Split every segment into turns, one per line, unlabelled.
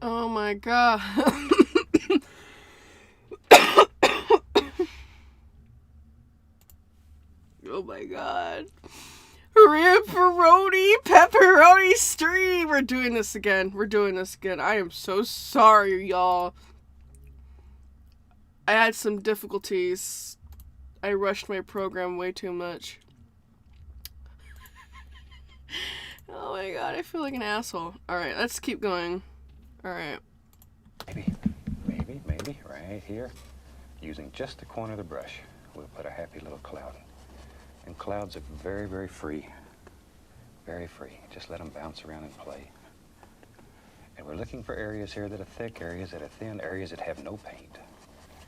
Oh my god. Oh my god. Pepperoni stream. We're doing this again. I am so sorry, y'all. I had some difficulties. I rushed my program way too much. Oh my god, I feel like an asshole. Alright, let's keep going. Alright.
Maybe, right here, using just the corner of the brush, we'll put a happy little cloud. And clouds are very, very free. Very free. Just let them bounce around and play. And we're looking for areas here that are thick, areas that are thin, areas that have no paint.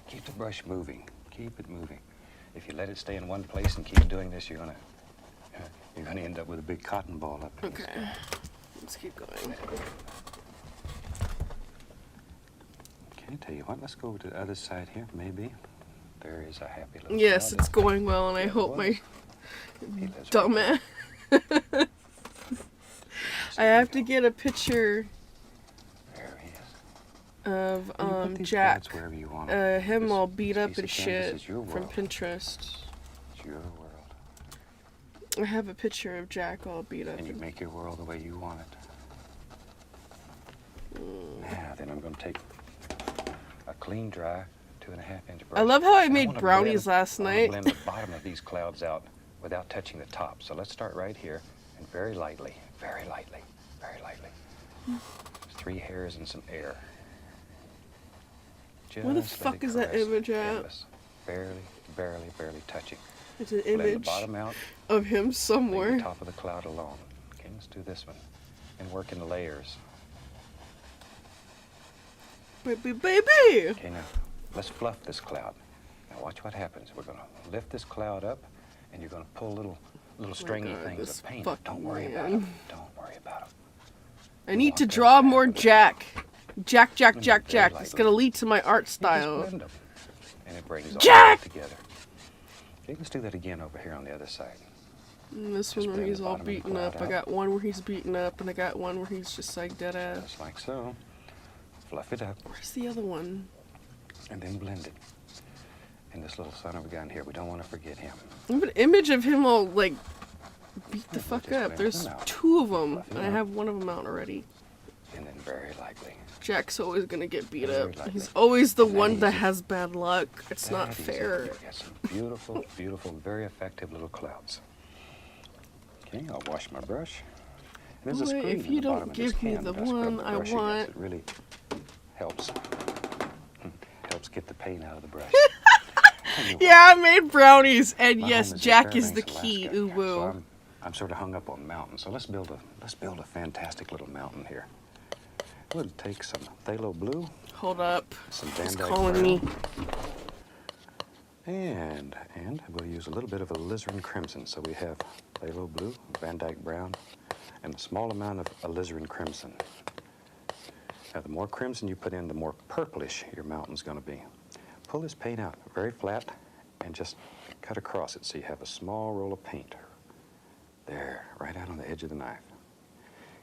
Keep the brush moving. Keep it moving. If you let it stay in one place and keep doing this, you're gonna end up with a big cotton ball up.
Okay. Let's keep going.
Okay, tell you what, let's go over to the other side here, maybe. There is a happy little
Yes,
cloud.
it's going well, and I hope my dumbass. I have to get a picture of Jack, him all beat up and shit from Pinterest.
It's your world.
I have a picture of Jack all beat up.
And you make your world the way you want it. Now, then I'm going to take a clean, dry 2.5-inch brush.
I love how I made brownies last night.
Blend the bottom of these clouds out without touching the top. So let's start right here and very lightly, very lightly. 3 hairs and some air. Just
where the fuck is that image at?
Canvas. Barely touching.
It's an
Blend the
image
bottom out,
of him somewhere.
leave the top of the cloud alone. Okay, let's do this one and work in layers.
Baby!
Okay, now let's fluff this cloud. Now watch what happens. We're going to lift this cloud up, and you're going to pull little stringy things of paint. Don't worry about them. Don't worry about them.
I need to draw more Jack. Jack. It's gonna lead to my art style.
And it brings
Jack!
all together. Okay, let's do that again over here on the other side.
And this one where he's all beaten up. I got one where he's beaten up, and I got one where he's just like dead ass.
Just like so. Fluff it up.
Where's the other one?
And then blend it. And this little son of a gun here, we don't want to forget him.
I have an image of him all like beat the fuck up. There's 2 of them, and I have one of them out already.
And then very lightly.
Jack's always gonna get beat up. He's always the one that has bad luck. It's not fair.
Got some beautiful, very effective little clouds. Okay, I'll wash my brush. And there's a screen
if you
in the bottom
don't
of this
give me
can
the
that I scrub
one
the
I
brush
want,
against. It really helps get the paint out of the brush.
Yeah, I made brownies, and
My
yes,
home is in
Jack is the
Fairbanks,
key.
Alaska.
Ooh woo.
So I'm sort of hung up on mountains. So let's build a fantastic little mountain here. We'll take some phthalo blue.
Hold up.
Some
He's
Van Dyke
calling
brown,
me.
And we'll use a little bit of alizarin crimson. So we have phthalo blue, Van Dyke brown, and a small amount of alizarin crimson. Now, the more crimson you put in, the more purplish your mountain's going to be. Pull this paint out very flat and just cut across it so you have a small roll of paint. There, right out on the edge of the knife.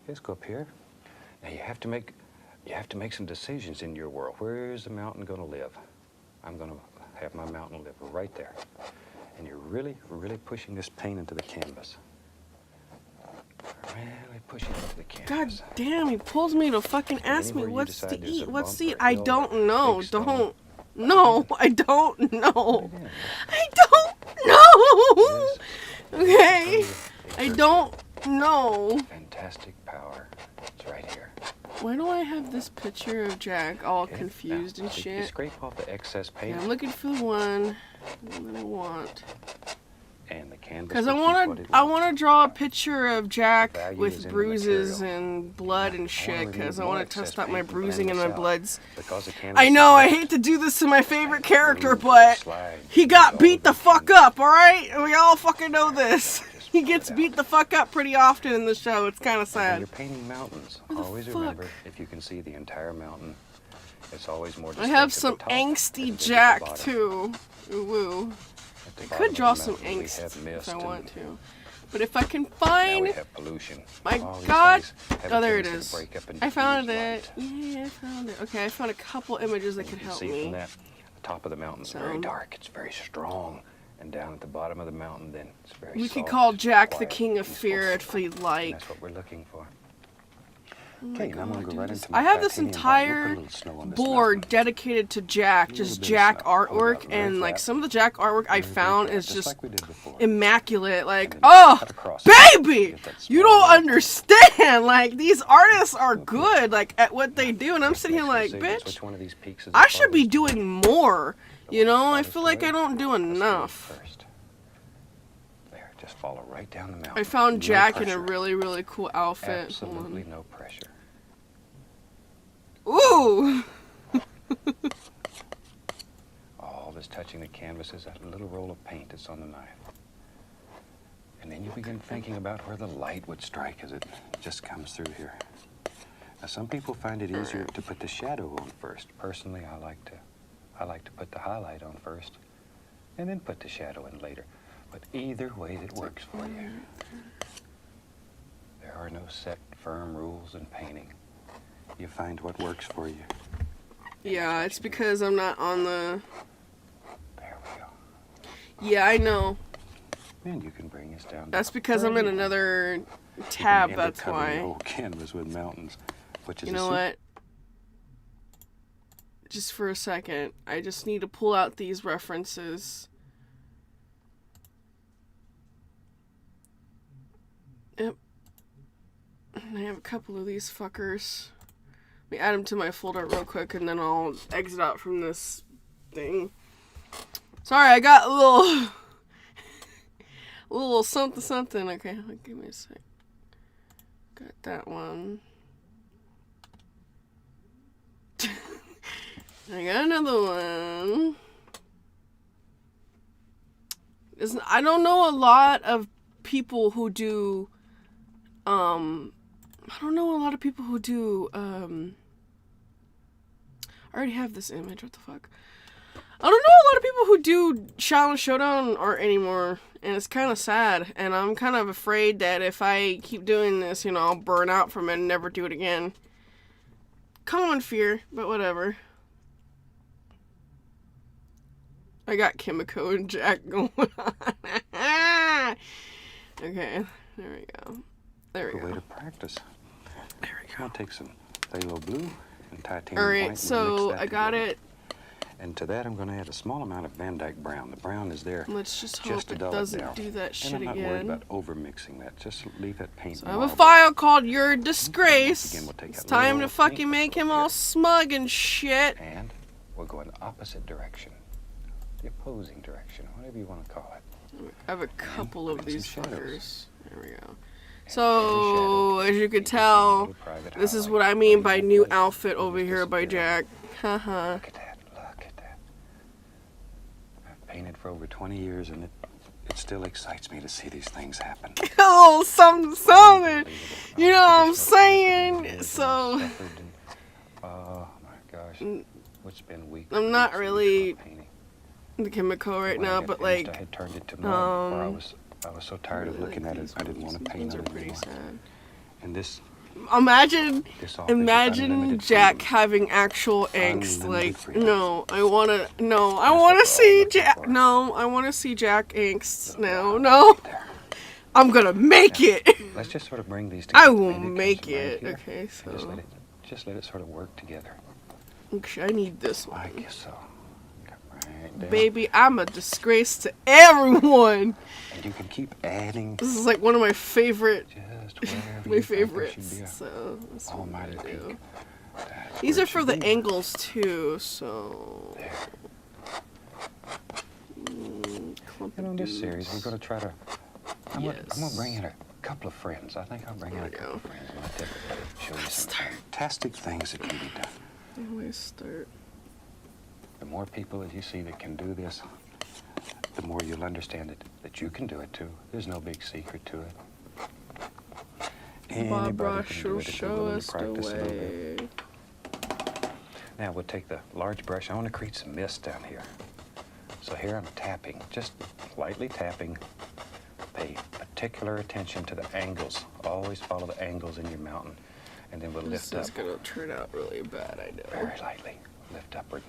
Let's go up here. Now you have to make some decisions in your world. Where is the mountain going to live? I'm going to have my mountain live right there. And you're really pushing this paint into the canvas. Really pushing it into the canvas.
God damn, he pulls me to fucking ask me what's to eat. What's to eat? I
hill
don't
or
know.
big stone.
Don't. No, I don't know. I don't know. Okay. I don't know.
Fantastic power. It's right here.
Why do I have this picture of Jack all
Okay,
confused
now,
and
you
shit?
scrape off the excess paint.
Yeah, I'm looking for the one that I want.
And the canvas.
Because
will keep
I
what it
I
wants.
want to draw a picture of Jack
The value is
with
in the
bruises
material.
and blood and shit. Because I want to test out my bruising and my bloods.
Because the canvas
I know,
is
I
wet,
hate to do this to my favorite character,
blue
but
slide
he got
all
beat the
over
fuck
canvas.
up, alright? We all fucking know this.
Just
He
pull
gets
it out.
beat the fuck up pretty often in the show. It's kind of
When
sad.
you're painting mountains,
What the
always
fuck?
remember, if you can see the entire mountain, it's always more
I have
distinct
some
at the top
angsty
than it is at the
Jack
bottom.
too. Ooh woo.
At the
I
bottom
could
of
draw
the
some
mountain, we
angst
have
if
mist
I
and
want to. But if I can
Now
find...
we have pollution.
My
All these
God!
things have a
Oh, there it
tendency
is.
to break up and
I found
diffuse
it.
light.
Yeah, I found it. Okay, I found a couple images that
You
could
can
help
see from
me.
that, the top of the mountain's very dark. It's very strong. And down at the bottom of the mountain, then it's very
We
soft,
could call Jack the
quiet,
king of
peaceful.
fear if we'd
And
like.
that's what we're looking for.
Oh
Okay,
my
now I'm going
God,
to go right
dude,
into my
I have this
titanium bond. We'll put a
entire
little snow on this
board
mountain.
dedicated to Jack,
little
just
bit of
Jack
snow. Hold
artwork,
that very
and like
flat.
some of the Jack artwork I
Very
found
flat,
is just
like we did before.
immaculate. Like,
And then
oh,
cut across it.
baby,
Get that
you
small
don't
little
understand. Like, these artists are good, like at what they do, and I'm sitting here like,
Next, we'll see
bitch,
which one of these peaks is
I
the
should be
farthest
doing more. You know, I feel like
away.
I don't do
Let's go
enough.
first. There, just follow right down the mountain.
I found
No
Jack in a
pressure.
really, really cool outfit.
Absolutely no pressure.
Ooh!
All that's touching the canvas is that little roll of paint that's on the knife. And then you begin thinking about where the light would strike as it just comes through here. Now, some people find it easier to put the shadow on first. Personally, I like to put the highlight on first, and then put the shadow in later. But either way that works for you. There are no set, firm rules in painting. You find what works for you.
Yeah, it's because I'm not on the...
There we go.
Yeah, I know.
And you can bring us down.
That's because I'm in another tab, that's
The
why.
whole canvas with mountains, which is
You know what? Just for a second, I just need to pull out these references. Yep. And I have a couple of these fuckers. Let me add them to my folder real quick, and then I'll exit out from this thing. Sorry, I got a little... a little something something. Okay, give me a sec. Got that one. I got another one. I don't know a lot of people who do, I already have this image, what the fuck? I don't know a lot of people who do Challenge Showdown art anymore, and it's kind of sad, and I'm kind of afraid that if I keep doing this, you know, I'll burn out from it and never do it again. Common fear, but whatever. I got Kimiko and Jack going on. Okay, there we go. There we
a way
go.
to practice.
There we
I'll
go.
take some phthalo blue and titanium white.
Alright,
and
so
mix that
I got
together.
it.
And to that, I'm going to add a small amount of Van Dyke brown. The brown is there
Let's just hope
just to
it
dull it
doesn't
down.
do that
And
shit
I'm not worried
again.
about over-mixing that. Just leave that paint.
So I have a
marble.
file called Your Disgrace.
Again, we'll take
It's
that
time to
little
fucking
paint,
make
go
him
here.
all smug and shit.
And we'll go in the opposite direction. The opposing direction, whatever you want to call it.
I have a couple of
put in
these
some shadows.
fuckers. There we go.
And
So,
every shadow,
as you can
you can see a
tell,
little private
this is
highlight
what I
where
mean
you
by
won't
new
place.
outfit
It'll
over
just
here by
disappear.
Jack. Haha.
Look at that, look at that. I've painted for over 20 years and it still excites me to see these things happen.
Oh, something, something.
Unbelievable.
You know what I'm
Traditional painting
saying?
has
So,
suffered and- oh my gosh, it's been weeks.
I'm not
weeks and
really
weeks of painting.
the Kimiko right
When I
now,
got
but
finished,
like,
I had turned it to mud, or I was so
I
tired of
really
looking
like
at it,
these
I didn't
ones.
want to
These
paint
ones
on
are
it
pretty
anymore.
sad.
And this
Imagine,
offers
imagine
unlimited
Jack
freedom.
having actual angst.
Unlimited
Like,
freedom.
no, I wanna
what we're all
see
looking
Jack.
for.
No, I wanna see Jack angst now.
Right
No,
there.
I'm gonna make it.
Let's just sort of bring these together.
I will
Maybe
make
come right
it.
here
Okay,
and
so
just let it sort of work together.
okay, I need this
I
one.
guess so. Come right down.
Baby, I'm a disgrace to everyone.
And you can keep adding
This is like one of my favorite,
just wherever
my
you think there should
favorites.
be a
So that's what I'm
almighty
gonna do.
peak. That's
These
where
are
it
for
should
the
be.
angles too. So
There.
clump
And
of
on this
dudes.
series, we're going to try to. I'm gonna
Yes.
bring in a couple of friends. I think I'll bring in a
There we
couple of
go.
friends. I'm going to show you
Let's
some
start.
fantastic things that can be done.
I always start.
The more people that you see that can do this, the more you'll understand that you can do it too. There's no big secret to it.
Bob
Anybody
Rush
can do
will
it if they're
show
willing
us
to
the
practice a little bit.
way.
Now we'll take the large brush. I want to create some mist down here. So here I'm tapping, just lightly tapping a particular attention to the angles. Always follow the angles in your mountain. And then we'll lift up.
This is gonna turn out really bad, I know.
Very lightly. Lift upward.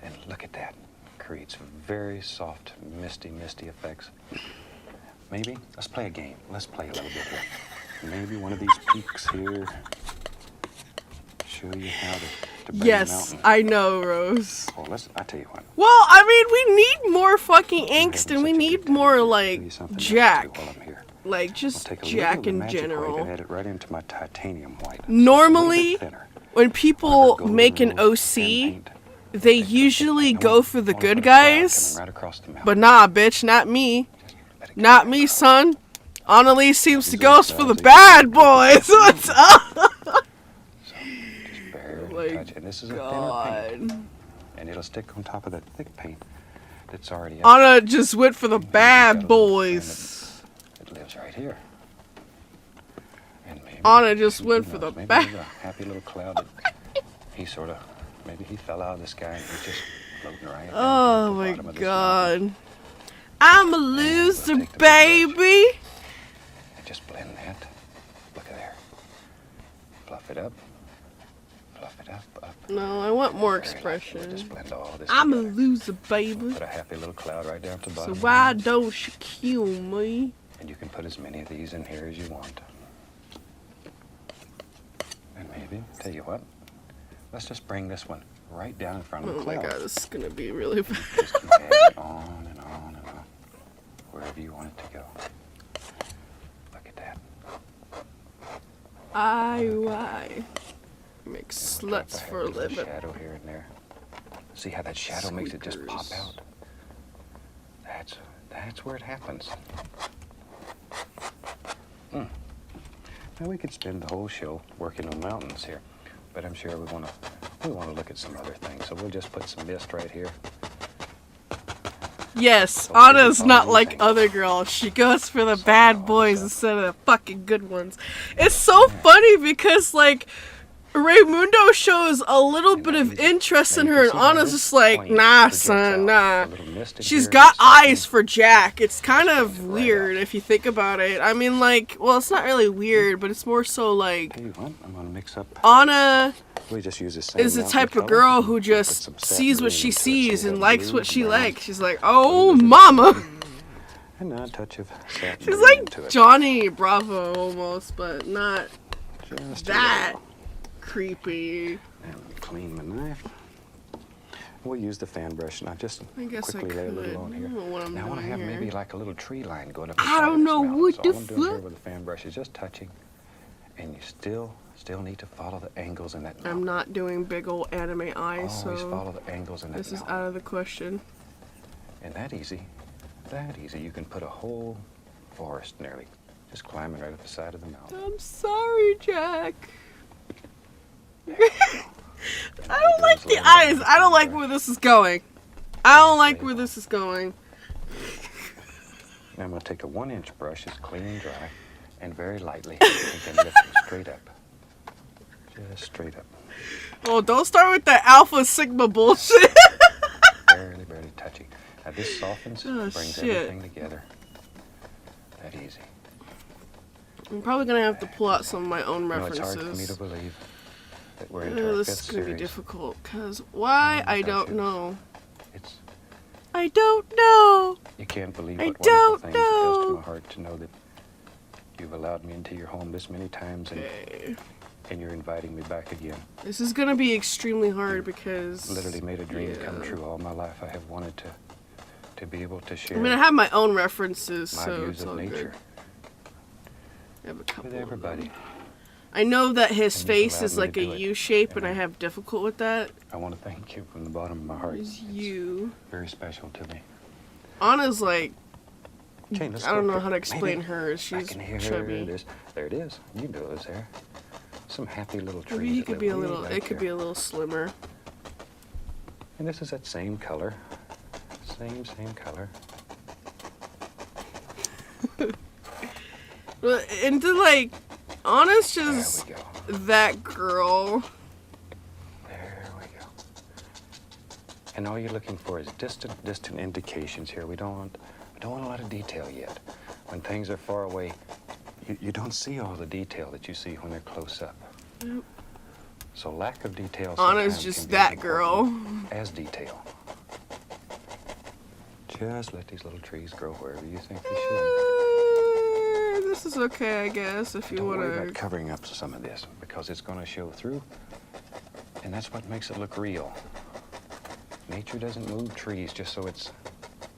And look at that. Creates very soft, misty effects. Maybe, let's play a game. Let's play a little bit here. Maybe one of these peaks here. Show you how to bring the mountain.
I know, Rose.
Well, I tell you what.
Well, I mean, we need more fucking angst and we need more, like, Jack.
While I'm here.
Like, just
I'll take a
Jack
little of the
in
magic
general.
white and add it right into my titanium white.
Normally,
So it's a little bit thinner.
when people
Golden
make an
rule,
OC,
hand paint.
they usually go for the good guys.
Right across the mountain.
But nah, bitch, not me. Not me, son. Annalise seems to go for the bad boys. What's up?
So, just barely
my
touch. And this is a thinner paint. And it'll stick on top of that thick paint that's already out.
Anna just went for the bad boys.
It lives right here. And maybe
Anna just went for the
maybe
bad.
there's a happy little cloud that he sort of, maybe he fell out of the sky and he's just floating right
Oh
down
my
at the bottom of this mountain.
god. I'm a loser,
take the big
baby.
And just blend that. Look at there. Fluff it up. Fluff it up.
No, I want more
Very lightly.
expression.
Just blend all this
I'm a
together.
loser, baby.
Put a happy little cloud right down to the
So
bottom.
why don't you kill me?
And you can put as many of these in here as you want. And maybe, tell you what, let's just bring this one right down in front of the
Oh my
cloud.
god, this is gonna be really bad.
Just add it on and on and on, wherever you want it to go. Look at that.
I make
And
sluts
drop
for a
happy little
living.
shadow here and there. See how that shadow makes it just pop
Squeakers.
out? That's where it happens. Now we could spend the whole show working on mountains here, but I'm sure we want to look at some other things. So we'll just put some mist right here.
Yes,
Well,
Anna's
this is
not
all
like
using.
other girls. She goes for the
So
bad
all
boys
this
instead of the fucking good ones. It's so funny because, like, Raymundo shows a little bit of interest in her, and Anna's just like, nah, son, nah. She's got eyes for Jack. It's kind of weird if you think about it. I mean, like, well, it's not really weird, but it's more so like,
Tell you what, I'm gonna mix up.
Anna
We just use the same
is the
mountain
type of
color.
girl who
Put
just
some satin
sees what
green
she
into it, so
sees
we
and
have
likes
blue,
what she
brown,
likes. She's like, oh,
little bit of
mama.
and a touch of satin
She's
green
like
into it.
Johnny Bravo almost, but not
Just a
that
little.
creepy.
And clean my knife. We'll use the fan brush, and I just
I guess I
quickly lay a
could.
little on
I
here.
don't know what I'm
Now I want to
doing
have
here.
maybe like a little tree line going up the
I
side of
don't
this
know
mountain.
what
So
the
all I'm doing here
fuck.
with the fan brush is just touching, and you still need to follow the angles in that mountain.
I'm not doing big old anime eyes,
Always
so
follow the angles in that
this is
mountain.
out of the question.
And that easy, you can put a whole forest nearly just climbing right up the side of the mountain.
I'm sorry, Jack. I don't like the eyes. I don't like where this is going. I don't like where this is going.
Now I'm going to take a 1-inch brush, it's clean and dry, and very lightly, you can lift it straight up. Just straight up.
Oh, don't start with that Alpha Sigma bullshit.
Barely touching. Now this softens,
Oh,
brings
shit.
everything together. That easy.
I'm probably gonna have to pull out some of my own
You know, it's hard for me to
references.
believe that we're into our
This
5th
is gonna be
series.
difficult, cause why? I don't know.
It's,
I don't know.
you can't believe
I
what wonderful
don't
things it does to
know.
my heart to know that you've allowed me into your home this many times,
Okay.
and you're inviting me back again.
This is gonna be extremely hard because
Literally made a dream come
yeah.
true all my life. I have wanted to be able to share
I mean, I have my own references,
my
so
views
it's
of
all
nature
good. I have a couple
with
of
everybody.
them. I know that his
And you've
face
allowed
is
me to
like a
do it.
U shape, and I
And
have difficult with that.
I want to thank you from the bottom of my heart.
Is
It's
you.
very special to me.
Anna's like,
Jane, let's
I don't
go
know
for-
how to explain
maybe
her.
I
She's
can hear
chubby.
this. There it is. You know it's there. Some happy little trees.
Maybe he
that
could
live
be a
way
little.
back
It could
here.
be a little slimmer.
And this is that same color. Same color.
But and to like, Anna's
There
just
we go.
that girl.
There we go. And all you're looking for is distant indications here. We don't Don't want a lot of detail yet. When things are far away, you don't see all the detail that you see when they're close up.
Yep.
So lack of detail
Anna's
sometimes
just
can be
that
as
girl.
important as detail. Just let these little trees grow wherever you think they should.
This is okay, I guess, if you
Don't
want
worry about
to.
covering up some of this because it's going to show through, and that's what makes it look real. Nature doesn't move trees just so it's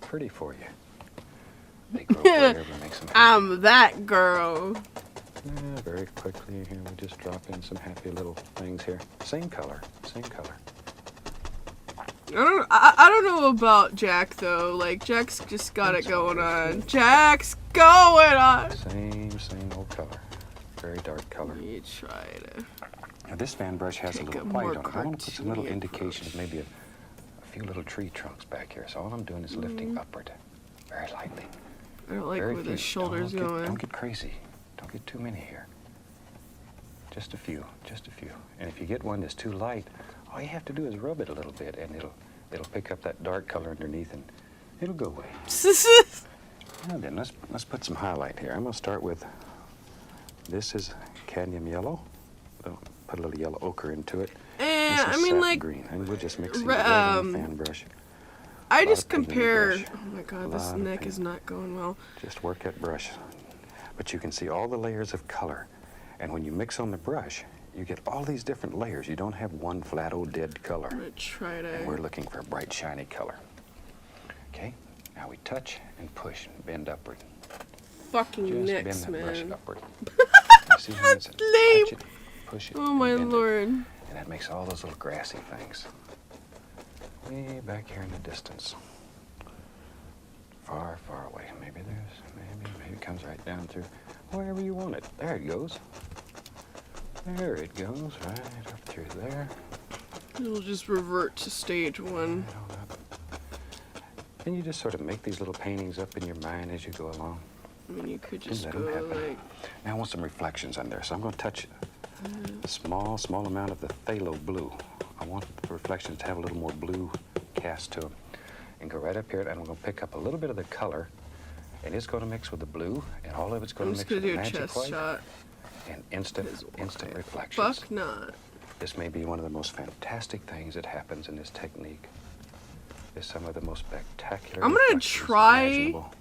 pretty for you. They grow wherever makes them happy.
I'm that girl.
Yeah, very quickly here, we just drop in some happy little things here. Same color, same color.
I don't know about Jack though. Like Jack's just got it going on. Jack's going on.
Same old color. Very dark color.
Let me try to.
Now this fan brush has a
Take
little
a
white
more
on it. I want to put some little
cartoony
indications,
approach.
maybe a few little tree trunks back here. So all I'm doing is lifting upward, very lightly.
I don't like
Very
where
few.
the shoulder's going.
Don't get crazy. Don't get too many here. Just a few, just a few. And if you get one that's too light, all you have to do is rub it a little bit, and it'll pick up that dark color underneath, and it'll go away. Now then, let's put some highlight here. I'm gonna start with, this is cadmium yellow. I'll put a little yellow ochre into it.
And
This is
I mean,
satin
like,
green, and we'll just mix it right on the fan brush.
I
lot
just
of paint in the
compare.
brush.
Oh my god, this
Lot of
neck
paint.
is not going well.
Just work that brush. But you can see all the layers of color. And when you mix on the brush, you get all these different layers. You don't have one flat old dead color.
I'm gonna try
And we're
to.
looking for a bright, shiny color. Okay? Now we touch and push and bend upward.
Fucking
Just
necks,
bend that brush
man.
upward. You see how it's
That's lame.
touch it, push it,
Oh
and
my
bend it.
lord.
And that makes all those little grassy things. Way back here in the distance. Far, far away. Maybe it comes right down through wherever you want it. There it goes. There it goes, right up through there.
It'll just revert to stage one.
Right on up. And you just sort of make these little paintings up in your mind as you go along.
I mean, you could just
let
go
'em happen.
like.
Now I want some reflections on there, so I'm going to touch a small amount of the phthalo blue. I want the reflections to have a little more blue cast to them. And go right up here, and I'm going to pick up a little bit of the color, and it's going to mix with the blue, and all of it's going
I'm
to
just
mix
gonna
with the
do a
magic
chest
white
shot.
and instant
Okay.
reflections.
Fuck not.
This may be one of the most fantastic things that happens in this technique. Is some of the most spectacular.
I'm gonna
reflections
try
imaginable.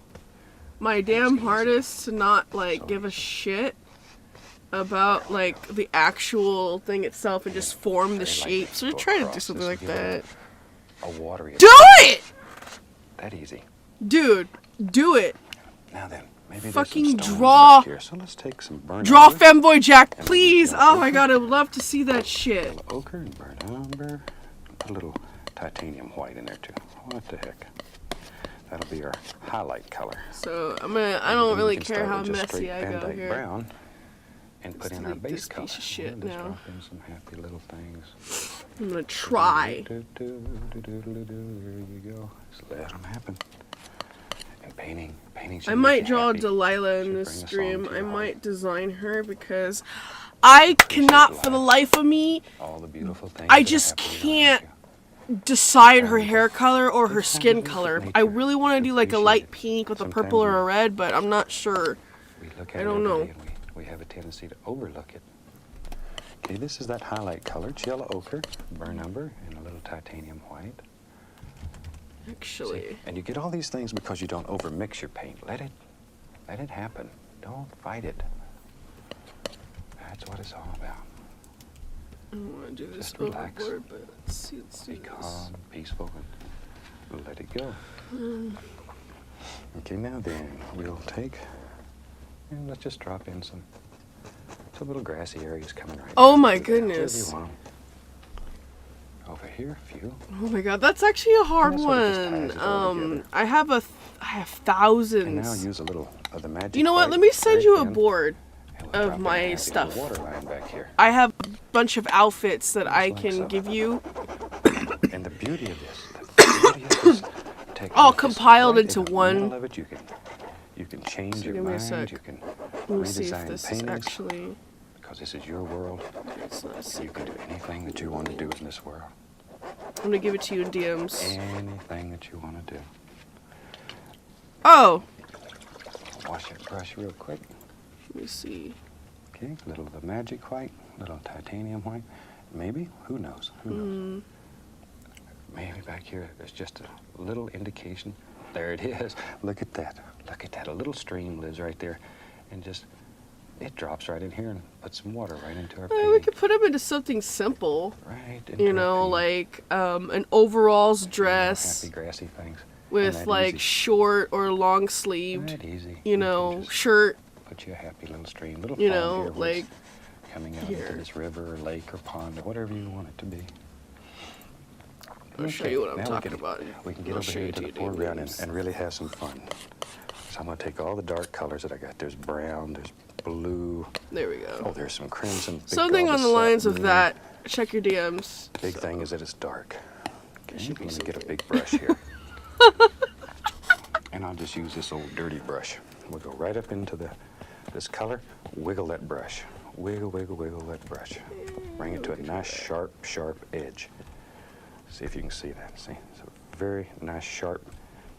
My damn
easy.
hardest to not like
So
give a
easy.
shit about like the actual thing itself and just form the
Very lightly
shape. So
go
try to do
across.
something
This
like
will give
that.
it A watery.
Do it!
That easy.
Dude, do it.
Now then, maybe there's
Fucking
some stones
draw.
back here. So let's take some burnt
Draw
umber,
Femboy Jack,
And
please.
maybe
Oh my
ochre.
god, I would love to see that shit.
little ochre and burnt umber. Put a little titanium white in there too. What the heck? That'll be our highlight color.
So I
And
don't
then we
really
can
care
start
how
with just
messy
straight
I go
Van Dyke
here.
brown and put
Let's
in our
delete
base
this
color.
piece of shit
We'll just
now.
drop in some happy little things.
I'm gonna try.
There you go. Just let them happen. And painting should
I
make
might
you
draw
happy.
Delilah in
Should
this
bring a song
stream.
to
I
your heart.
might design her because I cannot for the life of me
All the beautiful things
I
that are
just
happening around
can't
you.
decide her hair color or her
Sometimes
skin
we look at
color.
nature
I really want to
to
do like a
appreciate
light
it.
pink with a
Sometimes
purple or
we-
a red, but I'm not sure.
We look
I
at it
don't
every
know.
day and we have a tendency to overlook it. Okay, this is that highlight color. It's yellow ochre, burnt umber, and a little titanium white.
Actually,
See? And you get all these things because you don't overmix your paint. Let it happen. Don't fight it. That's what it's all about.
I don't want to do this
Just relax.
overboard, but let's do
Be
this.
calm, peaceful, and let it go. Okay, now then, we'll take, and let's just drop in some little grassy areas coming right
Oh
down
my
through there, wherever
goodness.
you want 'em. Over here, a few.
Oh my god, that's actually a hard
And that sort of just
one.
ties it all together.
I have
And now
thousands.
use a little of the magic.
You know what?
white
Let me send
right
you a
in,
board
and we'll
of
drop in a
my
happy little
stuff.
Water line back here.
I have a bunch of outfits that I
like
can
so.
give you,
And the beauty of this technique
all
is
compiled
right
into
in the
one.
middle of it, you can change
So
your
give me a
mind,
sec.
you can
Let me see if
redesign
this is
paintings,
actually.
because this is your world.
It's not a
You
secret.
can do anything that you want to do in this world.
I'm gonna give it to you in DMs.
Anything that you want to do.
Oh.
Wash that brush real quick.
Let me see.
Okay, a little of the magic white, a little titanium white. Maybe, who knows? Who knows? Maybe back here, there's just a little indication. There it is. Look at that. Look at that. A little stream lives right there. And just, it drops right in here and puts some water right into our painting.
We could put them into something simple.
Right.
You know, like an overalls dress.
Happy grassy things.
With like
easy?
Short or long sleeved.
That easy.
You know, shirt.
Put you a happy little stream, little
you
pond
know,
here
like
coming out
here.
into this river or lake or pond or whatever you want it to be.
I'll show you what I'm
now
talking about.
We can get over here to the foreground and really have some fun. So I'm going to take all the dark colors that I got. There's brown, there's blue.
There we go.
Oh, there's some crimson.
Something on the lines of that. Check your DMs.
Big thing is that it's dark. Okay,
should be
let me get a
something.
big brush here. And I'll just use this old dirty brush. We'll go right up into this color. Wiggle that brush. Wiggle, wiggle, wiggle that brush. Bring it to a nice, sharp edge. See if you can see that. See, it's a very nice, sharp,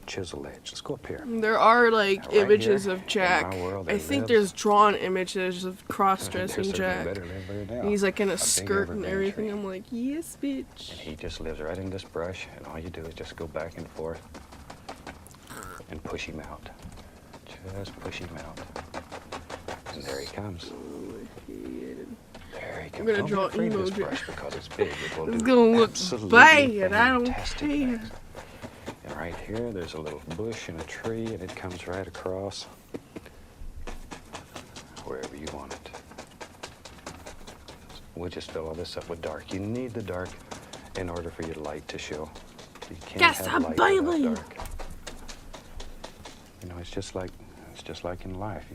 chiseled edge. Let's go up here.
There are like
Right
images
here
of Jack.
in my world,
I
there
think
lives-
there's drawn images of
There's
cross-dressing
something
Jack.
better live there now.
And he's like in a
big
skirt and
evergreen
everything.
tree.
I'm like, yes,
And
bitch.
he just lives right in this brush, and all you do is just go back and forth and push him out. Just push him out. And there he comes. There he comes.
I'm gonna
Don't be
draw
afraid of this
emoji.
brush because it's big. It will
It's
do
gonna look
absolutely
bad. I don't
fantastic
care.
things. And right here, there's a little bush and a tree, and it comes right across wherever you want it. We'll just fill all this up with dark. You need the dark in order for your light to show. You can't
Yes,
have
I'm
light
baby.
without dark. You know, it's just like in life.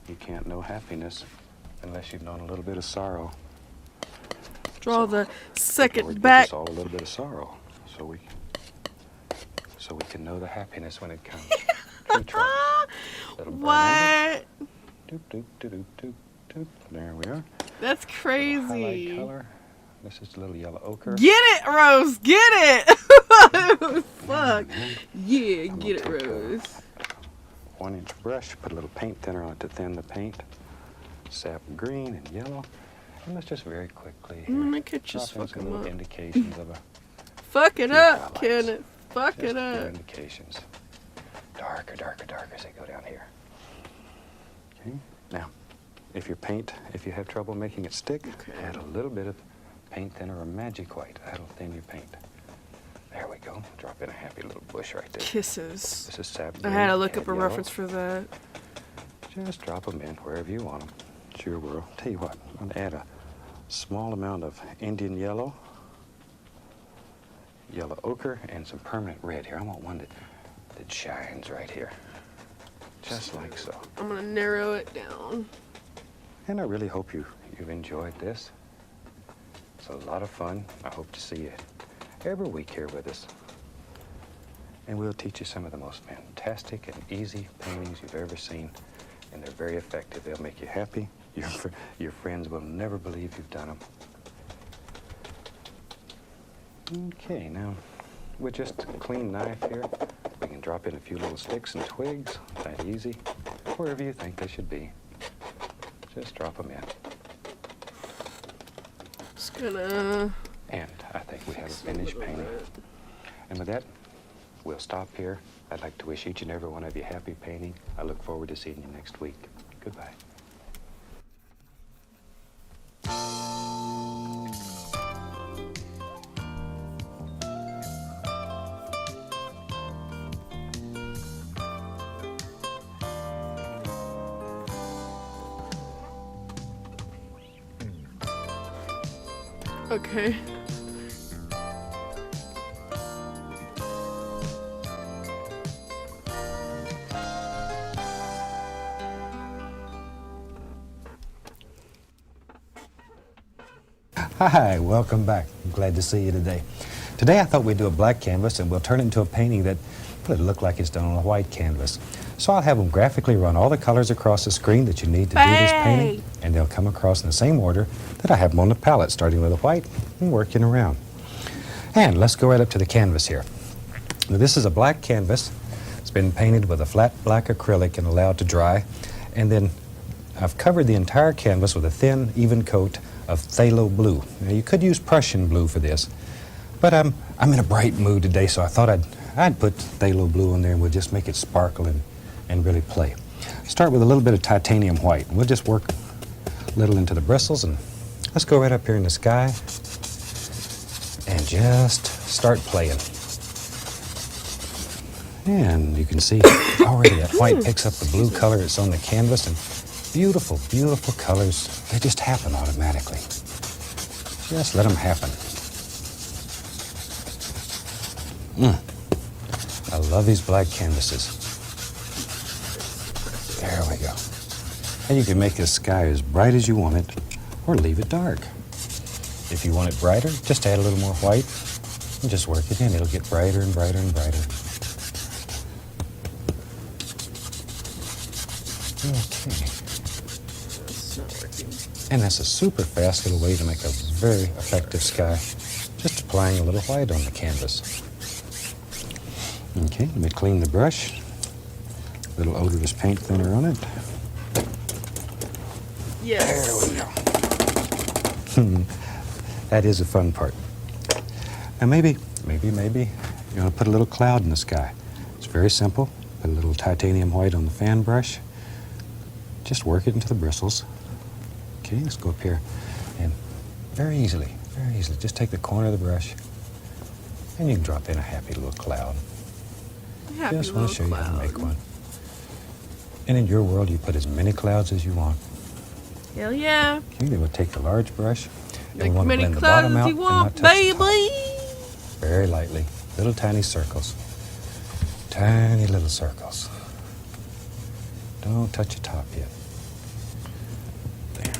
You can't know happiness unless you've known a little bit of sorrow.
Draw the
Lord,
second
give
back.
us all a little bit of sorrow, so we can know the happiness when it comes. Tree trunks. Little burn
What?
Doop, doop, doop, doop, doop, doop. There we are.
That's
Little
crazy.
highlight color. This is a little yellow ochre.
Get it, Rose. Get it. Fuck. Yeah,
I'm
get it,
gonna take a
Rose.
1-inch brush, put a little paint thinner on it to thin the paint. Sap green and yellow. And let's just very quickly here
I could just
drop in
fuck
some
him
little
up.
indications of a
Fuck it
few
up,
highlights.
Kenneth. Fuck
Just
it
a few
up.
indications. Darker, darker, darker as they go down here. Okay. Now, if you have trouble making it stick, add a little bit of paint thinner or magic white. That'll thin your paint. There we go. Drop in a happy little bush right there.
Kisses.
This is sap
I
green.
had to look
add
up a
yellow.
reference for that.
Just drop them in wherever you want them. It's your world. Tell you what, I'm gonna add a small amount of Indian yellow, yellow ochre, and some permanent red here. I want one that shines right here. Just like so.
I'm gonna narrow it down.
And I really hope you've enjoyed this. It's a lot of fun. I hope to see you every week here with us. And we'll teach you some of the most fantastic and easy paintings you've ever seen. And they're very effective. They'll make you happy. Your friends will never believe you've done them. Okay, now with just a clean knife here, we can drop in a few little sticks and twigs, that easy, wherever you think they should be. Just drop them in.
Just gonna.
And I think we have a finished painting. And with that, we'll stop here. I'd like to wish each and every one of you happy painting. I look forward to seeing you next week. Goodbye.
Okay.
Hi, welcome back. I'm glad to see you today. Today I thought we'd do a black canvas and we'll turn it into a painting that will look like it's done on a white canvas. So I'll have them graphically run all the colors across the screen that you need to do this painting, and they'll come across in the same order that I have them on the palette, starting with a white and working around. And let's go right up to the canvas here. Now, this is a black canvas. It's been painted with a flat black acrylic and allowed to dry. And then I've covered the entire canvas with a thin, even coat of phthalo blue. Now, you could use Prussian blue for this, but I'm in a bright mood today, so I thought I'd put phthalo blue on there and we'll just make it sparkle and really play. Start with a little bit of titanium white. We'll just work a little into the bristles, and let's go right up here in the sky and just start playing. And you can see already that white picks up the blue color that's on the canvas, and beautiful, beautiful colors. They just happen automatically. Just let them happen. I love these black canvases. There we go. And you can make the sky as bright as you want it, or leave it dark. If you want it brighter, just add a little more white and just work it in. It'll get brighter and brighter and brighter. Okay. And that's a super fast little way to make a very effective sky. Just applying a little white on the canvas. Okay, let me clean the brush. A little odorless paint thinner on it.
Yes.
There we go. That is a fun part. And maybe you want to put a little cloud in the sky. It's very simple. Put a little titanium white on the fan brush. Just work it into the bristles. Okay, let's go up here. And very easily, just take the corner of the brush and you can drop in a happy little cloud. Just want to show you how to make one. And in your world, you put as many clouds as you want.
Hell yeah.
Okay, then we'll take the large brush and
Make
we want to
many
blend the
clouds
bottom
as
out
you
and
want,
not touch the top.
baby.
Very lightly, little tiny circles. Tiny little circles. Don't touch the top yet. There.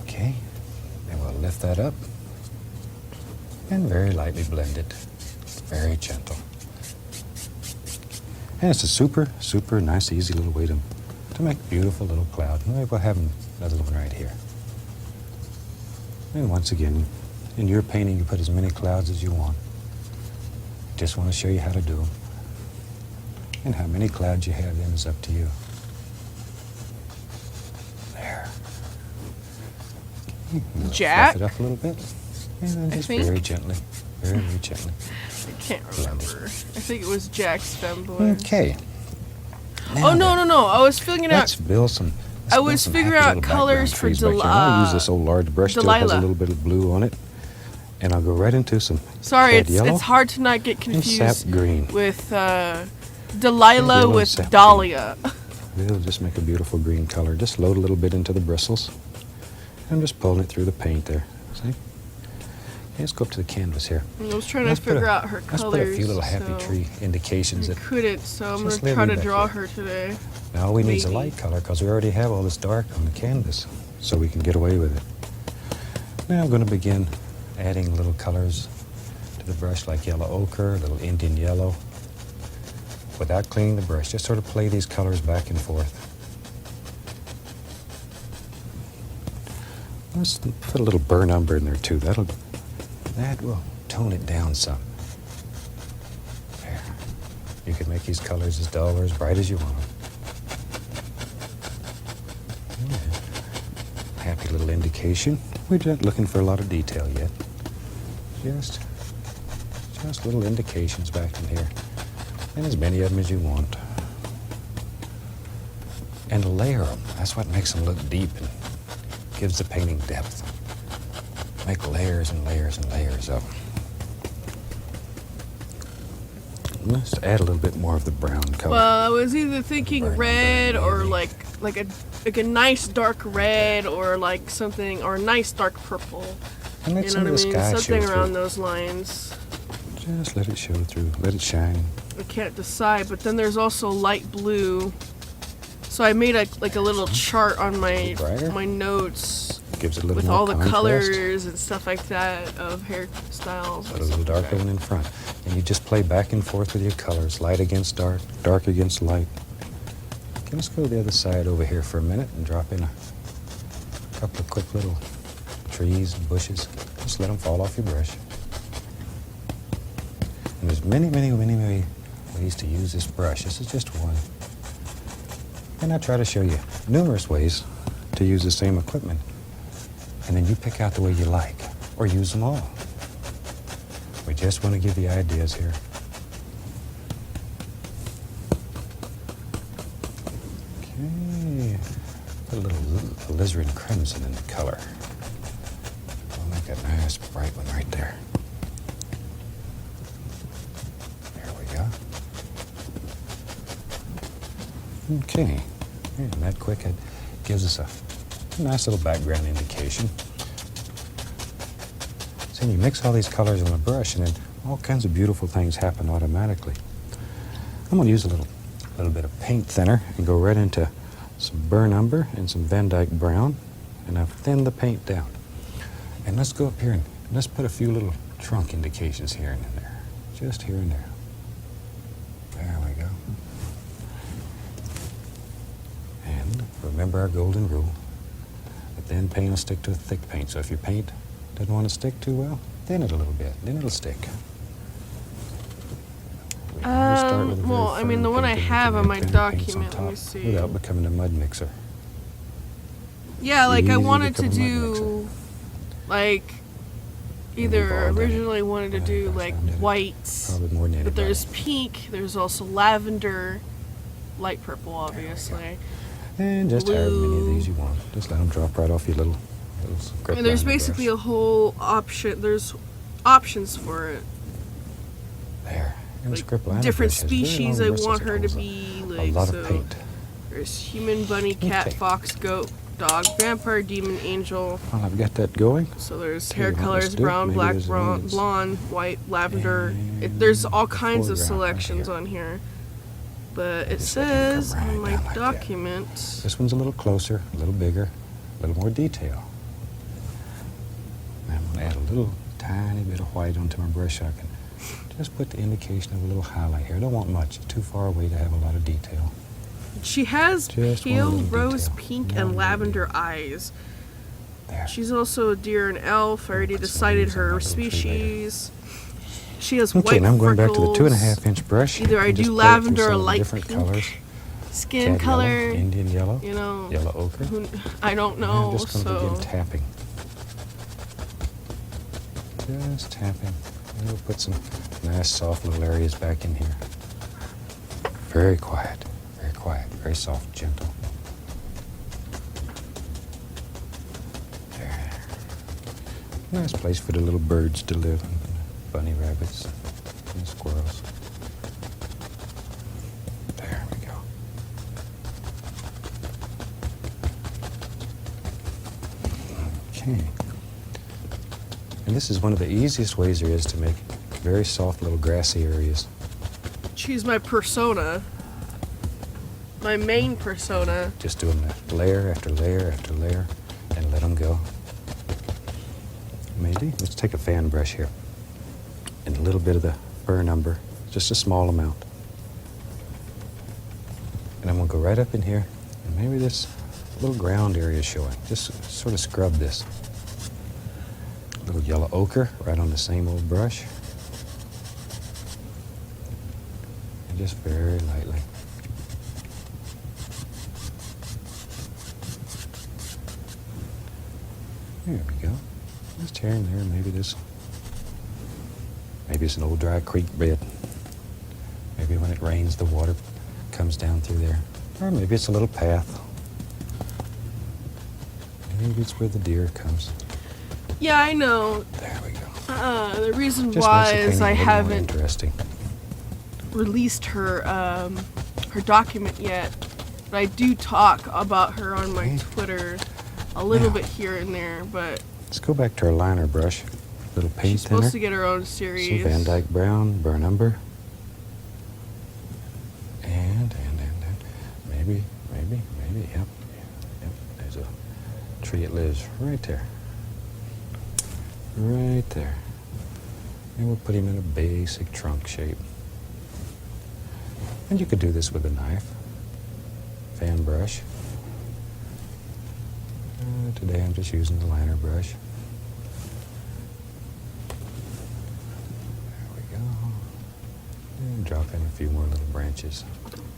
Okay, and we'll lift that up and very lightly blend it. Very gentle. And it's a super, super nice, easy little way to make a beautiful little cloud. Maybe we'll have another one right here. And once again, in your painting, you put as many clouds as you want. Just want to show you how to do them. And how many clouds you have then is up to you. There. We'll
Jack?
fluff it up a little bit. And then just very gently, very gently.
I can't remember. I think it was Jack's femboy.
Okay.
Oh, no. I was figuring out.
Let's build some.
I was figuring out colors for
I'll use this old large brush that has a
Delilah.
little bit of blue on it. And I'll go right into some
Sorry,
shad yellow
it's hard to not get
and sap
confused
green.
with Delilah
Yellow
with
sap
Dahlia.
It'll just make a beautiful green color. Just load a little bit into the bristles. I'm just pulling it through the paint there. See? Okay, let's go up to the canvas here.
I was trying to figure out her colors.
Let's put a few little happy
so
tree indications
I
that
couldn't, so I'm
Just
going to
leave
try
me
to
back
draw
here.
her today.
now all we need is a
Maybe.
light color because we already have all this dark on the canvas, so we can get away with it. Now I'm going to begin adding little colors to the brush like yellow ochre, a little Indian yellow, without cleaning the brush. Just sort of play these colors back and forth. Let's put a little burnt umber in there too. That will tone it down some. There. You can make these colors as dull or as bright as you want them. Yeah. Happy little indication. We're not looking for a lot of detail yet. Just little indications back in here. And as many of them as you want. And layer them. That's what makes them look deep and gives the painting depth. Make layers and layers and layers of them. Let's add a little bit more of the brown color.
Well, I was either thinking
Burn,
red
burn,
or
maybe.
like a nice dark red or like something or a nice dark purple.
And let
You
some
know
of
what
the
I mean?
sky
Something
show
around
through.
those lines.
Just let it show through. Let it shine.
I can't decide, but then there's also light blue. So I made a little chart on my
Brighter?
notes
Gives it a little
with
more
all the
contrast.
colors and stuff like that of hairstyles.
Put a little darker one in front. And you just play back and forth with your colors. Light against dark, dark against light. Okay, let's go to the other side over here for a minute and drop in a couple of quick little trees and bushes. Just let them fall off your brush. And there's many ways to use this brush. This is just one. And I try to show you numerous ways to use the same equipment. And then you pick out the way you like, or use them all. We just want to give you ideas here. Okay. Put a little alizarin crimson in the color. We'll make that nice bright one right there. There we go. Okay. And that quick, it gives us a nice little background indication. So you mix all these colors on a brush, and then all kinds of beautiful things happen automatically. I'm going to use a little bit of paint thinner and go right into some burnt umber and some Van Dyke brown, and I've thinned the paint down. And let's go up here and let's put a few little trunk indications here and there, just here and there. There we go. And remember our golden rule: a thin paint will stick to a thick paint. So if your paint doesn't want to stick too well, thin it a little bit, then it'll stick.
Well, I mean, the one I have on my document, let me see.
Without becoming a mud mixer.
Yeah, like I
Easy
wanted to
become a mud
do, like, either originally wanted to do like white,
Probably more than
but
anybody.
there's pink, there's also lavender, light purple, obviously.
And just however many of
blue.
these you want. Just let them drop right off your little script
And there's
liner
basically
brush.
a whole option. There's options for it.
There. And the
Like
script liner
different
brush has very
species
long
I
bristles.
want
It
her to
holds
be.
a
Like
lot
so.
of paint.
There's human, bunny, cat,
Okay.
fox, goat, dog, vampire, demon, angel.
Well, I've got that going.
So there's
Tell you
hair
what,
colors:
let's do it.
brown,
Maybe
black,
there's one
brown,
that's-
blonde, white, lavender.
And
There's all
the
kinds of
foreground right
selections
here.
on here. But it
Just let it come
says
right
on my
down like that.
document.
This one's a little closer, a little bigger, a little more detail. And I'm going to add a little tiny bit of white onto my brush so I can just put the indication of a little highlight here. I don't want much. It's too far away to have a lot of detail.
She has
Just one
pale
little
rose
detail.
pink
One
and
little
lavender eyes.
There.
She's also a deer and elf. I already
put some
decided
leaves on
her
that little tree later.
species. She has
Okay,
white
now I'm going back to the
freckles,
2.5-inch brush.
Either I
and just
do
play it through
lavender
some
or
of the
light
different
pink.
colors.
Skin
Cad
color.
yellow, Indian yellow,
You know,
yellow ochre.
I don't
And
know.
I'm just going to
So
begin tapping. Just tapping. And we'll put some nice soft little areas back in here. Very quiet, very soft, gentle. There. Nice place for the little birds to live, and bunny rabbits and squirrels. There we go. Okay. And this is one of the easiest ways there is to make very soft little grassy areas.
choose my persona. My main persona.
Just doing that layer after layer after layer and let them go. Maybe. Let's take a fan brush here and a little bit of the burn umber, just a small amount. And I'm going to go right up in here and maybe this little ground area is showing. Just sort of scrub this. A little yellow ochre right on the same old brush. And just very lightly. There we go. Just here and there, maybe this. Maybe it's an old dry creek bed. Maybe when it rains, the water comes down through there. Or maybe it's a little path. Maybe it's where the deer comes.
Yeah, I know.
There we go.
The reason
Just
why
makes the
is
painting
I
a little more
haven't
interesting.
released her her document yet, but I do talk about her on my
Okay.
Twitter a little
Now.
bit here and there. But
Let's go back to our liner brush. Little paint
she's
thinner.
supposed to get her own
Some
series.
Van Dyke brown, burn umber. And maybe, yep. There's a tree that lives right there. Right there. And we'll put him in a basic trunk shape. And you could do this with a knife. Fan brush. Today I'm just using the liner brush. There we go. And drop in a few more little branches.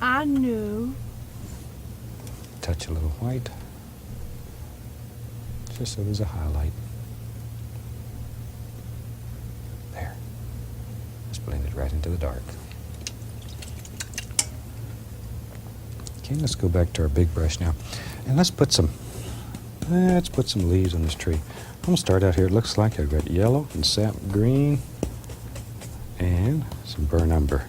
I know.
Touch a little white, just so there's a highlight. There. Just blend it right into the dark. Okay, let's go back to our big brush now. And let's put some leaves on this tree. I'm going to start out here. It looks like I've got yellow and sap green and some burnt umber.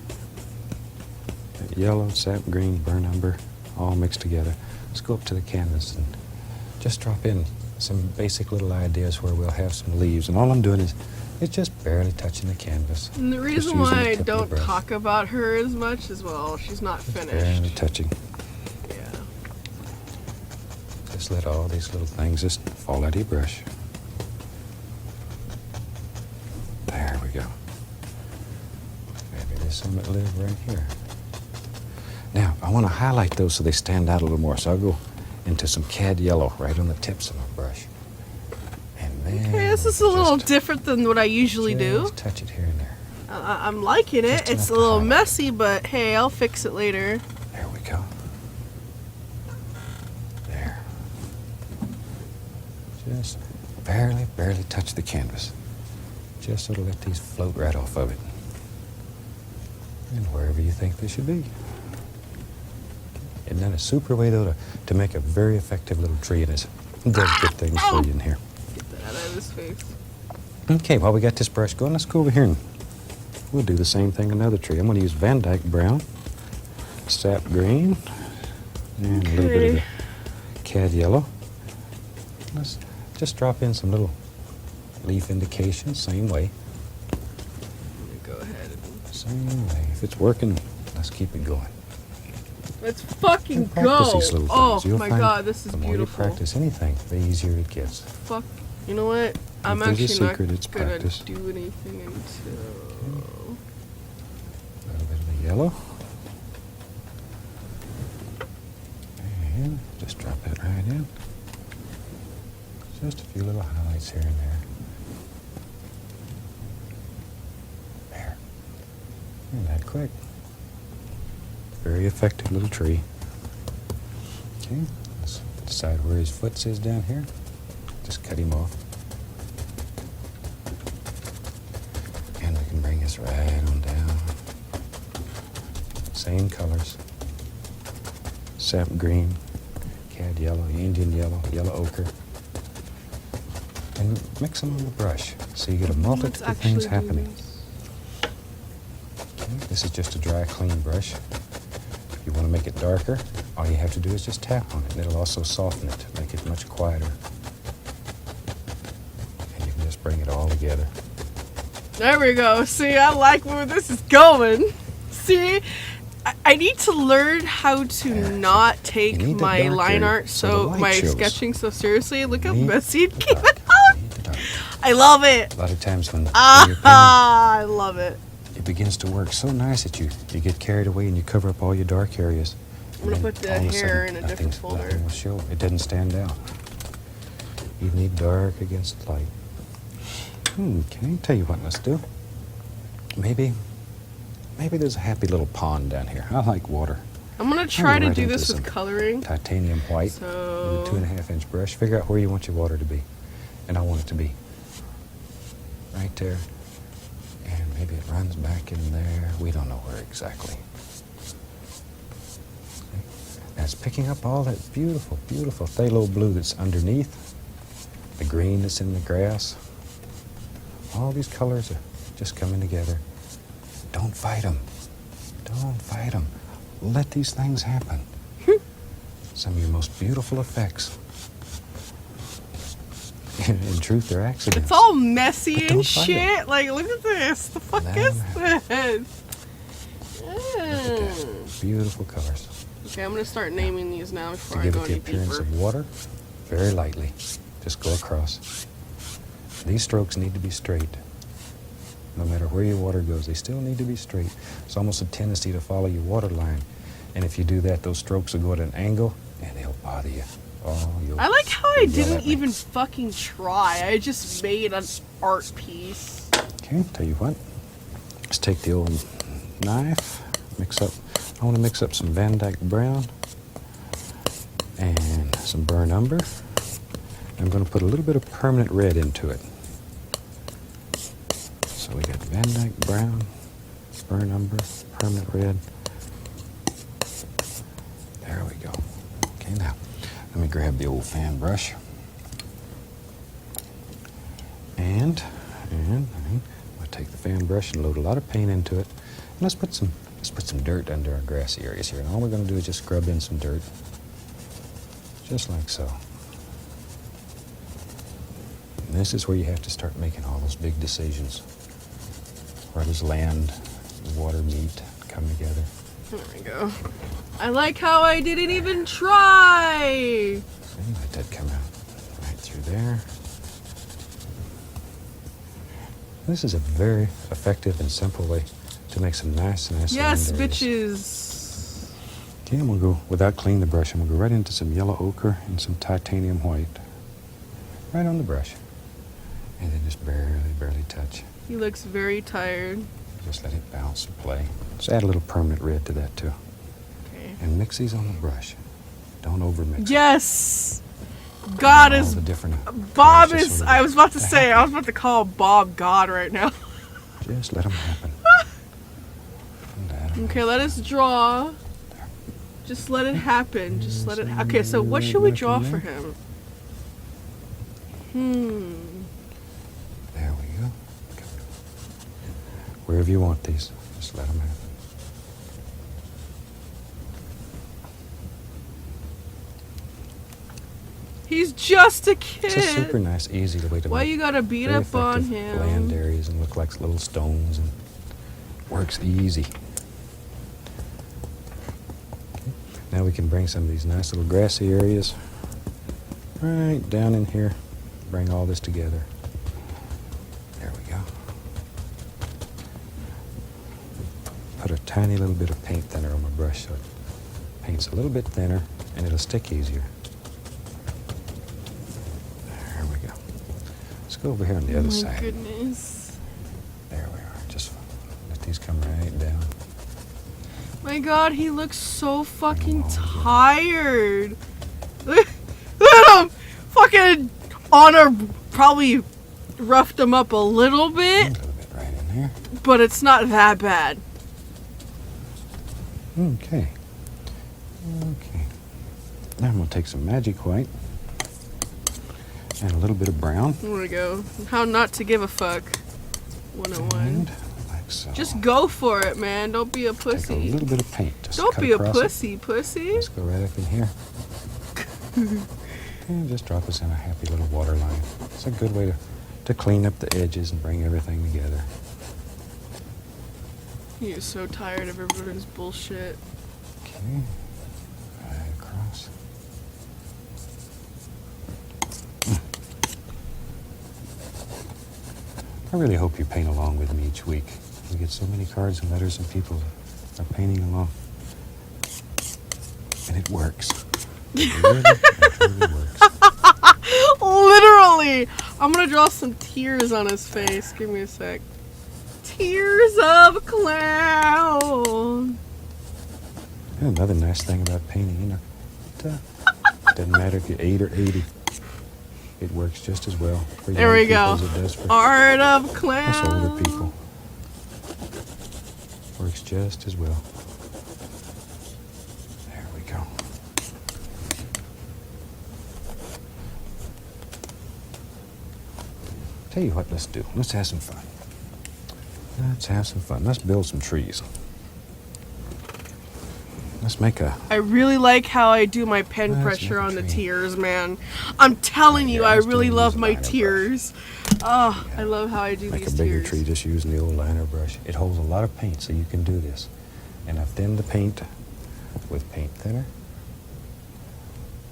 Got yellow, sap green, burnt umber, all mixed together. Let's go up to the canvas and just drop in some basic little ideas where we'll have some leaves. And all I'm doing is it's just barely touching the canvas.
And the reason why I don't talk about her as much is, well, she's not finished.
Barely touching.
Yeah.
Just let all these little things just fall out of your brush. There we go. Maybe there's some that live right here. Now, I want to highlight those so they stand out a little more. So I'll go into some cad yellow right on the tips of my brush. And then
Okay, this is a little different than what I usually do.
Just touch it here and there.
I'm liking it.
Just
It's a
enough to
little
highlight.
messy, but hey, I'll fix it later.
There we go. There. Just barely touch the canvas. Just sort of let these float right off of it. And wherever you think they should be. And then a super way, though, to make a very effective little tree, and it does good things for you in here.
Get that out of his face.
Okay, while we got this brush going, let's go over here and we'll do the same thing another tree. I'm going to use Van Dyke brown, sap green, and a little bit of the cad yellow. Let's just drop in some little leaf indications, same way.
Let me go ahead and
Same way. If it's working, let's keep it going.
let's fucking
And practice
go.
these little
Oh
things. You'll
my
find
god, this is
the more
beautiful.
you practice anything, the easier it gets.
Fuck. You know what? I'm
there's a
actually not
secret, it's
gonna
practice.
do anything until.
A little bit of the yellow. And just drop that right in. Just a few little highlights here and there. There. Isn't that quick? Very effective little tree. Okay, let's decide where his foot is down here. Just cut him off. And we can bring this right on down. Same colors. Sap green, cad yellow, Indian yellow, yellow ochre. And mix them on the brush so you get a multitude of things happening. Okay, this is just a dry, clean brush. If you want to make it darker, all you have to do is just tap on it, and it'll also soften it, make it much quieter. And you can just bring it all together.
There we go. See, I like where this is going. See, I need to learn how to not
You
take
need the
my
dark
line
area
art,
so the
so
light
my
shows.
sketching so seriously. Look how
Need
messy it
the
came
dark.
out.
You need the dark.
I love it.
A lot of times when you're
I love it.
painting, it begins to work so nice that you get carried away and you cover up all your dark areas.
I'm gonna
And
put
then
the
all of a
hair
sudden,
in a different folder.
Nothing will show. It doesn't stand out. You need dark against light. Okay, tell you what, let's do. Maybe there's a happy little pond down here. I like water.
I'm gonna try to
right
do
into
this with
some
coloring.
Titanium white
So-
with a 2.5-inch brush. Figure out where you want your water to be. And I want it to be right there. And maybe it runs back in there. We don't know where exactly. Now it's picking up all that beautiful, beautiful phthalo blue that's underneath, the green that's in the grass. All these colors are just coming together. Don't fight them. Don't fight them. Let these things happen. Some of your most beautiful effects. In truth, they're accidents.
It's all messy
But
and
don't fight it.
shit. Like, look at this. The fuck
Let
is
'em happen.
this?
Look at that. Beautiful colors.
Okay, I'm gonna start naming these now
To
before I
give
go
it the
any
appearance
deeper.
of water, very lightly. Just go across. These strokes need to be straight. No matter where your water goes, they still need to be straight. It's almost a tendency to follow your water line. And if you do that, those strokes will go at an angle and they'll bother you. Oh,
I like how I
you'll yell
didn't
at me.
even fucking try. I just made an art piece.
Okay, tell you what. Let's take the old knife, I want to mix up some Van Dyke brown and some burnt umber. I'm going to put a little bit of permanent red into it. So we got Van Dyke brown, burnt umber, permanent red. There we go. Okay, now let me grab the old fan brush. And I'm going to take the fan brush and load a lot of paint into it. And let's put some dirt under our grassy areas here. And all we're going to do is just scrub in some dirt, just like so. And this is where you have to start making all those big decisions. Where does land and water meet, come together?
There we go. I like how I didn't even try.
See, let that come out right through there. This is a very effective and simple way to make some nice
Yes,
land areas.
bitches.
Okay, I'm going to go, without cleaning the brush, I'm going to go right into some yellow ochre and some titanium white. Right on the brush. And then just barely touch.
He looks very tired.
Just let it bounce and play. Just add a little permanent red to that too.
Okay.
And mix these on the brush. Don't overmix.
Yes! God
All
is...
the different
Bob
colors just
is...
sort of
I was about to
to
say,
happen.
I was about to call Bob God right now.
Just let them happen.
Okay, let us draw. Just let it happen. Just let it... Okay, so what should we draw for him?
There we go. Wherever you want these, just let them happen.
He's just a kid.
It's a super nice, easy way to
Why
make
you gotta beat
very
up on
effective land
him?
areas and look like little stones, and works easy. Okay. Now we can bring some of these nice little grassy areas right down in here. Bring all this together. There we go. Put a tiny little bit of paint thinner on my brush so it paints a little bit thinner and it'll stick easier. There we go. Let's go over here on the other
My
side.
goodness.
There we are. Just let these come right down.
My God, he looks so fucking
Bring 'em all
tired. Look at him. Fucking Honor probably roughed him up a little
A
bit,
little bit right in there.
but it's not that bad.
Okay. Okay. Now I'm going to take some magic white and a little bit of brown.
There we go. How not to give a fuck. 101.
And like so.
Just go for it, man. Don't be a
Take a
pussy.
little bit of paint. Just
Don't
cut
be a
across it.
pussy, pussy.
Let's go right up in here. And just drop us in a happy little water line. It's a good way to clean up the edges and bring everything together.
He is so tired of everybody's bullshit.
Okay. Right across. I really hope you paint along with me each week. We get so many cards and letters and people are painting along. And it works. It really and truly works.
Literally! I'm gonna draw some tears on his face. Give me a sec. Tears of a clown.
And another nice thing about painting, it doesn't matter if you're 8 or 80. It works just as well for
There
young
we
people
go.
as it does for
Art of
us
clown.
older people. Works just as well. There we go. Tell you what, let's do. Let's have some fun. Let's have some fun. Let's build some trees. Let's make a...
I really like how I do my pen
Let's
pressure
make a
on the
tree.
tears, man. I'm telling you,
Yeah,
I
let's
really
do
love
use a
my
liner brush.
tears. Oh, I love how I do
Make a
these
bigger
tears.
tree just using the old liner brush. It holds a lot of paint, so you can do this. And I've thinned the paint with paint thinner.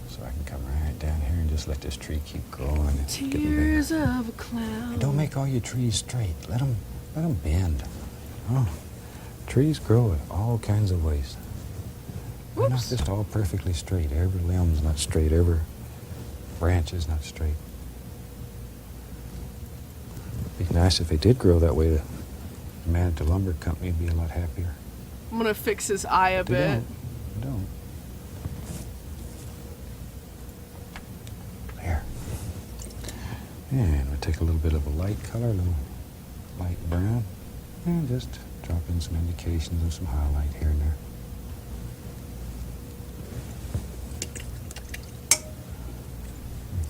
So I can come right down here and just let this tree keep growing and getting bigger.
Tears of a clown.
And don't make all your trees straight. Let them bend. Oh, trees grow in all kinds of ways. They're not
Whoops.
just all perfectly straight. Every limb's not straight. Every branch is not straight. It'd be nice if they did grow that way to The man at the lumber company would be a lot happier.
I'm gonna fix his eye a bit.
Don't. There. And we'll take a little bit of a light color, a little light brown, and just drop in some indications of some highlight here and there.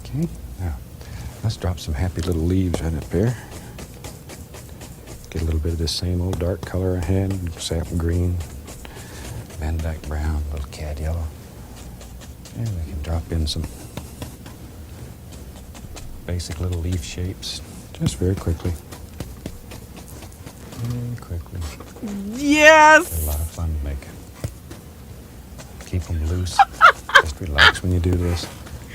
Okay, now let's drop some happy little leaves right up there. Get a little bit of this same old dark color ahead, sap green, Van Dyke brown, a little cad yellow. And we can drop in some basic little leaf shapes just very quickly. Very quickly.
Yes!
They're a lot of fun to make. Keep them loose. Just relax when you do this.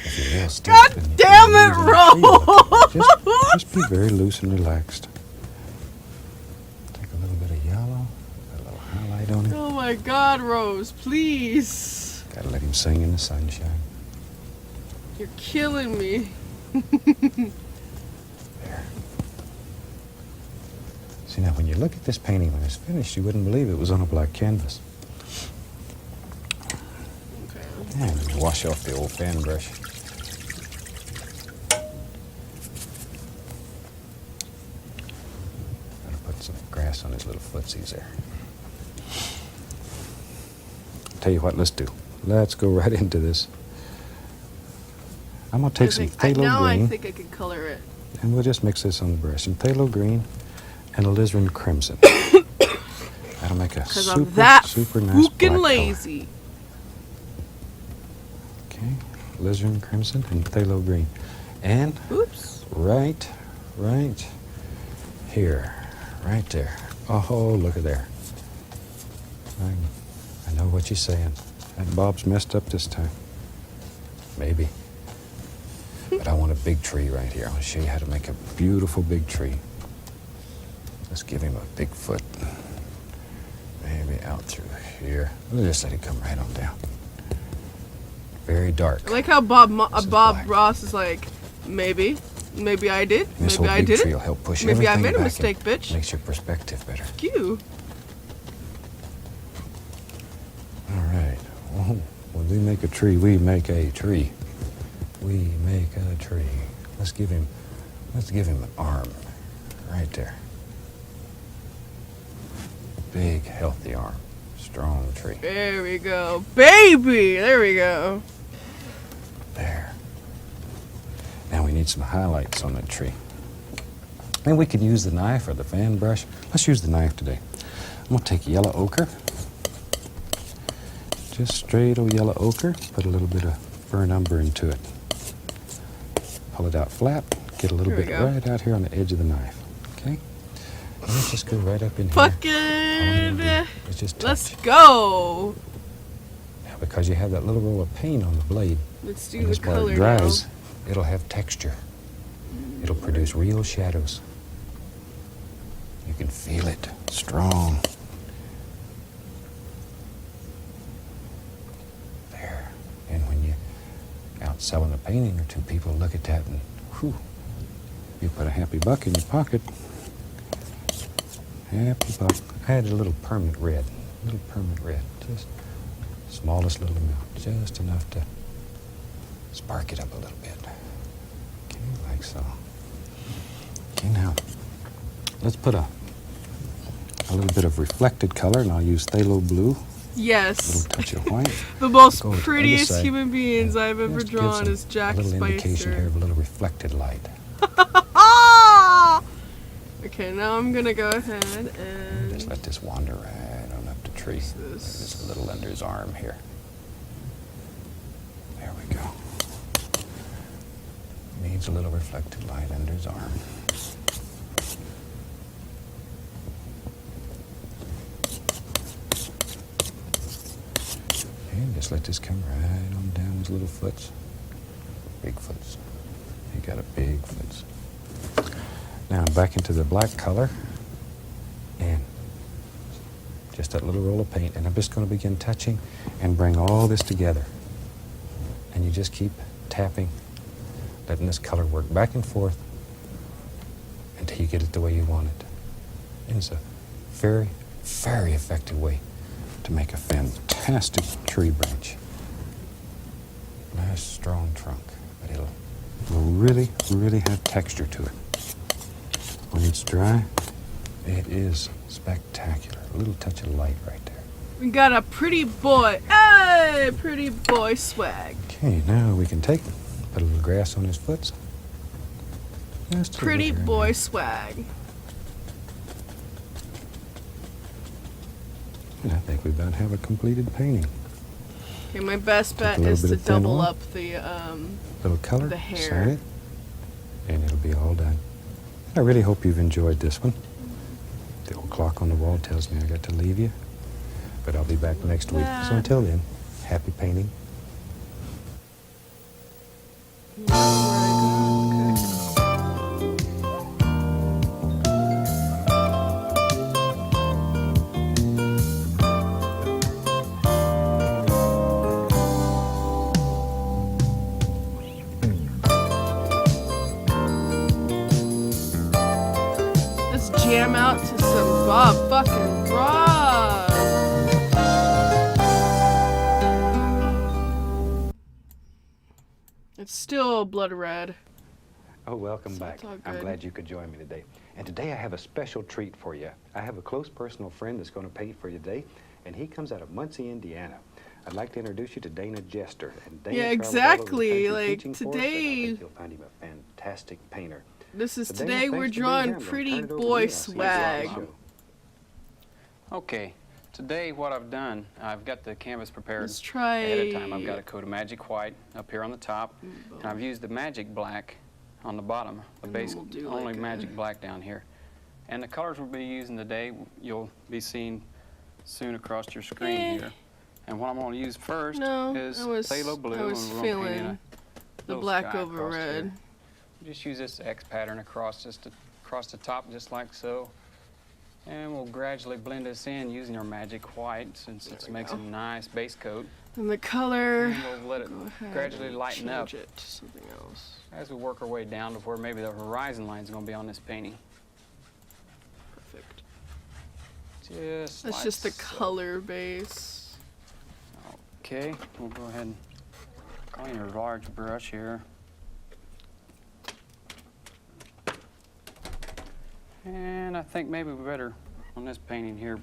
If you're real stiff,
God
then you
damn
can
it,
lose them.
Rose!
Just be very loose and relaxed. Take a little bit of yellow, put a little highlight on it.
Oh my God, Rose, please.
Gotta let him sing in the sunshine.
You're killing me.
There. See, now when you look at this painting when it's finished, you wouldn't believe it was on a black canvas.
Okay.
And wash off the old fan brush. Gotta put some grass on his little footsies there. Tell you what, let's do. Let's go right into this. I'm gonna take some phthalo
now
green,
I think I could color it.
and we'll just mix this on the brush. Some phthalo green and alizarin crimson. That'll make a
Because
super,
I'm that
super nice
fucking
black
lazy.
color. Okay, alizarin crimson and phthalo green, and
Oops.
right here, right there. Oh, look at there. I know what you're saying. That Bob's messed up this time. Maybe. But I want a big tree right here. I want to show you how to make a beautiful big tree. Let's give him a big foot. Maybe out through here. We'll just let it come right on down. Very dark.
I like how Bob
This is
Bob
black.
Ross is like, maybe I did,
And this
maybe
whole
I
big
did
tree
it.
will help push
Maybe I
everything
made a
back
mistake,
and
bitch.
makes your perspective better.
Fuck you.
All right. Oh, when we make a tree, we make a tree. We make a tree. Let's give him an arm right there. Big, healthy arm. Strong tree.
There we go, baby. There we go.
There. Now we need some highlights on that tree. And we could use the knife or the fan brush. Let's use the knife today. I'm going to take yellow ochre. Just straight old yellow ochre. Put a little bit of burnt umber into it. Pull it out flat. Get a little
Here we
bit
go.
right out here on the edge of the knife. Okay? And let's just go right up in here.
Fucking.
It's just
Let's
touch.
go.
Now, because you have that little roll of paint on the blade,
Let's do
and
the
this part
color
dries,
now.
it'll have texture. It'll produce real shadows. You can feel it strong. There. And when you out selling a painting or two, people look at that and whew, you put a happy buck in your pocket. Happy buck. I had a little permanent red. Just smallest little amount. Just enough to spark it up a little bit. Okay, like so. Okay, now let's put a little bit of reflected color, and I'll use phthalo blue, a
Yes.
little touch of white.
The most
Go with the other
prettiest
side.
human beings I've ever
Just give
drawn
some-
is Jack
a little indication here
Spicer.
of a little reflected light.
Ah! Okay, now I'm gonna go ahead and
Just let this wander right on up the tree.
this?
Just a little under his arm here. There we go. Needs a little reflected light under his arm. And just let this come right on down his little foots. Big foots. He got a big foots. Now back into the black color. And just that little roll of paint. And I'm just going to begin touching and bring all this together. And you just keep tapping, letting this color work back and forth until you get it the way you want it. And it's a very, very effective way to make a fantastic tree branch. Nice, strong trunk, but it'll really, really have texture to it. When it's dry, it is spectacular. A little touch of light right there.
We got a pretty boy. Hey, pretty boy swag.
Okay, now we can take it, put a little grass on his foot. Just a
Pretty
little here and
boy
there.
swag.
And I think we about have a completed painting.
Okay, my best bet
little
is
bit
to
of thin
double
oil.
up the
Little color,
The hair.
sign it, and it'll be all done. I really hope you've enjoyed this one. The old clock on the wall tells me I got to leave you, but I'll be back next week. So until then, happy painting.
Let's jam out to some Bob fucking Ross. It's still blood red.
Oh, welcome
So
back.
it's all
I'm
good.
glad you could join me today. And today I have a special treat for you. I have a close personal friend that's going to paint for you today, and he comes out of Muncie, Indiana. I'd like to introduce you to Dana Jester. And Dana
Yeah,
travels all over the
exactly,
country
like,
teaching for us, and I
today-
think you'll find him a fantastic painter.
This is
So Dana,
today
thanks
we're
for being
drawing
here. I'm gonna
pretty
turn it over to
boy
you. I'll see you later on the
swag.
show.
Okay, today what I've done, I've got the canvas prepared
Let's try
ahead of time. I've got a coat of magic white up here on the top, and I've used the magic black on the bottom, the
And then
base,
we'll do
only
like a-
magic black down here. And the colors we'll be using today, you'll be seeing soon across your screen
Eh.
here. And what I'm going to use first
No,
is
I was
phthalo blue,
I was
and we're going to paint in
feeling
a
the
little
black
sky
over
across
red.
here. Just use this X pattern across across the top, just like so. And we'll gradually blend this in using our magic white, since it makes a nice base coat.
And the color,
And we'll let it
go ahead
gradually
and
lighten up
change it to something else.
as we work our way down to where maybe the horizon line is going to be on this painting.
Perfect.
Just
That's
like
just the
so.
color base.
Okay, we'll go ahead and clean your large brush here. And I think maybe we better, on this painting here,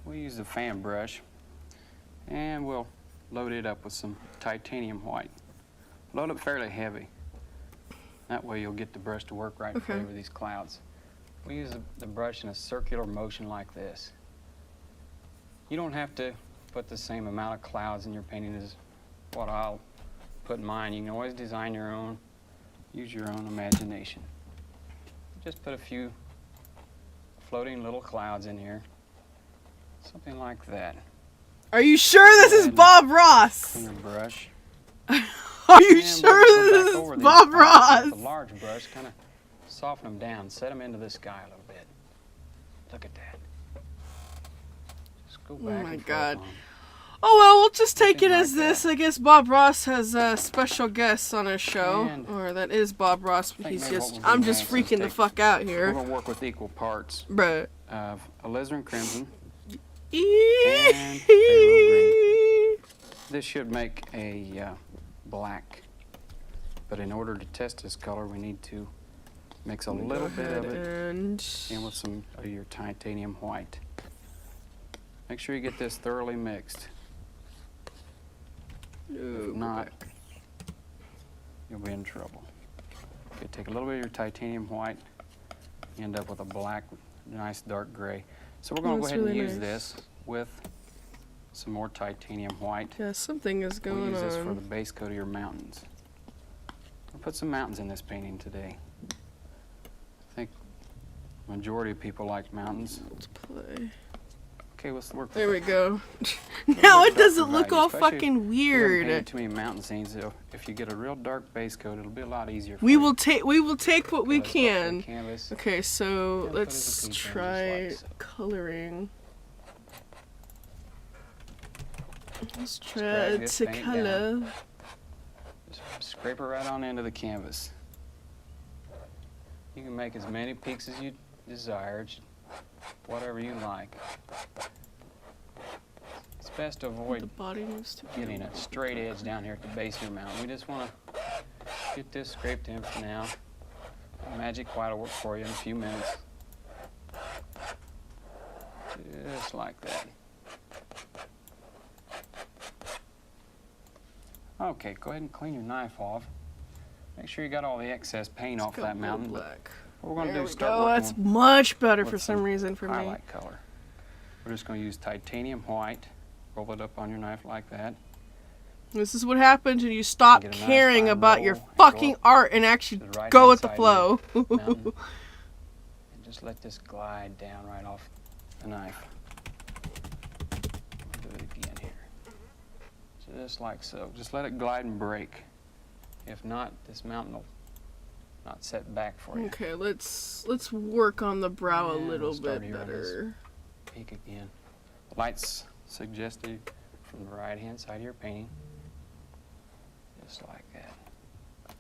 we'll use the fan brush, and we'll load it up with some titanium white. Load it fairly heavy. That way you'll get the brush to work right
Okay.
over these clouds. We use the brush in a circular motion like this. You don't have to put the same amount of clouds in your painting as what I'll put in mine. You can always design your own, use your own imagination. Just put a few floating little clouds in here. Something like that.
Are you sure this is
And
Bob Ross?
Clean your brush.
Are you
And
sure
we'll go
this
back over
is
these
Bob
spots
Ross?
with the large brush, kind of soften them down, set them into the sky a little bit. Look at that. Just go
Oh
back
my
and forth
God.
on 'em.
Oh well, we'll just take it
Something
as
like
this.
that.
I guess Bob Ross has special guests on his show,
And
or that is Bob Ross.
think
He's
maybe what
just,
we'll do
I'm just
next is
freaking the
take-
fuck out
We're
here,
going to work with equal parts
bruh.
of alizarin crimson. phthalo This should make a black, but in order to test this color, we need to mix a little bit of it
and
in with some of your titanium white. Make sure you get this thoroughly mixed. If not, you'll be in trouble. Okay, take a little bit of your titanium white, you end up with a black, nice dark gray. So we're going to go
That's
ahead and
really
use
nice.
this with some more titanium white.
yeah, something is
We'll
going
use this for the
on.
base coat of your mountains. We'll put some mountains in this painting today. I think majority of people like mountains.
Let's play.
Okay, let's work.
There we go.
bit
Now it
darker
doesn't look
value,
all
especially
fucking
If you haven't
weird.
painted too many mountain scenes, so if you get a real dark base coat, it'll be a lot easier. For
We
you.
will take what we
Let's go for the
can.
Canvas.
Okay, so
Yeah, put
let's
it with
try
just like so.
coloring. Let's try
grab this
to
paint
color.
Just scrape it right on into the canvas. You can make as many peaks as you desire. whatever you like. It's best to avoid
The body needs to
getting a straight edge down here at the base of your mountain. We just want to get this scraped in for now. Magic white will work for you in a few minutes. Just like that. Okay, go ahead and clean your knife off. Make sure you got all the excess paint off that mountain.
Black.
What we're going to
There
do
we
is start
go.
working
That's much better
with
for some reason for me.
highlight color. We're just going to use titanium white. Roll it up on your knife like that.
This is what happens when you stop
Get a nice
caring
fine
about
roll
your
and go
fucking
up
art and actually
to the right-hand
go with the
side of
flow.
mountain. And just let this glide down right off the knife. Do it again here. Just like so. Just let it glide and break. If not, this mountain will not set back for you.
Okay, let's work on the brow a
And
little
we'll start
bit
here on this
better.
Peek again. Lights suggested from the right-hand side of your painting. Just like that.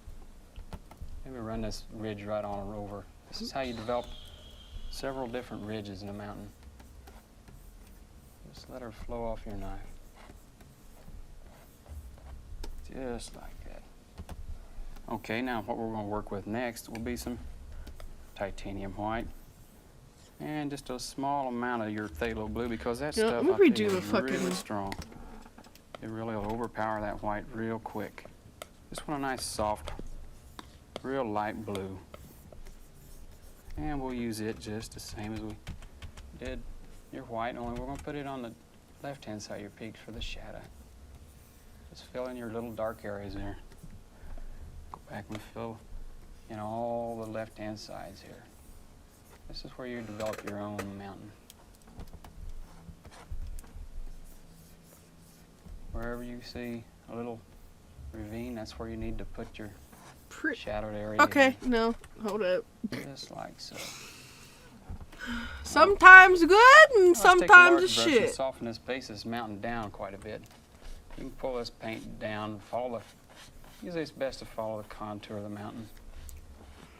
Maybe run this ridge right on over. This is how you develop several different ridges in a mountain. Just let her flow off your knife. Just like that. Okay, now what we're going to work with next will be some titanium white. And just a small amount of your phthalo blue, because that
You know,
stuff
let me
I tell you,
redo the
is
fucking-
really strong. It really will overpower that white real quick. Just want a nice soft, real light blue. And we'll use it just the same as we did your white, only we're going to put it on the left-hand side of your peaks for the shadow. Just fill in your little dark areas there. Go back and fill in all the left-hand sides here. This is where you develop your own mountain. Wherever you see a little ravine, that's where you need to put your shadowed area.
Okay, no, hold up.
Just like so.
Sometimes good and
Let's take a
sometimes
large
it's
brush and
shit.
soften this base of this mountain down quite a bit. You can pull this paint down, usually it's best to follow the contour of the mountain.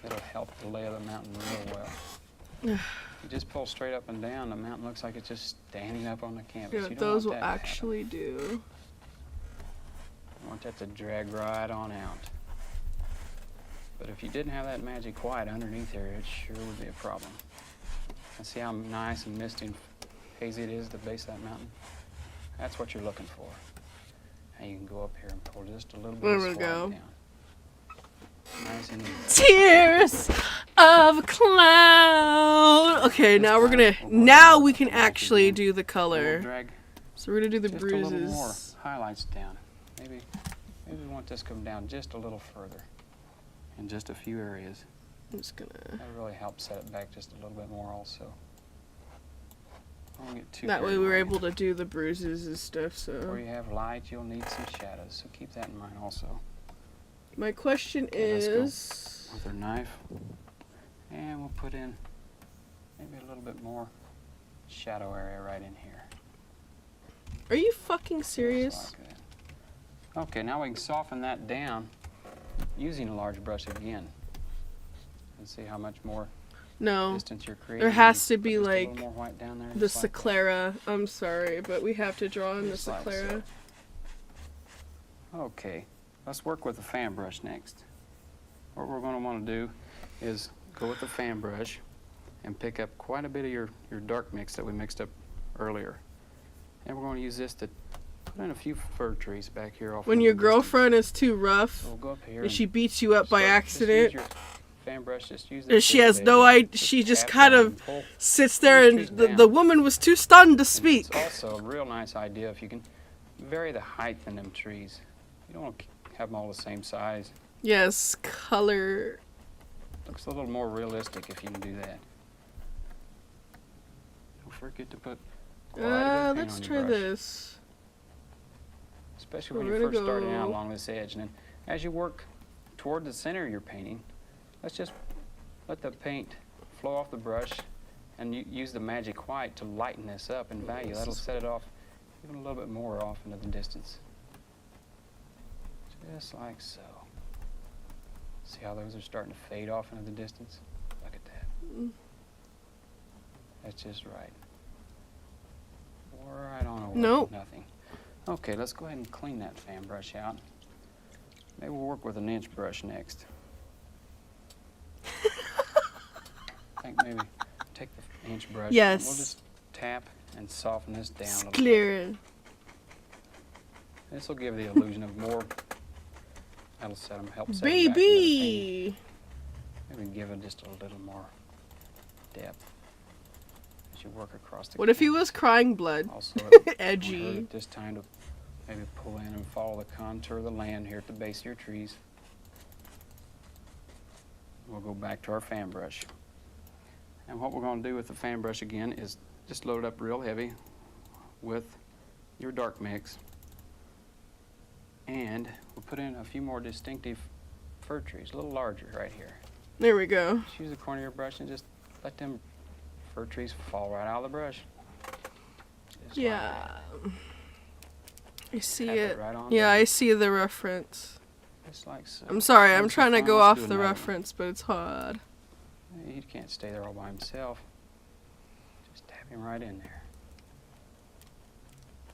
It'll help the lay of the mountain real well. You just pull straight up and down, the mountain looks like it's just standing up on the canvas.
Yeah,
You don't
those will
want that to happen.
actually do.
You want that to drag right on out. But if you didn't have that magic white underneath here, it sure would be a problem. And see how nice and misty and hazy it is at the base of that mountain? That's what you're looking for. And you can go up here and pull just a little bit
There
of
we
this
go.
white down. Nice and easy.
Tears of a cloud. Okay, now we're gonna. Now we can actually do the
We'll
color.
drag
So we're gonna do the
just a little more
bruises.
highlights down. Maybe we want this to come down just a little further in just a few areas.
I'm just gonna.
That really helps set it back just a little bit more also. Don't get too
That way
carried
we were
away.
able to do the bruises and stuff.
Where
So
you have light, you'll need some shadows, so keep that in mind also.
my question
Okay, let's
is.
With our knife, and we'll put in maybe a little bit more shadow area right in here.
Are you fucking
Just
serious?
like that. Okay, now we can soften that down using a large brush again. And see how much more
No.
distance you're creating.
There has
You
to
put
be
just a
like
little more white down there,
the
just like that.
sclera. I'm sorry, but we have to draw in the
Just like so.
sclera.
Okay, let's work with the fan brush next. What we're going to want to do is go with the fan brush and pick up quite a bit of your dark mix that we mixed up earlier. And we're going to use this to put in a few fir trees back here off
When
in
your
the distance.
girlfriend is too rough
So we'll go up here
and she beats you up
start-
by
just use
accident,
your fan brush, just use
and
this
she
bit
has
of
no
it,
idea. She just
tap
kind
down
of
and pull.
sits there,
Pull the
and
trees
the
down.
woman was too stunned to
And
speak.
It's also a real nice idea if you can vary the height in them trees. You don't want to have them all the same size.
Yes, color.
Looks a little more realistic if you can do that. Don't forget to put quite a bit of paint
Let's
on your
try
brush,
this.
especially when
We're
you're
gonna
first starting out
go-
along this edge. And then as you work toward the center of your painting, let's just let the paint flow off the brush and use the magic white to lighten this up in value. That'll set it off even a little bit more off into the distance. Just like so. See how those are starting to fade off into the distance? Look at that. That's just right. Right on over.
Nope.
Nothing. Okay, let's go ahead and clean that fan brush out. Maybe we'll work with an inch brush next. I think maybe take the inch brush.
Yes.
And we'll just tap and soften this down a little bit.
Clear it.
This will give the illusion of more. That'll help set it back into the painting.
Baby.
Maybe give it just a little more depth as you work across the
What if he
canvas.
was crying blood?
Also, it won't
Edgy.
hurt at this time to maybe pull in and follow the contour of the land here at the base of your trees. We'll go back to our fan brush. And what we're going to do with the fan brush again is just load it up real heavy with your dark mix. And we'll put in a few more distinctive fir trees, a little larger right here.
There we go.
Just use the corner of your brush and just let them fir trees fall right out of the brush. Just like
Yeah.
that.
I see
Tap it
it.
right on
Yeah,
down.
I see the reference.
Just like so.
I'm sorry, I'm
That was
trying to
fun.
go
Let's
off
do
the
another one.
reference, but it's hard.
He can't stay there all by himself. Just tap him right in there.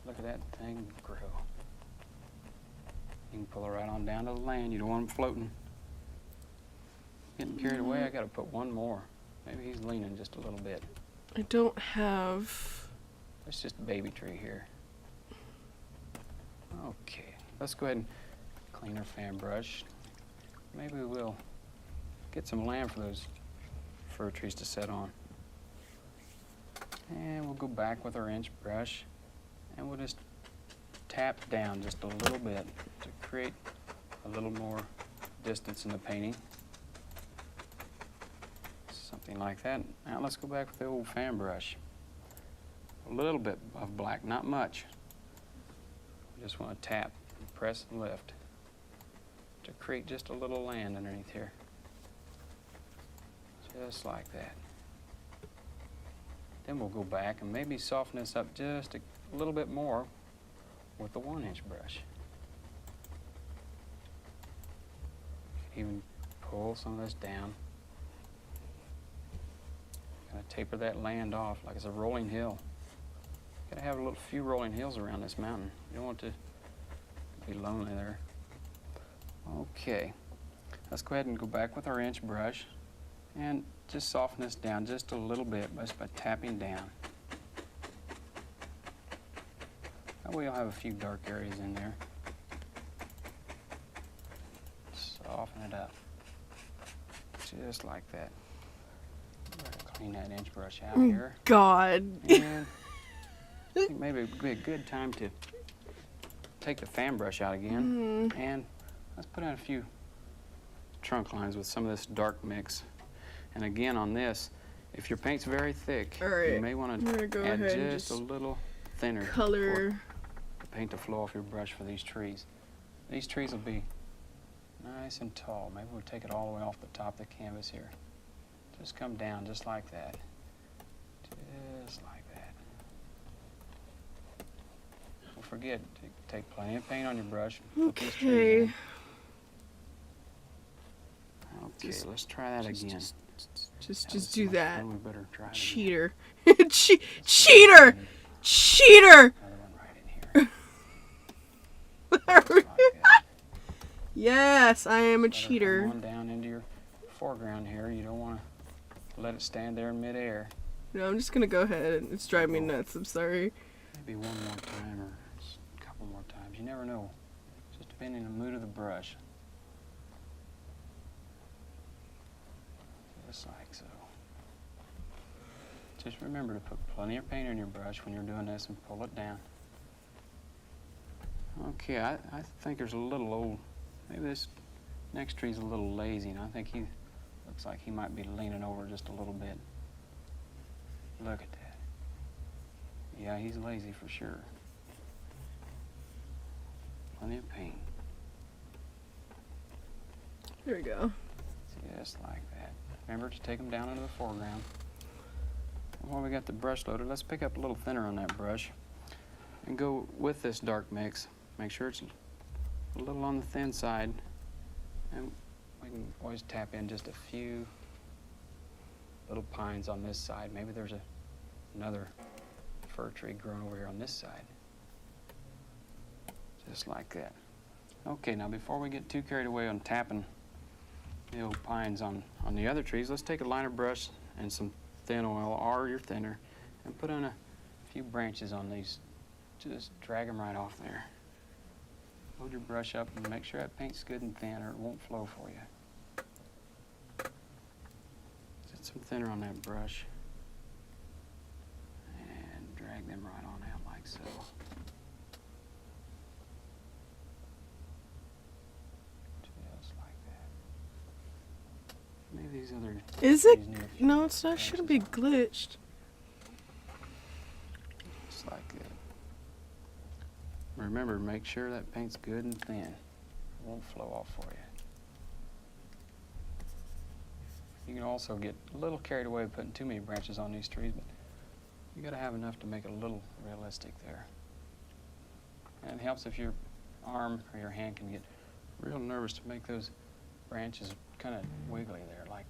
Look at that thing grow. You can pull it right on down to the land. You don't want him floating. Getting carried away, I gotta put one more. Maybe he's leaning just a little bit.
I don't have...
That's just a baby tree here. Okay, let's go ahead and clean our fan brush. Maybe we'll get some land for those fir trees to set on. And we'll go back with our inch brush and we'll just tap down just a little bit to create a little more distance in the painting. Something like that. Now let's go back with the old fan brush. A little bit of black, not much. We just want to tap, and press and lift to create just a little land underneath here. Just like that. Then we'll go back and maybe soften this up just a little bit more with the 1-inch brush. Even pull some of this down. Kind of taper that land off like it's a rolling hill. Gotta have a few rolling hills around this mountain. You don't want to be lonely there. Okay, let's go ahead and go back with our inch brush and just soften this down just a little bit just by tapping down. That way you'll have a few dark areas in there. Soften it up. Just like that. Clean that inch brush out here.
God.
And I think maybe it would be a good time to take the fan brush out again. And let's put in a few trunk lines with some of this dark mix. And again on this, if your paint's very thick,
All right,
you may want
I'm gonna go
to add
ahead and
just a little thinner
Color.
for the paint to flow off your brush for these trees. These trees will be nice and tall. Maybe we'll take it all the way off the top of the canvas here. Just come down just like that. Just like that. Don't forget to take plenty of paint on your brush. Put these trees
Okay.
in. Okay, let's try that again.
Just do that.
We better try it again.
Cheater. Cheater! Cheater!
Another one right in here. Just like that.
Yes, I am a
Let her come
cheater.
on down into your foreground here. You don't want to let it stand there in midair.
No, I'm just gonna go ahead. It's driving me nuts. I'm sorry.
Maybe one more time or a couple more times. You never know. Just depending on the mood of the brush. Just like so. Just remember to put plenty of paint on your brush when you're doing this and pull it down. Okay, I think there's a little old, maybe this next tree's a little lazy, and I think he looks like he might be leaning over just a little bit. Look at that. Yeah, he's lazy for sure. Plenty of paint.
There we go.
Just like that. Remember to take them down into the foreground. While we got the brush loaded, let's pick up a little thinner on that brush and go with this dark mix. Make sure it's a little on the thin side, and we can always tap in just a few little pines on this side. Maybe there's a another fir tree growing over here on this side. Just like that. Okay, now before we get too carried away on tapping the old pines on the other trees, let's take a liner brush and some thin oil or your thinner and put on a few branches on these. Just drag them right off there. Load your brush up and make sure that paint's good and thin or it won't flow for you. Set some thinner on that brush and drag them right on out like so. Just like that. Maybe these other...
Is it?
these need a few
No, it's not. Shouldn't be
branches on.
glitched.
Just like that. Remember, make sure that paint's good and thin. It won't flow off for you. You can also get a little carried away with putting too many branches on these trees, but you gotta have enough to make it a little realistic there. And it helps if your arm or your hand can get real nervous to make those branches kind of wiggly there, like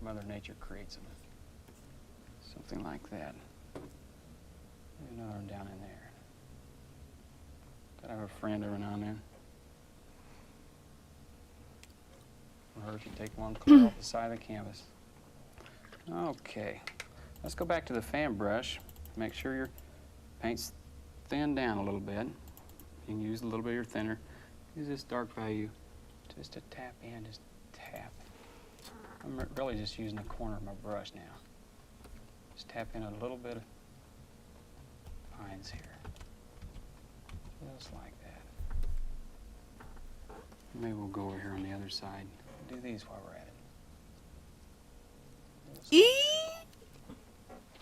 Mother Nature creates them. Something like that. Maybe another one down in there. Gotta have a friend every now and then. Or if you take one clear off the side of the canvas. Okay, let's go back to the fan brush. Make sure your paint's thinned down a little bit. You can use a little bit of your thinner. Use this dark value just to tap in, just tap. I'm really just using the corner of my brush now. Just tap in a little bit of pines here. Just like that. Maybe we'll go over here on the other side. Do these while we're at it.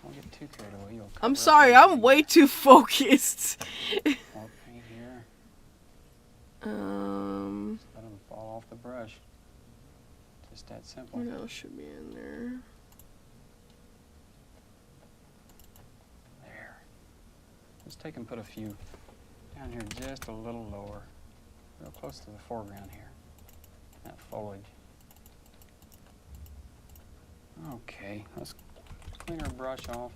Don't get too carried away. You'll
I'm
cover up
sorry, I'm
anything.
way too focused.
More paint here. Let them fall off the brush. Just that simple.
What else should be in there?
There. Let's take and put a few down here just a little lower. Real close to the foreground here. That foliage. Okay, let's clean our brush off.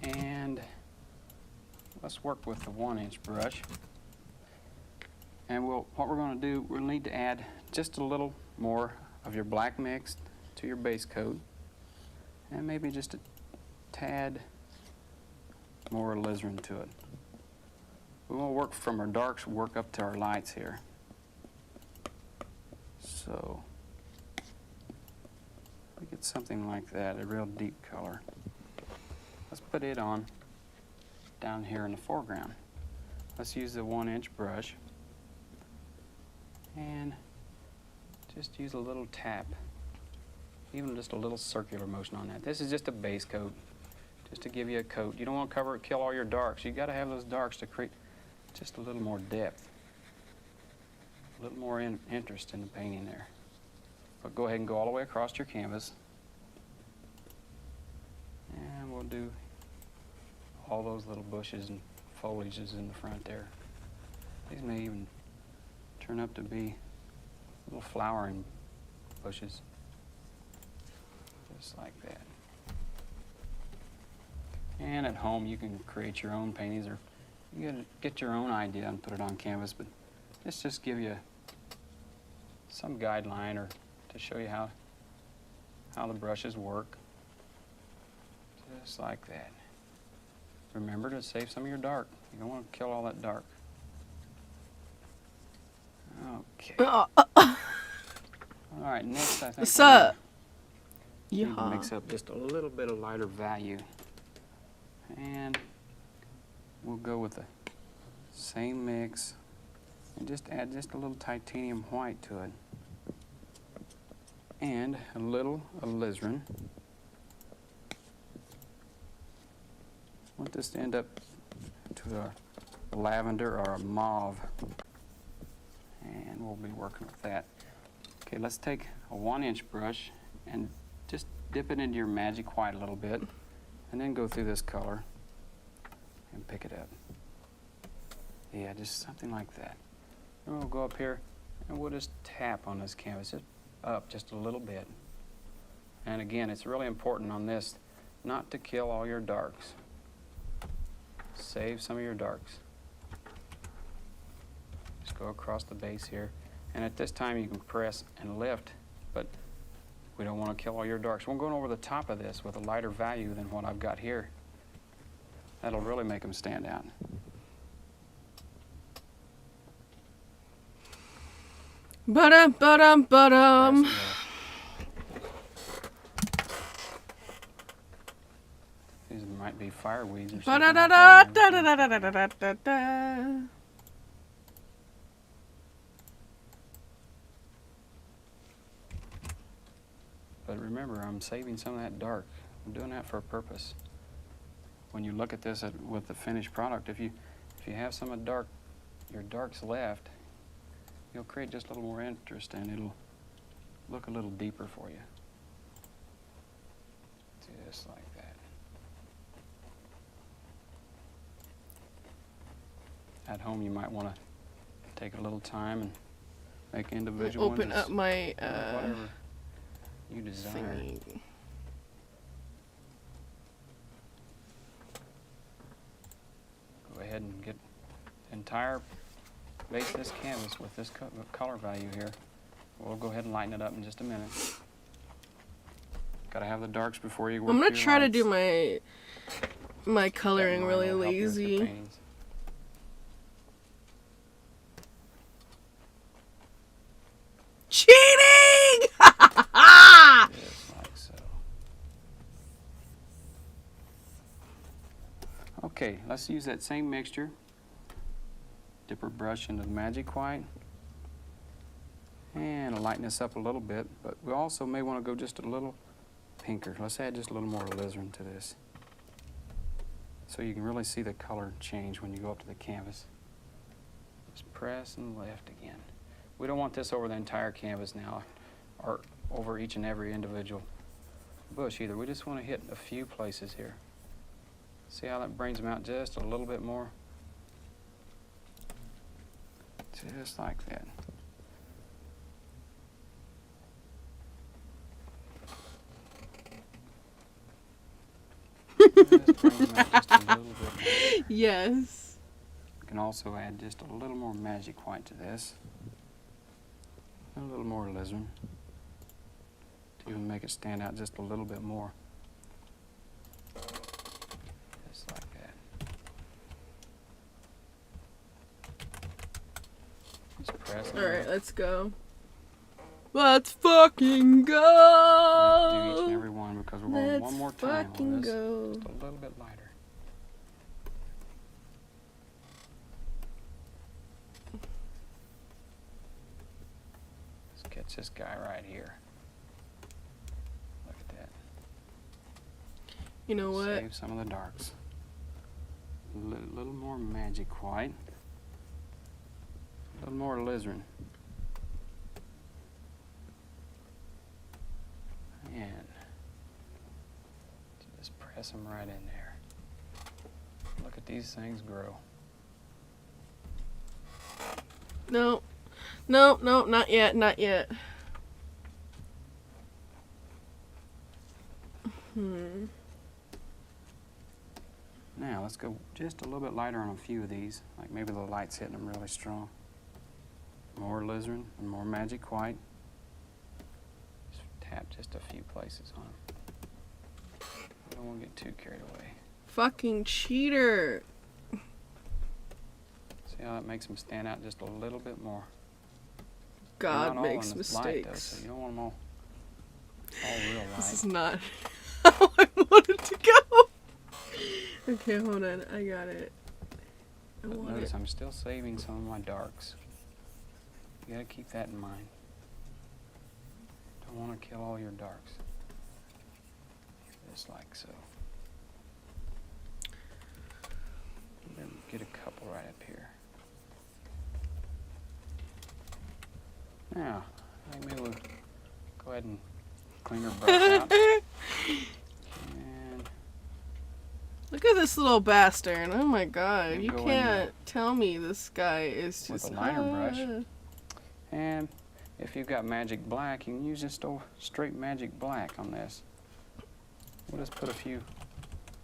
And let's work with the 1-inch brush. And what we're going to do, we'll need to add just a little more of your black mix to your base coat. And maybe just a tad more alizarin to it. We want to work from our darks, work up to our lights here. So we get something like that, a real deep color. Let's put it on down here in the foreground. Let's use the 1-inch brush and just use a little tap, even just a little circular motion on that. This is just a base coat, just to give you a coat. You don't want to kill all your darks. You got to have those darks to create just a little more depth, a little more interest in the painting there. But go ahead and go all the way across your canvas. And we'll do all those little bushes and foliages in the front there. These may even turn up to be little flowering bushes. Just like that. And at home you can create your own paintings, or you can get your own idea and put it on canvas, but let's just give you some guideline or to show you how the brushes work. Just like that. Remember to save some of your dark. You don't want to kill all that dark. Okay. All right, next I think
What's
we're gonna
up?
need to
Yeah.
mix up just a little bit of lighter value. And we'll go with the same mix and just add just a little titanium white to it. And a little alizarin. I want this to end up to a lavender or a mauve. And we'll be working with that. Okay, let's take a 1-inch brush and just dip it into your magic white a little bit, and then go through this color and pick it up. Yeah, just something like that. Then we'll go up here and we'll just tap on this canvas, just up just a little bit. And again, it's really important on this not to kill all your darks. Save some of your darks. Just go across the base here. And at this time you can press and lift, but we don't want to kill all your darks. We're going over the top of this with a lighter value than what I've got here. That'll really make them stand out.
Ba-dum, ba-dum, ba-dum.
Press and lift. These might be fireweeds or something. Like that.
Ba-da-da-da-da-da-da-da-da-da.
But remember, I'm saving some of that dark. I'm doing that for a purpose. When you look at this with the finished product, if you have some of your darks left, you'll create just a little more interest and it'll look a little deeper for you. Just like that. At home, you might want to take a little time and make individual
Open
ones,
up my
whatever you desire.
thingy.
Go ahead and get the entire base of this canvas with this color value here. We'll go ahead and lighten it up in just a minute. Gotta have the darks before you work.
I'm gonna
your
try to
lights.
do my coloring
That
really
will help you with your
lazy.
paintings.
Cheating!
Just like so. Okay, let's use that same mixture. Dip our brush into the magic white. And lighten this up a little bit, but we also may want to go just a little pinker. Let's add just a little more alizarin to this, so you can really see the color change when you go up to the canvas. Just press and lift again. We don't want this over the entire canvas now, or over each and every individual bush either. We just want to hit a few places here. See how that brings them out just a little bit more? Just like that. Just bring them out just a little bit more.
Yes.
You can also add just a little more magic white to this. A little more alizarin to even make it stand out just a little bit more. Just like that. Just press it.
Alright, let's go. Let's fucking
Do each and
go!
every one because we're going
Let's
one more time
fucking
on this.
go.
Just a little bit lighter. Let's catch this guy right here. Look at that.
You know what?
Save some of the darks. A little more magic white. A little more alizarin. And just press them right in there. Look at these things grow.
No. No, no, not yet, not yet.
Now let's go just a little bit lighter on a few of these. Like maybe the light's hitting them really strong. More alizarin and more magic white. Just tap just a few places on them. We don't want to get too carried away.
Fucking cheater.
See how that makes them stand out just a little bit more. They're
God
not all
makes
in this light, though,
mistakes.
so you don't want them all real light.
This is not how I wanted to go. Okay, hold on. I got it. I
But
want
notice
it.
I'm still saving some of my darks. You gotta keep that in mind. Don't want to kill all your darks. Just like so. Then get a couple right up here. Now, I think maybe we'll go ahead and clean our brush out. And
Look at this little bastard. Oh my god.
You
You
go in
can't tell me this guy is
with
just
a liner brush. And if you've got magic black, you can use just straight magic black on this. We'll just put a few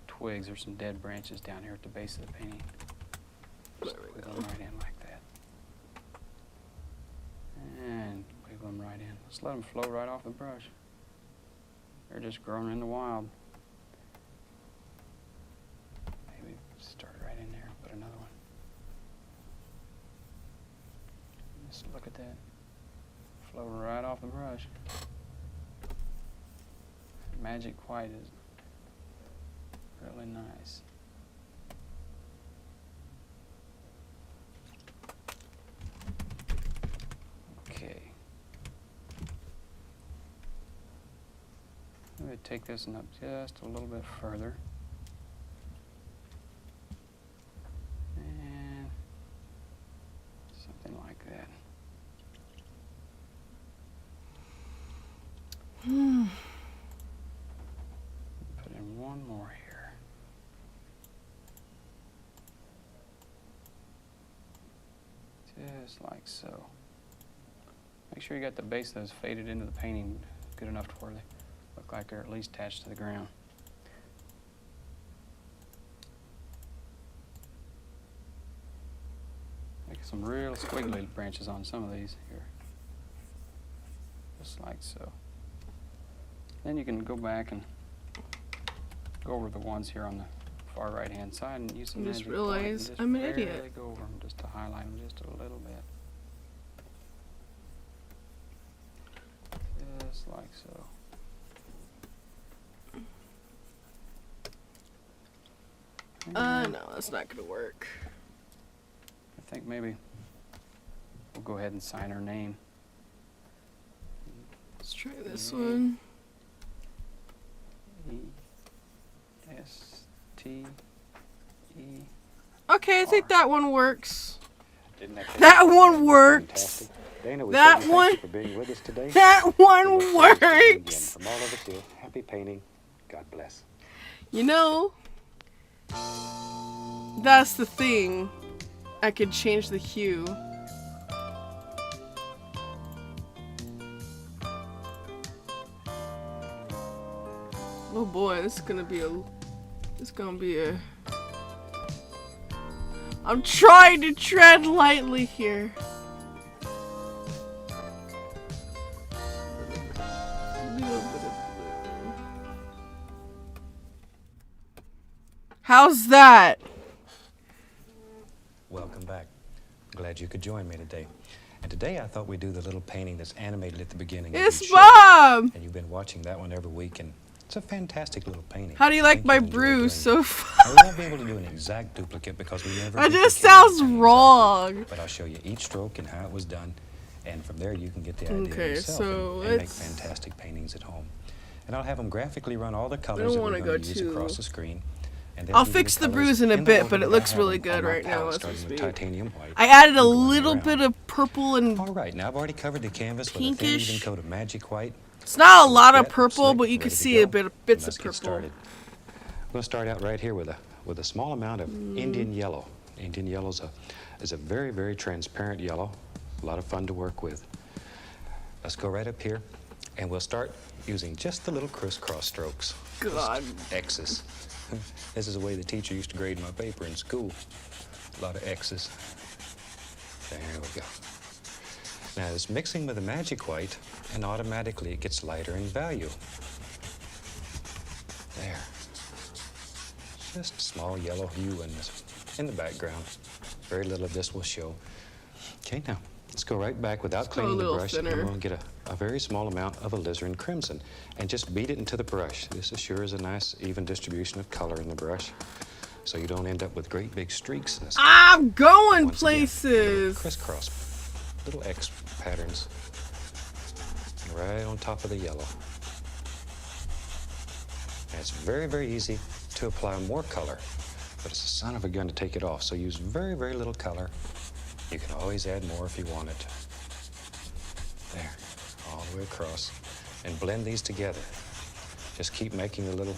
twigs or some dead branches down here at the base of the painting. Just wiggle them right in like that. And wiggle them right in. Just let them flow right off the brush. They're just growing in the wild. Maybe start right in there and put another one. Just look at that. Flow right off the brush. Magic white is really nice. Okay. I'm going to take this one up just a little bit further. And something like that. Put in one more here. Just like so. Make sure you got the base of those faded into the painting good enough to where they look like they're at least attached to the ground. Make some real squiggly branches on some of these here. Just like so. Then you can go back and go over the ones here on the far right hand side and use some
I just
magic white and
realized
just
I'm an
barely
idiot.
go over them just to highlight them just a little bit. Just like so.
No, that's not gonna work.
I think maybe we'll go ahead and sign our name.
Let's try this one.
E-S-T-E.
Okay, I think that one works.
Didn't that
That one works.
Dana, we
That
certainly
one-
thank you for being with us today.
That
We
one
look forward to seeing you again.
works.
From all of us here, happy painting. God bless.
You know, that's the thing. I could change the hue. Oh boy, this is gonna be a. I'm trying to tread lightly here. Little bit of blue. How's that?
Welcome back. Glad you could join me today. And today I thought we'd do the little painting that's animated at the beginning of
It's
each show.
Bob!
And you've been watching that one every week, and it's a fantastic little painting.
How do you
I
like
think
my
you'll enjoy doing
bruise
it.
so
Now,
far?
we won't be able to do an exact duplicate because we never
That just
duplicate
sounds
anything
wrong.
exactly. But I'll show you each stroke and how it was done, and from there you can get the idea
Okay,
yourself
so
and make
let's-
fantastic paintings at home. And I'll have them graphically run all the
don't
colors that we're
wanna
going
go
to use
too-
across the screen. And then
I'll
do
fix the
colors
bruise in a
the
bit,
order
but it
that I
looks
have
really
them on
good
my
right now
palette,
as we
starting with
speak.
titanium white
I added a
and going
little
around.
bit of purple and
All right, now I've already covered the canvas with a thin,
pinkish.
even coat of magic white.
it's not a lot of
Wet,
purple,
slick,
but you can
ready to
see
go.
a bit of bits
Let's
of
get
purple.
started. I'm going to start out right here with a small amount of Indian yellow. Indian yellow is a very, very transparent yellow. A lot of fun to work with. Let's go right up here, and we'll start using just the little crisscross strokes.
God.
Just X's. This is the way the teacher used to grade my paper in school. A lot of X's. There we go. Now it's mixing with the magic white, and automatically it gets lighter in value. There. Just a small yellow hue in the background. Very little of this will show. Okay, now let's go right back without
Let's go a
cleaning the
little
brush.
thinner.
And we'll get a very small amount of alizarin crimson and just beat it into the brush. This assures a nice even distribution of color in the brush, so you don't end up with great big streaks in this.
I'm going
Once again,
places.
crisscross, little X patterns right on top of the yellow. And it's very, very easy to apply more color, but it's a son of a gun to take it off. So use very, very little color. You can always add more if you want it. There, all the way across. And blend these together. Just keep making the little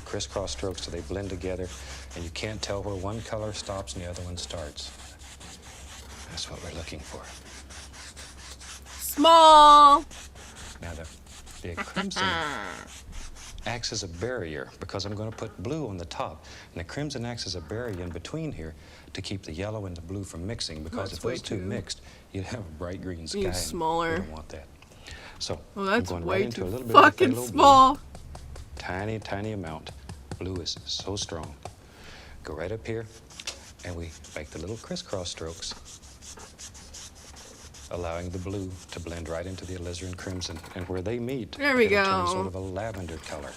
crisscross strokes till they blend together, and you can't tell where one color stops and the other one starts. That's what we're looking for.
Small.
Now the crimson
acts as a barrier because I'm going to put blue on the top. And the crimson acts as a barrier in between here to keep the yellow and the blue from mixing, because
That's
if
way
those two
too-
mixed, you'd have a bright green sky.
Need
and
smaller.
We don't want that. So
Oh,
I'm
that's
going right
way
into a
too
little bit of
fucking
phthalo
small.
blue. Tiny, tiny amount. Blue is so strong. Go right up here, and we make the little crisscross strokes, allowing the blue to blend right into the alizarin crimson. And where they meet,
There we
it'll turn
go.
sort of a lavender color,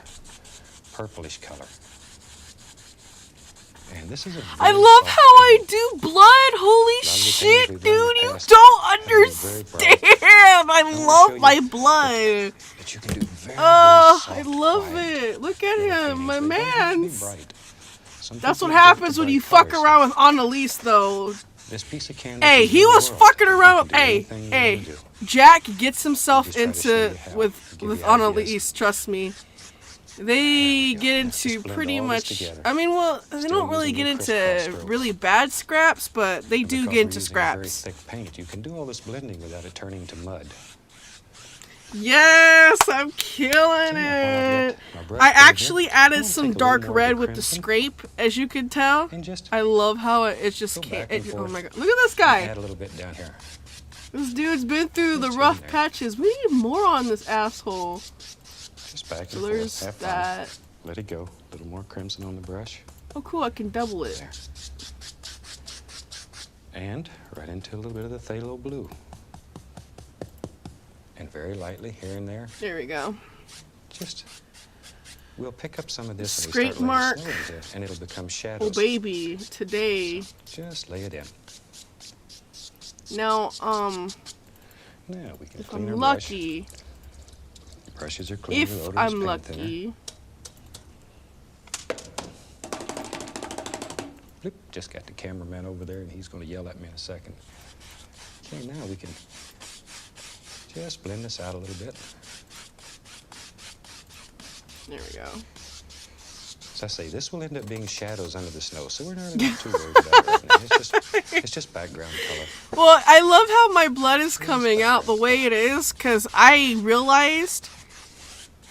purplish color. And this is a
I
very
love
soft
how I
paint.
do blood. Holy
A lot of the things
shit,
we've
dude.
done in the
You
past
don't
have been very
understand.
bright.
I
wanna show
love
you
my blood.
That you can do very,
Oh,
very
I
soft,
love
quiet
it. Look
little
at him,
paintings.
my
They don't have to be
man.
bright. Some
That's what
people object
happens
to
when
bright
you fuck
colors.
around with Annalise, though.
This piece of canvas
Hey,
is
he
your
was
world.
fucking
You
around
can
with.
do
Hey,
anything you
hey.
wanna do.
Jack gets himself
Just try to show
into
you how,
with
give you
Annalise.
ideas.
Trust me. They get into
Just blend
pretty
all this
much.
together.
I mean, well, they
Still
don't really
using
get
little
into
crisscross strokes.
really bad scraps, but they
And
do
because
get
we're
into
using a very
scraps.
thick paint, you can do all this blending without it turning to mud.
Yes, I'm killing
See,
it.
my brush
I
down here.
actually
I
added
wanna
some
take a little
dark
more of
red
the
with the
crimson
scrape, as you can tell.
and just
I love how it just
Go
can't.
back and
Oh
forth.
my god! Look at this guy.
add a little bit down here.
This dude's been through the
It's in
rough
there.
patches. We need more on this asshole.
Just back and
So
forth.
there's
Have fun.
that.
Let it go. A little more crimson on the brush.
Oh, cool! I can double it.
There. And right into a little bit of the phthalo blue. And very lightly here and there.
There we go.
Just, we'll pick up some of this and we
Scrape
start laying
mark.
snow into it, and it'll become
Oh
shadows.
baby, today.
Just lay it in.
Now,
Now we can
if
clean our
I'm
brush.
lucky,
Brushes are clean.
if
with odorless
I'm
paint thinner.
lucky,
Bloop, just got the cameraman over there and he's going to yell at me in a second. Okay, now we can just blend this out a little bit.
there we go.
As I say, this will end up being shadows under the snow, so we're not really too worried about it right now. It's just background color.
Well, I love how my blood is coming out the way it is, because I realized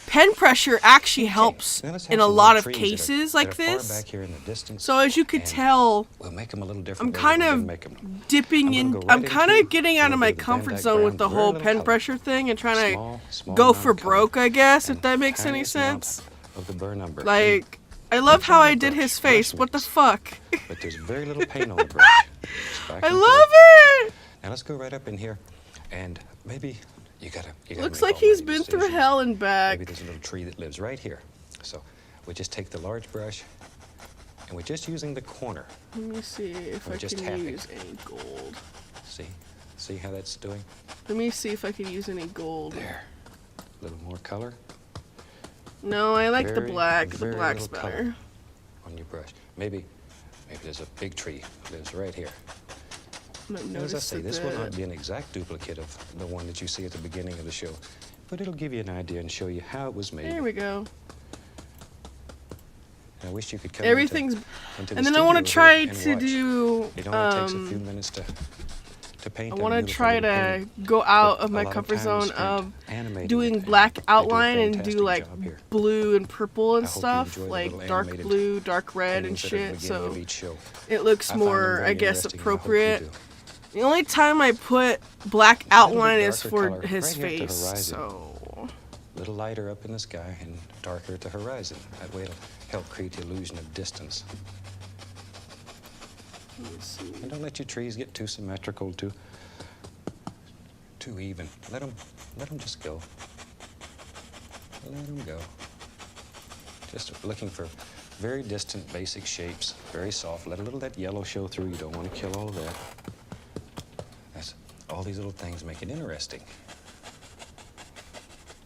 pen pressure actually helps
Now let's have
in a
some
lot
little
of
trees that are-
cases
that
like
are far
this.
back here in the distance,
So as you could
and
tell,
we'll make them a little different.
I'm
way than
kind
we
of
did make 'em.
dipping
I'm
in.
gonna go
I'm
right
kind
into
of getting
a
out of
little
my
bit of the
comfort
Van Dyke
zone with the
brown, very
whole
little
pen
color.
pressure thing and trying
Small
to go
amount
for
of color
broke, I guess, if
and
that makes any
tiniest amount
sense.
Of the burn umber.
Like, I love how I did
brush,
his face.
brush
What the
mix.
fuck?
But there's very little paint on the brush. Just back
I
and
love
forth.
it.
Now let's go right up in here, and maybe you gotta
Looks
make
like
all
he's
my
been through
decisions.
hell and
Maybe
back.
there's a little tree that lives right here. So we just take the large brush, and we're just using the corner.
Let me see if
We're
I
just
can
tapping.
use any gold.
See how that's doing?
Let me see if I can use any gold.
There. A little more color
No, I like the
Very,
black. The
very
black's
little
better.
color on your brush. Maybe there's a big tree that lives right here.
I'm gonna
As I
notice
say,
that
this will not be an exact duplicate of the one that you see at the beginning of the show, but it'll give you an idea and show you how it was made.
There we go.
I wish you could come
Everything's.
into the
And then I want to
studio
try
here and
to
watch.
do.
It only takes a few minutes to paint.
I
that
want to
beautiful
try
little
to
painting.
go out
But
of
a
my
lot
comfort
time
zone
spent
of
animating
doing
it,
black
and they do a
outline and do
fantastic
like
job here.
blue and purple and
I hope you
stuff,
enjoy the
like
little
dark
animated
blue, dark red and
paintings that are at the
shit.
beginning
So
of each show.
it looks
I find them
more,
very
I guess,
interesting, and I hope you
appropriate.
do.
The only time I put black
A little bit
outline is
darker
for
color
his
right here at the
face.
horizon.
So
A little lighter up in the sky and darker at the horizon. That way it'll help create the illusion of distance.
let me see.
And don't let your trees get too symmetrical, too even. Let them just go. Let them go. Just looking for very distant, basic shapes, very soft. Let a little of that yellow show through. You don't want to kill all of that. That's all these little things make it interesting.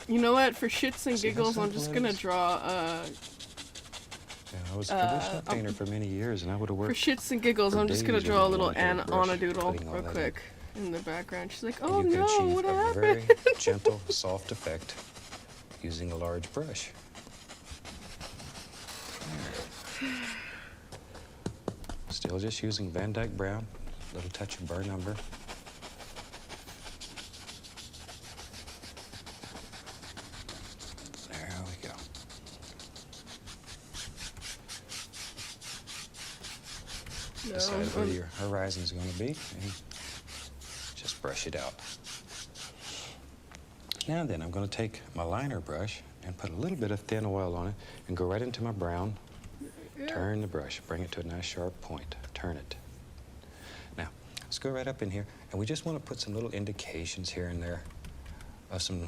You know what? For shits and
See how
giggles, I'm
simple
just
it
gonna
is?
draw.
Yeah, I was a traditional painter for many years, and I would have
For
worked.
shits and giggles,
for
I'm just gonna
days
draw a
with
little
one hairbrush,
Anna Doodle
putting all
real
that in.
quick in the background. She's like,
And
"Oh
you can
no,
achieve
what
a
happened?"
very gentle, soft effect using a large brush. Still just using Van Dyke brown, a little touch of burn umber. There we go. decide where your horizon is going to be, and just brush it out. Now then, I'm going to take my liner brush and put a little bit of thin oil on it and go right into my brown. Turn the brush, bring it to a nice sharp point, turn it. Now, let's go right up in here, and we just want to put some little indications here and there of some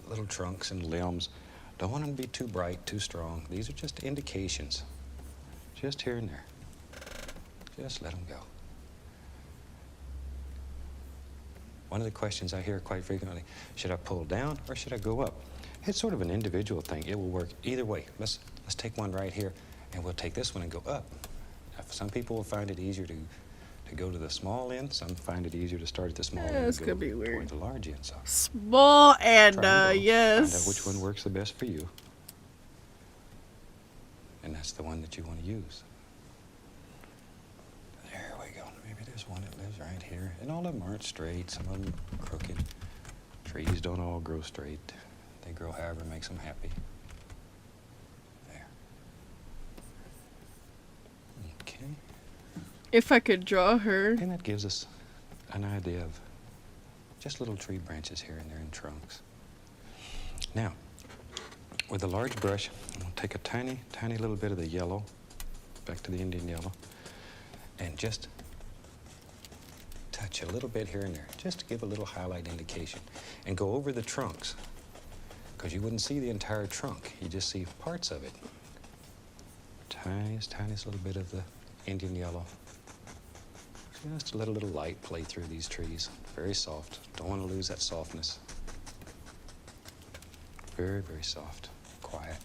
little trunks and limbs. Don't want them to be too bright, too strong. These are just indications, just here and there. Just let them go. One of the questions I hear quite frequently, should I pull down or should I go up? It's sort of an individual thing. It will work either way. Let's take one right here, and we'll take this one and go up. Now, some people will find it easier to go to the small end. Some find it easier to start at the small end
This
and
could
go
be weird.
toward the large end. So
Small and
try 'em both.
yes.
Find out which one works the best for you. And that's the one that you want to use. There we go. Maybe there's one that lives right here. And all of them aren't straight. Some of them are crooked. Trees don't all grow straight. They grow however makes them happy. There. Okay.
If I could draw her.
And that gives us an idea of just little tree branches here and there and trunks. Now, with a large brush, I'm going to take a tiny, tiny little bit of the yellow, back to the Indian yellow, and just touch a little bit here and there, just to give a little highlight indication, and go over the trunks, because you wouldn't see the entire trunk. You just see parts of it. Tiniest, tiniest little bit of the Indian yellow. Just to let a little light play through these trees. Very soft. Don't want to lose that softness. Very, very soft. Quiet.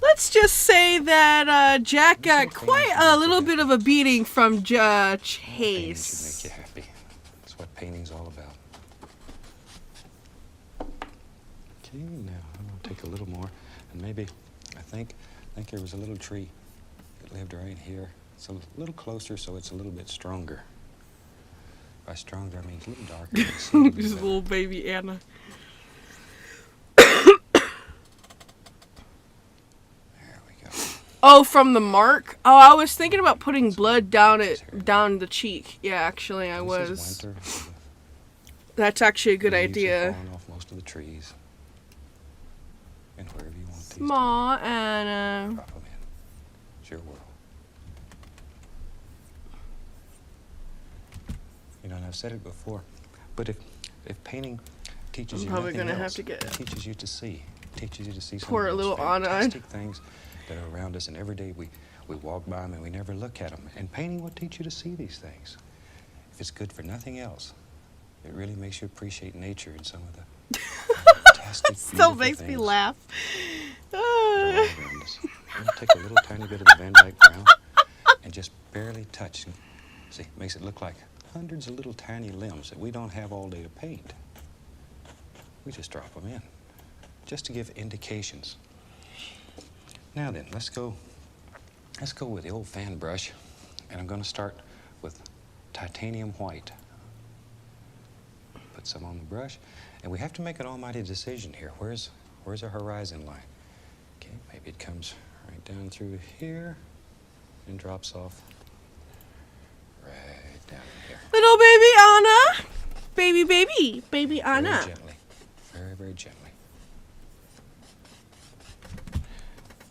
Let's just say that Jack got quite a little bit of a beating from
Painting should
Chase.
make you happy. That's what painting's all about. Okay, now I'm going to take a little more, and maybe, I think there was a little tree that lived right here. It's a little closer, so it's a little bit stronger. By stronger, I mean it's a little darker. You can see a little
Just
better.
little baby Anna.
There we go.
Oh, from the mark? Oh, I was thinking about putting blood down the cheek. Yeah, actually, I
This
was.
is winter, so
That's actually a
the
good
leaves are
idea.
falling off most of the trees. And wherever you want these to
Small
be,
Anna.
drop them in. It's your world. You know, and I've said it before, but if painting teaches
I'm
you
probably
nothing
gonna have
else,
to get-
it teaches you to see. Teaches you to see some
Pour
of
a
those
little Anna in.
fantastic things that are around us, and every day we walk by them and we never look at them. And painting will teach you to see these things. If it's good for nothing else, it really makes you appreciate nature and some of the fantastic,
Still
beautiful
makes me
things
laugh.
that are all around us. I'm gonna take a little tiny bit of the Van Dyke brown and just barely touch. See, makes it look like hundreds of little tiny limbs that we don't have all day to paint. We just drop them in, just to give indications. Now then, let's go with the old fan brush, and I'm going to start with titanium white. Put some on the brush, and we have to make an almighty decision here. Where's our horizon line? Okay, maybe it comes right down through here and drops off right down here.
Little baby Anna. Baby
Very
Anna.
gently, very, very gently.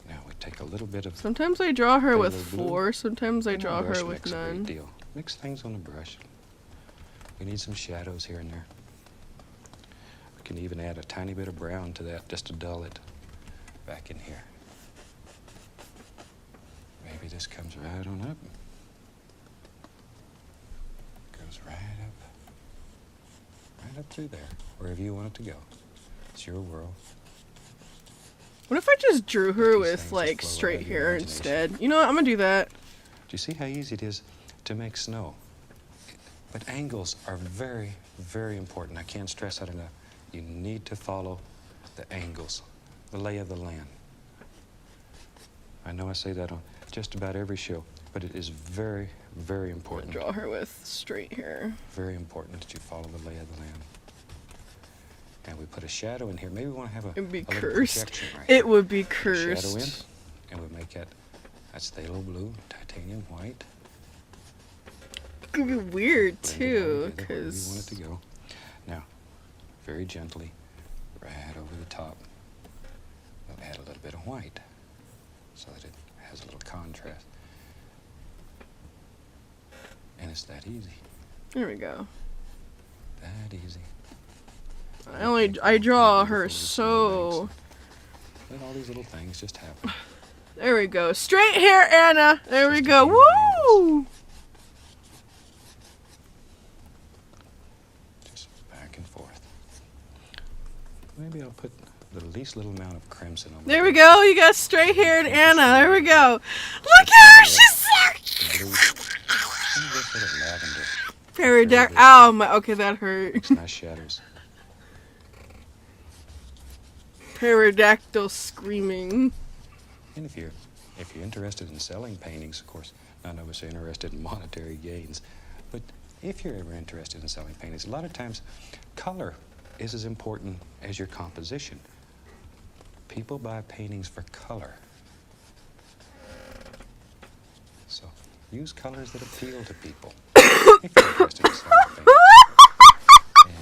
Now we take a little bit of
Sometimes I draw her with
Phthalo blue.
4. Sometimes I
and
draw
our brush
her with
mix a great
none.
deal. Mix things on the brush. We need some shadows here and there. We can even add a tiny bit of brown to that just to dull it back in here. Maybe this comes right on up. Goes right up through there, wherever you want it to go. It's your world.
What if I just drew her
These
with
things
like
just flow
straight
out of your
hair
imagination.
instead? You know what? I'm gonna do that.
Do you see how easy it is to make snow? But angles are very, very important. I can't stress that enough. You need to follow the angles, the lay of the land. I know I say that on just about every show, but it is very, very important.
Draw her with straight hair.
Very important that you follow the lay of the land. And we put a shadow in here. Maybe we want to have a
It'd be
little
cursed.
projection right
It
here.
would be
Put a shadow in,
cursed.
and we make that That's phthalo blue, titanium white.
It could be weird
Blend it all
too,
together where you want it
because
to go. Now, very gently, right over the top, we'll add a little bit of white so that it has a little contrast. And it's that easy.
there we go.
That easy.
I draw her
Beautiful little
so.
snowbanks. Let all these little things just happen.
There we go. Straight hair, Anna. There we
Just
go.
a few
Woo!
Just back and forth. Maybe I'll put the least little amount of crimson on.
There we go. You got straight haired Anna. There we go. Look at her. She's so.
Blue. And just a little lavender.
Paradox. Ow, my. Okay, that hurt.
Makes nice shadows.
Pterodactyl screaming.
And if you're interested in selling paintings, of course, none of us are interested in monetary gains. But if you're ever interested in selling paintings, a lot of times color is as important as your composition. People buy paintings for color. So use colors that appeal to people. If you're interested in selling paintings. And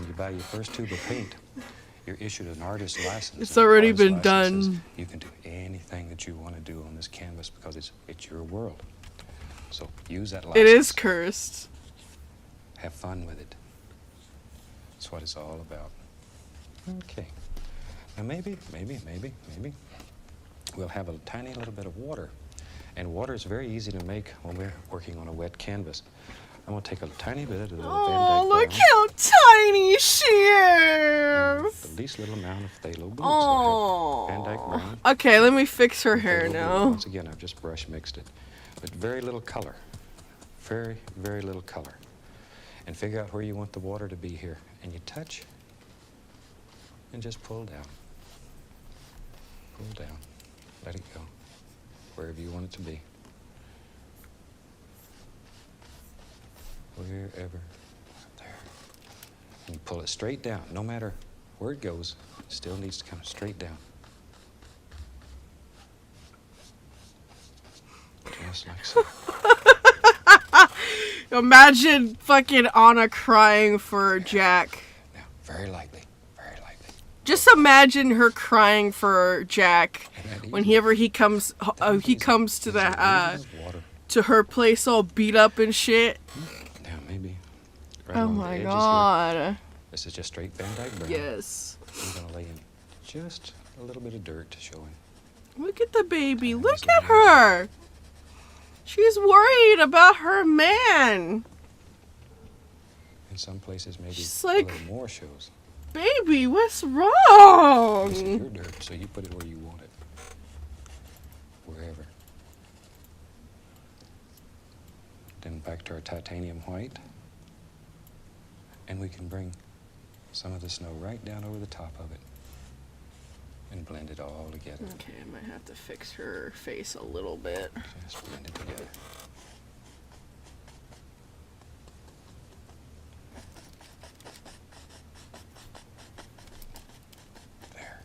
when you buy your first tube of paint, you're issued an artist's license.
It's
And the
already
artist's
been
license says
done.
you can do anything that you want to do on this canvas because it's your world. So use that license.
It is cursed.
Have fun with it. That's what it's all about. Okay. Now maybe we'll have a tiny little bit of water. And water is very easy to make when we're working on a wet canvas. I'm going to take a tiny bit of the Van
Oh,
Dyke
look
brown
how tiny she
and
is.
the least little amount of phthalo blue. So
Oh.
I have Van Dyke brown.
Okay, let me fix her hair
phthalo blue.
now.
Once again, I've just brush mixed it. But very little color. Very, very little color. And figure out where you want the water to be here. And you touch and just pull down. Pull down. Let it go. Wherever you want it to be. Wherever. There. And you pull it straight down. No matter where it goes, it still needs to come straight down. Just like so.
Imagine fucking Anna crying for Jack.
Now, very lightly. Very lightly.
Just imagine her crying for Jack whenever he comes to the
Water.
to her place all beat up and shit.
Now, maybe. Right
Oh
along the
my
edges
god.
Here. This is just straight Van Dyke brown.
Yes.
I'm going to lay in just a little bit of dirt showing.
Look at the baby. Look at her. She's worried about her man.
In some places, maybe
She's
a
like-
little more shows.
Baby, what's
This is
wrong?
your dirt, so you put it where you want it. Wherever. Then back to our titanium white. And we can bring some of the snow right down over the top of it. And blend it all together.
Okay, I might have to fix her face a little bit.
Just blend it together. There.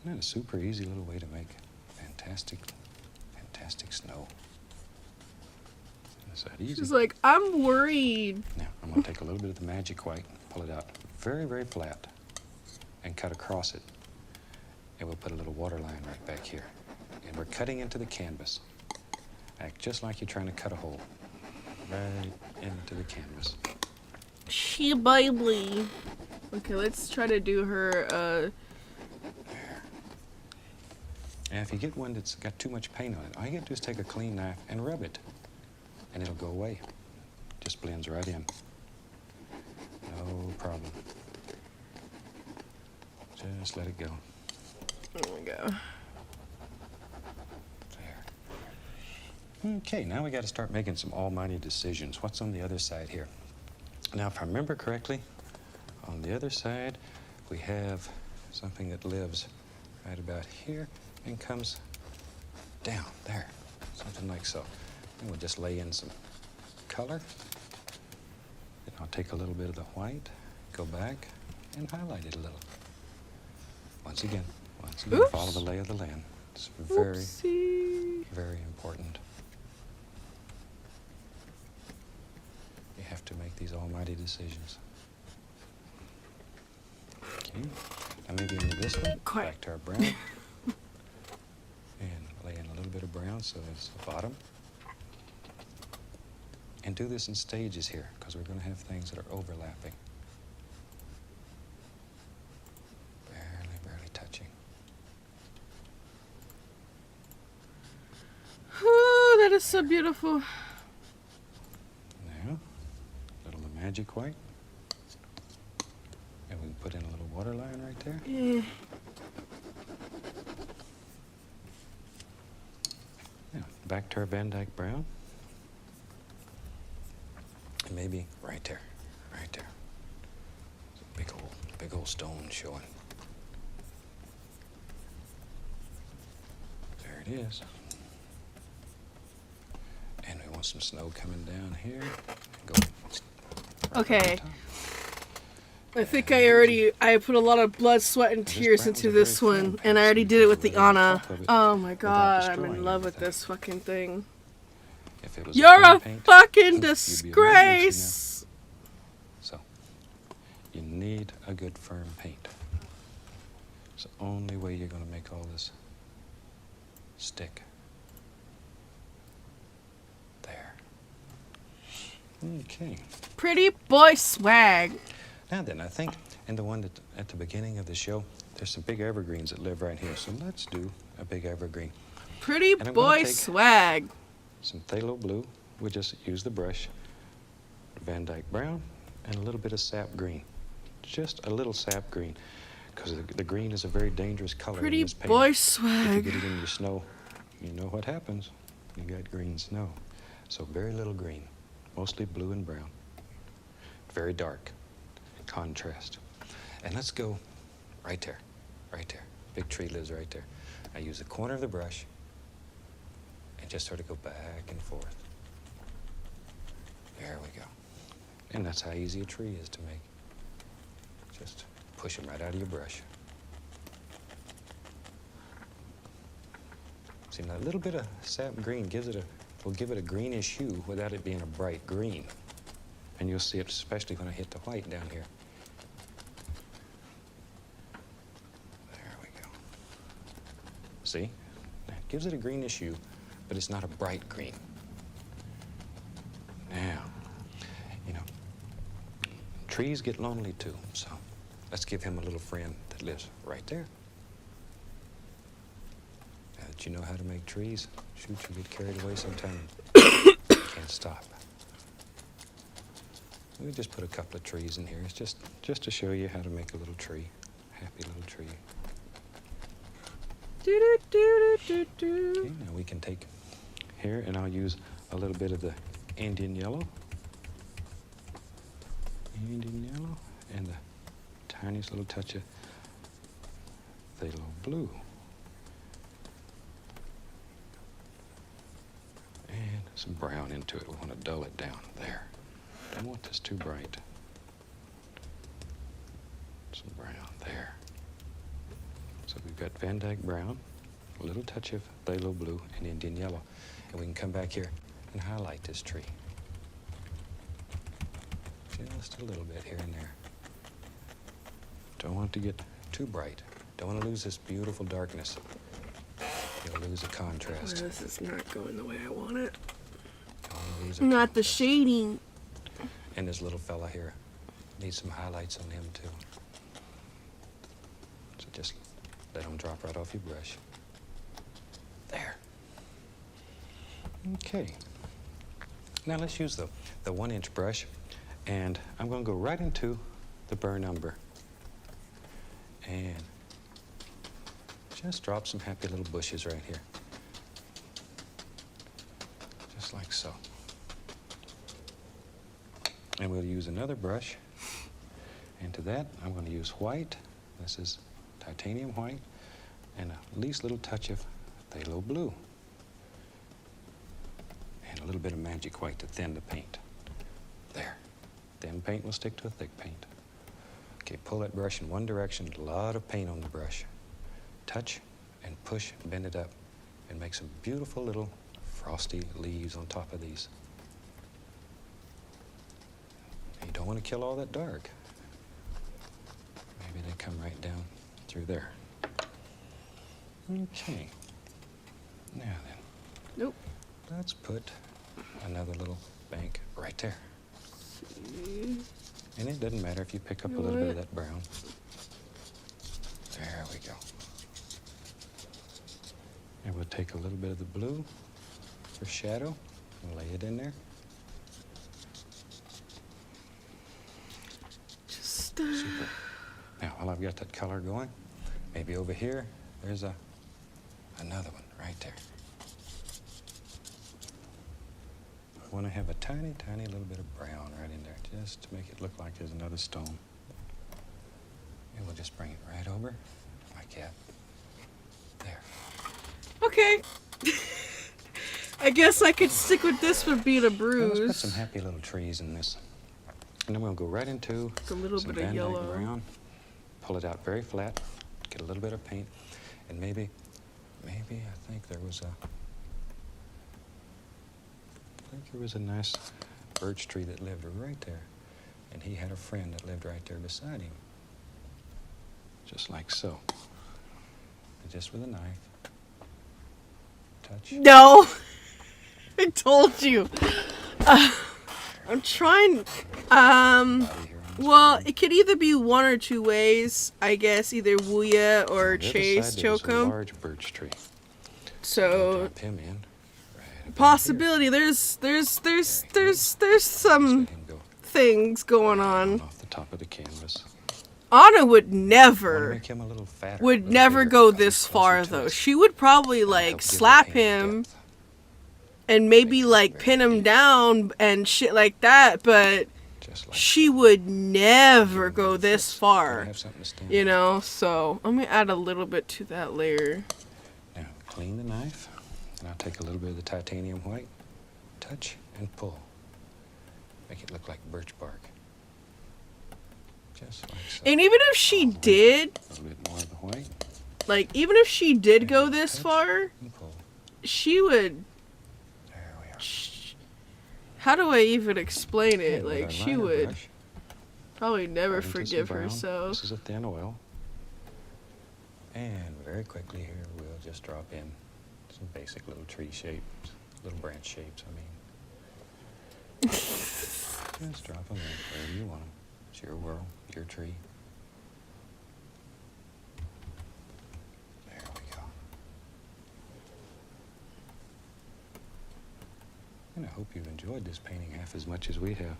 Isn't that a super easy little way to make fantastic, fantastic snow? Is that easy?
She's like, I'm worried.
Now, I'm going to take a little bit of the magic white, pull it out very, very flat, and cut across it. And we'll put a little water line right back here. And we're cutting into the canvas. Act just like you're trying to cut a hole. Right into the canvas.
She baby. Okay, let's try to do her,
There. And if you get one that's got too much paint on it, all you got to do is take a clean knife and rub it. And it'll go away. Just blends right in. No problem. Just let it go.
There we go.
There. Okay, now we got to start making some almighty decisions. What's on the other side here? Now, if I remember correctly, on the other side, we have something that lives right about here and comes down there, something like so. And we'll just lay in some color. Then I'll take a little bit of the white, go back, and highlight it a little. Once again,
Oops.
follow the lay of the land. It's very,
Oopsie.
very important. You have to make these almighty decisions. Okay. Now maybe into this one.
Quiet.
Back to our brown. And lay in a little bit of brown so it's the bottom. And do this in stages here, because we're going to have things that are overlapping. Barely, barely touching.
Ooh, that is so beautiful.
Now, a little of magic white. And we can put in a little water line right there.
Yeah.
Now, back to our Van Dyke brown. And maybe right there, right there. There's a big old stone showing. There it is. And we want some snow coming down here. Go. Right
Okay.
on top.
I think I put a lot of blood, sweat, and tears into this one, and I already did it with the Anna. Oh my god, I'm in love with this fucking thing.
If it was
You're
clean
a
paint,
fucking
you'd be a
disgrace.
So, you need a good firm paint. It's the only way you're going to make all this stick. There. Okay.
Pretty boy swag.
Now then, I think in the one that at the beginning of the show, there's some big evergreens that live right here. So let's do a big evergreen.
Pretty
And I'm gonna
boy
take
swag.
some phthalo blue. We'll just use the brush. Van Dyke brown and a little bit of sap green. Just a little sap green. Because the green is a very dangerous color in
Pretty
this paint.
boy
If you
swag.
get it in your snow, you know what happens. You got green snow. So very little green. Mostly blue and brown. Very dark. Contrast. And let's go right there. Right there. Big tree lives right there. I use the corner of the brush and just sort of go back and forth. There we go. And that's how easy a tree is to make. Just push them right out of your brush. See, now a little bit of sap green will give it a greenish hue without it being a bright green. And you'll see it especially when I hit the white down here. There we go. See? It gives it a greenish hue, but it's not a bright green. Now, you know, trees get lonely too, so let's give him a little friend that lives right there. Now that you know how to make trees, shoot, you get carried away sometime. Can't stop. We just put a couple of trees in here. It's just to show you how to make a little tree. Happy little tree. Okay, now we can take here, and I'll use a little bit of the Indian yellow. Indian yellow, and the tiniest little touch of phthalo blue. And some brown into it. We want to dull it down. There. Don't want this too bright. Some brown there. So we've got Van Dyke brown, a little touch of phthalo blue, and Indian yellow. And we can come back here and highlight this tree. Just a little bit here and there. Don't want it to get too bright. Don't want to lose this beautiful darkness. You'll lose the contrast.
This is not going the way I want it.
Don't want to lose the
Not the
contrast.
shading.
And this little fella here needs some highlights on him too. So just let them drop right off your brush. There. Okay. Now let's use the 1-inch brush, and I'm going to go right into the burn umber. And just drop some happy little bushes right here. Just like so. And we'll use another brush. And to that, I'm going to use white. This is titanium white. And a least little touch of phthalo blue. And a little bit of magic white to thin the paint. There. Thin paint will stick to a thick paint. Okay, pull that brush in one direction. A lot of paint on the brush. Touch and push and bend it up and make some beautiful little frosty leaves on top of these. You don't want to kill all that dark. Maybe they come right down through there. Okay. Now then.
Nope.
Let's put another little bank right there. And it doesn't matter if you pick up a little bit of that brown. There we go. And we'll take a little bit of the blue for shadow and lay it in there.
Just,
Super. Now, while I've got that color going, maybe over here, there's another one right there. I want to have a tiny, tiny little bit of brown right in there, just to make it look like there's another stone. And we'll just bring it right over, like that. There.
okay. I guess I could stick with this for being a
Now
bruise.
let's put some happy little trees in this. And then we'll go right into
A little
some
bit of
Van Dyke
yellow.
brown. Pull it out very flat. Get a little bit of paint. And maybe I think there was a nice birch tree that lived right there. And he had a friend that lived right there beside him. Just like so. And just with a knife. Touch.
No. I told you. I'm trying. Well, it could either be one or two ways, I guess. Either Wuya or
On the other
Chase
side, there was a
Chokum.
large birch tree.
So
Drop him in. Right up
possibility. There's some
Let him go
things going on.
off the top of the canvas.
Anna would
Want to
never
make him a little fatter, a
would
little
never
bigger,
go
cut him
this
closer
far
to
though.
us.
She would probably
Help
like
give the
slap
painting
him
depth.
and maybe
Make it
like
very
pin him
deep.
down and shit like that, but
Just like
she would never go this
Gotta
far.
have something to stand
You
on.
know, so I'm gonna add a little bit to that layer.
Now, clean the knife, and I'll take a little bit of the titanium white, touch and pull. Make it look like birch bark. Just like so.
And even if she did,
A little bit more of the white,
like, even if she did go this far,
and pull.
she would.
There we are.
How do I even explain
Okay,
it?
with
Like,
our
she
liner
would
brush,
probably never
right into some
forgive
brown.
herself.
This is a thin oil. And very quickly here, we'll just drop in some basic little tree shapes, little branch shapes, I mean. Just drop them in wherever you want them. It's your world, your tree. There we go. And I hope you've enjoyed this painting half as much as we have.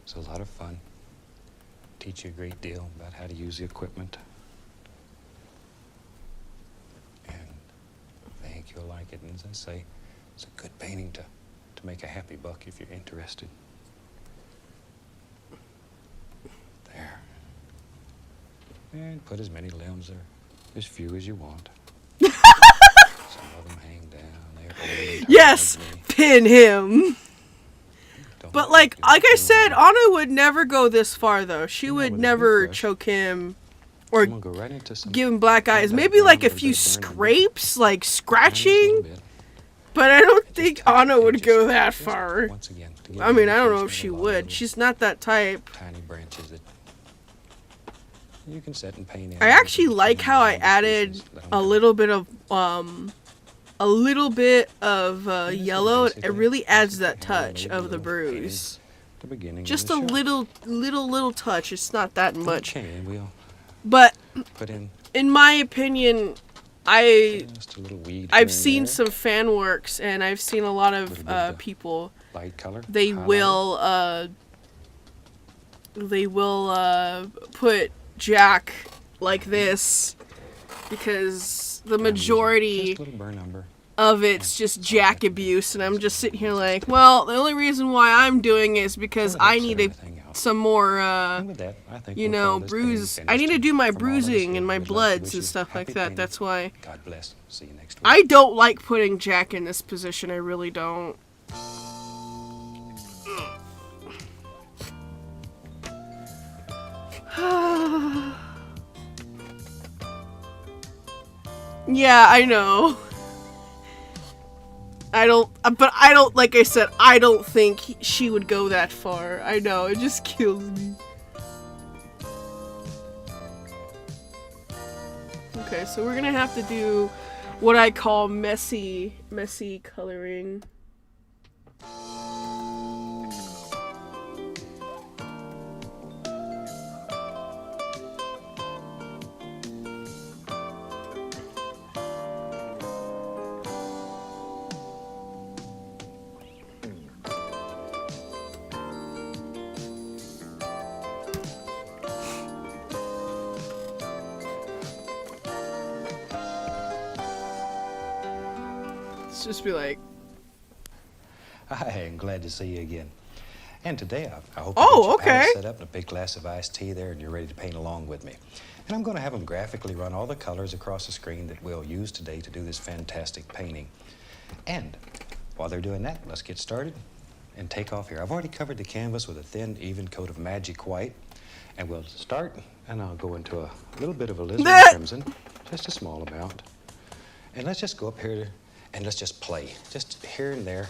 It's a lot of fun. Teach you a great deal about how to use the equipment. And I think you'll like it. And as I say, it's a good painting to make a happy buck if you're interested. There. And put as many limbs or as few as you want. Some of them hang down. They're holding tight
Yes,
like me.
pin him.
Don't
But
let
like
you
I
feel
said,
them.
Anna would never go this far though. She
No,
would
with a big
never
brush.
choke him or
I'm gonna go right into some
give him black eyes.
Van Dyke
Maybe like
brown,
a
little
few
bit of burn under.
scrapes, like
just a
scratching.
little bit.
But I don't
Just
think
touch
Anna
the
would
edges.
go that
Just
far.
once again, to give
I
you
mean,
the
I don't know
illusion
if she
of a lot of
would.
little
She's not that type.
tiny branches that you can set and paint in.
I
You
actually
can
like
paint
how
in
I
all the
added
pieces, let 'em
a
go.
little bit of
This is
yellow. It
basically
really adds that
how we
touch
made
of the
little
bruise.
paintings at the beginning of
Just
the
a
show.
little touch. It's not that much.
Okay, and we'll
But
put in
in my opinion,
just a little weed. here
I've
and
seen
there.
some fan works and I've seen a lot
Little bit
of
of the
people.
light color.
They
highlight.
will put Jack like this because the
I'm using
majority
just a little burn umber.
of it's just Jack abuse, and I'm just sitting here like, well, the only reason why I'm doing it is because
Well, that
I
helps
need
everything out.
some more
And with that, I think
you
we'll
know,
call this painting
bruise. I
finished.
need to do my
From all of us
bruising
here,
and my
we'd like to
bloods
wish
and
you
stuff like
happy
that.
painting.
That's why
God bless. See you next week.
I don't like putting Jack in this position. I really don't. Yeah, I know. But I don't, like I said, I don't think she would go that far. I know, it just kills me. Okay, so we're gonna have to do what I call messy coloring. Let's just be like,
Hi, I'm glad to see you again. And today, I hope
Oh,
you get your
okay.
palette set up and a big glass of iced tea there and you're ready to paint along with me. And I'm going to have them graphically run all the colors across the screen that we'll use today to do this fantastic painting. And while they're doing that, let's get started and take off here. I've already covered the canvas with a thin, even coat of magic white. And we'll start, and I'll go into a little bit of alizarin crimson, just a small amount. And let's just go up here and let's just play, just here and there.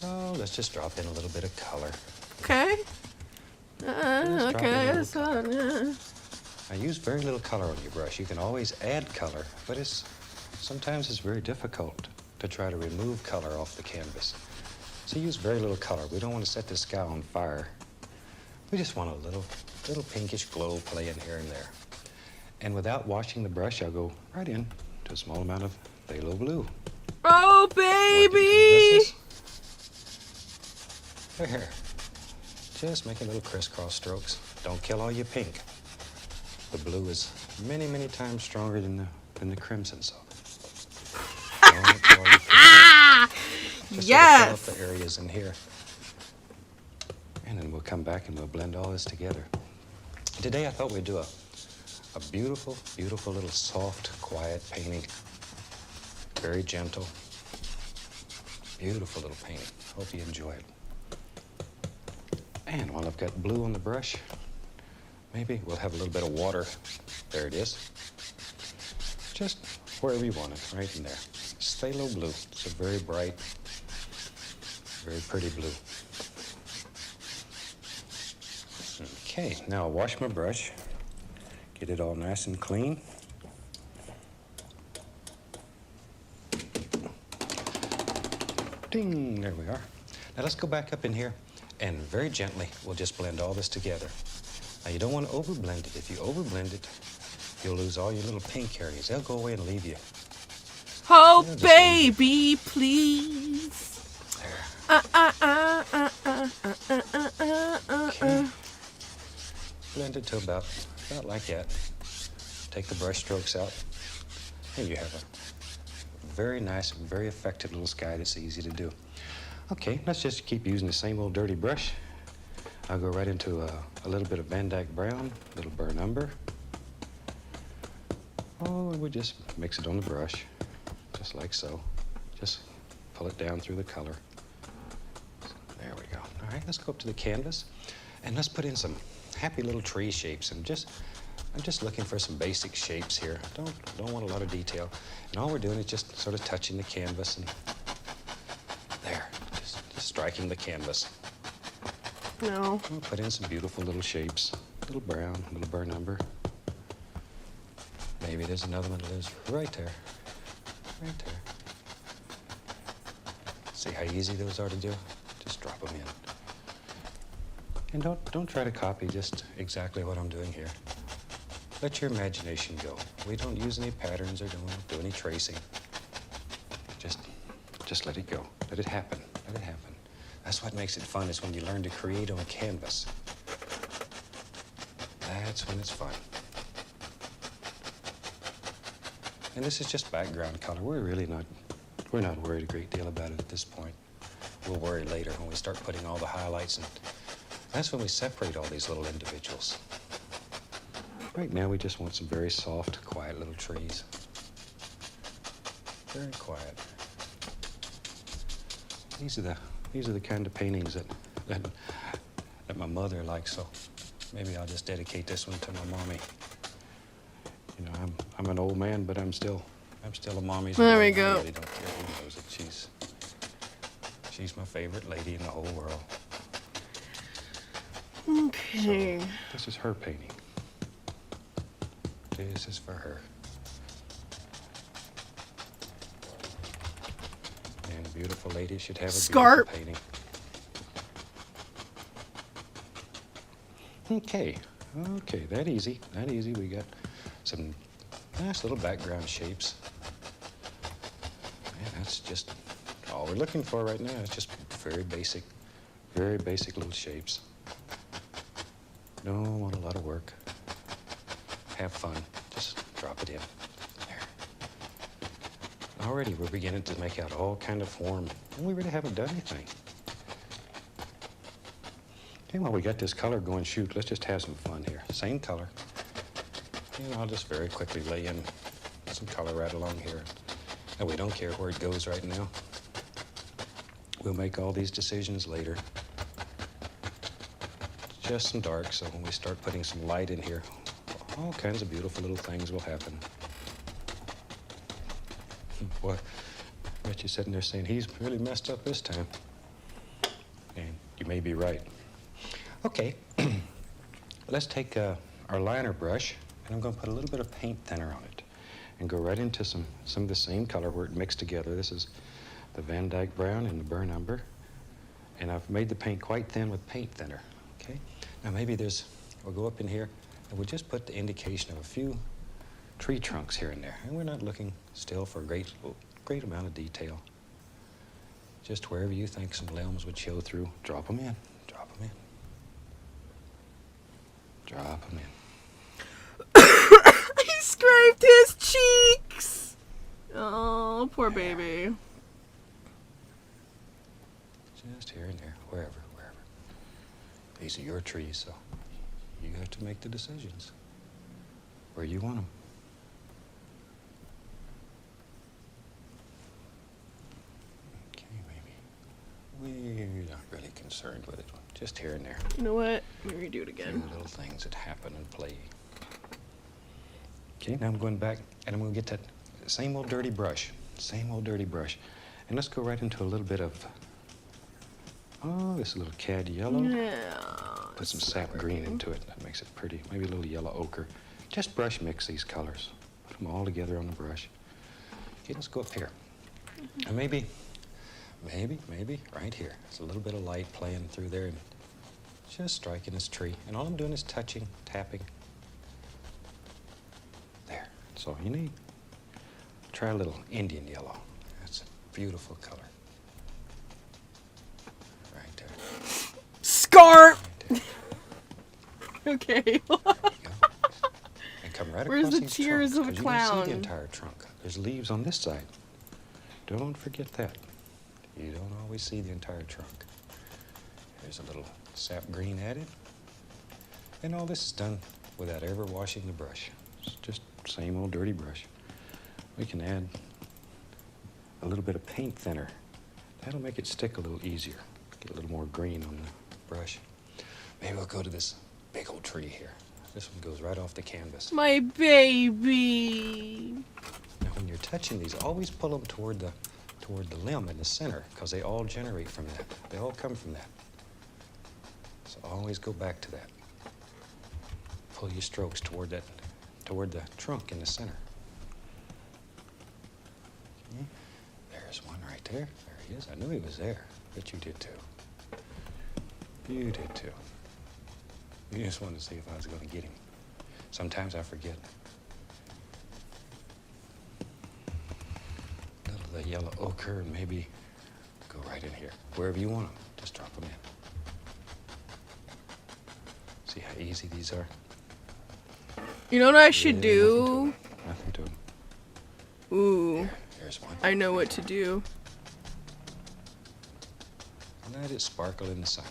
Oh, let's just drop in a little bit of color.
okay.
Just drop in a
Okay,
little
so,
color.
yeah.
I use very little color on your brush. You can always add color, but sometimes it's very difficult to try to remove color off the canvas. So use very little color. We don't want to set this guy on fire. We just want a little pinkish glow playing here and there. And without washing the brush, I'll go right in to a small amount of phthalo blue.
Oh, baby!
There. Just making little crisscross strokes. Don't kill all your pink. The blue is many, many times stronger than the crimson, so don't kill all your pink. Just
Yes!
fill up the areas in here. And then we'll come back and we'll blend all this together. Today I thought we'd do a beautiful, beautiful little soft, quiet painting. Very gentle. Beautiful little painting. Hope you enjoy it. And while I've got blue on the brush, maybe we'll have a little bit of water. There it is. Just wherever you want it, right in there. It's phthalo blue. It's a very bright, very pretty blue. Okay, now I'll wash my brush. Get it all nice and clean. Ding, there we are. Now let's go back up in here and very gently we'll just blend all this together. Now you don't want to overblend it. If you overblend it, you'll lose all your little pink areas. They'll go away and leave you.
Oh,
Yeah, just
baby, please.
There.
Okay.
Blend it to about like that. Take the brush strokes out, and you have a very nice, very effective little sky that's easy to do. Okay, let's just keep using the same old dirty brush. I'll go right into a little bit of Van Dyke brown, a little burnt umber. Oh, and we just mix it on the brush, just like so. Just pull it down through the color. There we go. All right, let's go up to the canvas, and let's put in some happy little tree shapes. I'm just looking for some basic shapes here. Don't want a lot of detail. And all we're doing is just sort of touching the canvas and there, just striking the canvas.
No.
We'll put in some beautiful little shapes. A little brown, a little burnt umber. Maybe there's another one that lives right there. Right there. See how easy those are to do? Just drop them in. And don't try to copy just exactly what I'm doing here. Let your imagination go. We don't use any patterns or don't do any tracing. Just let it go. Let it happen. Let it happen. That's what makes it fun, is when you learn to create on a canvas. That's when it's fun. And this is just background color. We're not worried a great deal about it at this point. We'll worry later when we start putting all the highlights, and that's when we separate all these little individuals. Right now we just want some very soft, quiet little trees. Very quiet. These are the kind of paintings that my mother likes, so maybe I'll just dedicate this one to my mommy.
You know, I'm an old man, but I'm still a mommy's
There
boy.
we
I
go.
really don't care who knows it. She's my favorite lady in the whole world.
Okay.
This is her painting. This is for her. And a beautiful lady should have a
Scarp.
beautiful painting. Okay. Okay, that easy. That easy. We got some nice little background shapes. Man, that's just all we're looking for right now. It's just very basic little shapes. Don't want a lot of work. Have fun. Just drop it in. There. Already we're beginning to make out all kind of form. And we really haven't done anything. Okay, well, we got this color going, shoot, let's just have some fun here. Same color. And I'll just very quickly lay in some color right along here. And we don't care where it goes right now. We'll make all these decisions later. Just some dark, so when we start putting some light in here, all kinds of beautiful little things will happen. Boy, I bet you're sitting there saying, he's really messed up this time. And you may be right. Okay, let's take our liner brush, and I'm going to put a little bit of paint thinner on it and go right into some of the same color where it mixed together. This is the Van Dyke Brown and the Burn Umber, and I've made the paint quite thin with paint thinner, okay? Now maybe we'll go up in here, and we'll just put the indication of a few tree trunks here and there. And we're not looking still for a great amount of detail. Just wherever you think some limbs would show through, drop them in, drop them in. Drop them in.
He scraped his cheeks. Oh, poor baby.
Just here and there, wherever. These are your trees, so you got to make the decisions where you want them. Okay, maybe we're not really concerned with it. Just here and there.
You know what? Let me redo it
Few
again.
little things that happen and play. Okay, now I'm going back and I'm going to get that same old dirty brush. And let's go right into a little bit of, this little cad yellow.
Yeah.
Put some sap green into it. That makes it pretty. Maybe a little yellow ochre. Just brush mix these colors. Put them all together on the brush. Okay, let's go up here. And maybe right here. There's a little bit of light playing through there and just striking this tree. And all I'm doing is touching, tapping. There. That's all you need. Try a little Indian yellow. That's a beautiful color. Right there.
Scarp!
Right there.
Okay.
There you go. And come right
Where's
across
the
these
tears
trunks,
of a
'cause you can see
clown?
the entire trunk. There's leaves on this side. Don't forget that. You don't always see the entire trunk. There's a little sap green added. And all this is done without ever washing the brush. It's just same old dirty brush. We can add a little bit of paint thinner. That'll make it stick a little easier. Get a little more green on the brush. Maybe we'll go to this big old tree here. This one goes right off the canvas.
My baby.
Now, when you're touching these, always pull them toward the limb in the center, because they all generate from that. They all come from that. So always go back to that. Pull your strokes toward the trunk in the center. Okay. There's one right there. There he is. I knew he was there, but you did too. You did too. You just wanted to see if I was going to get him. Sometimes I forget. A little of the yellow ochre, and maybe go right in here. Wherever you want them, just drop them in. See how easy these are?
You know what I should
Really
do?
Nothing to them.
Ooh,
There's one.
I know what to do.
Let it sparkle in the sun.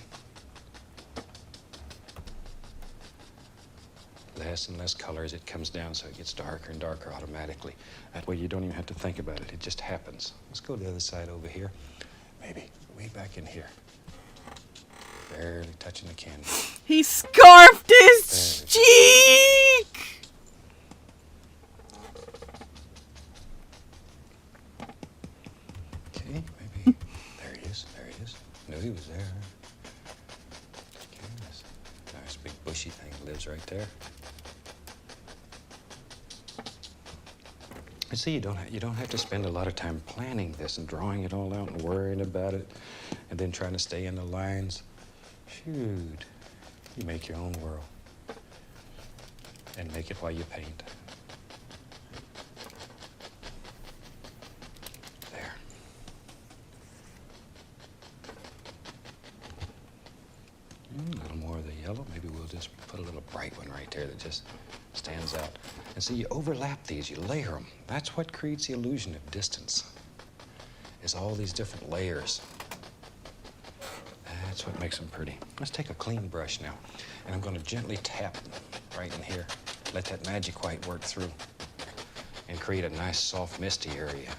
Less and less color as it comes down, so it gets darker and darker automatically. That way you don't even have to think about it. It just happens. Let's go to the other side over here. Maybe way back in here. Barely touching the canvas.
He scarfed his cheek!
knew he was there. Okay, nice big bushy thing lives right there. You see, you don't have to spend a lot of time planning this and drawing it all out and worrying about it and then trying to stay in the lines. Shoot, you make your own world and make it while you paint. There. A little more of the yellow. Maybe we'll just put a little bright one right there that just stands out. And see, you overlap these, you layer them. That's what creates the illusion of distance, is all these different layers. That's what makes them pretty. Let's take a clean brush now, and I'm going to gently tap right in here. Let that magic white work through and create a nice, soft, misty area.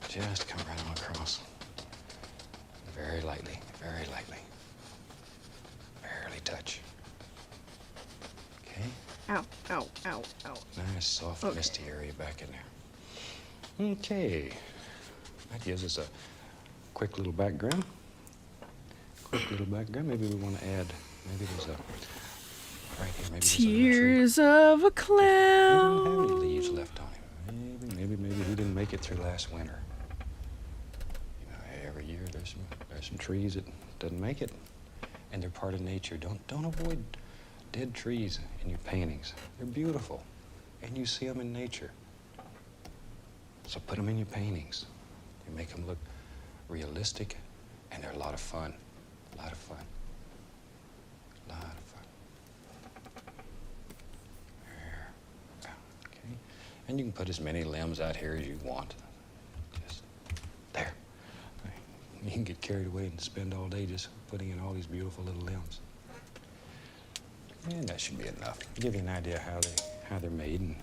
Just come right on across. Very lightly, very lightly. Barely touch. Okay?
Ow, ow, ow, ow.
Nice, soft,
Okay.
misty area back in there. Okay. That gives us a quick little background. Quick little background. Maybe we want to add, maybe there's a, right here, maybe there's a little tree.
Tears of a
He don't have
clown.
any leaves left on him. Maybe he didn't make it through last winter. You know, every year there's some trees that doesn't make it, and they're part of nature. Don't avoid dead trees in your paintings. They're beautiful, and you see them in nature. So put them in your paintings. You make them look realistic, and they're a lot of fun. A lot of fun. A lot of fun. There. Okay. And you can put as many limbs out here as you want. Just there. You can get carried away and spend all day just putting in all these beautiful little limbs. And that should be enough. Give you an idea how they're made, and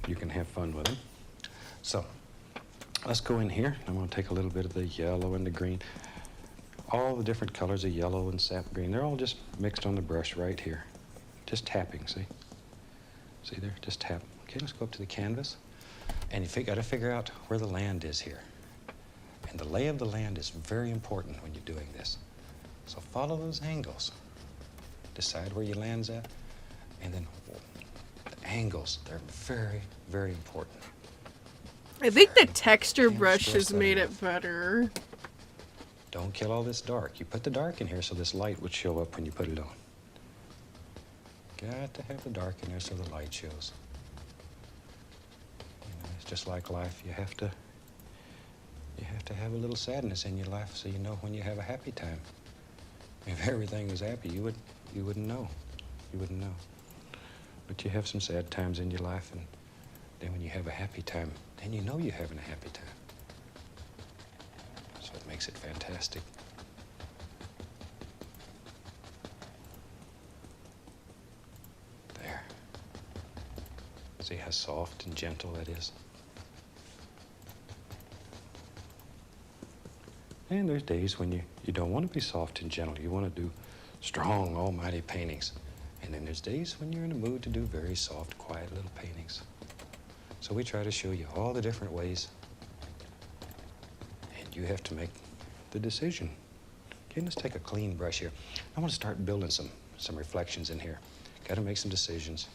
you can have fun with them. So let's go in here. I'm going to take a little bit of the yellow and the green. All the different colors of yellow and sap green, they're all just mixed on the brush right here. Just tapping, see? See there? Just tap. Okay, let's go up to the canvas. And you got to figure out where the land is here. And the lay of the land is very important when you're doing this. So follow those angles. Decide where your land's at. And then the angles, they're very, very important.
I think the texture
Can't
brush
stress
has
that
made
enough.
it better.
Don't kill all this dark. You put the dark in here so this light would show up when you put it on. Got to have the dark in there so the light shows. You know, it's just like life. You have to have a little sadness in your life so you know when you have a happy time. If everything was happy, you wouldn't know. You wouldn't know. But you have some sad times in your life, and then when you have a happy time, then you know you're having a happy time. So it makes it fantastic. There. See how soft and gentle that is? And there's days when you don't want to be soft and gentle. You want to do strong, almighty paintings. And then there's days when you're in a mood to do very soft, quiet little paintings. So we try to show you all the different ways. And you have to make the decision. Okay, let's take a clean brush here. I want to start building some reflections in here. Got to make some decisions.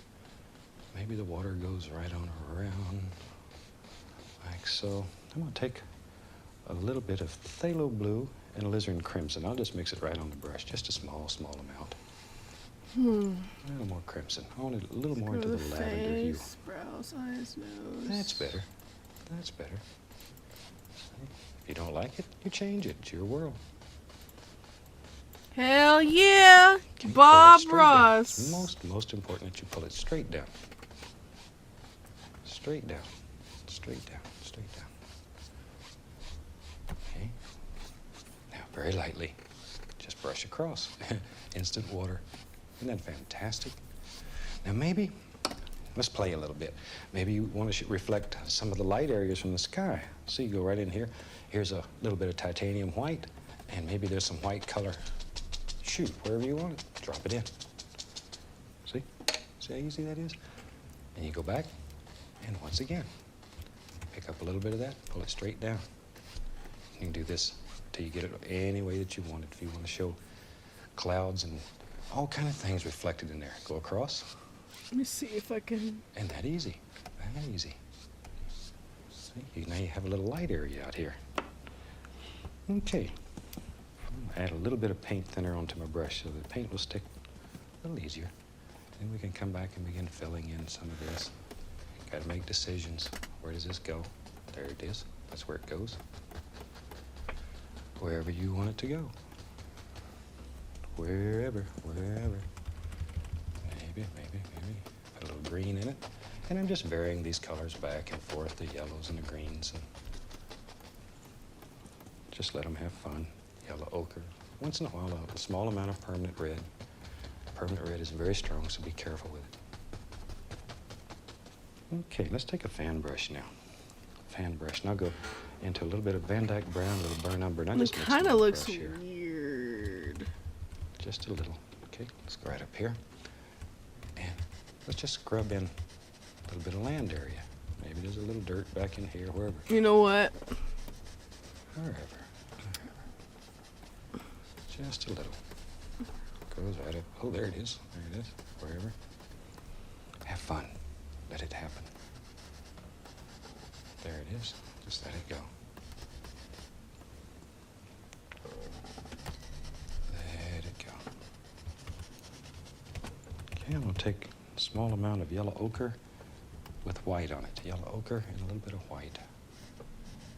Maybe the water goes right on around, like so. I'm going to take a little bit of phthalo blue and alizarin crimson. I'll just mix it right on the brush, just a small amount. A little more crimson. I want it a little more into
Go
the
to
lavender hue.
face, brows, eyes, nose.
That's better. That's better. If you don't like it, you change it. It's your world.
Hell yeah!
Okay,
Bob
pull it straight down.
Ross.
It's most important that you pull it straight down. Straight down. Straight down. Straight down. Okay. Now, very lightly, just brush across. Instant water. Isn't that fantastic? Now maybe, let's play a little bit. Maybe you want to reflect some of the light areas from the sky. So you go right in here. Here's a little bit of titanium white, and maybe there's some white color. Shoot, wherever you want it, drop it in. See? See how easy that is? And you go back, and once again, pick up a little bit of that, pull it straight down. You can do this
till you get it any way that you want it. If you want to show clouds and all kind of things reflected in there, go across.
Let me see if I can.
And that easy. That easy. See, now you have a little light area out here. Okay. Add a little bit of paint thinner onto my brush so the paint will stick a little easier. Then we can come back and begin filling in some of this. Got to make decisions. Where does this go? There it is. That's where it goes. Wherever you want it to go. Wherever. Maybe. Put a little green in it. And I'm just varying these colors back and forth, the yellows and the greens. And just let them have fun. Yellow ochre. Once in a while, a small amount of permanent red. Permanent red is very strong, so be careful with it. Okay, let's take a fan brush now. Fan brush. Now go into a little bit of Van Dyke brown, a little burn umber. Now
It
just mix
kind of
my
looks
brush here.
weird.
Just a little. Okay, let's go right up here. And let's just scrub in a little bit of land area. Maybe there's a little dirt back in here, wherever.
You know what?
Wherever. Just a little. Goes right up. Oh, there it is. There it is. Wherever. Have fun. Let it happen. There it is. Just let it go. Let it go. Okay, I'm going to take a small amount of yellow ochre with white on it. Yellow ochre and a little bit of white.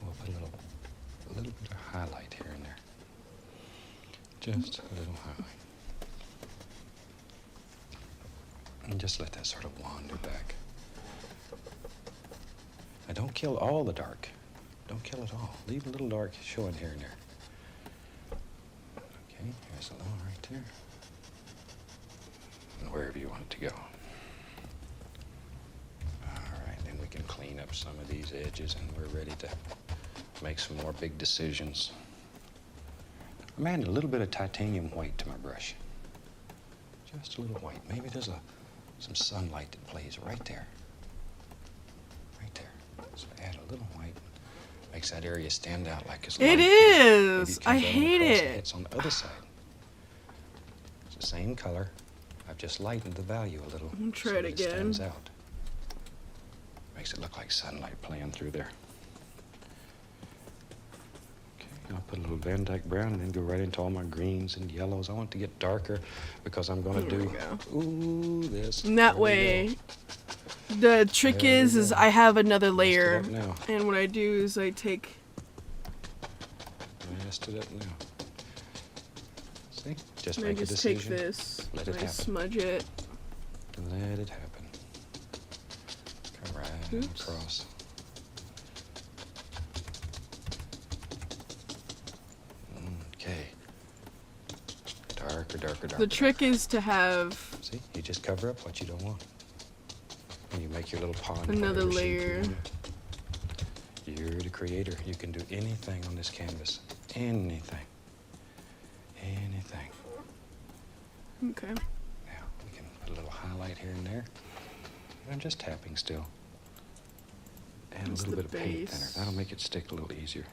We'll put a little bit of highlight here and there. Just a little highlight. And just let that sort of wander back. Now don't kill all the dark. Don't kill it all. Leave a little dark showing here and there. Okay, here's a little right there. And wherever you want it to go. All right, then we can clean up some of these edges and we're ready to make some more big decisions. I'm adding a little bit of titanium white to my brush. Just a little white. Maybe there's some sunlight that plays right there. Right there. So add a little white. Makes that area stand out like it's
It
light.
is.
Maybe
I
it comes out
hate
across
it.
and hits on the other side. It's the same color. I've just lightened the value a little.
I'll try
so
it
that
again.
stands out. Makes it look like sunlight playing through there. I'll put a little Van Dyke brown and then go right into all my greens and yellows. I want it to get darker because I'm going to
There we
do, ooh, this.
And that
There we
way,
go.
the trick
There we
is
go.
I have another
Messed it
layer.
up now.
And what I do is I take.
Messed it up now. See? Just
I
make a
just take
decision.
this.
Let it
I
happen.
smudge it.
Let it happen. Come right
Oops.
across. Okay. Darker.
The trick is to have
See, you just cover up what you don't want. And you make your little pond.
Another
whatever shape you
layer.
want it. You're the creator. You can do anything on this canvas. Anything.
Okay.
Now, we can put a little highlight here and there. And I'm just tapping still. Add
That's
a little
the
bit of paint
base.
thinner. That'll make it stick a little easier.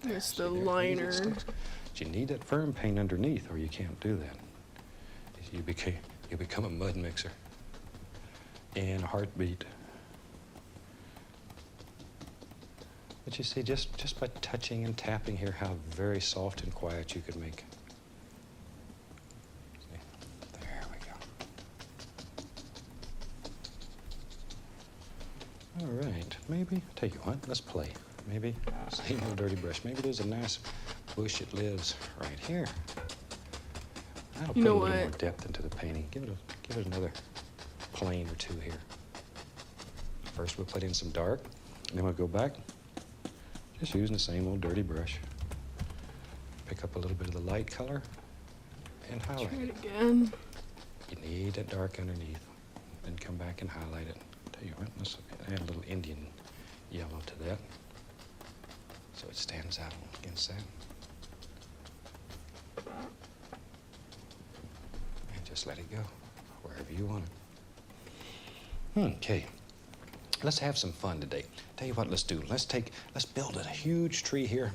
That's
See
the
there?
liner.
It sticks. But you need that firm paint underneath or you can't do that. You become a mud mixer in a heartbeat. But you see, just by touching and tapping here, how very soft and quiet you could make. See? There we go. All right, maybe, tell you what, let's play. Maybe, same old dirty brush. Maybe there's a nice bush that lives right here. That'll
You
put a
know
little more
what?
depth into the painting. Give it another plane or two here. First we'll put in some dark, and then we'll go back, just using the same old dirty brush. Pick up a little bit of the light color and highlight
Try
it.
it again.
You need that dark underneath. Then come back and highlight it. Tell you what, let's add a little Indian yellow to that so it stands out inside. And just let it go wherever you want it. Okay, let's have some fun today. Tell you what, let's do. Let's build a huge tree here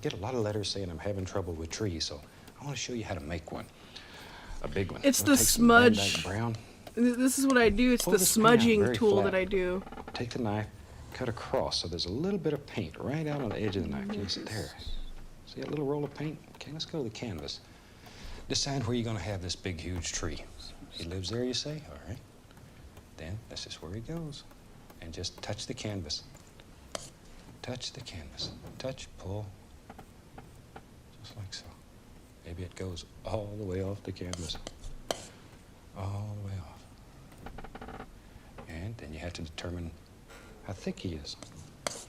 get a lot of letters saying I'm having trouble with trees, so I want to show you how to make one. A big one.
It's
I'm gonna
the
take some Van Dyke
smudge.
Brown.
This is what I do. It's
Pull
the
this paint out
smudging
very
tool
flat.
that I do.
Take the knife, cut across, so there's a little bit of paint right out on the edge of the knife. Can you see there? See that little roll of paint? Okay, let's go to the canvas. Decide where you're going to have this big, huge tree. He lives there, you say? All right. Then this is where he goes. And just touch the canvas. Touch the canvas. Touch, pull. Just like so. Maybe it goes all the way off the canvas. All the way off. And then you have to determine how thick he is. So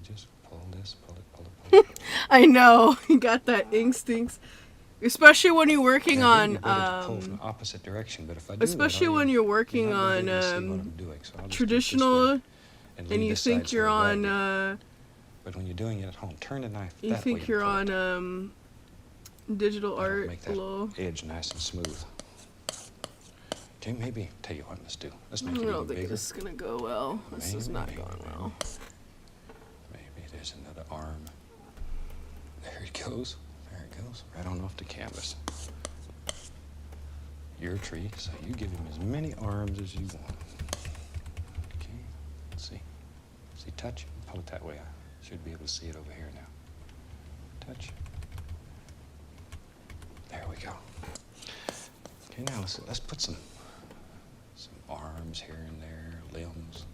just pull this, pull it, pull it, pull it.
I know. You got that instinct. Especially when you're working
Now,
on,
you better pull from the opposite direction, but if I do
especially
that,
when you're
you're
working
not gonna be able to see
on
what I'm doing, so I'll just do it this
traditional,
way and leave
and you
this side
think
so
you're
it'll
on,
guide you. But when you're doing it at home, turn the knife
you
that way
think
and
you're
pull it.
on, digital
That'll
art
make
a
that
little.
edge nice and smooth. Okay, maybe, tell you what, let's do. Let's
I
make it
don't
even
think
bigger.
this is gonna go well. This is
Maybe,
not
maybe,
going
maybe.
well.
Maybe there's another arm. There it goes. There it goes. Right on off the canvas. Your tree, so you give him as many arms as you want. Okay, let's see. See, touch, pull it that way. I should be able to see it over here now. Touch. There we go. Okay, now let's put some arms here and there, limbs.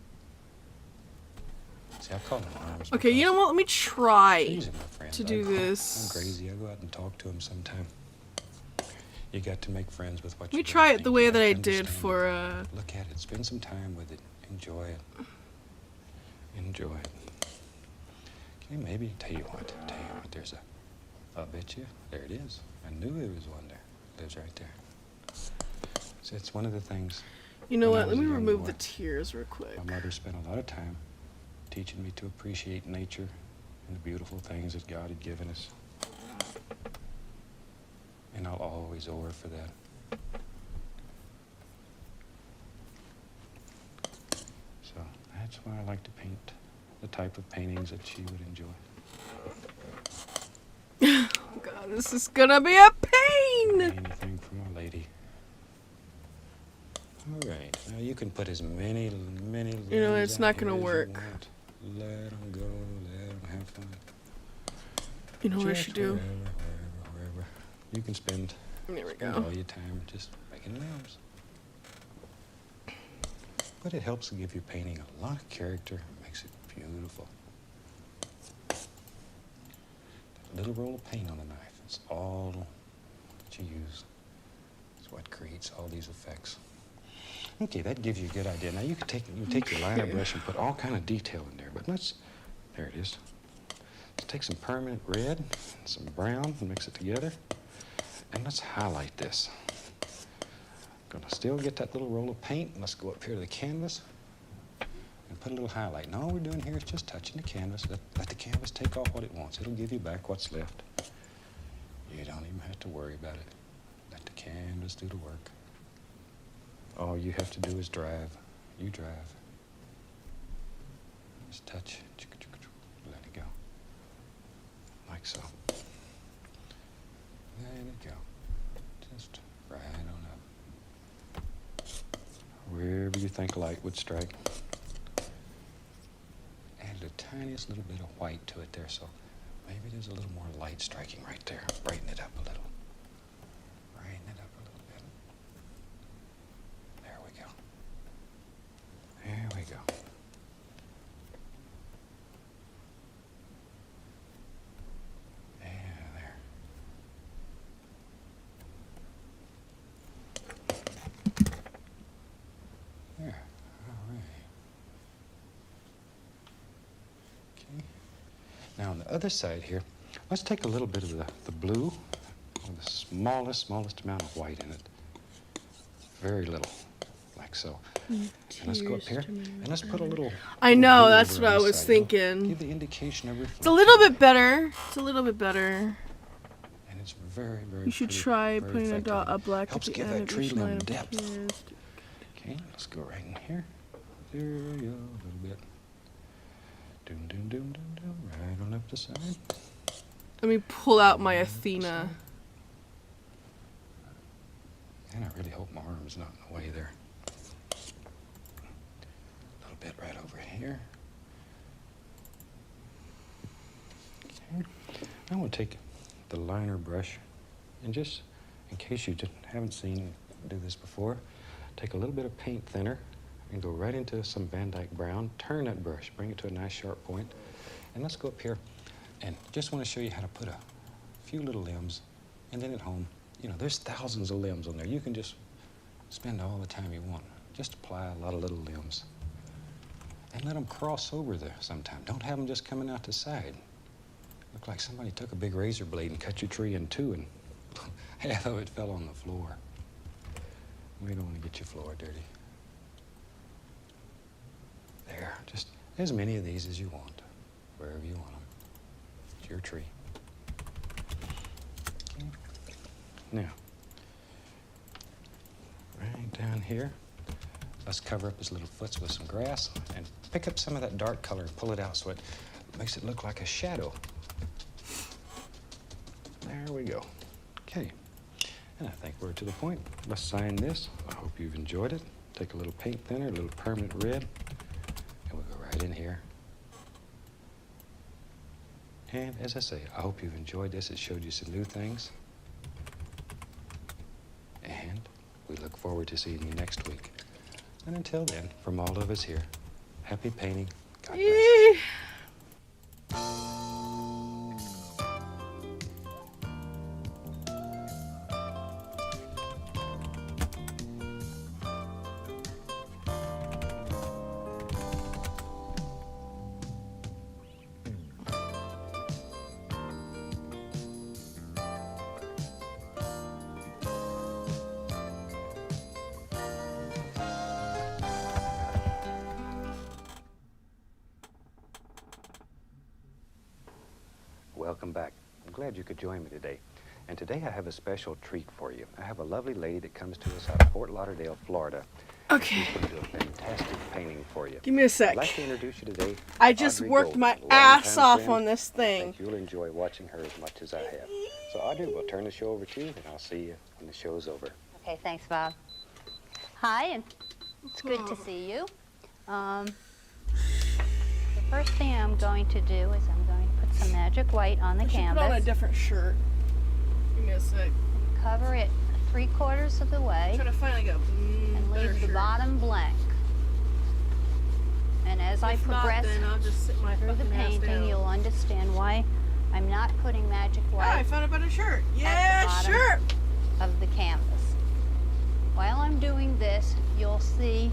See, I call them arms.
Okay, you know what? Let me try
These are my friends.
to do
I'm
this.
crazy. I go out and talk to them sometime. You got to make friends with what
Let me
you
try it the way that I
understand
did
it.
for,
Look at it. Spend some time with it. Enjoy it. Enjoy it. Okay, maybe tell you what. There's a. I'll bet you. There it is. I knew there was one there. Lives right there. So it's one of the things.
you know
When I
what?
was
Let
a
me
young
remove
boy,
the tears real quick.
My mother spent a lot of time teaching me to appreciate nature and the beautiful things that God had given us. And I'll always owe her for that. So that's why I like to paint the type of paintings that she would enjoy.
God, this is gonna be a pain!
Anything from a lady. All right, now you can put as many
You know,
lines
it's
out
not
here
gonna
as you
work.
want. Let them go, let them have fun.
You know what I
Just
should do?
wherever. You can spend
There we
Spend
go.
all your time just making limbs. But it helps to give your painting a lot of character. It makes it beautiful. That little roll of paint on the knife, it's all that you use. It's what creates all these effects. Okay, that gives you a good idea. Now you can take your liner brush and put all kind of detail in there, but there it is. Let's take some permanent red and some brown and mix it together. And let's highlight this. Gonna still get that little roll of paint. Let's go up here to the canvas and put a little highlight. And all we're doing here is just touching the canvas. Let the canvas take off what it wants. It'll give you back what's left. You don't even have to worry about it. Let the canvas do the work. All you have to do is drive. You drive. Just touch. Let it go. Like so. There you go. Just right on up. Wherever you think light would strike. Add the tiniest little bit of white to it there, so maybe there's a little more light striking right there. Brighten it up a little. Brighten it up a little bit. There we go. There we go. There, all right. Okay. Now on the other side here, let's take a little bit of the blue, with the smallest amount of white in it. Very little, like so. And let's go up here, and let's put a little...
I know,
blue
that's
over
what
on
I
this
was
side.
thinking.
Give the indication of reflection.
It's a little bit better. It's a little bit better.
And it's very, very
You should
pretty,
try
very
putting a
effective.
dot of black at
Helps
the
give
end
that
of
tree
each
limb
line of
depth.
tears.
Okay, let's go right in here. There we go, a little bit. Doom, doom, doom, doom, doom. Right on up the side.
Let me pull out my Athena.
And I really hope my arm's not in the way there. A little bit right over here. Okay. I'm going to take the liner brush and just, in case you haven't seen me do this before, take a little bit of paint thinner and go right into some Van Dyke brown. Turn that brush, bring it to a nice sharp point, and let's go up here and just want to show you how to put a few little limbs, and then at home, you know, there's thousands of limbs on there. You can just spend all the time you want. Just apply a lot of little limbs and let them cross over there sometime. Don't have them just coming out the side. Look like somebody took a big razor blade and cut your tree in two and half of it fell on the floor. We don't want to get your floor dirty. There, just as many of these as you want, wherever you want them. It's your tree. Okay. Now, right down here, let's cover up his little foots with some grass and pick up some of that dark color and pull it out so it makes it look like a shadow. There we go. Okay. And I think we're to the point. Let's sign this. I hope you've enjoyed it. Take a little paint thinner, a little permanent red, and we'll go right in here. And as I say, I hope you've enjoyed this. It showed you some new things. And we look forward to seeing you next week. And until then, from all of us here, happy painting. God bless. Welcome back. I'm glad you could join me today. And today I have a special treat for you. I have a lovely lady that comes to us out of Fort Lauderdale, Florida.
Okay.
She's going to do a fantastic painting for you.
Give me a sec.
I'd like to introduce you today.
I just
Audrey
worked
Golden,
my
a
ass
longtime
off
friend.
on this
I
thing.
think you'll enjoy watching her as much as I have. So Audrey, we'll turn the show over to you, and I'll see you when the show's over.
Okay, thanks, Bob. Hi, and it's good to see you. The first thing I'm going to do is I'm going to put some magic white on the
I should put on a
canvas,
different shirt. Give me a sec.
cover it 3/4 of the way,
Try to find like a
and
better
leave the
shirt.
bottom blank. And as I
If not,
progress
then I'll just sit my
through the
fucking ass
painting,
down.
you'll understand why I'm not putting magic
Ah, I
white
found a better shirt.
at
Yeah,
the bottom
shirt.
of the canvas. While I'm doing this, you'll see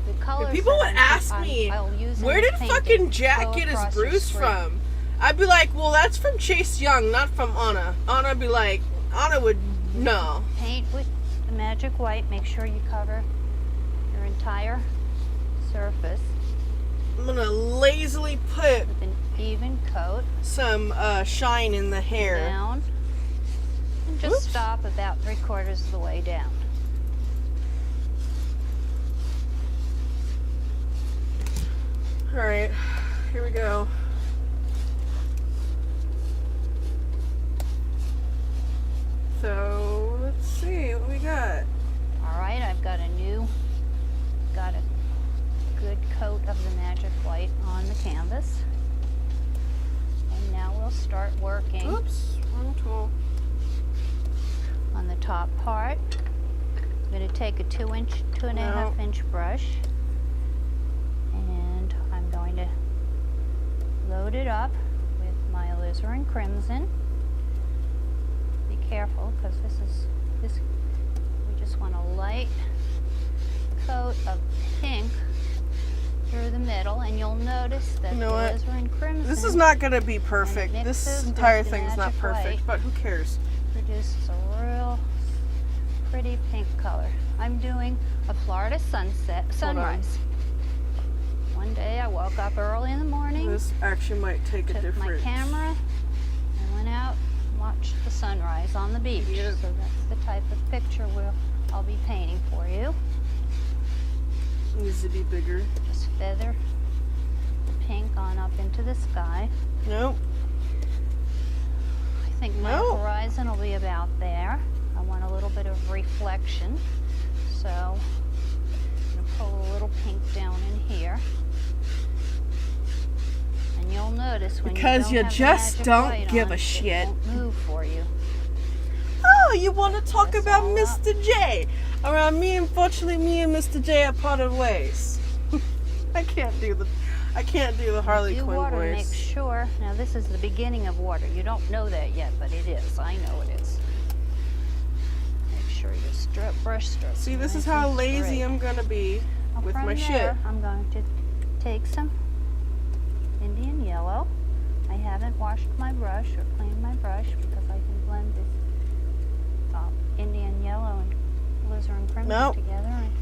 the colors.
If people
that
would ask
I'm-
me,
I'll use in
where
this
did
painting
fucking Jack
go
get his
across your
bruise
screen.
from? I'd be like, well, that's from Chase Young, not from Anna. Anna would be like, Anna would know.
Paint with the magic white. Make sure you cover your entire surface
I'm gonna lazily put
with an even coat
some shine in the hair.
down, and just
Oops.
stop about 3/4 of the way down.
All right, here we go. So let's see what we got.
All right, I've got a good coat of the magic white on the canvas, and now we'll start working
Oops, wrong tool.
on the top part. I'm going to take a 2.5 inch brush, and I'm going to load it up with my alizarin crimson. Be careful, because we just want a light coat of pink through the middle, and you'll notice that
You know
the
what?
alizarin crimson
This is not gonna be perfect.
And it
This
mixes with
entire
the
thing is not
magic
perfect,
white.
but who cares?
produces a real pretty pink color. I'm doing a Florida sunrise. One day I woke up early in the morning,
This actually might take a
took my
different.
camera, and went out and watched the sunrise on the beach.
Yep.
So that's the type of picture I'll be painting for you.
Needs to be bigger.
Just feather the pink on up into the sky.
Nope.
I think my
Nope.
horizon will be about there. I want a little bit of reflection, so I'm going to pull a little pink down in here. And you'll notice when
Because
you
you
don't have the
just
magic
don't
light
give
on,
a
it
shit.
won't move for you.
Oh, you want to talk
That's
about
all up.
Mr. J? Around me, unfortunately, me and Mr. J are parted ways. I can't do the Harley
Do
Quinn
water, make
voice.
sure. Now this is the beginning of water. You don't know that yet, but it is. I know it is. Make sure your brush strokes.
See, this is
nice
how
and
lazy
straight.
I'm gonna be
Now
with
from
my
there,
shit.
I'm going to take some Indian yellow. I haven't washed my brush or cleaned my brush because I can blend this Indian yellow and alizarin crimson
Nope.
together and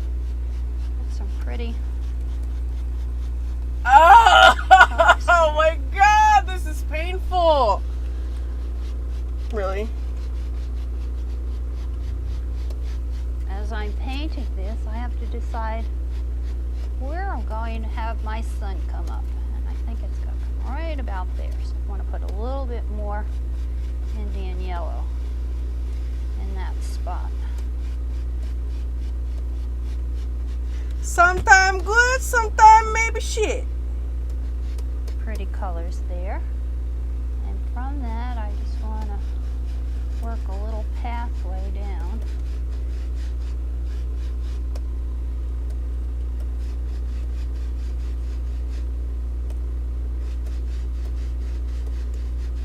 get some pretty.
Oh my god, this is painful. Really?
As I'm painting this, I have to decide where I'm going to have my sun come up. And I think it's going to come right about there. So I want to put a little bit more Indian yellow in that spot.
Sometime good, sometime maybe shit.
Pretty colors there. And from that, I just want to work a little pathway down.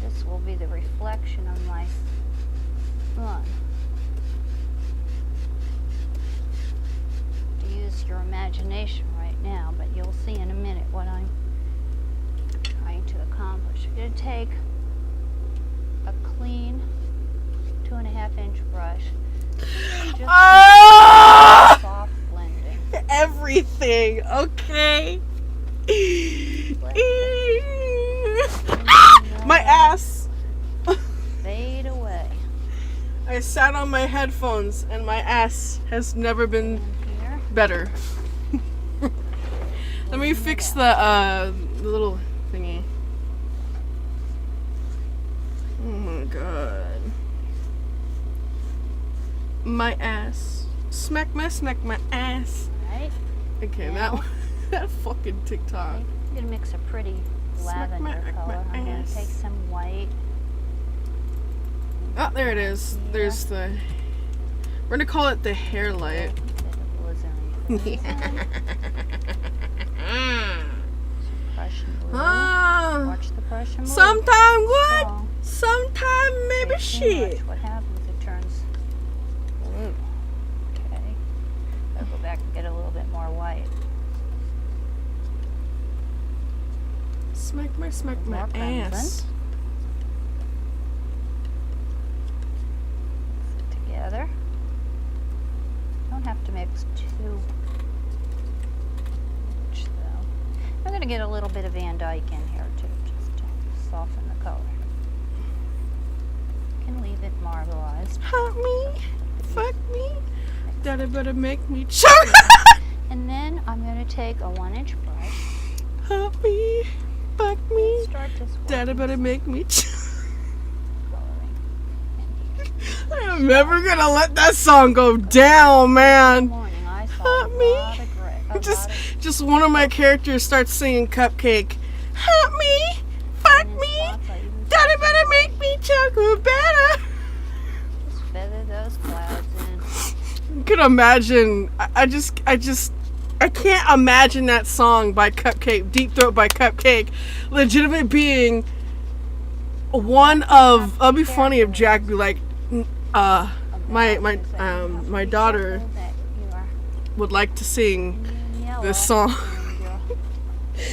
This will be the reflection of my sun. To use your imagination right now, but you'll see in a minute what I'm trying to accomplish. I'm going to take a clean 2.5-inch brush. Just
Ah!
soft blending.
Everything, okay? My ass.
Fade away.
I sat on my headphones and my ass has never been
In here.
better. Let me fix the little thingy. Oh my god. My ass. Smack my ass.
Right?
Okay,
Now-
that fucking TikTok.
I'm going to mix a pretty
Smack my
lavender color. I'm going
ass.
to take some white.
Oh, there it is. There's the. We're gonna call it the hair light.
Bit of alizarin crimson, some Prussian blue.
Ah,
Watch the Prussian blue.
sometime good,
So,
sometime maybe
take too
shit.
much, what happens? It turns blue. Okay. I'll go back and get a little bit more white.
Smack my
More crimson.
ass.
Mix it together. Don't have to mix too much though. I'm going to get a little bit of Van Dyke in here too, just to soften the color. Can leave it marbleized.
Hurt me, fuck me. Daddy better make me choke.
And then I'm going to take a 1-inch brush.
Hurt me, fuck me.
Start just
Daddy
working
better
some
make me choke.
coloring in here.
I'm never gonna let that song go down,
This
man.
morning I saw
Help
a
me.
lot of gray.
Just one of my characters starts singing Cupcake. Help me, fuck me. Daddy better make me chocolate better.
Just feather those clouds in.
You could imagine. I can't imagine that song by Cupcake, Deep Throat by Cupcake, legitimate being one of. It'll be funny if Jack be like, my daughter would like to sing this song.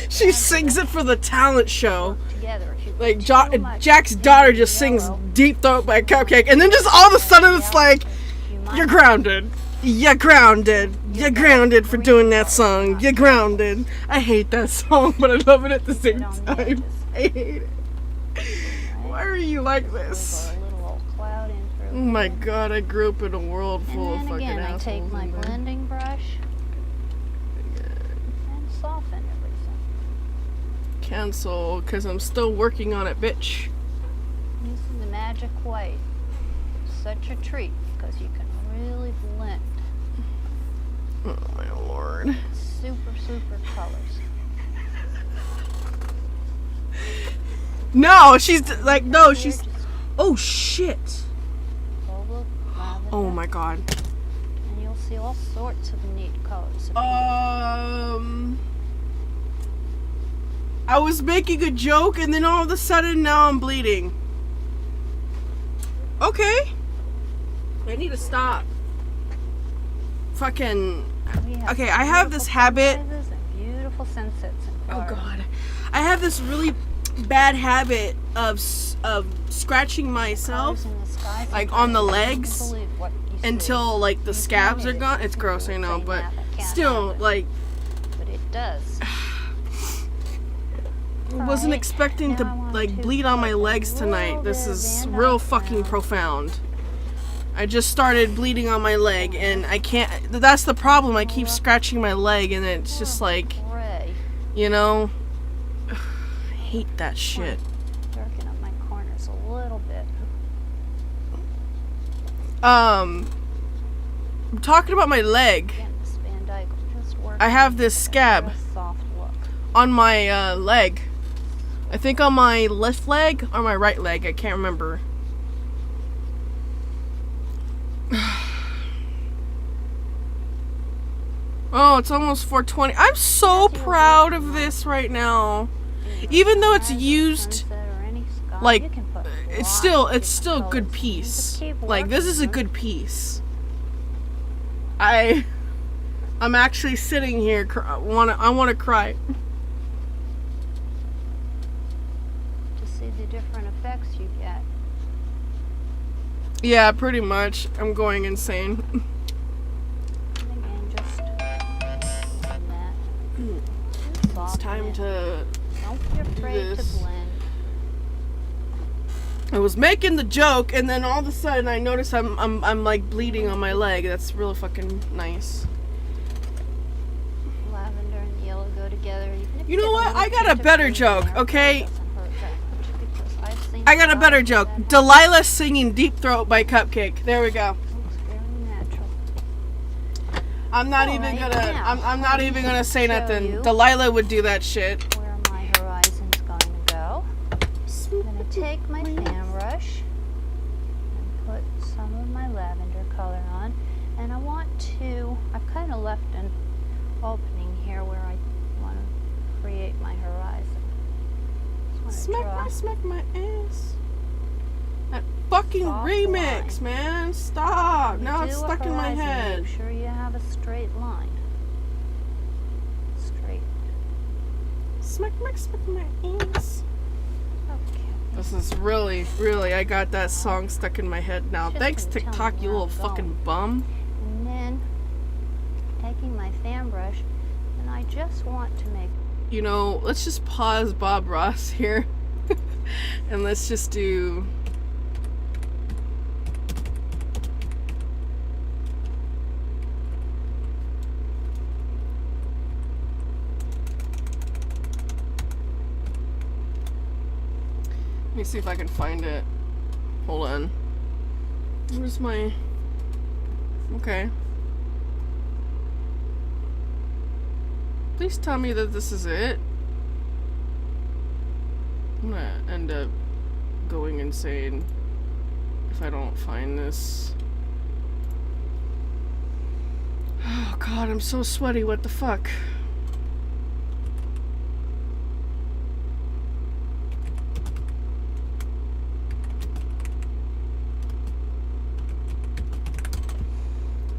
She sings it for the talent show. Like Jack's daughter just sings Deep Throat by Cupcake, and then just all of a sudden it's like, you're grounded. You're grounded. You're grounded for doing that song. You're grounded. I hate that song, but I love it at the same time. I hate it. Why are you like this? Oh my god, I grew up in a world full of
And then
fucking
again, I
assholes.
take my
man.
blending brush and soften everything.
Cancel, because I'm still working on it, bitch.
This is the magic white. Such a treat because you can really blend.
Oh my lord.
Super colors.
No, she's like, no, she's. Oh shit.
Cobalt, lavender,
Oh my god.
and you'll see all sorts of neat colors.
I was making a joke and then all of a sudden now I'm bleeding. Okay. I need to stop. Fucking. Okay, I have this habit.
And beautiful sunsets in
Oh
Florida.
god. I have this really bad habit of scratching myself
Colors in the sky,
like,
sometimes
on the
you can't
legs
believe what you see.
until like the
You
scabs
tell
are
me
gone.
that
It's gross, I
people
know,
say
but
math, I can't
still,
help it.
like,
But it does.
I wasn't
Alright,
expecting
now I
to
want
like
to
bleed on my
put a
legs tonight.
little
This
bit of
is
Van
real
Dyke
fucking
brown.
profound. I just started bleeding on my leg and I can't. That's the problem. I keep scratching my leg and it's just like,
Gray.
you know, I hate that shit.
Darken up my corners a little bit.
I'm talking about my leg.
Again, this Van Dyke will just work.
I have this
with a
scab
real soft look.
on my leg. I think on my left leg or my right leg. I can't remember. Oh, it's almost 4:20. I'm so proud of this right now. Even though it's used,
Sunset or any sky,
like,
you can put
it's
lots
still
of
it's still
different
good
colors. You
piece.
just keep
Like, this is a
working,
good piece. I'm actually sitting here I want to cry.
to see the different effects you get.
Yeah, pretty much. I'm going insane.
And again, just blend that.
It's
Soften
time
it.
to.
Don't be afraid to
this.
blend.
I was making the joke, and then all of a sudden I notice I'm like bleeding on my leg. That's really fucking nice.
Lavender and yellow go together. Even if
You know
get
what?
little
I got a
tinge of
better
green
joke,
there, it
okay?
doesn't hurt that much because I've seen
I got a better
skies
joke.
that
Delilah singing "Deep Throat" by Cupcake. There we go.
looks very natural.
I'm not even
Alright,
gonna.
now,
I'm not even gonna say
show
nothing.
you.
Delilah would do that shit.
Where my horizon's going to go. I'm going to take my fan brush and put some of my lavender color on. And I want to, I've kind of left an opening here where I want to create my horizon. Just want to
Smack my ass. That fucking
Soft
remix,
line.
man. Stop.
When you
Now it's
do a
stuck in my
horizon,
head.
Make sure you have a straight line. Straight.
Smack my ass.
Okay.
This is really, I got that song stuck in my head now.
Just
Thanks,
gonna tell
TikTok,
me
you
where
little
I'm
fucking
going.
bum.
And then taking my fan brush, and I just want to make
You know, let's just pause Bob Ross here. And let's just do. Let me see if I can find it. Hold on. Where's my. Okay. Please tell me that this is it. I'm gonna end up going insane if I don't find this. Oh god, I'm so sweaty, what the fuck?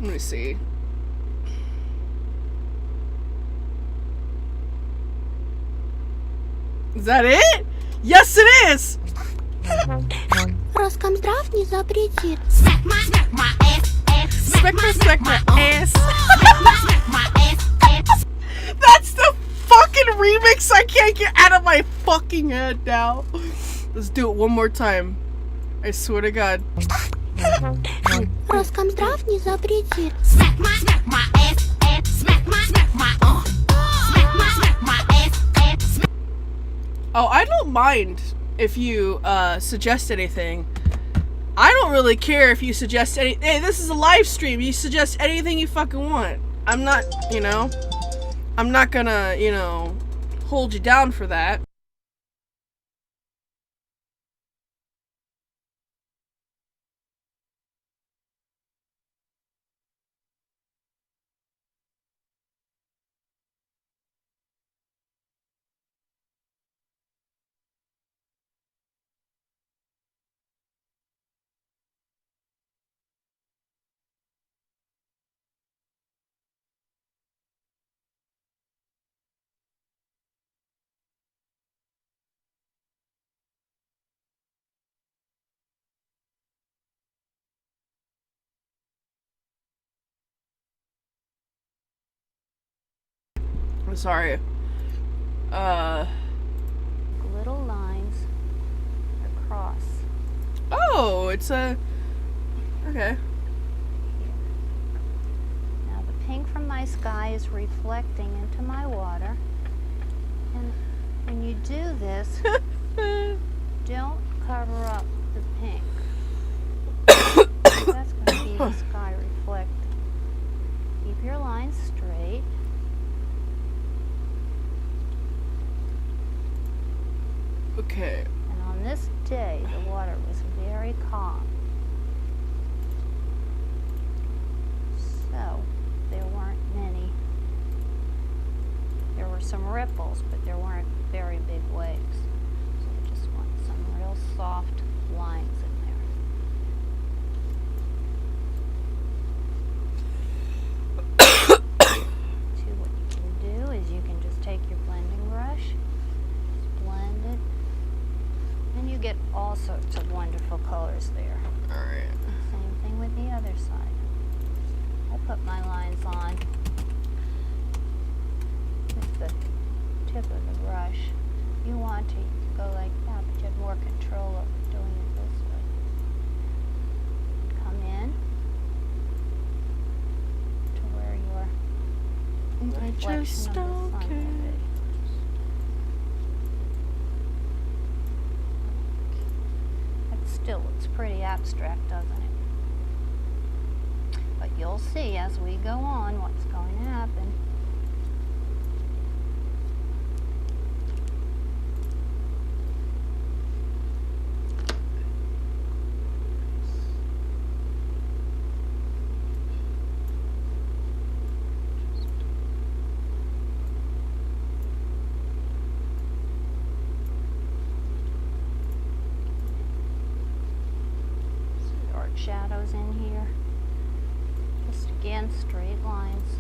Let me see. Is that it? Yes, it is!
Роскомздрав не запретит.
Smack my ass. That's the fucking remix I can't get out of my fucking head now. Let's do it one more time. I swear to God.
Роскомздрав не запретит.
Oh, I don't mind if you suggest anything. I don't really care if you suggest any. Hey, this is a live stream. You suggest anything you fucking want. I'm not, I'm not gonna, hold you down for that. I'm sorry.
Little lines across.
Oh, it's a. Okay.
Now the pink from my sky is reflecting into my water. And when you do this, don't cover up the pink. That's going to be the sky reflecting. Keep your lines straight.
Okay.
And on this day, the water was very calm. So, there weren't many. There were some ripples, but there weren't very big waves. So you just want some real soft lines in there. So what you can do is you can just take your blending brush, just blend it, and you get all sorts of wonderful colors there.
Alright.
Same thing with the other side. I put my lines on with the tip of the brush. You want to go like that, but you have more control over doing it this way. Come in to where your
I
reflection
just
of the
don't
sun
care.
will be. It still looks pretty abstract, doesn't it? But you'll see as we go on what's going to happen. Some dark shadows in here. Just again, straight lines.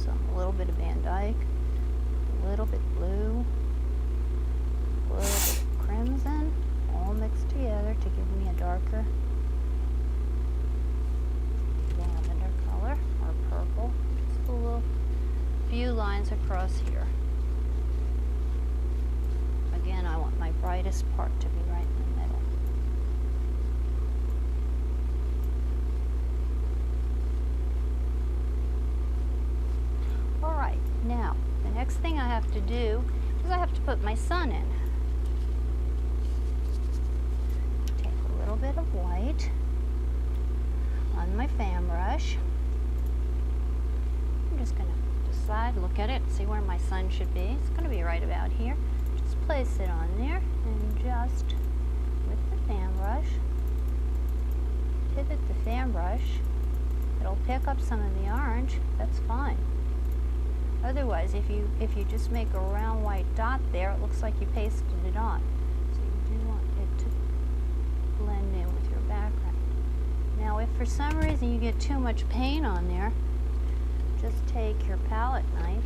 A little bit of Van Dyke, a little bit blue, a little bit of crimson, all mixed together to give me a darker lavender color or purple. Just a little few lines across here. Again, I want my brightest part to be right in the middle. All right, now the next thing I have to do is I have to put my sun in. Take a little bit of white on my fan brush. I'm just going to decide, look at it, see where my sun should be. It's going to be right about here. Just place it on there and just with the fan brush, pivot the fan brush. It'll pick up some of the orange. That's fine. Otherwise, if you just make a round white dot there, it looks like you pasted it on. So you do want it to blend in with your background. Now, if for some reason you get too much paint on there, just take your palette knife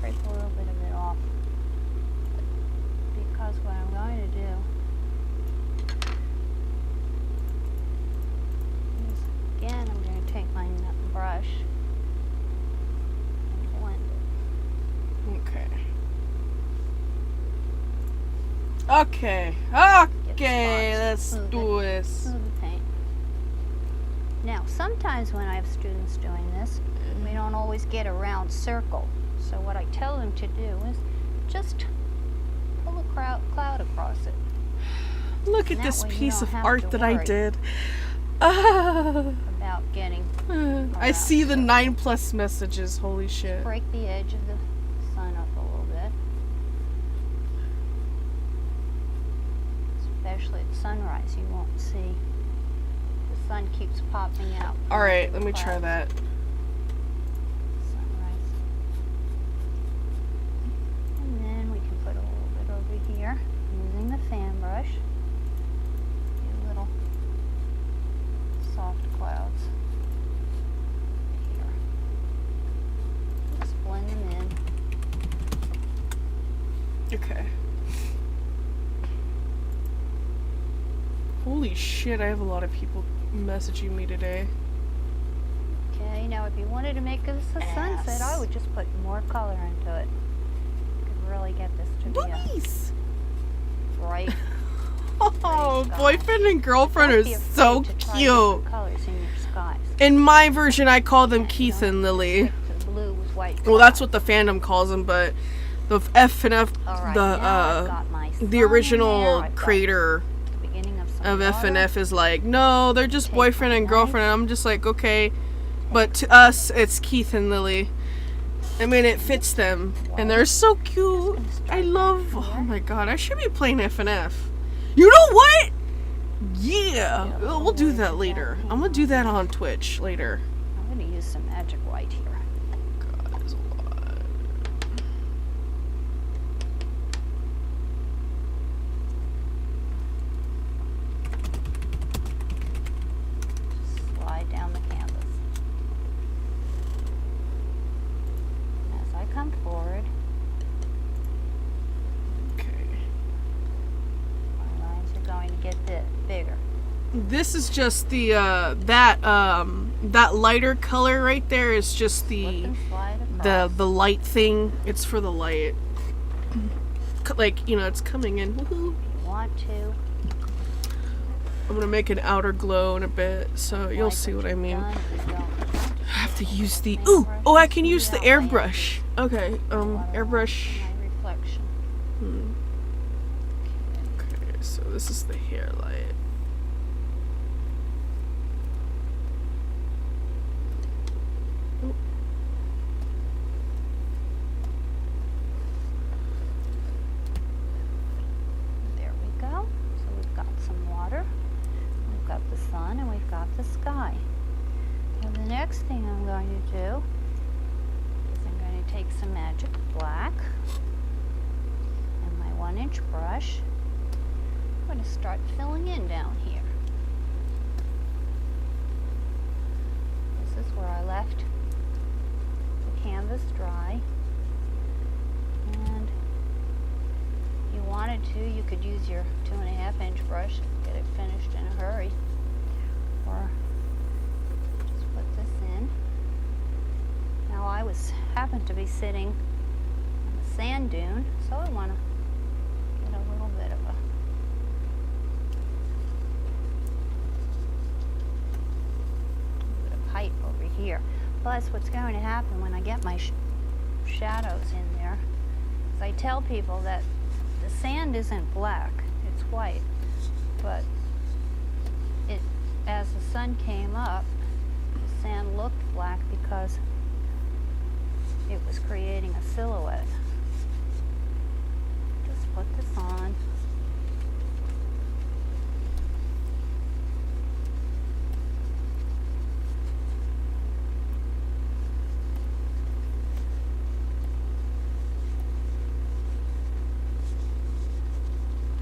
scrape a little bit of it off. Because what I'm going to do is, again, I'm going to take my brush and blend it.
Okay. Okay. Ah!
Get
Okay,
spots.
let's
Smooth
do
it.
this.
Smooth the paint. Now, sometimes when I have students doing this, we don't always get a round circle. So what I tell them to do is just pull a cloud across it.
Look at
And that
this
way you
piece
don't
of
have
art
to
that I
worry
did. Ah,
about getting
I see the 9+ messages. Holy shit.
break the edge of the sun up a little bit. Especially at sunrise, you won't see. The sun keeps popping out.
Alright,
behind
let me
the
try
clouds.
that.
Sunrise. And then we can put a little bit over here using the fan brush. Do little soft clouds here. Just blend them in.
Okay. Holy shit, I have a lot of people messaging me today.
Okay, now if you wanted to make this a sunset, I would just put more color into it. You could really get this to be a
Boobies!
bright.
Oh,
sky.
boyfriend and girlfriend
Don't
are
be afraid
so
to try
cute.
different colors in your skies.
In my version, I call them
You
Keith
don't
and
have to
Lily.
stick to blue with white
Well, that's
clouds.
what the fandom calls them, but the F and F,
All right,
the
now I've got my sun
the
in
original
there. I've got
creator
the beginning of some
of F and
water.
F is like, no, they're just
Take
boyfriend
my
and girlfriend.
knife.
And I'm just like, okay, but to us, it's Keith and Lily. I mean, it fits them, and they're so cute. I love. Oh my god, I should be playing F and F. You know what? Yeah, we'll do that later. I'm gonna do that on Twitch later.
I'm going to use some magic white here.
God, there's a lot.
Slide down the canvas. As I come forward,
Okay.
my lines are going to get bigger.
This is just the that lighter color right there is just
Flip
the
and slide across.
the light thing. It's for the light. Like, you know, it's coming in. Woohoo.
If you want to.
I'm gonna make an outer glow in a bit, so you'll
like
see what I
you've
mean.
done, you don't
I have to use the
Airbrush
oh, I
and
can use the
smooth out my
airbrush. Okay, airbrush.
My reflection.
Okay, so this is the hair light.
There we go. So we've got some water, we've got the sun, and we've got the sky. Now the next thing I'm going to do is I'm going to take some magic black and my 1-inch brush. I'm going to start filling in down here. This is where I left the canvas dry. And if you wanted to, you could use your 2.5-inch brush and get it finished in a hurry. Or just put this in. Now I happened to be sitting on a sand dune, so I want to get a little bit of height over here. Plus, what's going to happen when I get my shadows in there is I tell people that the sand isn't black, it's white. But as the sun came up, the sand looked black because it was creating a silhouette. Just put this on.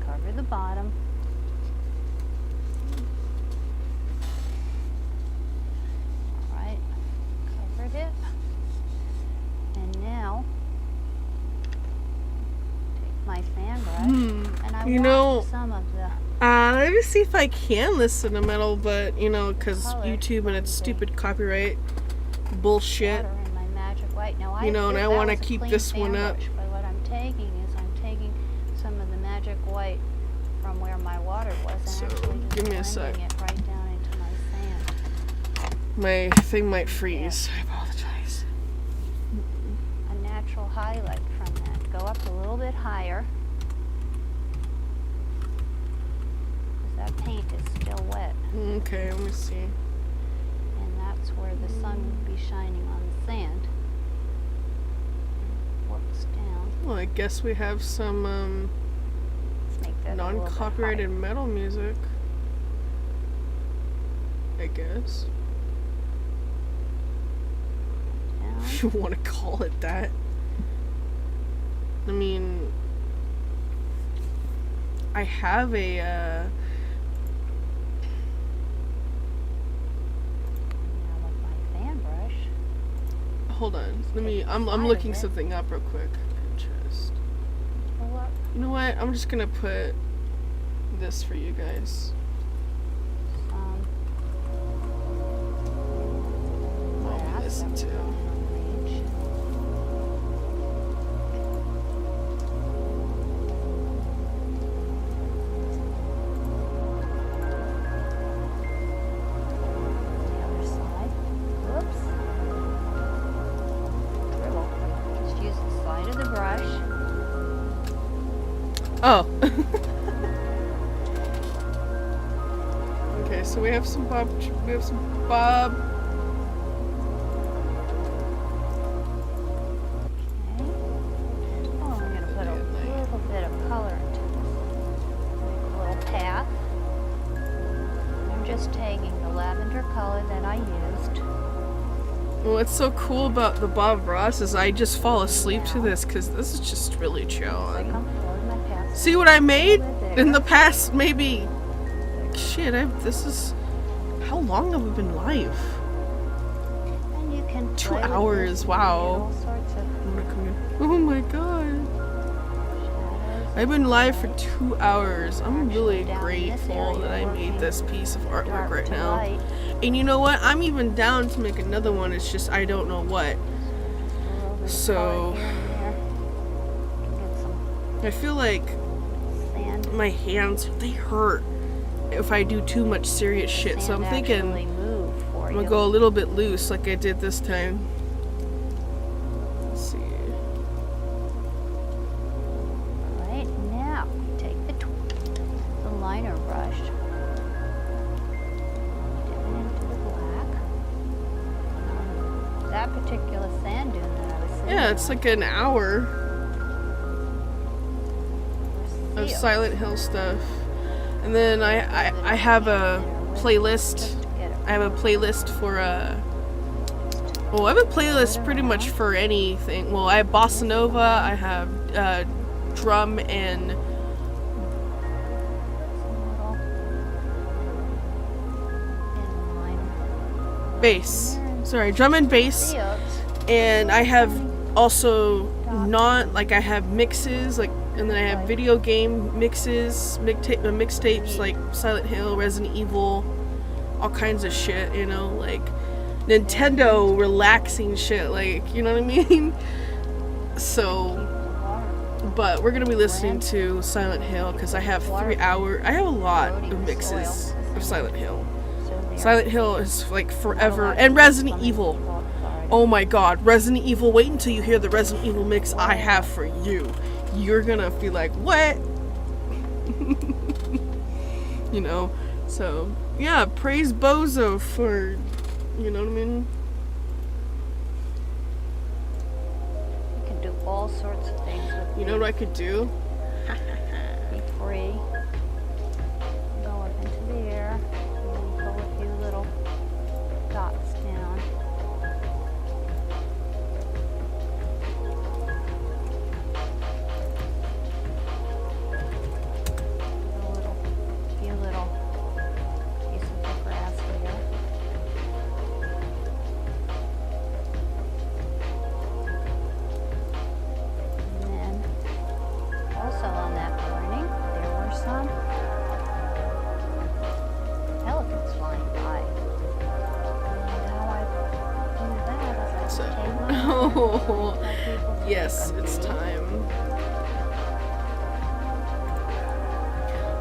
Cover the bottom. All right, covered it. And now, take my fan brush, and I
You
want
know,
some of the
let me see if I can listen to metal, but you know, because
Color
YouTube and its
from the
stupid copyright bullshit.
water in my magic white. Now
You know, and I
that
wanna
was a
keep
clean
this
fan
one up.
brush, but what I'm taking is I'm taking some of the magic white from where my water was and
So,
actually just
give me a sec.
blending it right down into my sand.
My thing might freeze. I apologize.
A natural highlight from that. Go up a little bit higher. Because that paint is still wet.
Okay, let me see.
And that's where the sun would be shining on the sand. Works down.
Well, I guess we have some
Let's make that a little bit
non-copyrighted
higher.
metal music. I guess.
Down.
If you want to call it that. I mean, I have a
Now with my fan brush.
hold on. Let me I'm
Side of
looking
it.
something up real quick. Pinterest.
Pull up
You know what? I'm just going to put this for you guys.
some
While we
grass
listen
that
to.
we're going to arrange. The other side. Oops. Dribble. Just use the side of the brush.
Oh. Okay, so we have some Bob. We have some Bob.
Okay. Oh, I'm going to put a little bit of color into this. Make a little path. I'm just taking the lavender color that I used.
What's so cool about the Bob Ross is I just fall asleep to this because this is just really chill.
Like
And
I'm filling my path.
see what I made
A little bit
in the
bigger.
past maybe. Shit, this is. How long have we been live?
And you can
2
play with
hours,
this and
wow.
get all sorts of
I'm gonna come in. Oh my god.
shadows.
I've been live for 2 hours. I'm really
Actually, down in this
grateful that I
area,
made
working
this piece of artwork
dark
right
to
now.
light.
And you know what? I'm even down to make another one. It's just I don't know what.
A little bit of
So-
color here and there. Get some
I feel like
sand.
my hands, they hurt if I do too much serious shit. So I'm
Sand
thinking
actually move for
I'm
you.
gonna go a little bit loose like I did this time. Let's see.
Right now, take the liner brush, dip it into the black. That particular sand dune that I was sitting
Yeah, it's
on
like an hour
was
of
sealed.
Silent Hill stuff. And then I have a playlist.
Just to get it
I have a playlist for well, I have a playlist pretty much for anything. Well, I have bossa nova, I have drum and
some little in liner.
bass. Sorry, drum and bass.
Sealed.
And I have also not like I have mixes like, and then I have video game mixes, mixtapes like Silent Hill, Resident Evil, all kinds of shit, you know, like Nintendo relaxing shit, like, you know what I mean? So, but we're gonna be listening to Silent Hill because I have I have a lot of mixes of Silent Hill. Silent Hill is like forever, and Resident Evil. Oh my god, Resident Evil, wait until you hear the Resident Evil mix I have for you. You're gonna be like, what? You know? So, yeah, praise Bozo for, you know what I mean?
You can do all sorts of things with
You know what I could do?
Be free. Go up into the air and then pull a few little dots down. Few little pieces of grass here. And then also on that morning, there were some elephants flying by. And how I do that is I
So-
take my
Oh,
tell people to
yes,
take a
it's
knee.
time.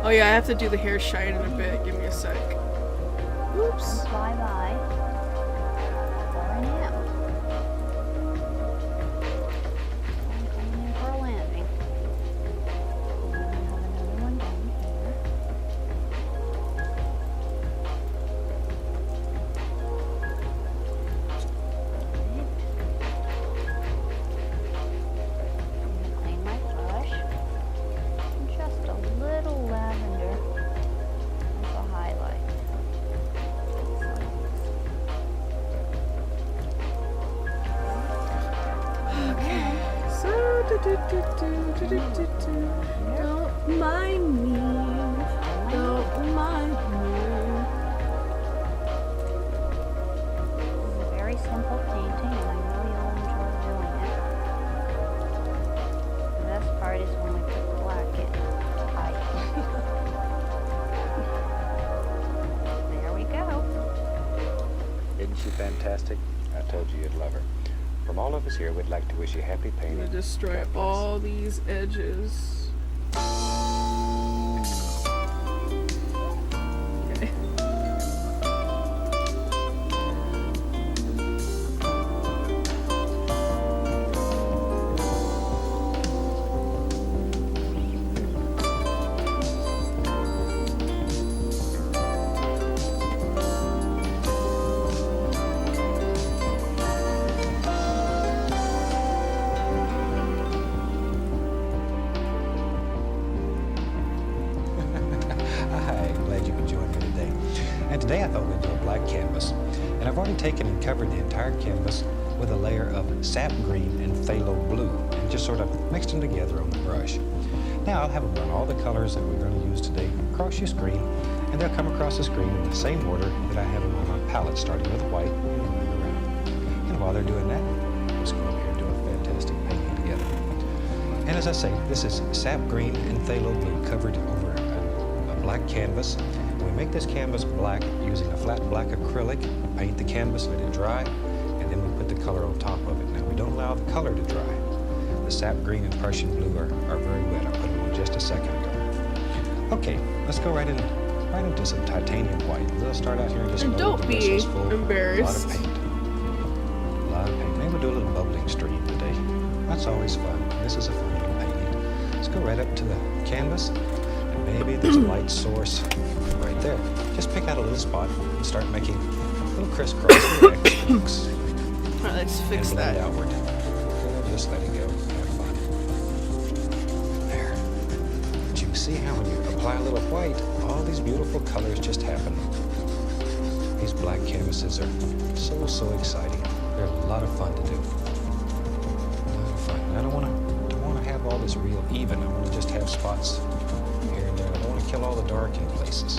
Oh yeah, I have to do the hair shine in a bit. Give me a sec. Oops.
Fly by. For an M. I'm coming in for a landing. And then we have another one down here. Clean my brush. And just a little lavender as a highlight.
So, don't mind me. Don't mind me.
It's a very simple painting, and I know you'll enjoy doing it. The best part is when we put the black in. There we go.
Isn't she fantastic? I told you you'd love her. From all of us here, we'd like to wish you happy
I'm
painting.
gonna destroy all these edges. Okay.
Hi, glad you could join me today. And today I thought we'd do a black canvas. And I've already taken and covered the entire canvas with a layer of sap green and phthalo blue and just sort of mixed them together on the brush. Now I'll have them run all the colors that we're going to use today across your screen, and they'll come across the screen in the same order that I have them on my palette, starting with white and moving around. And while they're doing that, let's go over here and do a fantastic painting together. And as I say, this is sap green and phthalo blue covered over a black canvas. We make this canvas black using a flat black acrylic, paint the canvas, let it dry, and then we put the color on top of it. Now we don't allow the color to dry. The sap green and Prussian blue are very wet. I put them on just a second ago. Okay, let's go right into some titanium white. We'll start out here and just
And
load
don't
the
be
bristles full.
embarrassed.
A lot of paint. A lot of paint. Maybe we'll do a little bubbling stream today. That's always fun. This is a fun little painting. Let's go right up to the canvas, and maybe there's a light source right there. Just pick out a little spot and start making a little crisscross with X marks.
Alright, let's
And
fix
blend
that.
outward. Just let it go. Have fun. There. But you can see how when you apply a little white, all these beautiful colors just happen. These black canvases are so exciting. They're a lot of fun to do. A lot of fun. I don't want to have all this real even. I want to just have spots here and there. I don't want to kill all the dark in places.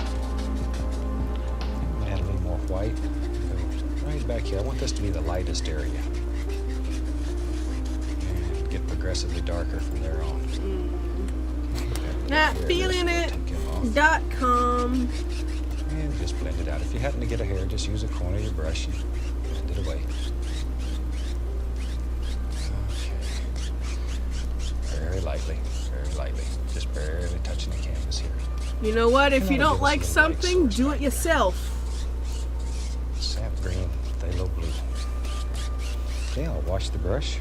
Add a little more white. Go right back here. I want this to be the lightest area. And get progressively darker from there on.
Not feeling it. .com.
And just blend it out. If you happen to get a hair, just use a corner of your brush and blend it away. Okay. Very lightly, just barely touching the canvas here.
You know what? If you
And
don't
that'll give us
like
a little light
something,
source
do
right
it
there.
yourself.
Sap green, phthalo blue. Okay, I'll wash the brush.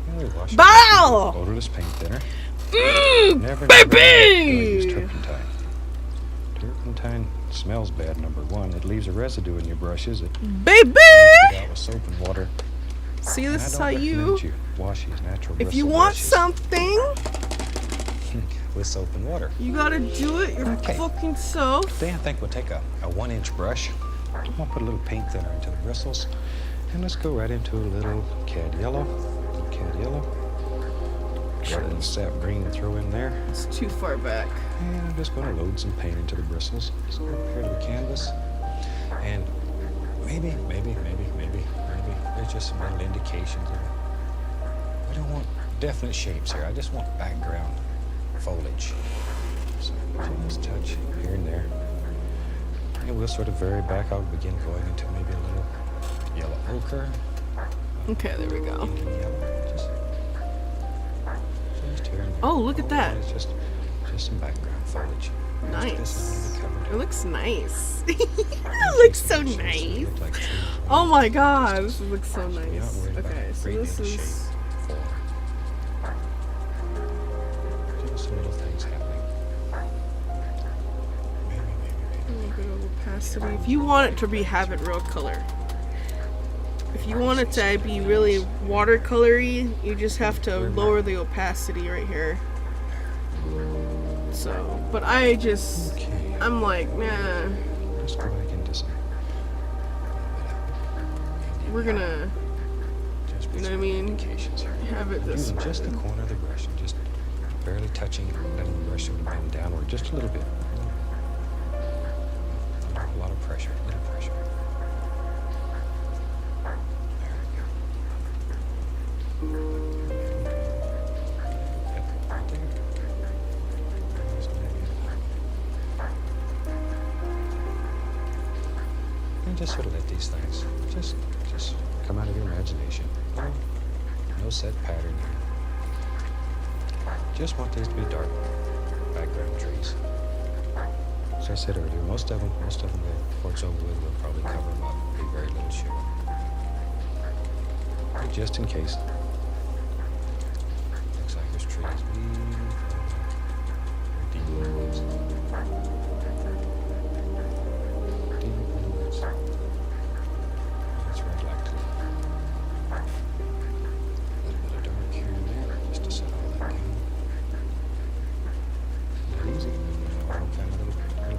And we wash it
Bow!
with odorless paint thinner. Never
baby!
use turpentine. Turpentine smells bad, number one. It leaves a residue in your brushes. It
Baby!
rinse it out with soap and water.
See,
And
this
I
is
don't
how
recommend you wash these natural
if you
bristle
want
brushes
something,
with soap and water.
you gotta do it your
Okay.
fucking self.
Today I think we'll take a 1-inch brush. I'm gonna put a little paint thinner into the bristles. And let's go right into a little cad yellow. Got a little sap green to throw in there.
It's too far back.
And I'm just going to load some paint into the bristles. Just go up here to the canvas. And maybe, there's just some little indications of it. We don't want definite shapes here. I just want background foliage. So just touch here and there. And we'll sort of vary back. I'll begin going into maybe a little yellow ochre.
Okay, there we go.
Pink and yellow. Just here and there.
Oh, look at that.
It's just some background foliage.
nice. It looks nice. It looks so nice. Oh my god, this looks so nice. Okay, so this is...
Some little things happening.
A little bit of opacity. If you want it to have it real color. If you want it to be really watercolory, you just have to lower the opacity right here. So, but I'm like, nah.
Just go back into some.
We're gonna, you know what I mean? Have it this
Using
way.
just the corner of the brush and just barely touching, letting the brush sort of bend downward just a little bit. A lot of pressure, a little pressure. There we go. Yep, right there. There's maybe and just sort of let these things just come out of your imagination. No set pattern here. Just want these to be dark background trees. As I said earlier, most of them, before it's over with, we'll probably cover them up. Be very little shade. But just in case. Looks like there's trees. Deep in the woods. Deep in the woods. That's where I'd like to live. A little bit of dark here and there, just to set all that down. Easy. All kind of little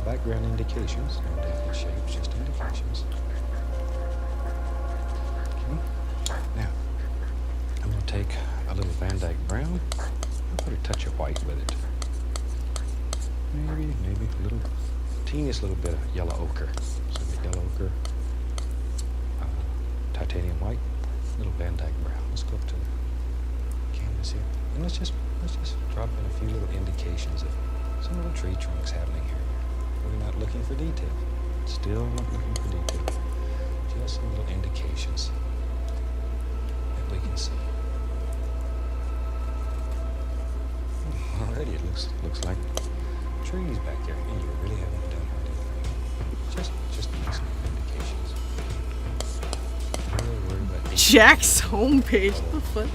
background indications. No definite shapes, just indications. Okay. Now, I'm going to take a little Van Dyke brown. I'll put a touch of white with it. Maybe a little, teeniest little bit of yellow ochre. So the yellow ochre, titanium white, little Van Dyke brown. Let's go up to the canvas here. And let's just drop in a few little indications of some little tree trunks happening here. We're not looking for detail. Still not looking for detail. Just some little indications that we can see. Already it looks like trees back there, and you really haven't done anything. Just some indications. Really worried about detail.
Jack's homepage. What the fuck?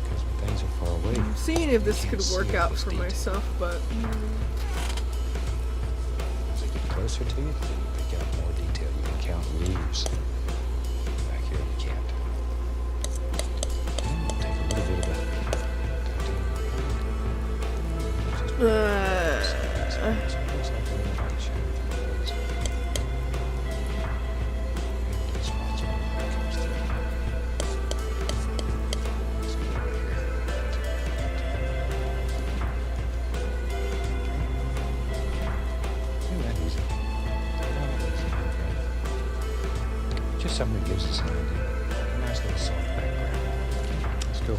Because when things are far away,
I'm seeing if this
you
could
can't see
work
all
out
this
for
detail.
myself, but
As they get closer to you, then you pick out more detail. You can count leaves. Back here, you can't. Take a little bit of a... Just something that gives us an idea. A nice little soft background. Let's go.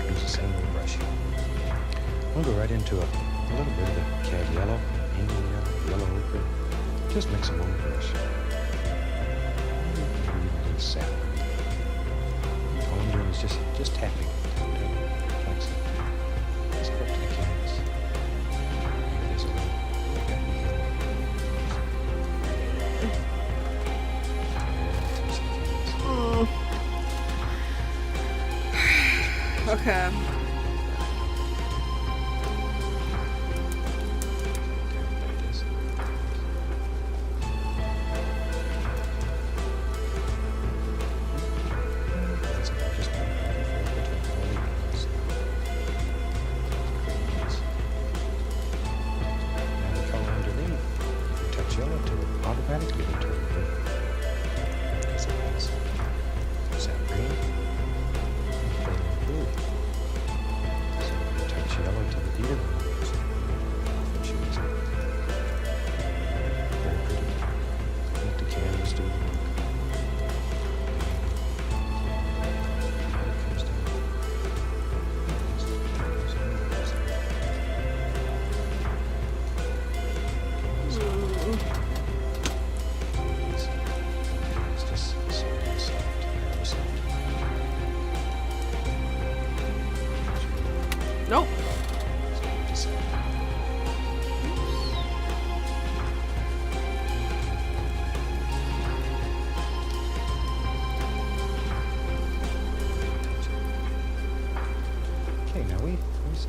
Use the same little brush here. We'll go right into a little bit of the cad yellow, Indian yellow ochre. Just mix them on the brush. Maybe a little satin. All I'm doing is just tapping. Like so. Let's go up to the canvas. Maybe there's a little yellow.
okay.
Automatically it'll turn blue. That's nice. Is that green? Blue. So you touch yellow to the either one of those. Choose it. Very pretty. Let the canvas do the work. It comes down.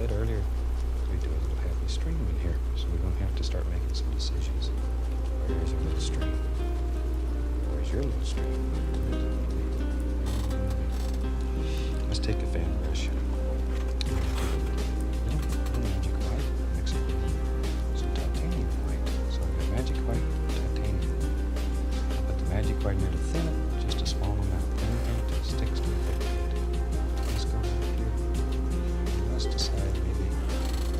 said earlier, we do a little happy stream in here, so we don't have to start making some decisions. Where's our little stream? Where's your little stream? Let's take a fan brush. Magic white. Mix it with some titanium white. So I've got magic white, titanium. I'll put the magic white in there to thin it, just a small amount. Anything that sticks to it. Let's go right here. Let's decide maybe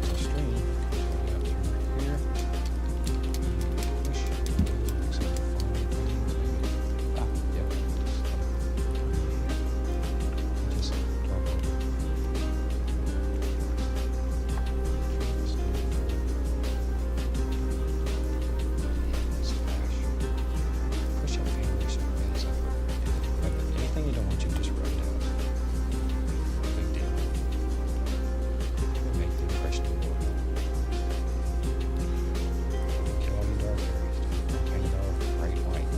the stream comes right out through here. Push. Mix up the foamy things. Ah, yep. Just drop it. Splash. Push up hand so it bends up. Rub it. Anything you don't want, you just rub down. Big deal. Make the impression of water. Kill all the dark areas. Don't paint it all bright white.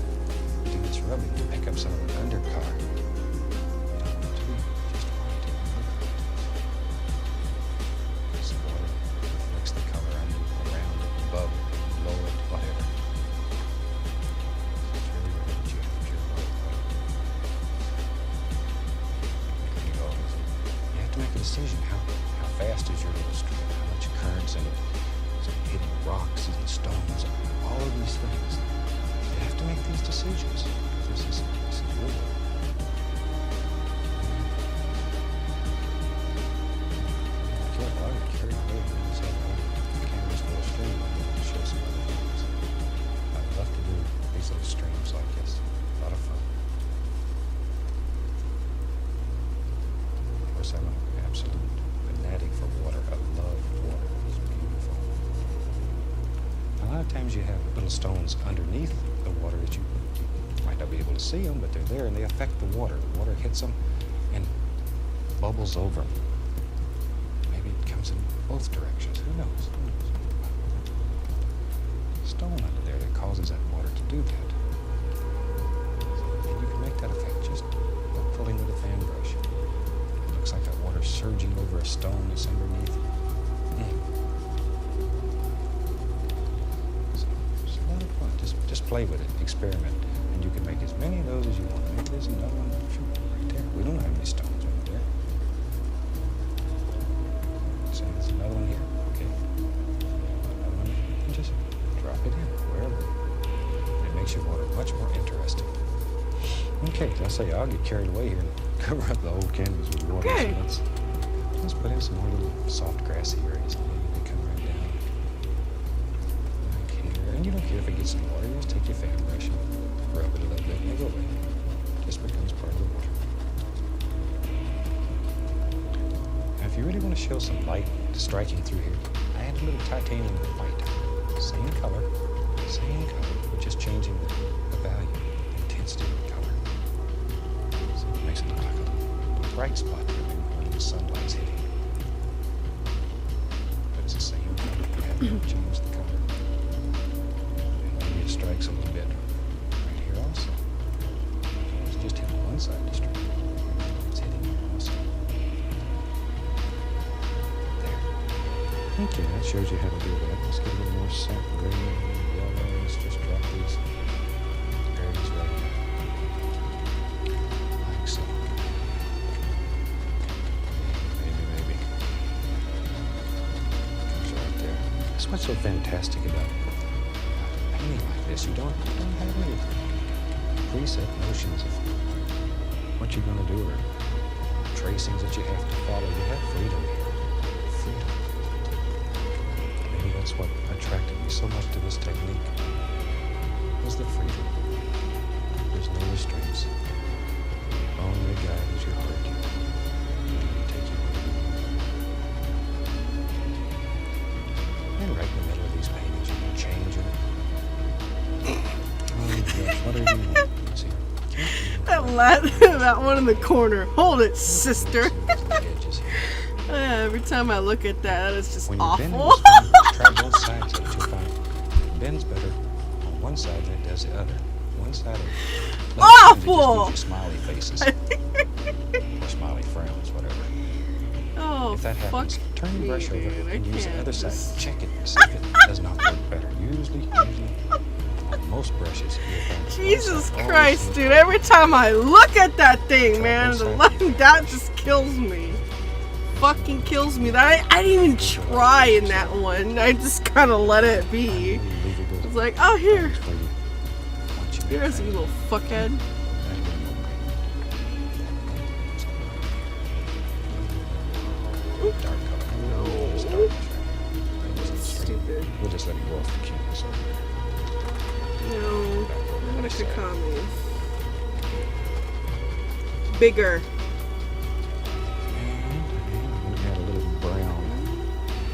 Do this rubbing to pick up some of the undercolor. You don't want to, just white. This water reflects the color under, around it, above it, below it, whatever. It's really good that you have pure white water. You have to make a decision. How fast is your little stream? How much current's in it? Is it hitting rocks and stones? All of these things. You have to make these decisions. This is your world. Careful, I would carry away when you say, the camera's full of stream. I'm going to show some other things. I'd love to do these little streams like this. A lot of fun. Of course, I'm an absolute fanatic for water. I love water. It's beautiful. A lot of times you have little stones underneath the water that you might not be able to see them, but they're there and they affect the water. The water hits them and bubbles over them. Maybe it comes in both directions. Who knows? Who knows? Stone under there that causes that water to do that. And you can make that effect just by pulling with a fan brush. It looks like that water surging over a stone that's underneath. So it's a lot of fun. Just play with it, experiment, and you can make as many of those as you want. Maybe there's another one right there. We don't have any stones right there. So there's another one here. Okay. Another one. And just drop it in wherever. It makes your water much more interesting. Okay, I say I'll get carried away here and cover up the whole canvas with water.
Okay.
So let's put in some more little soft grassy areas. Maybe they come right down. Like here. And you don't care if it gets in the water. You just take your fan brush and rub it a little bit and it'll go away. Just becomes part of the water. Now, if you really want to show some light striking through here, I add a little titanium white. Same color, but just changing the value, the intensity of the color. So it makes it look like a bright spot when the sunlight's hitting. But it's the same color. You haven't changed the color. And maybe it strikes a little bit right here also. It's just hitting one side of the stream. It's hitting here also. There. Okay, that shows you how to do that. Let's get a little more sap green, yellow. Let's just drop these areas right here. Like so. Maybe. Comes right there. That's what's so fantastic about painting like this. You don't have any preset notions of what you're going to do or tracings that you have to follow. You have freedom here. Freedom. Maybe that's what attracted me so much to this technique, was the freedom. There's no restraints. Only the guide is your heart. Take you where you want. And right in the middle of these paintings, you can change them. Oh gosh, whatever you want. Let's see.
That one in the corner. Hold it, sister. Every time I look at that, it's just
When you're bending
awful.
the stone, try both sides of it. You'll find it bends better on one side than it does the other. One side of
Awful!
Just smiley faces. Or smiley frowns, whatever.
Oh,
If that
fuck
happens, Turn your brush over
Man, I
and use the
can't
other side.
just-
Check it. See if it does not work better. Usually, on most brushes, you'll find that one
Jesus
side
Christ,
always
dude. Every time I look at that thing,
Try
man,
both
the
sides.
light, that just kills me. Fucking kills me. That I didn't even try in that one. I just kind of let it be.
unbelievable
It's like, oh, here.
things for you. Once you make
Here's
that,
you little fuckhead.
that'll be no great. Dark color.
No.
Just dark.
Stupid.
We'll just let it go off the canvas over there.
No. What a Kakami. Bigger.
And I'm going to add a little brown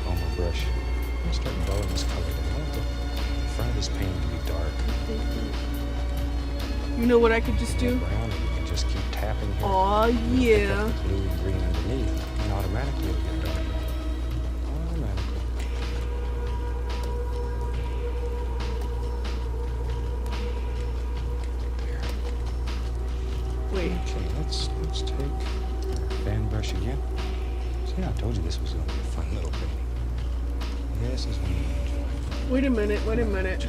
on my brush. I'm going to start blowing this color down. I want the front of this painting to be dark.
You know what I could just do?
Brown, and you can just keep tapping here.
Aw,
And pick
yeah.
up the blue and green underneath, and automatically it'll get darker. Automatically. There.
Wait.
Okay, let's take our fan brush again. See, I told you this was going to be a fun little painting. This is one of the
Wait a minute. Wait a minute.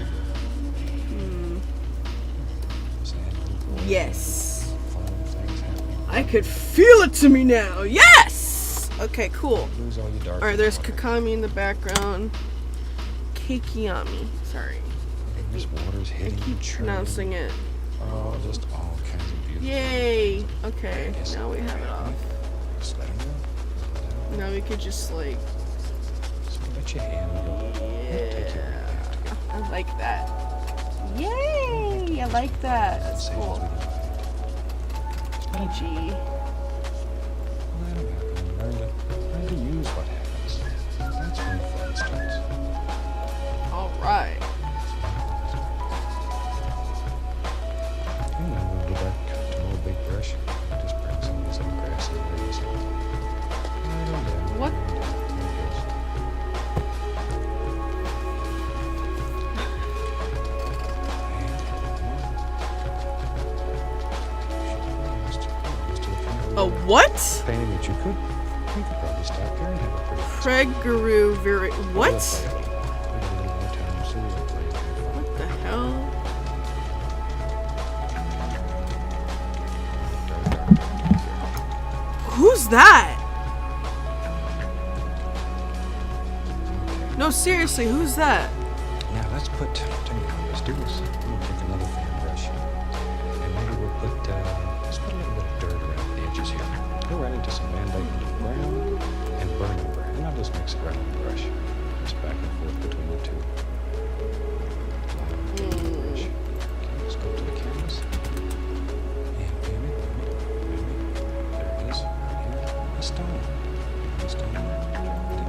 Just add a little gold
Yes.
fun things happening.
I could feel it to me now. Yes! Okay, cool.
Lose all your dark.
Alright, there's
water.
Kakami in the background. Keikiyami. Sorry.
This water's
I
hitting.
keep pronouncing it.
Oh, just all kinds of beautiful.
Yay! Okay, now we have it off.
Just let 'em go.
Now we could just like,
Just let your hand go. Take your hand after it.
I like that. Yay! I like that. That's
Safe as
cool.
we can find it.
Peachy.
Let 'em happen. Learn to use what happens. That's when the fun starts.
Alright.
And then we'll go back to more big brush. Just bring some of these little grassy areas in. Right on down.
What?
Right on down. There it goes.
A what?
Painting that you could probably stop there and have a pretty
Preguru very. What?
What?
What the hell? Who's that? No, seriously, who's that?
Now let's tell you how, let's do this. We'll take another fan brush and maybe we'll let's put a little bit of dirt around the edges here. Go right into some Van Dyke brown and burning brown. And I'll just mix it right on the brush. Just back and forth between the two. Brush. Okay, let's go to the canvas. And wait a minute. There it is. Right here. The stone. The stone there. Drop it in.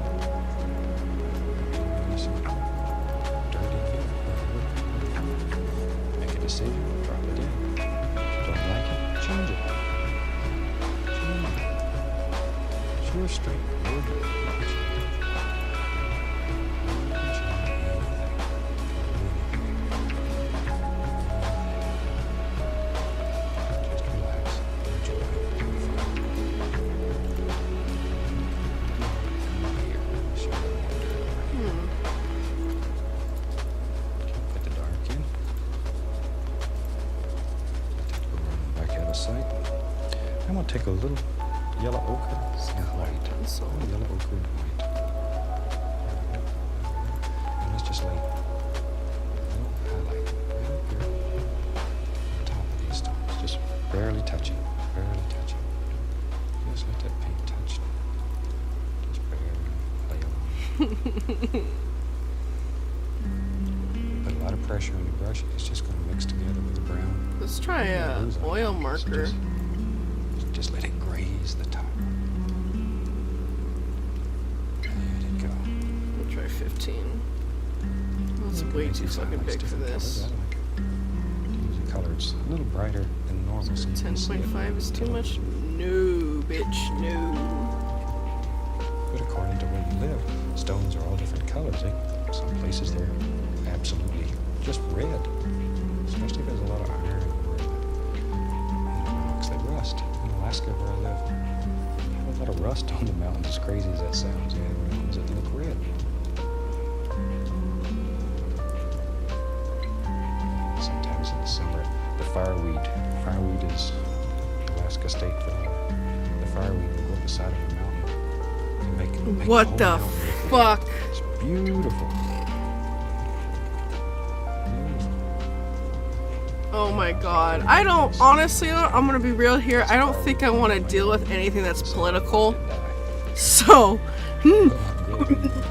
Maybe some dirt in here. Make a decision. Drop it in. Don't like it? Change it. Change it. It's your strength. Your dirt. Just relax. Enjoy. Here. Show them more dirt right here. Put the dark in. We're running back out of sight. I'm going to take a little yellow ochre and white.
Pencil.
Oh, yellow ochre and white. And let's just lay a little highlight right up here on top of these stones. Just barely touching. Barely touching. Just let that paint touch. Just barely lay along. Put a lot of pressure on your brush. It's just going to mix together with the brown.
Let's try a
Lose on
oil
it.
marker.
Just let it graze the top. There you go.
We'll try 15. That's way too fucking big for this.
Use a color it's a little brighter than normal. So you can see it.
10.5 is too much? No, bitch, no.
But according to where you live, stones are all different colors. Some places they're absolutely just red, especially if there's a lot of iron or rocks that rust. And a Alaska where I live, I have a lot of rust on the mountains, as crazy as that sounds. You have mountains that look red. Sometimes in the summer, the fireweed is Alaska state flower. The fireweed will go up the side of the mountain and make
What
whole
the
mountain look red.
fuck?
It's beautiful.
Oh my god. I don't, honestly, I'm gonna be real here. I don't think I want to deal with anything that's political. So,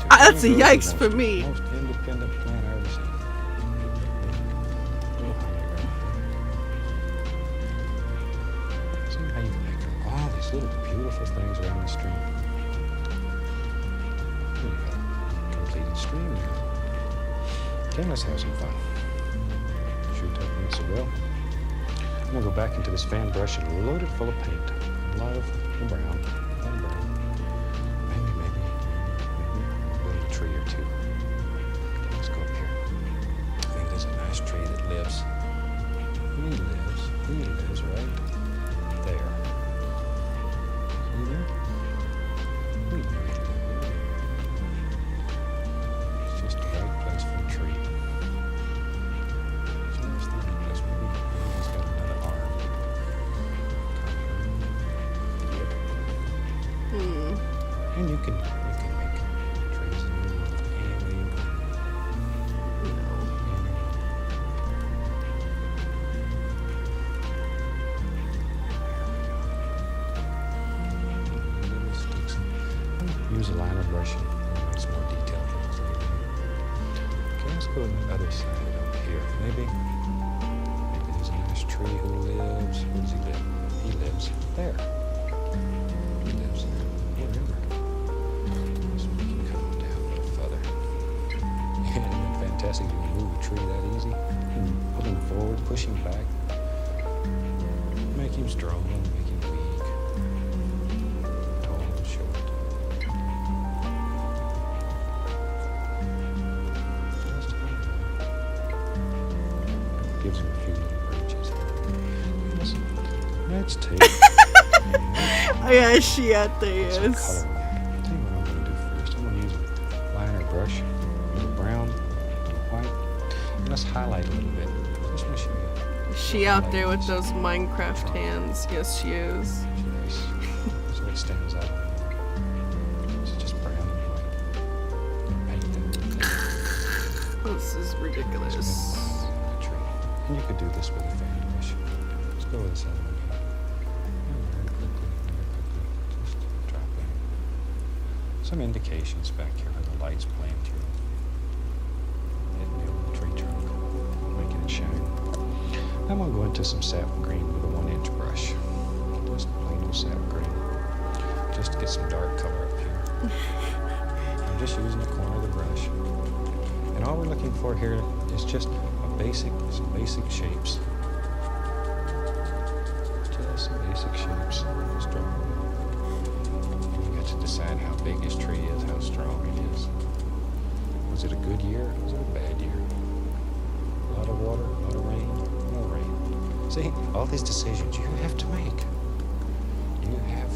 that's a yikes for me.
Most independent plant I ever seen. See how you can make all these little beautiful things around the stream. Here you go. Completed stream now. Okay, let's have some fun. Shoot up this well. I'm gonna go back into this fan brush and load it full of paint. A lot of brown. Maybe a little tree or two. Let's go up here. I think there's a nice tree that lives. He lives right there. See there? We know he lives there. It's just the right place for a tree. Just the right place. Maybe he's got another arm. And you can make trees in your world any way you want. Little sticks. Use a liner brush and make some more detailed things later. Okay, let's go to the other side up here. Maybe there's a nice tree who lives. Where does he live? He lives there. He lives there. Wherever. Let's make him come down a little further. Isn't it fantastic? You can move a tree that easy. Pull him forward, push him back. Make him strong, make him weak. Tall and short. Just gives him a few little branches. Let's take.
Yeah, she out there
Some
is.
color on it. I'll tell you what I'm going to do first. I'm going to use a liner brush, a little brown, a little white, and let's highlight a little bit. Just want to show you.
She out there with those Minecraft hands. Yes, she is.
Nice. So it stands out. It's just brown and white. Paint them.
This is ridiculous.
The tree. And you could do this with a fan brush. Let's go with this other one here. Very quickly. Just drop in. Some indications back here where the light's playing through. Hitting the old tree trunk. Making it shine. I'm going to go into some sap green with a 1-inch brush. Just plain old sap green. Just to get some dark color up here. I'm just using the corner of the brush. And all we're looking for here is just some basic shapes. Just some basic shapes. Strong. You got to decide how big his tree is, how strong it is. Was it a good year? Was it a bad year? A lot of water, a lot of rain, no rain. See, all these decisions you have to make. You have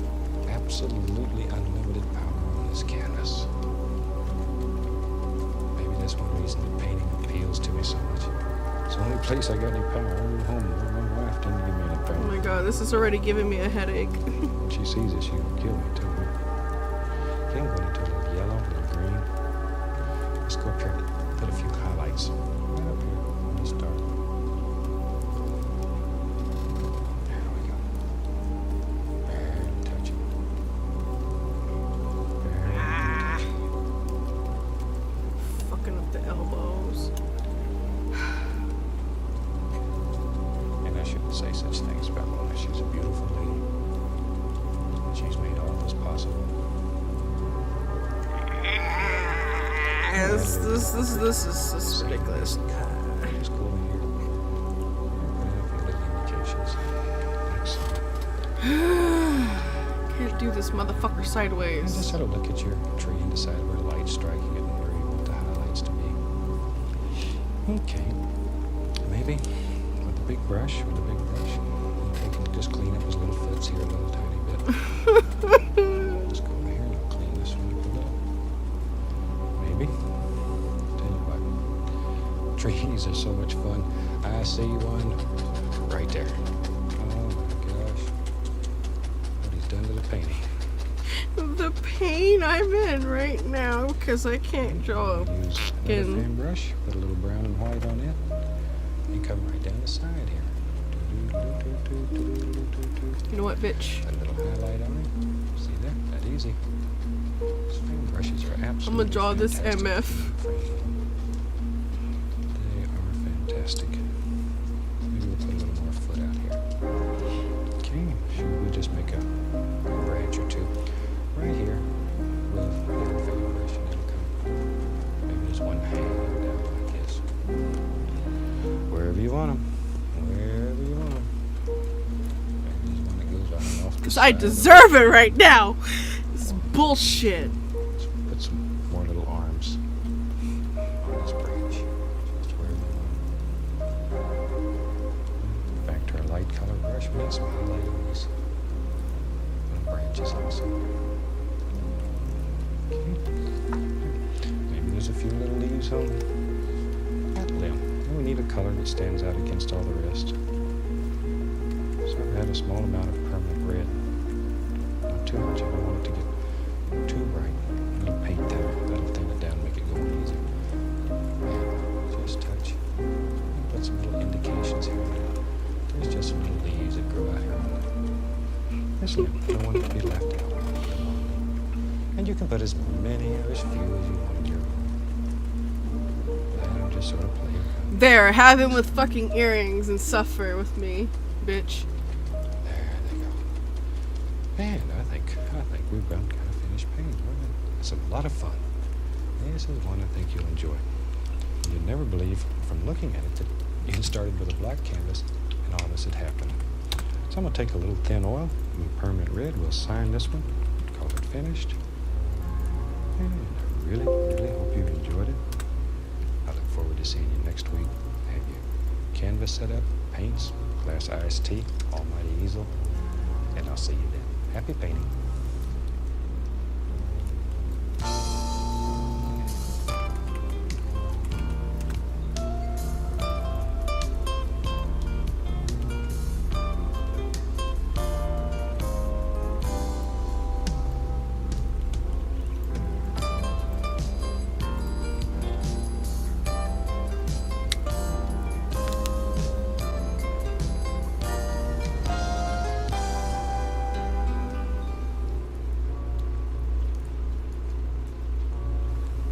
absolutely unlimited power on this canvas. Maybe that's one reason that painting appeals to me so much. It's the only place I got any power. I go home and my wife didn't give me any
Oh
power.
my god, this is already giving me a headache.
When she sees it, she'll kill me too. Okay, I'm going into a little yellow, a little green. Let's go up here and put a few highlights right up here on this dark. There we go. Very touching. Very touching.
Fucking up the elbows.
And I shouldn't say such things about Mona. She's a beautiful lady. She's made all this possible.
This is ridiculous.
Just go over here. Put in a few little indications.
Can't do this motherfucker
And just
sideways.
sort of look at your tree and decide where the light's striking it and where you want the highlights to be. Okay. Maybe with the big brush, you take and
just clean up his little foots here a little tiny bit. Let's go over here and I'll clean this one up a little. Maybe. Tell you what, trees are so much fun. I see one right there. Oh my gosh. What he's done to the painting.
The pain I'm in right now because I can't draw.
Use another fan brush, put a little brown and white on it, and come right down the side here.
You know what, bitch?
Put a little highlight on it. See that? That easy. These fan brushes are absolutely
I'm gonna draw this
fantastic.
MF.
They are fantastic. Maybe we'll put a little more foot out here. Okay, should we just make a branch or two? Right here, with a fan brush, and it'll come. Maybe there's one hanging down like this. Wherever you want them. Wherever you want them. Maybe there's one that goes right off.
Because I deserve it right now. This is bullshit.
Let's put some more little arms on this branch. Just wherever you want them. Back to our light color brush. We need some highlight on these little branches also. Maybe there's a few little leaves on that limb. And we need a color that stands out against all the rest. So I've had a small amount of permanent red. Not too much, I don't want it to get too bright. I'll paint that. That'll thin it down, make it go easy. Just touch. Put some little indications here and there. There's just some little leaves that grow out here. This limb, don't want it to be left out. And you can put as many or as few as you want in your room. Let them just sort of play around.
There, have him with fucking earrings and suffer with me, bitch.
There they go. Man, I think we've got kind of finished painting. It's a lot of fun. This is one I think you'll enjoy. You'd never believe from looking at it that you had started with a black canvas and all this had happened. So I'm going to take a little thin oil, and permanent red. We'll sign this one, call it finished. And I really, really hope you enjoyed it. I look forward to seeing you next week. Have your canvas set up, paints, glass iced tea, almighty easel, and I'll see you then. Happy painting.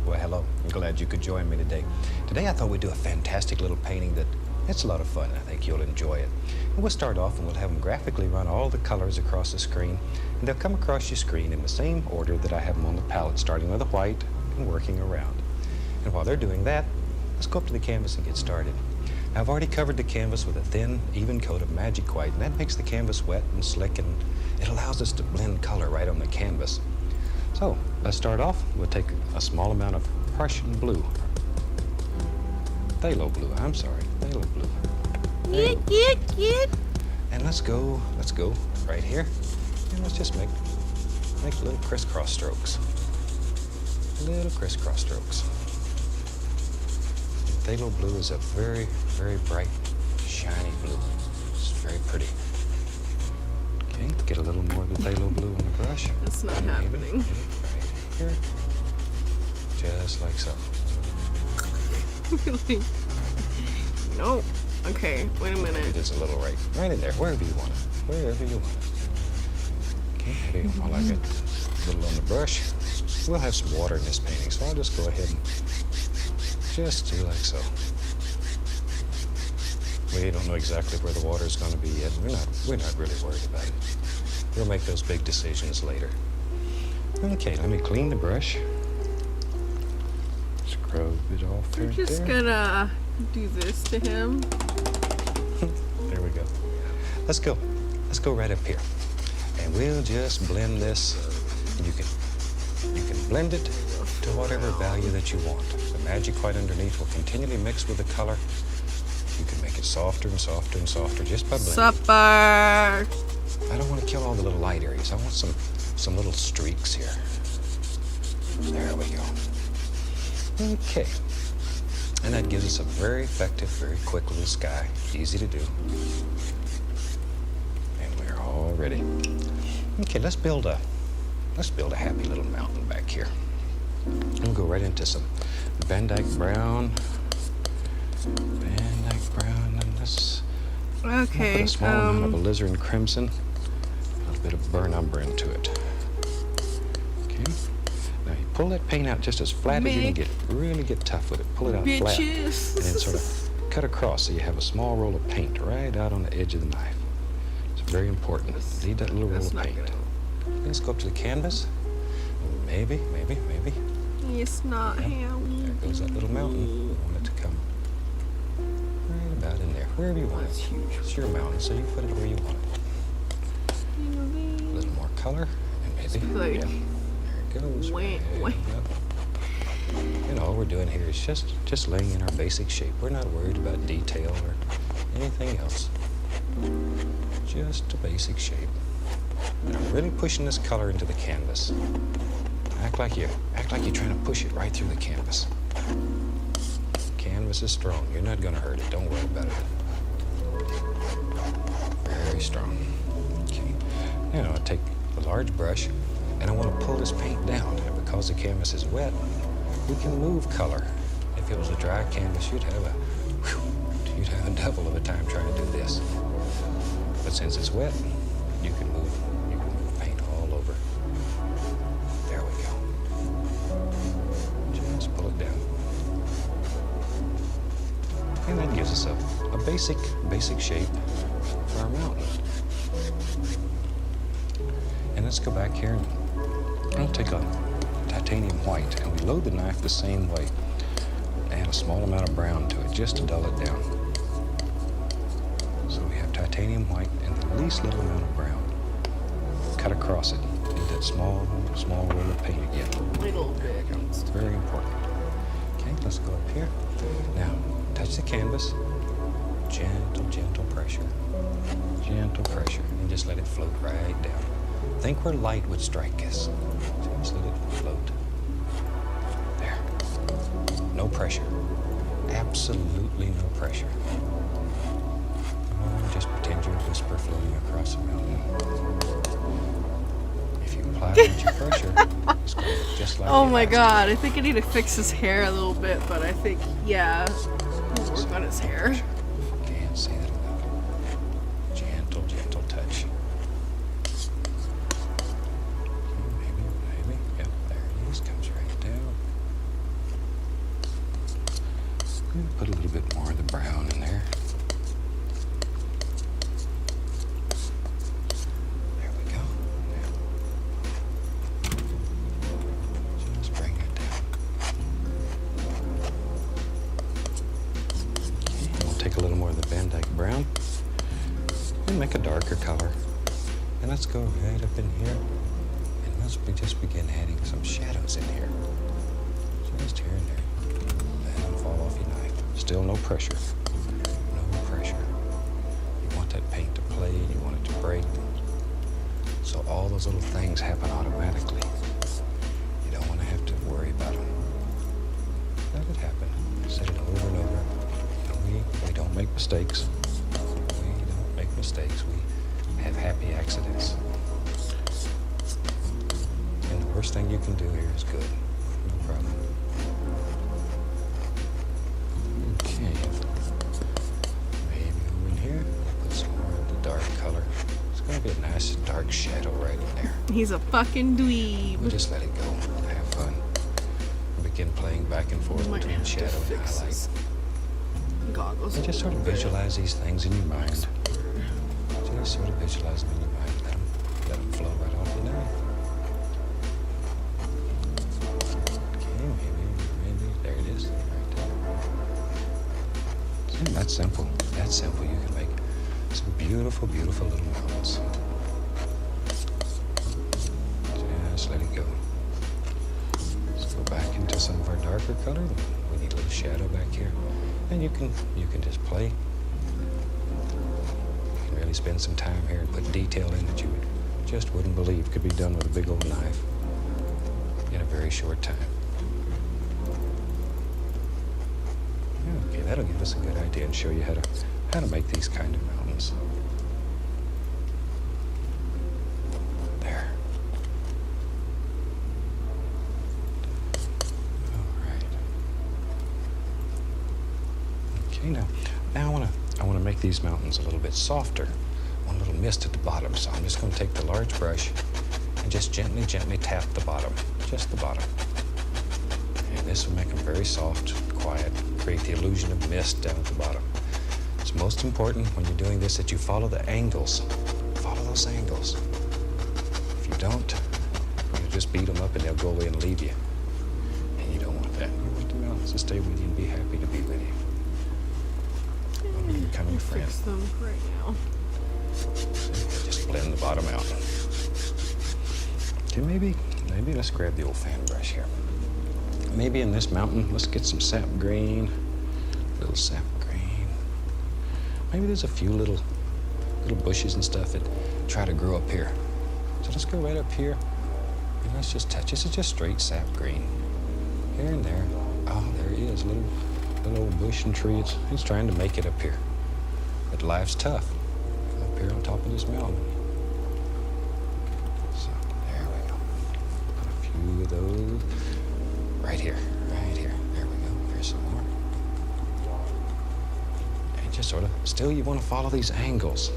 Well, hello. I'm glad you could join me today. Today I thought we'd do a fantastic little painting that it's a lot of fun. I think you'll enjoy it. And we'll start off and we'll have them graphically run all the colors across the screen. And they'll come across your screen in the same order that I have them on the palette, starting with the white and working around. And while they're doing that, let's go up to the canvas and get started. Now, I've already covered the canvas with a thin, even coat of magic white, and that makes the canvas wet and slick, and it allows us to blend color right on the canvas. So let's start off. We'll take a small amount of Prussian blue. Phthalo blue, I'm sorry, phthalo blue. And let's go right here. And let's just make little crisscross strokes. Little crisscross strokes. Phthalo blue is a very, very bright, shiny blue. It's very pretty. Okay, get a little more of the phthalo blue on the brush.
It's not happening.
Right here. Just like so.
Really? No. Okay, wait a minute.
It is a little right in there, wherever you want it. Wherever you want it. Okay, there you go. While I get a little on the brush, we'll have some water in this painting, so I'll just go ahead and just do like so. We don't know exactly where the water is going to be yet. We're not really worried about it. We'll make those big decisions later. Okay, let me clean the brush. Scrub it off
We're
right
just
there.
gonna do this to him.
There we go. Let's go right up here. And we'll just blend this. You can blend it to whatever value that you want. The magic white underneath will continually mix with the color.
You can make it softer and softer and softer just by blending.
Supper.
I don't want to kill all the little light areas. I want some little streaks here. There we go. Okay. And that gives us a very effective, very quick little sky. Easy to do. And we're all ready. Okay, let's build a happy little mountain back here. We'll go right into some Van Dyke Brown. Van Dyke Brown, and let's
Okay.
put a small amount of alizarin crimson. A little bit of burnt umber into it. Okay. Now you pull that paint out just as flat as you can get. Really get tough with it. Pull it out flat.
Bitches.
And then sort of cut across so you have a small roll of paint right out on the edge of the knife. It's very important. Leave that little roll
That's
of
not
paint.
good.
Let's go up to the canvas. Maybe.
It's not him.
There goes that little mountain. We want it to come right about in there, wherever you want it.
That's huge.
It's your mountain, so you put it where you want it. A little more color, and maybe.
Like,
Yeah. There it goes.
wait.
Right up. And all we're doing here is just laying in our basic shape. We're not worried about detail or anything else. Just a basic shape. And I'm really pushing this color into the canvas. Act like you're trying to push it right through the canvas. Canvas is strong. You're not going to hurt it. Don't worry about it. Very strong. Okay. Now I take a large brush and I want to pull this paint down. And because the canvas is wet, we can move color. If it was a dry canvas, you'd have a double of a time trying to do this. But since it's wet, you can move paint all over. There we go. Just pull it down. And that gives us a basic shape for our mountain. And let's go back here and I'll take a titanium white and we load the knife the same way. Add a small amount of brown to it just to dull it down. So we have titanium white and the least little amount of brown. Cut across it. Need that small roll of paint again.
Little bit.
It's very important. Okay, let's go up here. Now, touch the canvas. Gentle pressure. Gentle pressure. And just let it float right down. Think where light would strike us. Just let it float. There. No pressure. Absolutely no pressure. Just pretend you're a whisper floating across the mountain. If you apply a bunch of pressure, it's going to look just like
Oh
the
my
last
god, I think I need to fix his hair a little bit, but I think, yeah, we'll work on his hair.
Can't say that enough. Gentle touch. Maybe. Yep, there it is. Comes right down. Put a little bit more of the brown in there. There we go. Now, just bring it down. Okay, we'll take a little more of the Van Dyke Brown and make a darker color. And let's go right up in here and let's just begin adding some shadows in here. Just here and there. Let them fall off your knife. Still no pressure. No pressure. You want that paint to play, you want it to break. So all those little things happen automatically. You don't want to have to worry about them. Let it happen. Say it over and over. We don't make mistakes. We don't make mistakes. We have happy accidents. And the worst thing you can do here is good. No problem. Okay. Maybe over in here, put some more of the dark color. It's going to be a nice dark shadow right in there.
He's a fucking dweeb.
We'll just let it go. Have fun. Begin playing back and forth
Might
between
have to
shadow and
fix
highlight.
his goggles.
And just sort of visualize these things in your mind. Just sort of visualize them in your mind. Let them flow right off your knife. Okay, maybe. There it is. Right there. See, that's simple. That's simple. You can make some beautiful little mountains. Just let it go. Let's go back into some of our darker color. We need a little shadow back here. And you can just play. You can really spend some time here and put detail in that you just wouldn't believe could be done with a big old knife in a very short time. Okay, that'll give us a good idea and show you how to make these kind of mountains. There. All right. Okay, now I want to make these mountains a little bit softer. One little mist at the bottom, so I'm just going to take the large brush and just gently tap the bottom, just the bottom. And this will make them very soft, quiet, create the illusion of mist down at the bottom. It's most important when you're doing this that you follow the angles. Follow those angles. If you don't, you'll just beat them up and they'll go away and leave you. And you don't want that. You want the mountains to stay with you and be happy to be with you. Want me to become your friend.
Fix them right now.
Just blend the bottom out. Okay, maybe let's grab the old fan brush here. Maybe in this mountain, let's get some sap green, little sap green. Maybe there's a few little bushes and stuff that try to grow up here. So let's go right up here and let's just touch. This is just straight sap green. Here and there. Oh, there he is, little old bush and tree. It's trying to make it up here. But life's tough up here on top of this mountain. So there we go. Put a few of those. Right here. There we go. There's some more. And just sort of, still you want to follow these angles.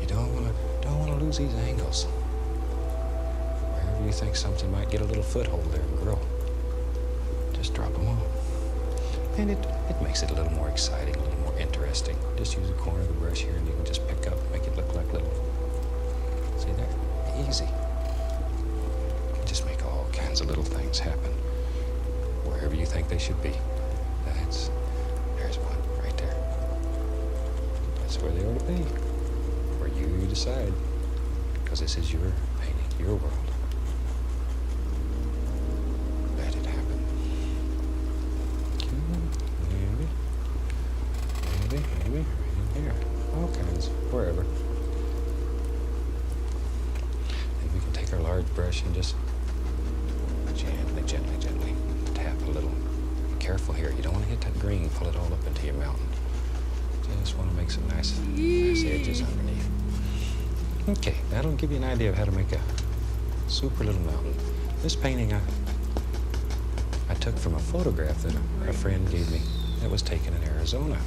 You don't want to lose these angles. Wherever you think something might get a little foothold there and grow, just drop them off. And it makes it a little more exciting, a little more interesting. Just use a corner of the brush here and you can just pick up, make it look like little, see there? Easy. You can just make all kinds of little things happen. Wherever you think they should be. There's one right there. That's where they ought to be. Where you decide. Because this is your painting, your world. Let it happen. Maybe, right in here. All kinds, wherever. And we can take our large brush and just gently tap a little. Be careful here. You don't want to hit that green, pull it all up into your mountain. Just want to make some nice edges underneath. Okay, that'll give you an idea of how to make a super little mountain. This painting I took from a photograph that a friend gave me that was taken in Arizona.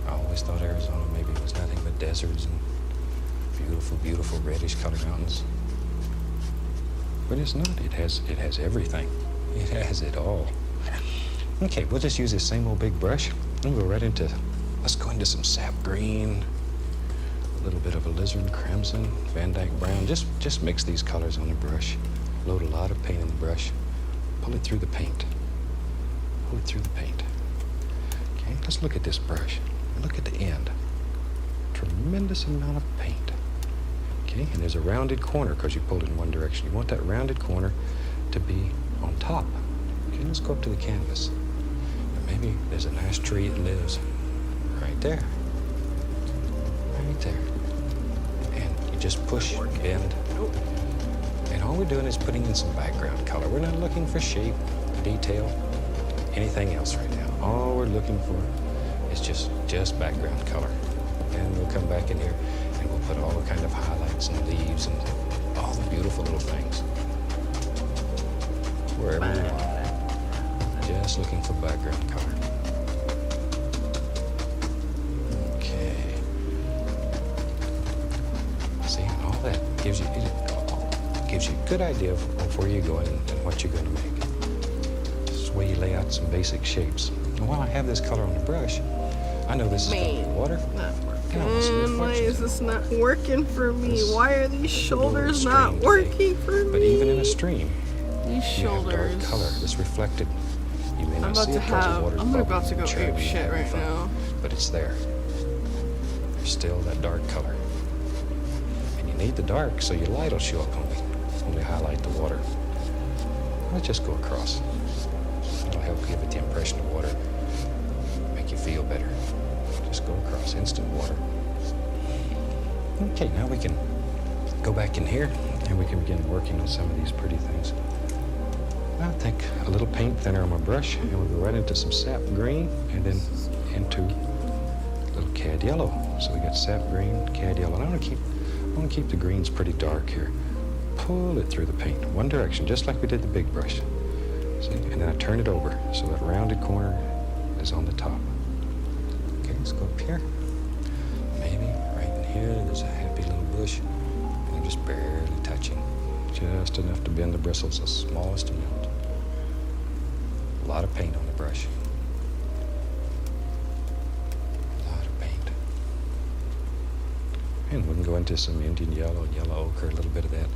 I always thought Arizona maybe was nothing but deserts and beautiful reddish colored mountains. But it's not. It has everything. It has it all. Okay, we'll just use this same old big brush and we'll go right into, let's go into some sap green, a little bit of alizarin crimson, Van Dyke brown. Just mix these colors on the brush. Load a lot of paint in the brush. Pull it through the paint. Pull it through the paint. Okay, let's look at this brush. Look at the end. Tremendous amount of paint. Okay, and there's a rounded corner because you pulled in one direction. You want that rounded corner to be on top. Okay, let's go up to the canvas. And maybe there's a nice tree that lives right there. Right there. And you just push, bend. And all we're doing is putting in some background color. We're not looking for shape, detail, anything else right now. All we're looking for is just background color. And we'll come back in here and we'll put all kind of highlights and leaves and all the beautiful little things. Wherever we want. Just looking for background color. Okay. See, all that gives you a good idea of where you're going and what you're going to make. This is where you lay out some basic shapes. And while I have this color on the brush, I know this is going to water.
Not working. Why is this not working for me? Why are these shoulders not working for me?
But even in a stream,
these shoulders.
You have dark color that's reflected. You may not see it because the water's
I'm about to go
bubbling,
ape shit right now.
But it's there. There's still that dark color. And you need the dark so your light will show up when we highlight the water. Let's just go across. It'll help give it the impression splash in the water, make you feel better. Just go across, instant water. Okay, now we can go back in here and we can begin working on some of these pretty things. I'll take a little paint thinner on my brush and we'll go right into some sap green and then into a little cad yellow. So we got sap green, cad yellow. And I want to keep the greens pretty dark here. Pull it through the paint, one direction, just like we did the big brush. See? And then I turn it over so that rounded corner is on the top. Okay, let's go up here. Maybe right in here, there's a happy little bush. And I'm just barely touching. Just enough to bend the bristles, the smallest amount. A lot of paint on the brush. A lot of paint. And we can go into some Indian yellow, yellow ochre, a little bit of that.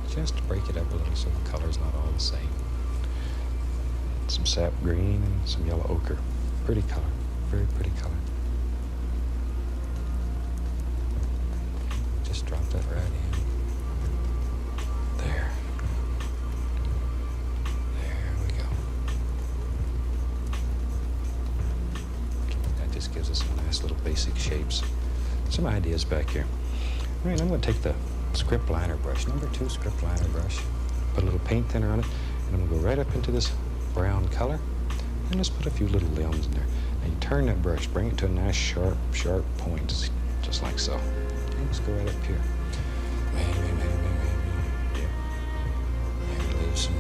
Just to break it up a little so the color's not all the same. Some sap green and some yellow ochre. Pretty color, very pretty color. Just drop that right in. There. There we go. That just gives us some nice little basic shapes. Some ideas back here. All right, I'm going to take the script liner brush, number 2 script liner brush, put a little paint thinner on it, and I'm going to go right up into this brown color and just put a few little limbs in there. Now you turn that brush, bring it to a nice sharp point, just like so. Okay, let's go right up here. Maybe. Yeah. Maybe leave some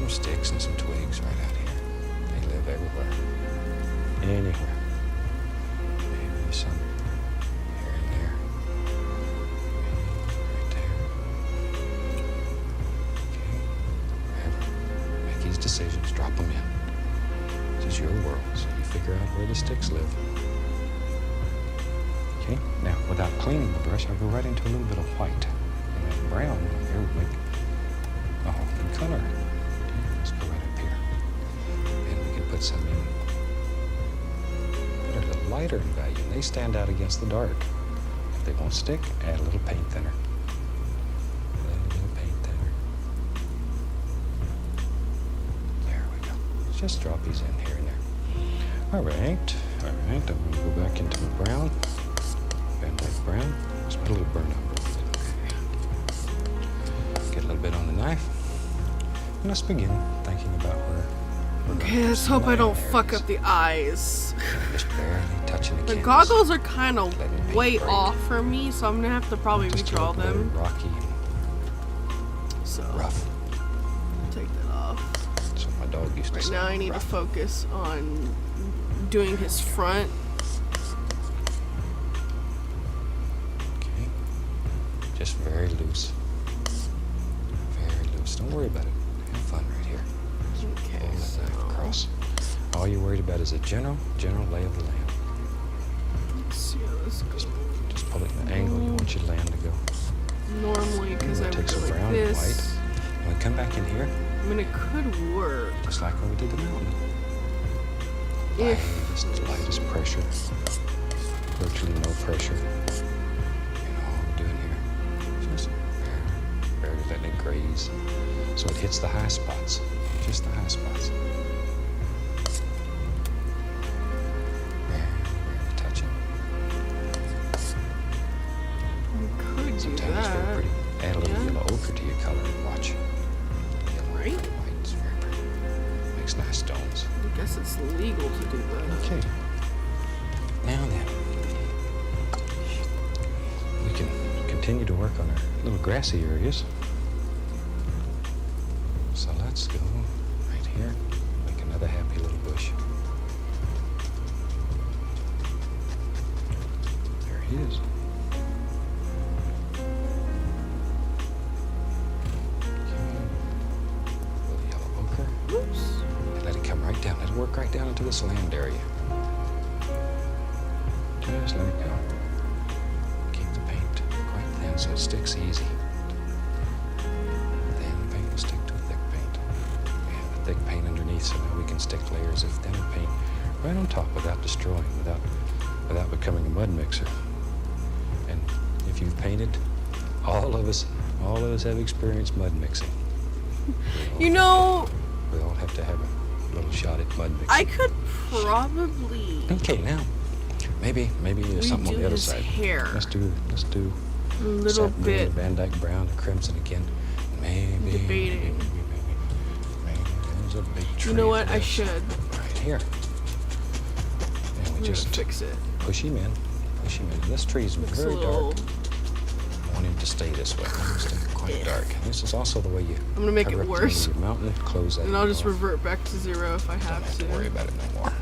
sticks and some twigs right out here. They live everywhere. Anywhere. Maybe some here and there. Maybe right there. Okay. Wherever. Make these decisions, drop them in. This is your world, so you figure out where the sticks live. Okay, now without cleaning the brush, I'll go right into a little bit of white. And that brown here will make a whole new color. Okay, let's go right up here. And we can put some in that are a little lighter in value, and they stand out against the dark. If they won't stick, add a little paint thinner. A little bit of paint thinner. There we go. Just drop these in here and there. All right. I'm going to go back into my brown. Van Dyke brown. Let's put a little burn up. Get a little bit on the knife. And let's begin thinking about where we're going.
Okay, let's hope I don't fuck up the eyes.
Just barely touching the
The
canvas.
goggles are kind of
Letting paint
way
break.
off for me, so I'm gonna have to probably
Just
redraw
look very
them.
rocky
So
and rough.
take that off.
That's what my dog used to
Right
say.
now I need to
rough.
focus on doing his front.
Okay. Just very loose. Very loose. Don't worry about it. Have fun right here.
Okay,
Pull that
so
knife across. All you're worried about is a general lay of the land.
let's see how this goes.
Just pull it in the angle you want your land to go.
Normally, because I would
Take
go
some
like
brown and
this.
white. When we come back in here,
I mean, it could work
just like when we did the mountain.
if
Lightest pressure. Virtually no pressure. You know all we're doing here. Just barely letting it graze. So it hits the high spots. Just the high spots. Barely touching.
we could do
Sometimes it's very
that.
pretty. Add a little
Yeah.
yellow ochre to your color and watch. Yellow
Right?
and white. It's very pretty. Makes nice stones.
I guess it's legal to do that.
Okay. Now then, we can continue to work on our little grassy areas. So let's go right here, make another happy little bush. There he is. Okay. A little yellow ochre.
Oops.
And let it come right down. Let it work right down into this land area. Just let it go. Keep the paint quite thin so it sticks easy. Thin paint will stick to a thick paint. We have a thick paint underneath, so now we can stick layers of thinner paint right on top without destroying, without becoming a mud mixer. And if you've painted, all of us have experienced mud mixing.
You know,
little shot at mud mixing.
I could probably
Okay, now maybe something on
redo
the other
his
side.
hair
Let's do
a little
sap green,
bit.
Van Dyke brown, and crimson again. Maybe
Debating.
maybe there's a big tree.
You know what?
for
I
this.
should.
Right here. And we
I'm
just
gonna fix it.
push him in. Push him in. This tree's
Looks a
very
little.
dark. I want him to stay this way. I want him to stay quite dark. This is also the way you
I'm gonna make
cover
it
up the
worse.
middle of your mountain, close that
And I'll just
off.
revert back to 0 if I
Don't
have
have to worry
to.
about it no more.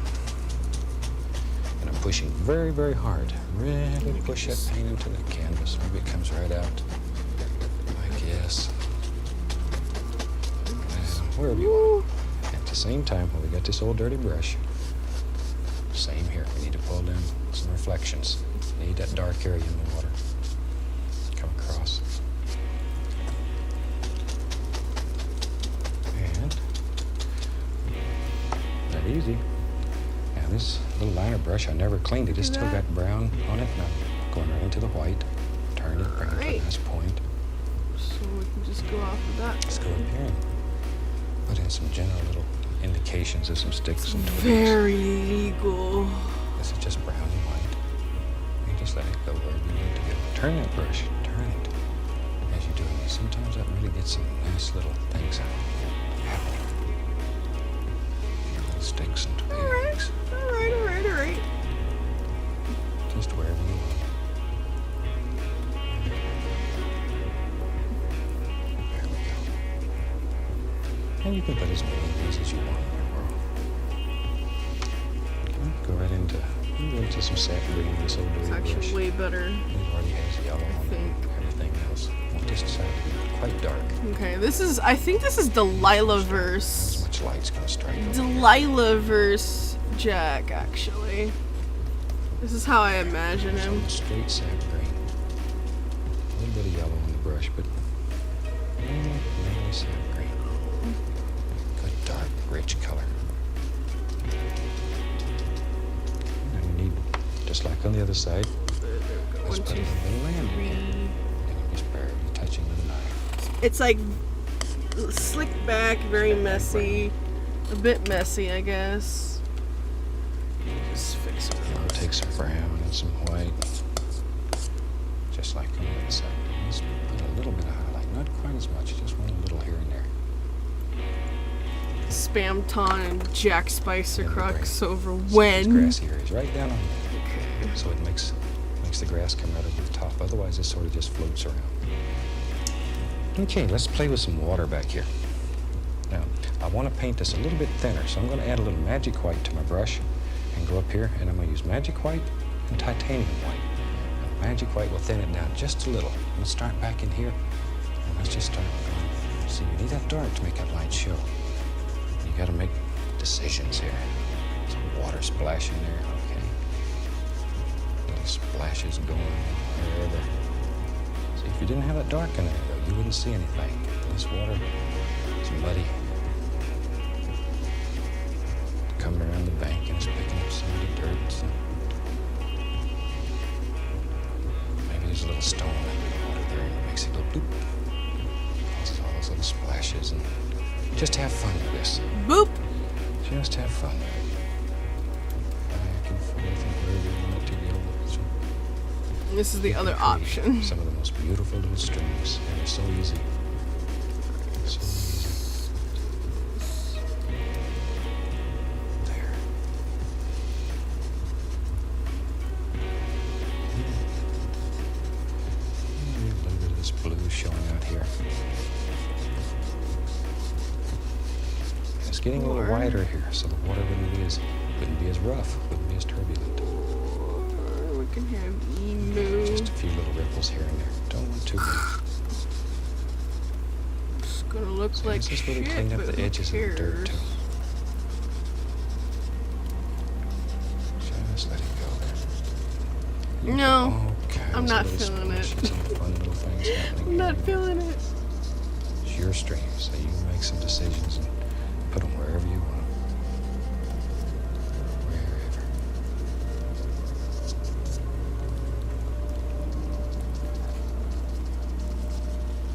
And I'm pushing very, very hard. Really push that paint into the canvas. Maybe it comes right out. I guess. Wherever you want. At the same time, when we got this old dirty brush, same here. We need to pull in some reflections. Need that dark area in the water. Come across. And not easy. Now this little liner brush, I never cleaned it. It's still got brown on it. Now going right into the white. Turn it, bring it to a
Alright.
nice point.
So we can just go off of that.
Let's go up here and put in some general little indications of some sticks and twigs.
Very legal.
This is just brown and white. You just let it go wherever you need to go. Turn that brush. Turn it. As you're doing this, sometimes that really gets some nice little things out. Little sticks and twigs.
Alright.
Just wherever you want. There we go. And you can put as many of these as you want in your world. Okay, go right into some sap green, this old
It's
dirty brush.
actually way better.
It already has yellow on
think.
everything else. I want this side to be quite dark.
Okay, I think this is Delilah
As
verse.
much light's gonna strike over here.
Delilah verse Jack, actually. This is how I imagine
It's
him.
almost straight sap green. A little bit of yellow on the brush, but mainly sap green. Good dark, rich color. And we need, just like on the other side, let's put a little land in here. And I'm just barely touching with a knife.
It's like slicked back, very messy. A bit messy, I guess. Just fix it.
I'll take some brown and some white, just like on the other side. Let's put a little bit of highlight, not quite as much, just one little here and there.
Spam ton and Jack Spicer
And we bring
crux over
some of these
when.
grassy areas right down on there. So it makes the grass come right over the top. Otherwise, it sort of just floats around. Okay, let's play with some water back here. Now, I want to paint this a little bit thinner, so I'm going to add a little magic white to my brush and go up here, and I'm going to use magic white and titanium white. Now, magic white will thin it down just a little. I'm going to start back in here, and let's just start going. See, you need that dark to make that light show. You got to make decisions here. Some water splashing there, okay. Little splashes going wherever. See, if you didn't have that dark in there, though, you wouldn't see anything. This water is muddy. Coming around the bank and it's picking up some of the dirt. So maybe there's a little stone in the water there and it makes it go bloop. Causes all those little splashes and just have fun with this.
Boop!
Just have fun. Back and forth and wherever you want it to go. So
This is the
you can
other
create
option.
Some of the most beautiful little streams, and they're so easy. So easy. There. Maybe a little bit of this blue showing out here. And it's getting a little
Or-
wider here, so the water wouldn't be as rough, wouldn't be as turbulent.
Or we can have emu.
Just a few little ripples here and there. Don't want too many.
It's gonna look
So
like
this is really
shit,
clean up
but
the
who
edges of the dirt
cares?
too. Just let it go there.
No,
All kinds
I'm
of
not
little
feeling it.
splashes and fun little things happening
I'm not
here.
feeling it.
It's your stream, so you can make some decisions and put them wherever you want. Wherever.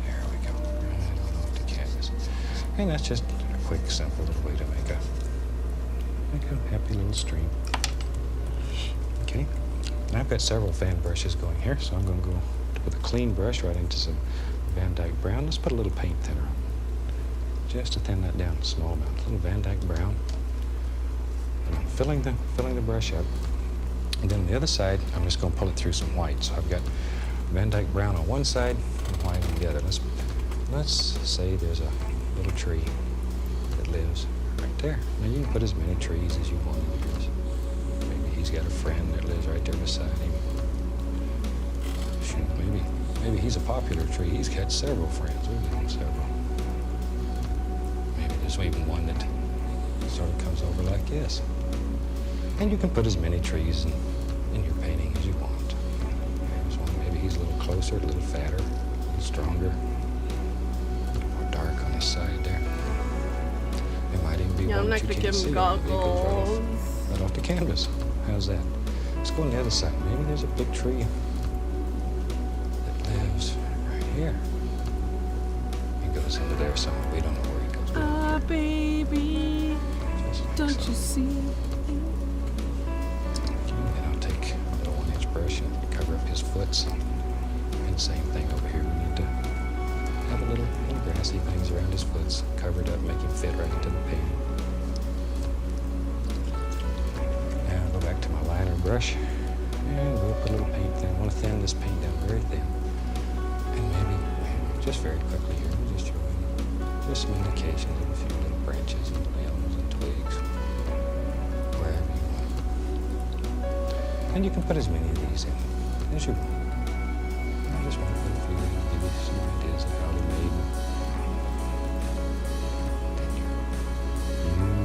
There we go. Right on off the canvas. And that's just a quick, simple little way to make a Make a happy little stream. Okay. And I've got several fan brushes going here, so I'm going to go with a clean brush right into some Van Dyke Brown. Let's put a little paint thinner on. Just to thin that down a small amount. A little Van Dyke Brown. And I'm filling the brush up. And then on the other side, I'm just going to pull it through some white. So I've got Van Dyke Brown on one side and white on the other. Let's say there's a little tree that lives right there. Now you can put as many trees as you want in yours. Maybe he's got a friend that lives right there beside him. Shoot, maybe he's a popular tree. He's got several friends. We've got several. Maybe there's even one that sort of comes over like this. And you can put as many trees in your painting as you want. There's one, maybe he's a little closer, a little fatter, a little stronger, more dark on his side there. It might even be
Yeah,
one
I'm not
that you
gonna
can't
give
see.
him
It goes
goggles.
right off the canvas. How's that? Let's go on the other side. Maybe there's a big tree that lives right here. He goes into there somewhere. We don't know where he goes.
Ah, baby,
Just like
don't
so.
you see?
And I'll take a little 1-inch brush and cover up his foots. And same thing over here. We need to have a little grassy things around his foots, covered up, make him fit right into the painting. Now I'll go back to my liner brush, and we'll put a little paint thin. I want to thin this paint down very thin. And maybe just very quickly here, we'll just show you just some indications of a few little branches and limbs and twigs, wherever you want. And you can put as many of these in as you want. I just want to put a few in, give you some ideas of how they're made. Then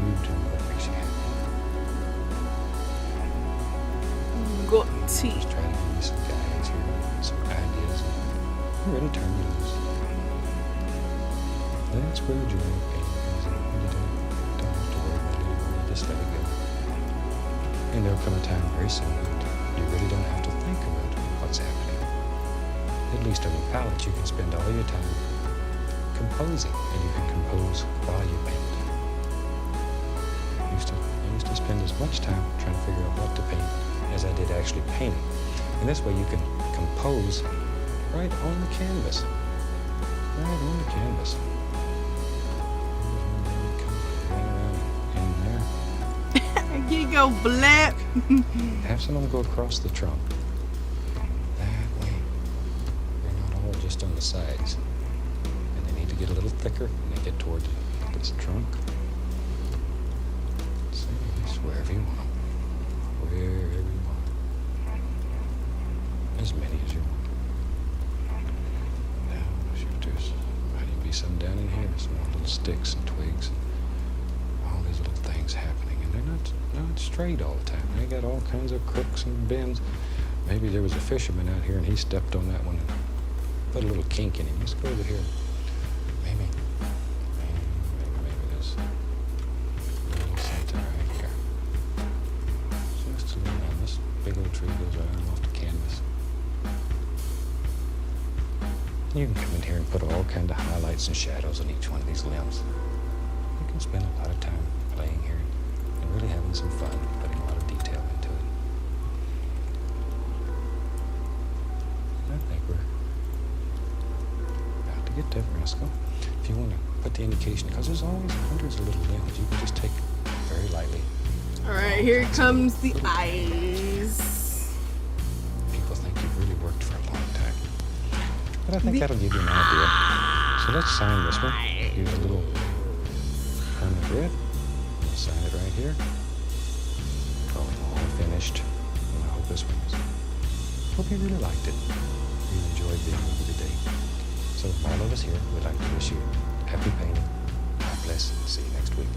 you do what makes you happy.
Got
Just
tea.
try to give you some guides here, some ideas, and really turn you loose. That's where joy of painting comes in. You don't have to worry about it anymore. You just let it go. And there'll come a time very soon that you really don't have to think about what's happening. At least on your palette, you can spend all your time composing, and you can compose while you paint. I used to spend as much time trying to figure out what to paint as I did actually painting. And this way you can compose right on the canvas. Right on the canvas. In there.
Here you go, blap.
Have some of them go across the trunk. That way, they're not all just on the sides. And they need to get a little thicker when they get toward this trunk. So just wherever you want them. Wherever you want them. As many as you want. Now, shoot, there's might even be some down in here. Some more little sticks and twigs. All these little things happening. And they're not straight all the time. They got all kinds of crooks and bends. Maybe there was a fisherman out here and he stepped on that one and put a little kink in him. Let's go over here. Maybe there's a little something right here. Just a little on this big old tree goes right off the canvas. You can come in here and put all kinds of highlights and shadows on each one of these limbs. You can spend a lot of time playing here and really having some fun, putting a lot of detail into it. I think we're about to get to Fresco. If you want to put the indication, because there's always hundreds of little limbs, you can just take very lightly.
All right, here comes the eyes.
People think you've really worked for a long time. But I think that'll give you an idea. So let's sign this one. Use a little permanent red. Sign it right here. All finished. And I hope this one is. Hope you really liked it. You enjoyed being with me today. So from all of us here, we'd like to wish you happy painting. God bless. See you next week.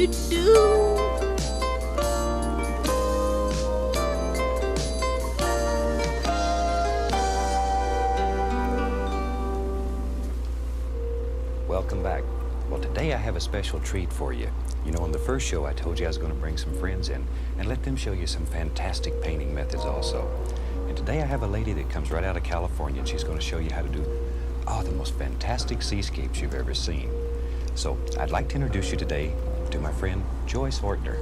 Do-do-do.
Welcome back. Well, today I have a special treat for you. You know, on the first show I told you I was going to bring some friends in and let them show you some fantastic painting methods also. And today I have a lady that comes right out of California, and she's going to show you how to do, the most fantastic seascapes you've ever seen. So I'd like to introduce you today to my friend Joyce Ortner.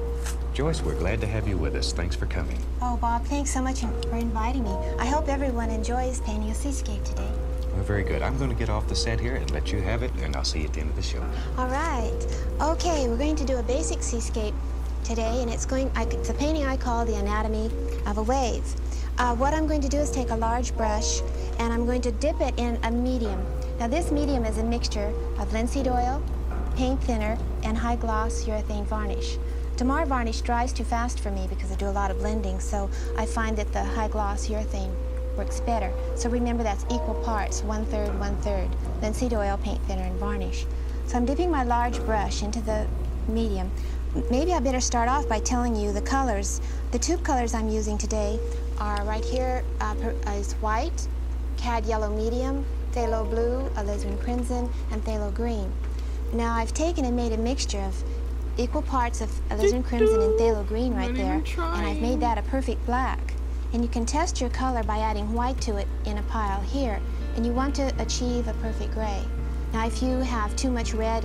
Joyce, we're glad to have you with us. Thanks for coming.
Oh, Bob, thanks so much for inviting me. I hope everyone enjoys painting a seascape today.
Well, very good. I'm going to get off the set here and let you have it, and I'll see you at the end of the show.
All right. Okay, we're going to do a basic seascape today, and it's a painting I call the anatomy of a wave. What I'm going to do is take a large brush, and I'm going to dip it in a medium. Now, this medium is a mixture of linseed oil, paint thinner, and high gloss urethane varnish. Damar varnish dries too fast for me because I do a lot of blending, so I find that the high gloss urethane works better. So remember, that's equal parts, 1/3, 1/3, linseed oil, paint thinner, and varnish. So I'm dipping my large brush into the medium. Maybe I better start off by telling you the colors. The tube colors I'm using today are right here is white, cad yellow medium, phthalo blue, alizarin crimson, and phthalo green. Now I've taken and made a mixture of equal parts of alizarin crimson and phthalo green right there, and I've made that a perfect black. And you can test your color by adding white to it in a pile here, and you want to achieve a perfect gray. Now if you have too much red,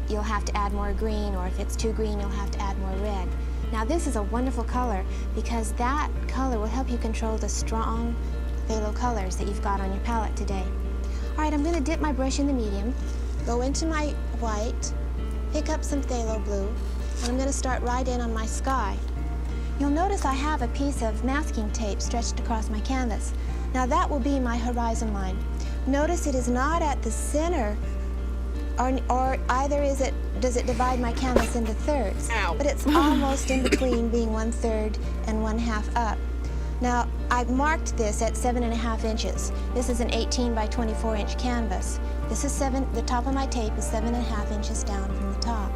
you'll have to add more green, or if it's too green, you'll have to add more red. Now this is a wonderful color because that color will help you control the strong phthalo colors that you've got on your palette today. All right, I'm going to dip my brush in the medium, go into my white, pick up some phthalo blue, and I'm going to start right in on my sky. You'll notice I have a piece of masking tape stretched across my canvas. Now that will be my horizon line. Notice it is not at the center, or either does it divide my canvas into thirds.
Ow.
But it's almost in between, being 1/3 and 1/2 up. Now I've marked this at 7.5 inches. This is an 18 by 24 inch canvas. The top of my tape is 7.5 inches down from the top.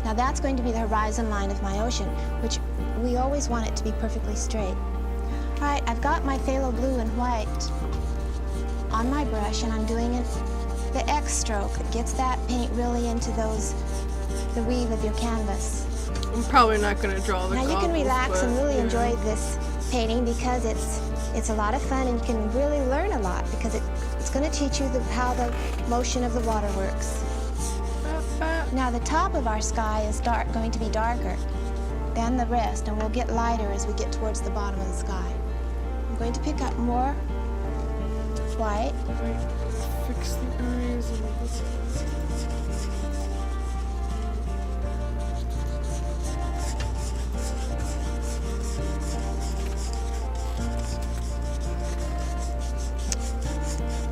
Now that's going to be the horizon line of my ocean, which we always want it to be perfectly straight. All right, I've got my phthalo blue and white on my brush, and I'm doing the X stroke that gets that paint really into the weave of your canvas.
I'm probably not going to draw the
Now you can
goggles,
relax and
but,
really
yeah.
enjoy this painting because it's a lot of fun, and you can really learn a lot because it's going to teach you how the motion of the water works. Now the top of our sky is going to be darker than the rest, and will get lighter as we get towards the bottom of the sky. I'm going to pick up more white.
Fix the eyes and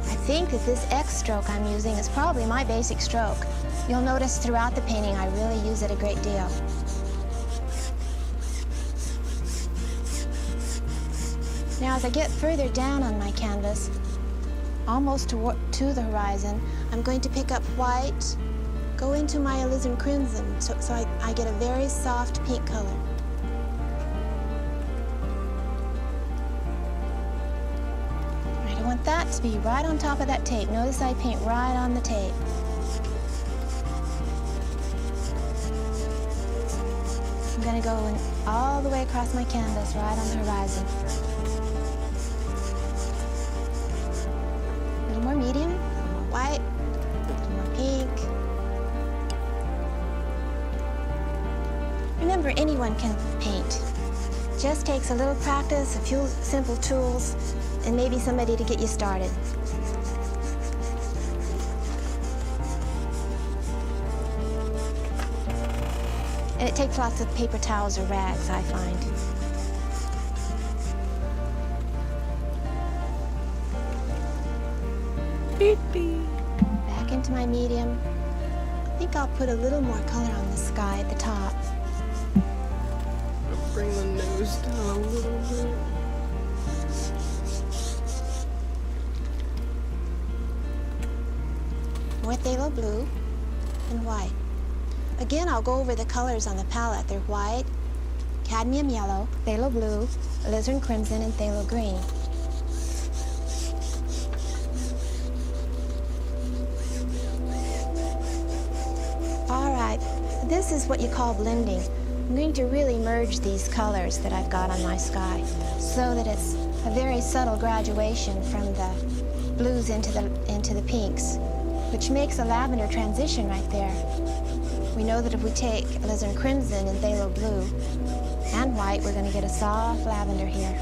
I think that this X stroke I'm using is probably my basic stroke. You'll notice throughout the painting I really use it a great deal. Now as I get further down on my canvas, almost to the horizon, I'm going to pick up white, go into my alizarin crimson, so I get a very soft pink color. Right, I want that to be right on top of that tape. Notice I paint right on the tape. I'm going to go all the way across my canvas, right on the horizon. A little more medium, a little more white, a little more pink. Remember, anyone can paint. Just takes a little practice, a few simple tools, and maybe somebody to get you started. And it takes lots of paper towels or rags, I find.
beep beep.
Back into my medium. I think I'll put a little more color on the sky at the top.
I'll bring the nose down a little bit.
More phthalo blue and white. Again, I'll go over the colors on the palette. They're white, cadmium yellow, phthalo blue, alizarin crimson, and phthalo green. All right, this is what you call blending. I'm going to really merge these colors that I've got on my sky so that it's a very subtle graduation from the blues into the pinks, which makes a lavender transition right there. We know that if we take alizarin crimson and phthalo blue and white, we're going to get a soft lavender here.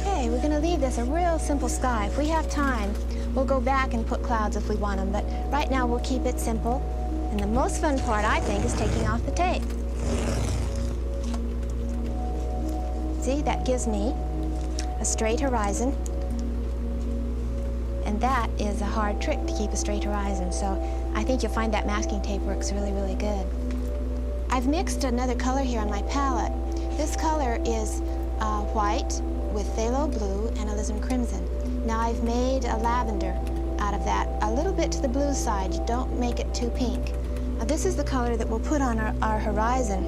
Okay, we're going to leave this a real simple sky. If we have time, we'll go back and put clouds if we want them, but right now we'll keep it simple. And the most fun part, I think, is taking off the tape. See, that gives me a straight horizon. And that is a hard trick to keep a straight horizon, so I think you'll find that masking tape works really, really good. I've mixed another color here on my palette. This color is white with phthalo blue and alizarin crimson. Now I've made a lavender out of that, a little bit to the blue side. Don't make it too pink. Now this is the color that we'll put on our horizon.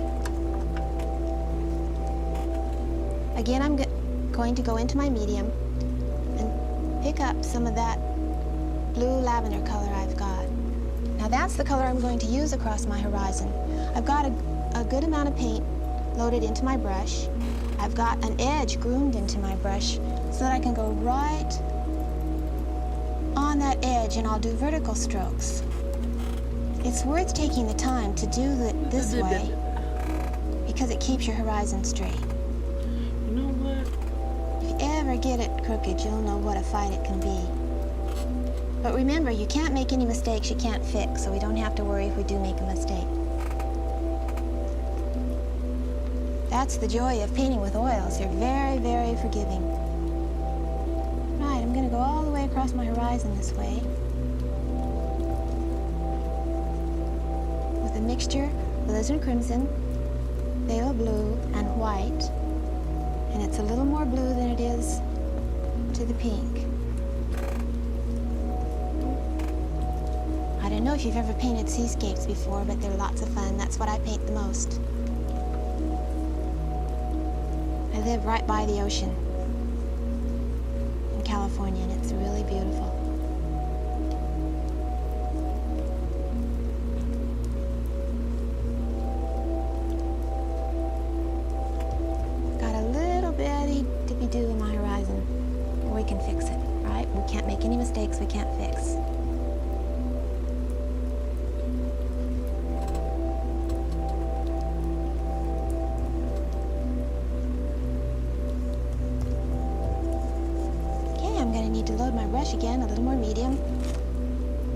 Again, I'm going to go into my medium and pick up some of that blue lavender color I've got. Now that's the color I'm going to use across my horizon. I've got a good amount of paint loaded into my brush. I've got an edge groomed into my brush so that I can go right on that edge, and I'll do vertical strokes. It's worth taking the time to do it this way because it keeps your horizon straight.
You know what?
If you ever get it crooked, you'll know what a fight it can be. But remember, you can't make any mistakes you can't fix, so we don't have to worry if we do make a mistake. That's the joy of painting with oils. They're very, very forgiving. Right, I'm going to go all the way across my horizon this way with a mixture of alizarin crimson, phthalo blue, and white. And it's a little more blue than it is to the pink. I don't know if you've ever painted seascapes before, but they're lots of fun. That's what I paint the most. I live right by the ocean in California, and it's really beautiful. Got a little bitty dippy-doo in my horizon. We can fix it, right? We can't make any mistakes we can't fix. I'm going to need to load my brush again, a little more medium,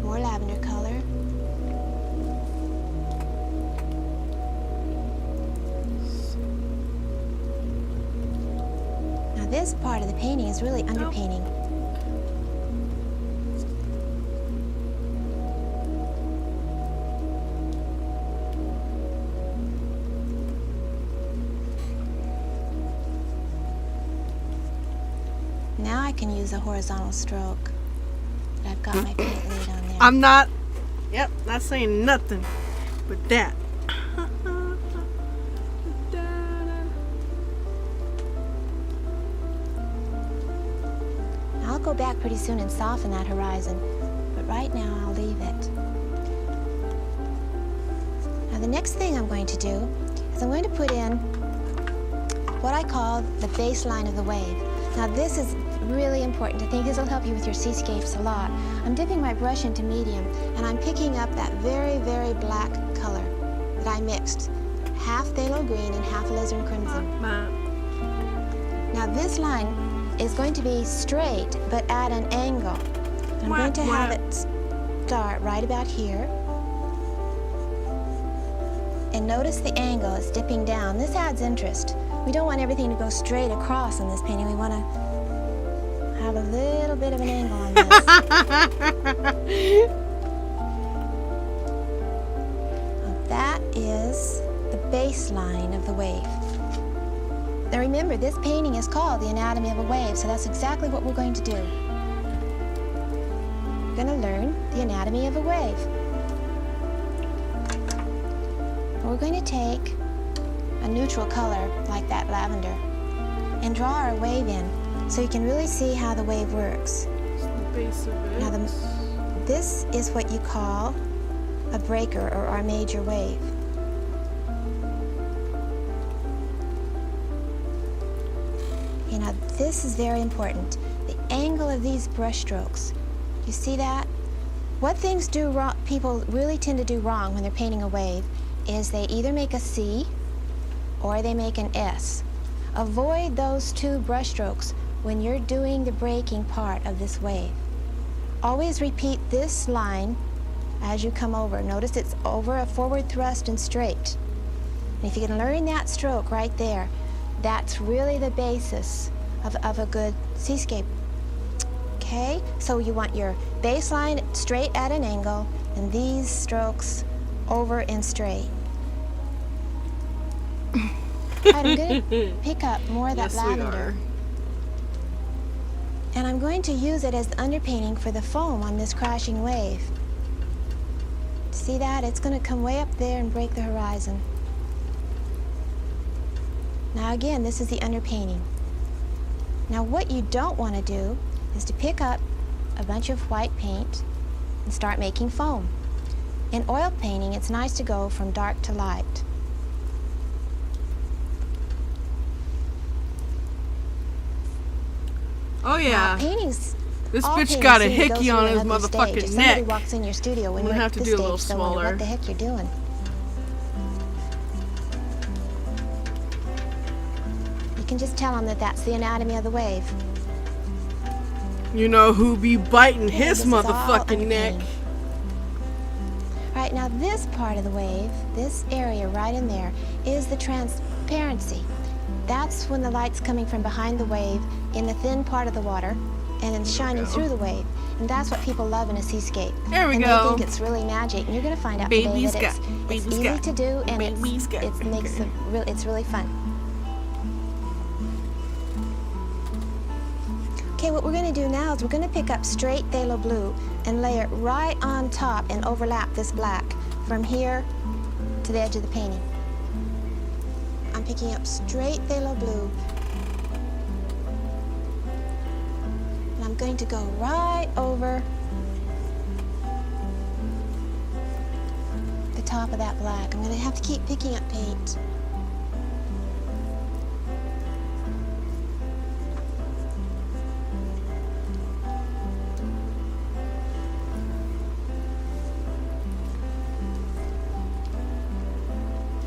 more lavender color. Now this part of the painting is really underpainting. Now I can use a horizontal stroke. But I've got my paint lead on there.
I'm not saying nothing but that.
I'll go back pretty soon and soften that horizon, but right now I'll leave it. Now the next thing I'm going to do is I'm going to put in what I call the baseline of the wave. Now this is really important. I think this will help you with your seascapes a lot. I'm dipping my brush into medium, and I'm picking up that very, very black color that I mixed. Half phthalo green and half alizarin crimson. Now this line is going to be straight, but at an angle. I'm going to have it start right about here. And notice the angle is dipping down. This adds interest. We don't want everything to go straight across in this painting. We want to have a little bit of an angle on this. Well, that is the baseline of the wave. Now remember, this painting is called The Anatomy of a Wave, so that's exactly what we're going to do. we're going to learn the anatomy of a wave. We're going to take a neutral color like that lavender and draw our wave in so you can really see how the wave works.
It's the base of it.
Now this is what you call a breaker or our major wave. You know, this is very important. The angle of these brush strokes. You see that? What things do wrong, people really tend to do wrong when they're painting a wave is they either make a C or they make an S. Avoid those two brush strokes when you're doing the breaking part of this wave. Always repeat this line as you come over. Notice it's over a forward thrust and straight. And if you can learn that stroke right there, that's really the basis of a good seascape. Okay, so you want your baseline straight at an angle and these strokes over and straight. All right, I'm going to pick up more of that
Yes, we
lavender.
are.
And I'm going to use it as the underpainting for the foam on this crashing wave. See that? It's going to come way up there and break the horizon. Now again, this is the underpainting. Now what you don't want to do is to pick up a bunch of white paint and start making foam. In oil painting, it's nice to go from dark to light.
Oh yeah.
Paintings.
This
all
bitch
paintings
got a
seem to go
hickey
through
on
an
his
ugly stage. If
motherfucking
somebody
neck.
walks in your studio when
I'm
you're
gonna
at
have to
this
do a
stage,
little
they'll wonder
smaller.
what the heck you're doing. You can just tell them that that's the anatomy of the wave.
You know who be biting
Okay,
his
this is all
motherfucking neck.
underpainting. All right, now this part of the wave, this area right in there, is the transparency. That's when the light's coming from behind the wave in the thin part of the water and it's shining through the wave. And that's what people love in a seascape.
There we
and
go.
they think it's really magic. And you're going to find out today
Baby's
that
got-
it's
baby's
easy
got-
to do and
baby's got-
it makes it's really fun. Okay, what we're going to do now is we're going to pick up straight phthalo blue and lay it right on top and overlap this black from here to the edge of the painting. I'm picking up straight phthalo blue. And I'm going to go right over the top of that black. I'm going to have to keep picking up paint.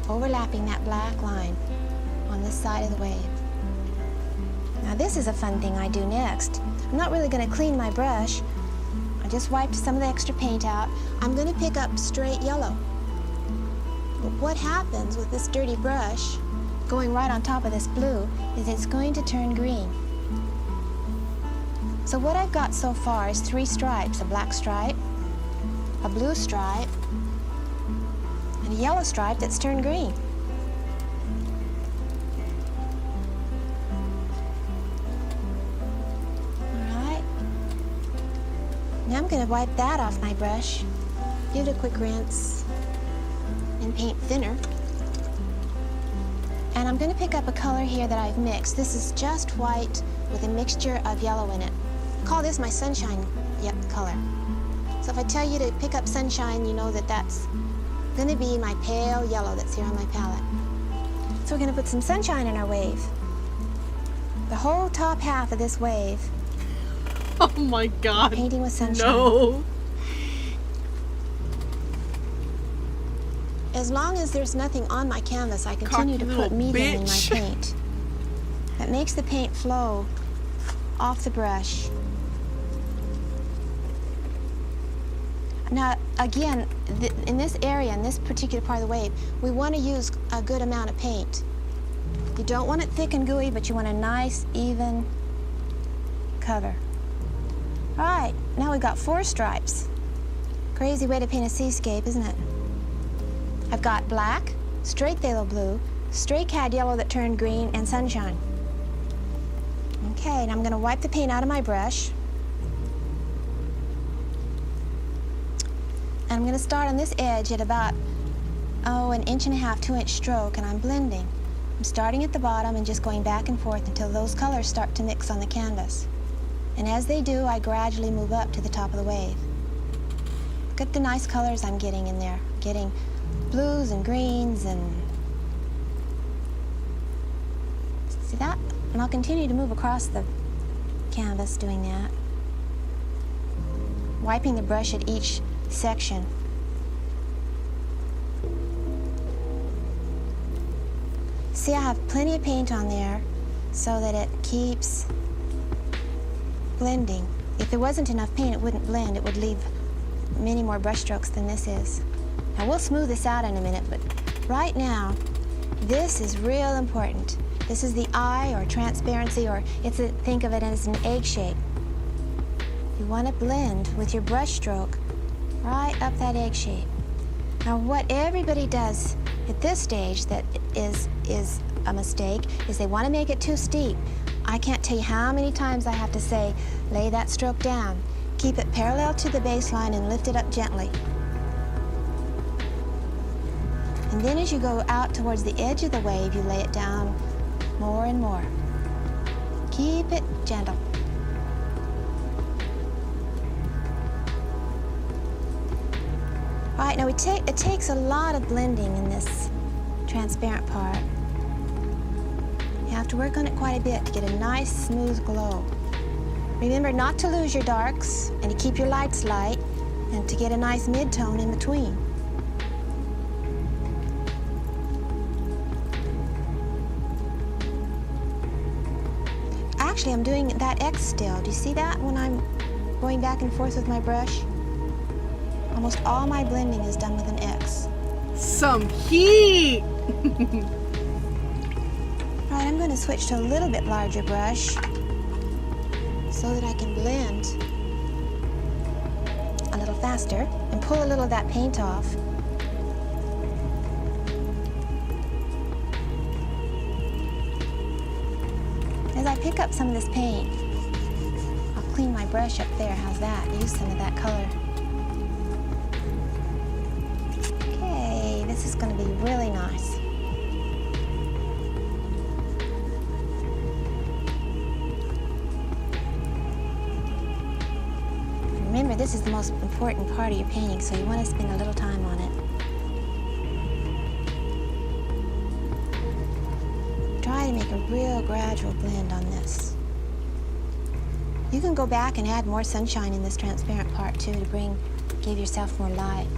Overlapping that black line on this side of the wave. Now this is a fun thing I do next. I'm not really going to clean my brush. I just wiped some of the extra paint out. I'm going to pick up straight yellow. But what happens with this dirty brush going right on top of this blue is it's going to turn green. So what I've got so far is 3 stripes, a black stripe, a blue stripe, and a yellow stripe that's turned green. All right. Now I'm going to wipe that off my brush, give it a quick rinse, and paint thinner. And I'm going to pick up a color here that I've mixed. This is just white with a mixture of yellow in it. Call this my sunshine color. So if I tell you to pick up sunshine, you know that that's going to be my pale yellow that's here on my palette. So we're going to put some sunshine in our wave. The whole top half of this wave,
Oh my god.
painting with sunshine.
No.
As long as there's nothing on my canvas, I continue
Cocky
to put
little
medium in my
bitch.
paint. That makes the paint flow off the brush. Now, again, in this area, in this particular part of the wave, we want to use a good amount of paint. You don't want it thick and gooey, but you want a nice, even cover. All right, now we've got 4 stripes. Crazy way to paint a seascape, isn't it? I've got black, straight phthalo blue, straight cad yellow that turned green, and sunshine. Okay, and I'm going to wipe the paint out of my brush. And I'm going to start on this edge at about, an 1.5 to 2-inch stroke, and I'm blending. I'm starting at the bottom and just going back and forth until those colors start to mix on the canvas. And as they do, I gradually move up to the top of the wave. Look at the nice colors I'm getting in there. Getting blues and greens and... See that? And I'll continue to move across the canvas doing that. Wiping the brush at each section. See, I have plenty of paint on there so that it keeps blending. If there wasn't enough paint, it wouldn't blend. It would leave many more brush strokes than this is. Now, we'll smooth this out in a minute, but right now, this is real important. This is the eye or transparency, or think of it as an egg shape. You want to blend with your brush stroke right up that egg shape. Now, what everybody does at this stage that is a mistake is they want to make it too steep. I can't tell you how many times I have to say, lay that stroke down. Keep it parallel to the baseline and lift it up gently. And then as you go out towards the edge of the wave, you lay it down more and more. Keep it gentle. All right, now it takes a lot of blending in this transparent part. You have to work on it quite a bit to get a nice, smooth glow. Remember not to lose your darks and to keep your lights light and to get a nice mid-tone in between. Actually, I'm doing that X still. Do you see that when I'm going back and forth with my brush? Almost all my blending is done with an X.
Some heat!
Right, I'm going to switch to a little bit larger brush so that I can blend a little faster and pull a little of that paint off. As I pick up some of this paint, I'll clean my brush up there. How's that? Use some of that color. Okay, this is going to be really nice. Remember, this is the most important part of your painting, so you want to spend a little time on it. Try to make a real gradual blend on this. You can go back and add more sunshine in this transparent part too to give yourself more light.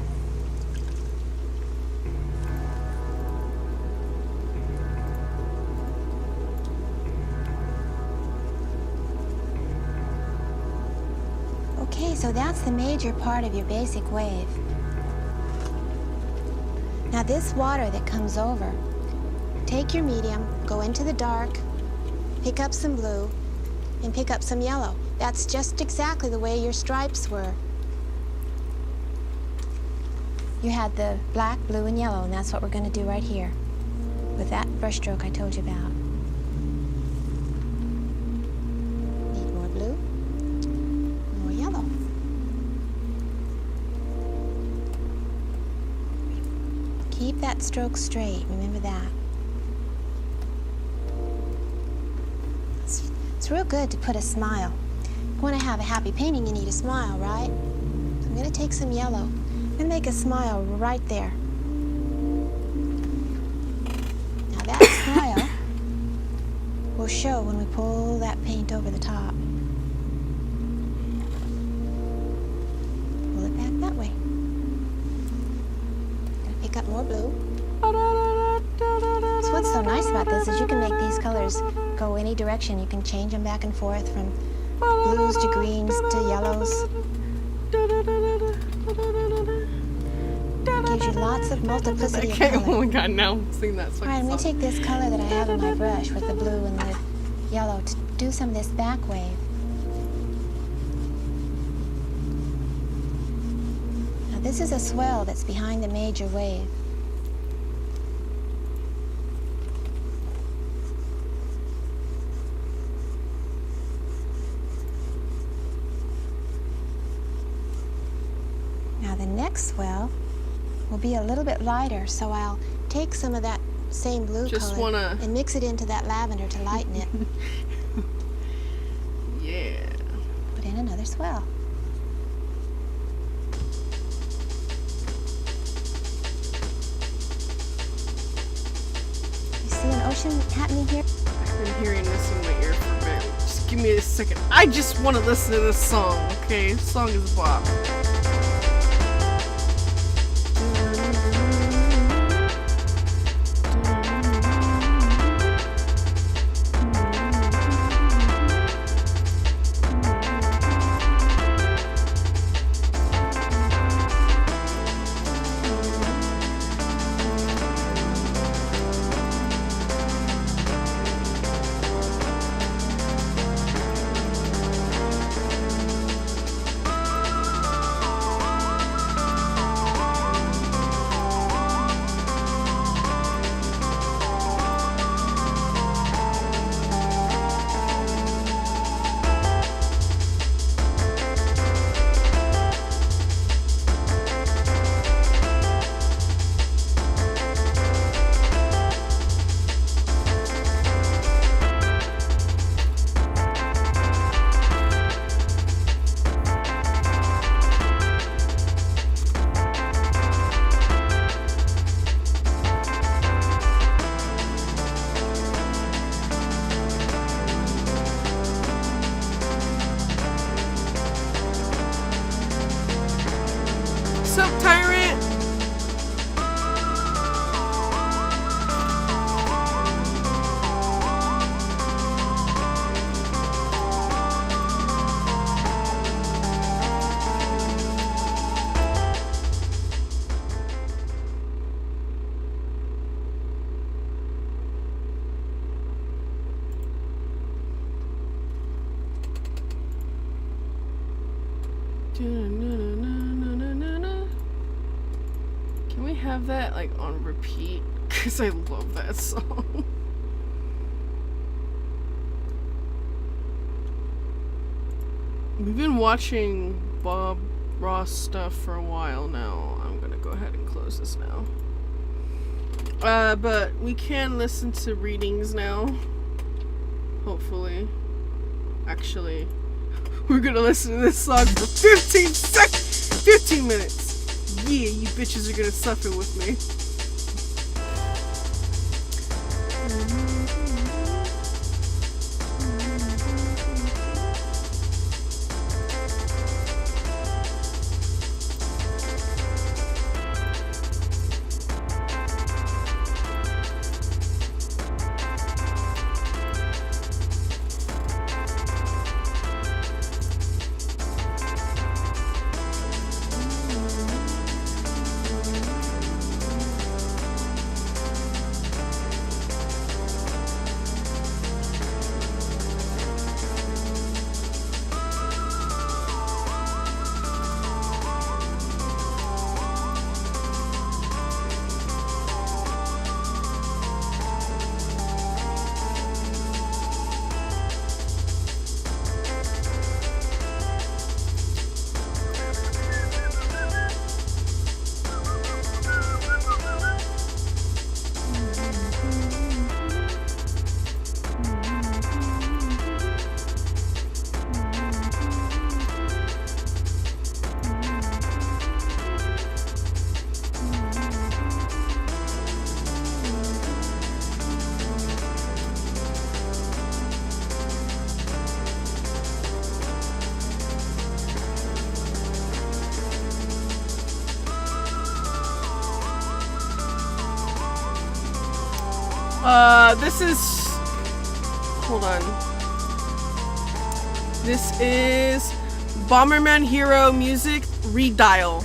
Okay, so that's the major part of your basic wave. Now this water that comes over, take your medium, go into the dark, pick up some blue, and pick up some yellow. That's just exactly the way your stripes were. You had the black, blue, and yellow, and that's what we're going to do right here with that brush stroke I told you about. Need more blue, more yellow. Keep that stroke straight, remember that. It's real good to put a smile. If you want to have a happy painting, you need a smile, right? So I'm going to take some yellow. I'm going to make a smile right there. Now that smile will show when we pull that paint over the top. Pull it back that way. Going to pick up more blue. So what's so nice about this is you can make these colors go any direction. You can change them back and forth from blues to greens to yellows. It gives you lots of multiplicity of color.
Oh my god, now I'm seeing that.
All right, I'm going to take this color that I have on my brush with the blue and the yellow to do some of this back wave. Now this is a swell that's behind the major wave. Now the next swell will be a little bit lighter, so I'll take some of that same blue color and mix it into that lavender to lighten it.
Yeah.
Put in another swell. You see an ocean happening here?
I've been hearing this in my ear for a bit. Just give me a second. I just want to listen to this song, okay? This song is a bop. Can we have that like on repeat? Because I love that song. We've been watching Bob Ross stuff for a while now. I'm gonna go ahead and close this now. But we can listen to readings now. Hopefully. Actually, we're gonna listen to this song for 15 minutes. Yeah, you bitches are gonna suffer with me. This is... Hold on. This is Bomberman Hero Music Redial.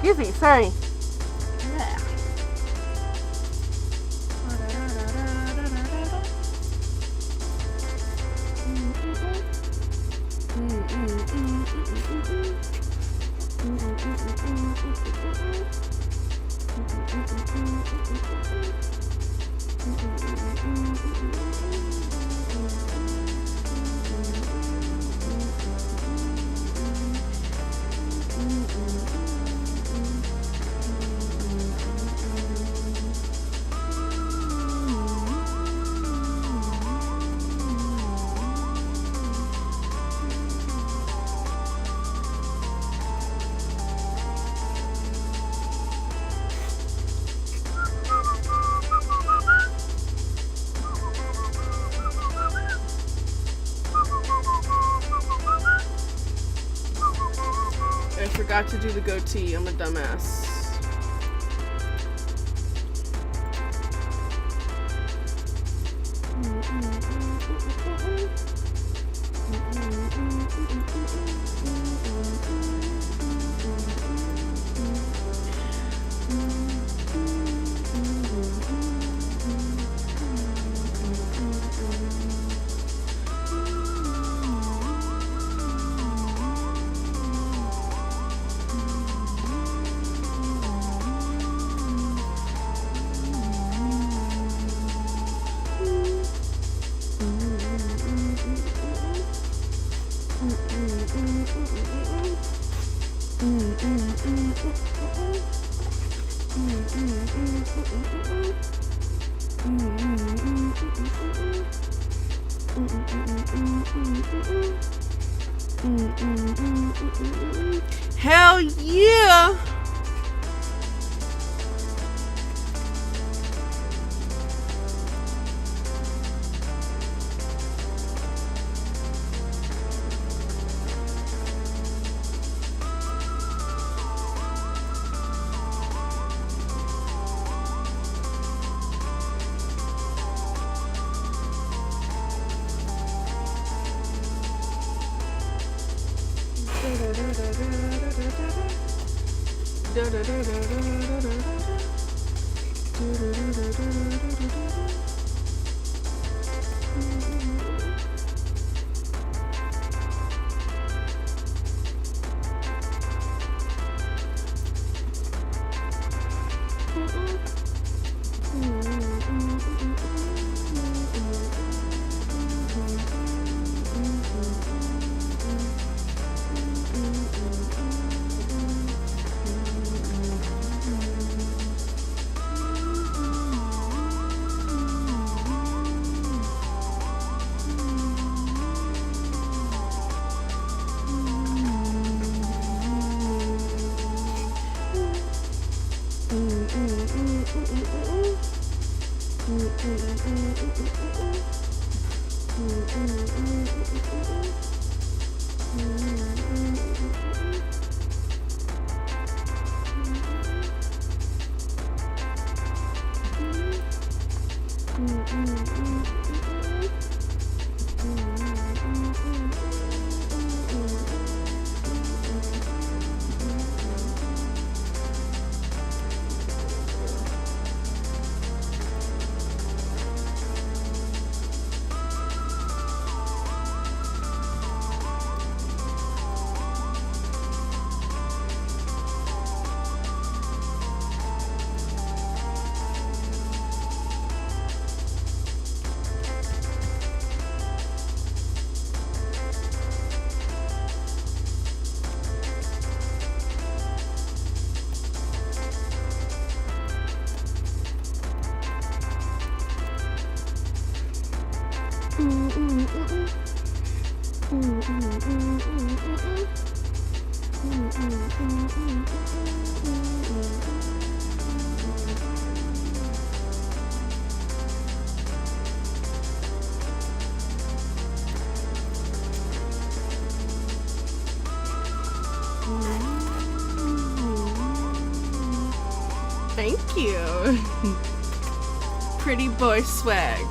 Excuse me, sorry. I forgot to do the goatee. I'm a dumbass. Hell yeah! Thank you. Pretty boy swag.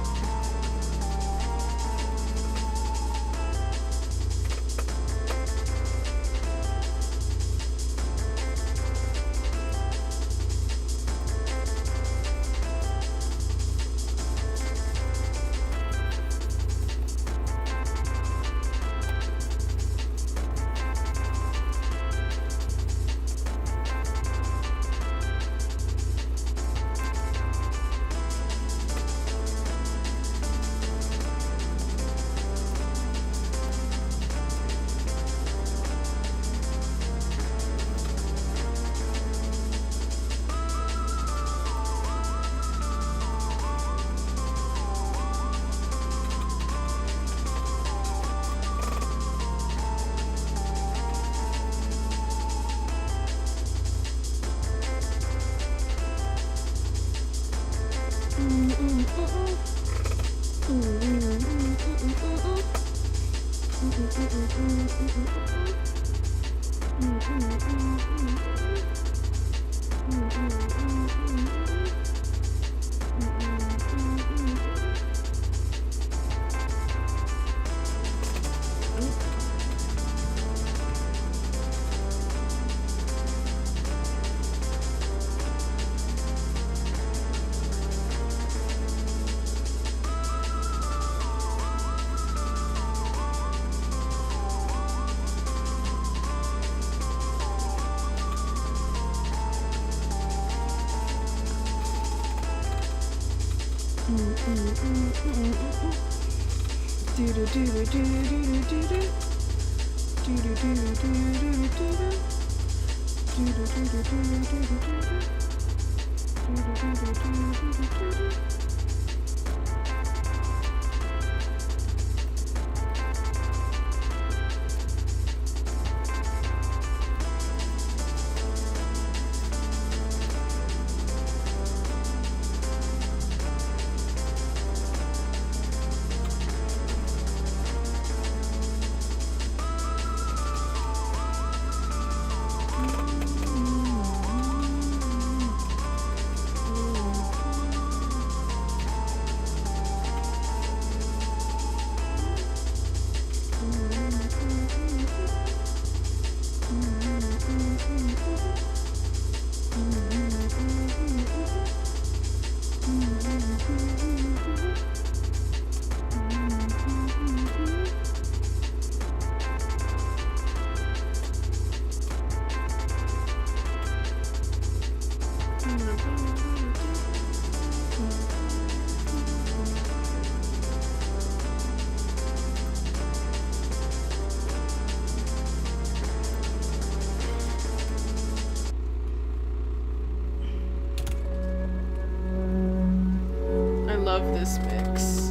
I love this mix.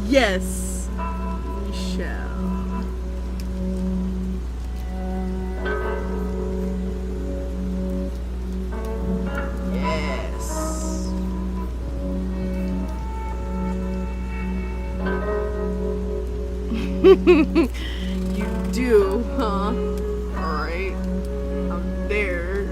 Yes, we shall. Yes. You do, huh? Alright. I'm there.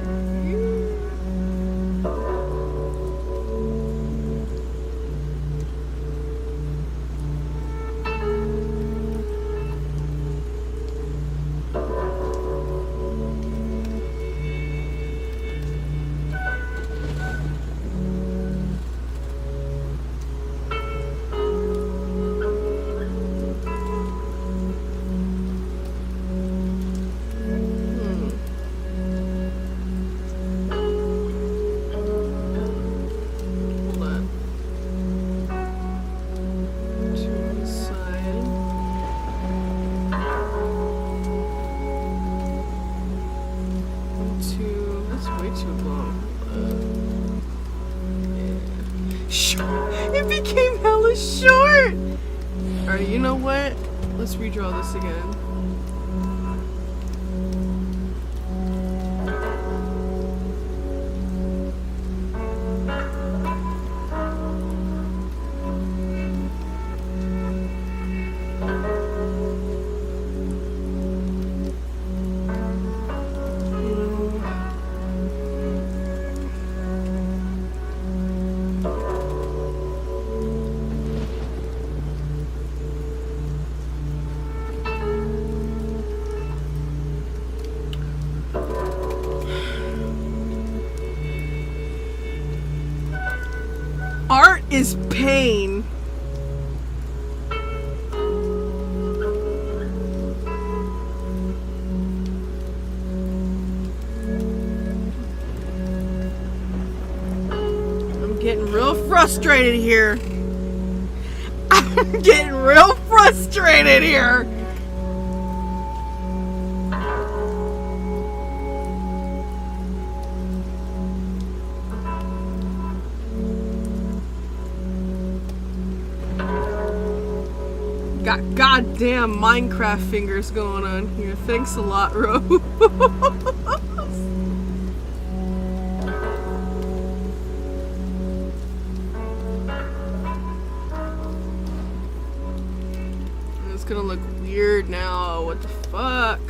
Hold on. To the side. That's way too long. Yeah. Short. It became hella short. Alright, you know what? Let's redraw this again. Art is pain. I'm getting real frustrated here. I'm getting real frustrated here. Got goddamn Minecraft fingers going on here. Thanks a lot, Rose. It's gonna look weird now. What the fuck?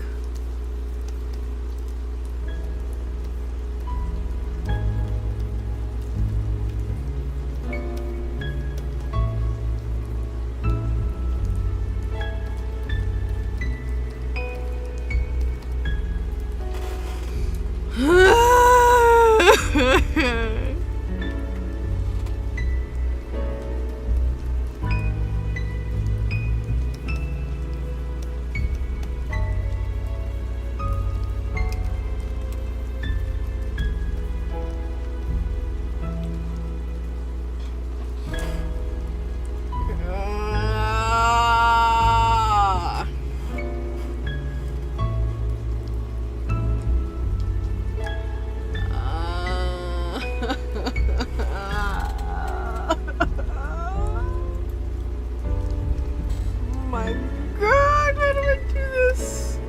My God, how do I do this?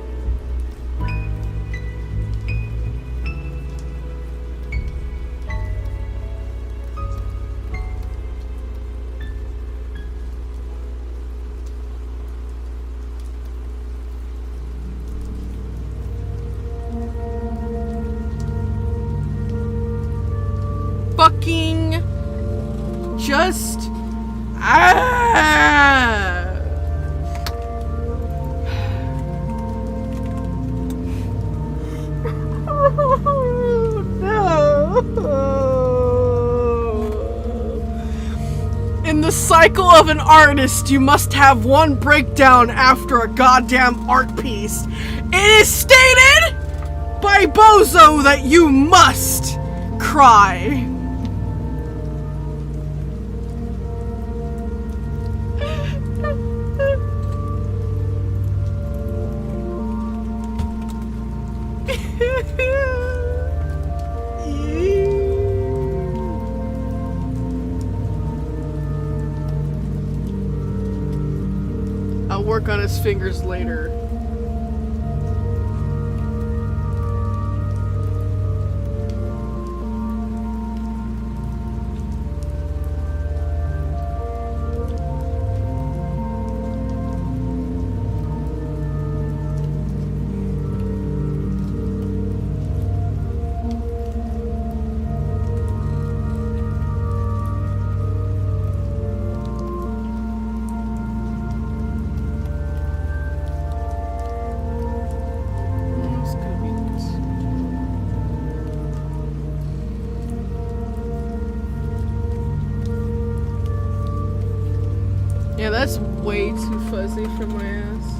Fucking just no. In the cycle of an artist, you must have one breakdown after a goddamn art piece. It is stated by Bozo that you must cry. work on his fingers later. It's gonna be nice. Yeah, that's way too fuzzy for my ass.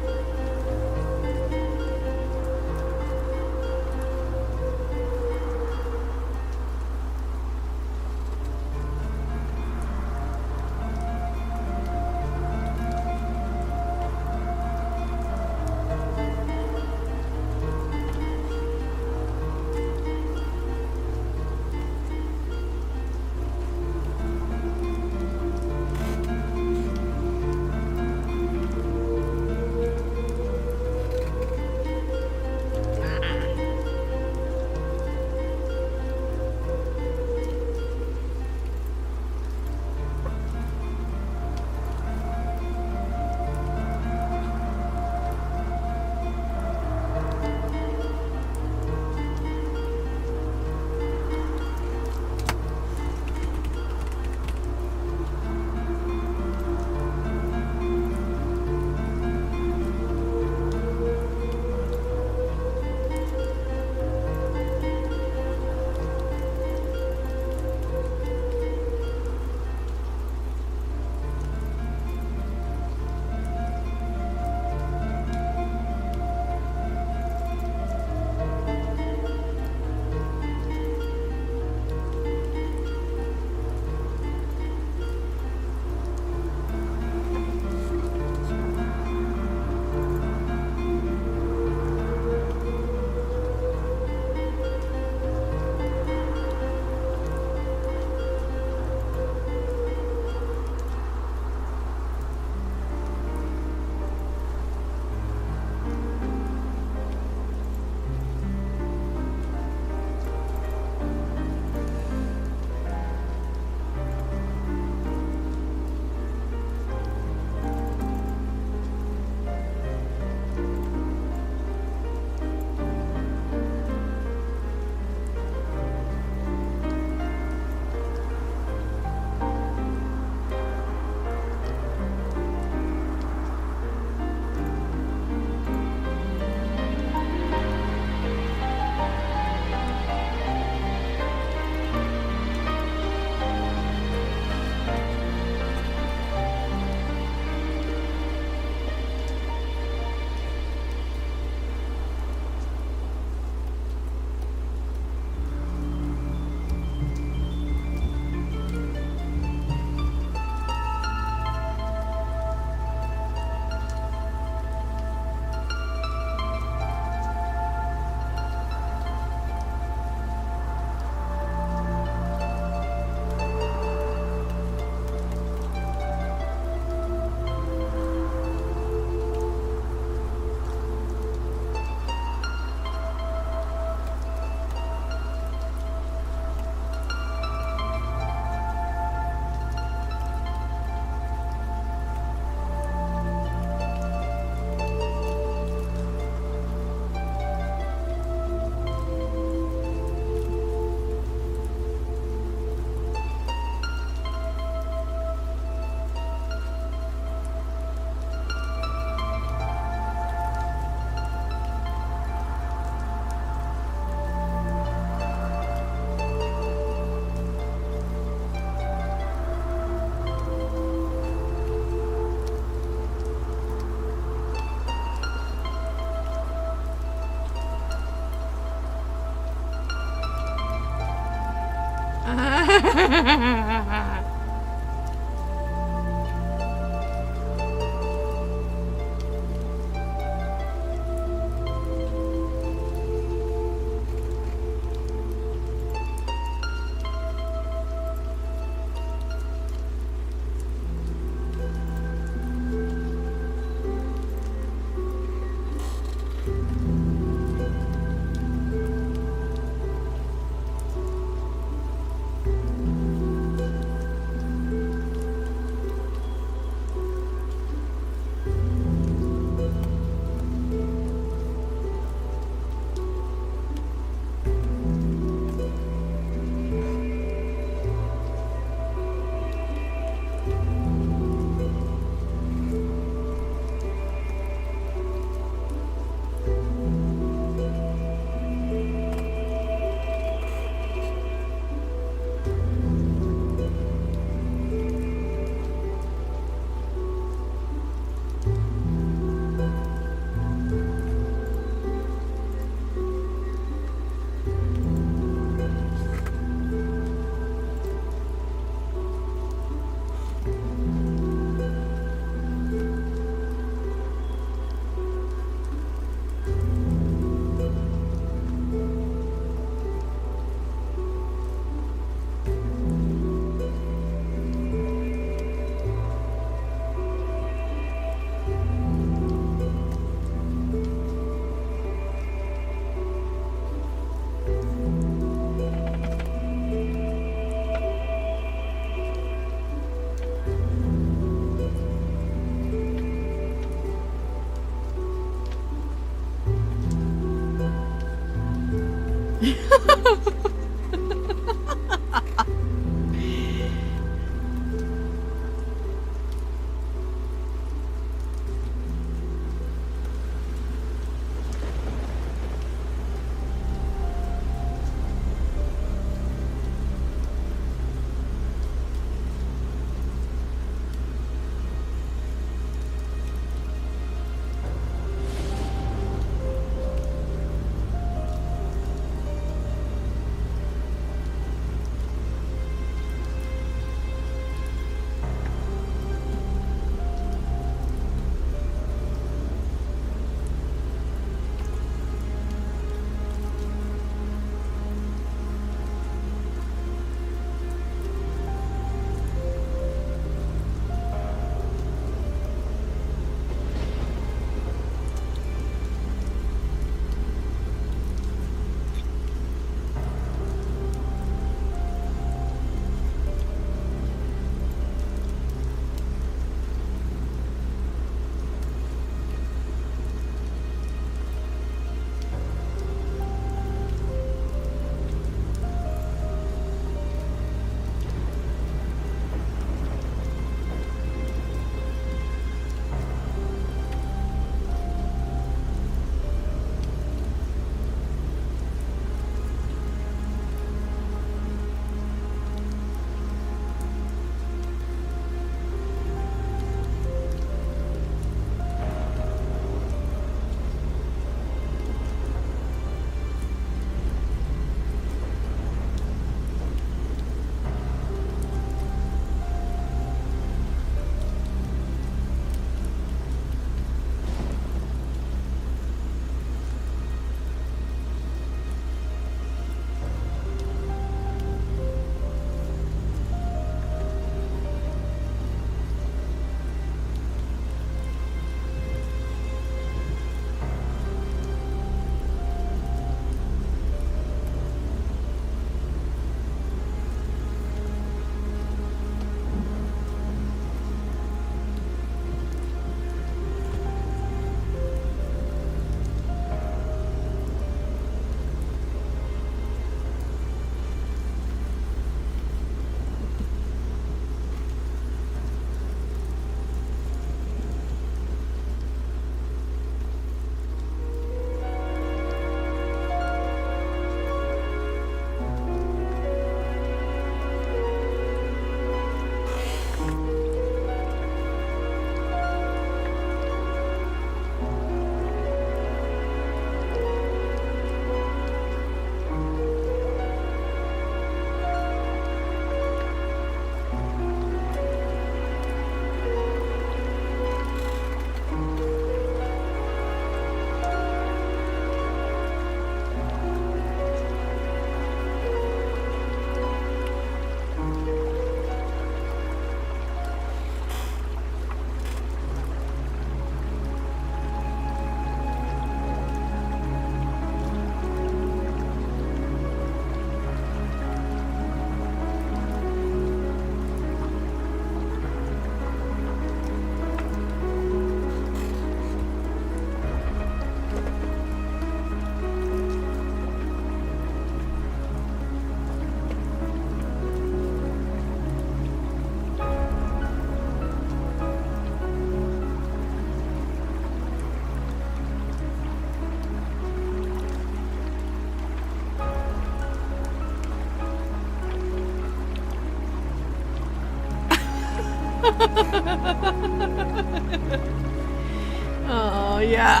Oh, yeah.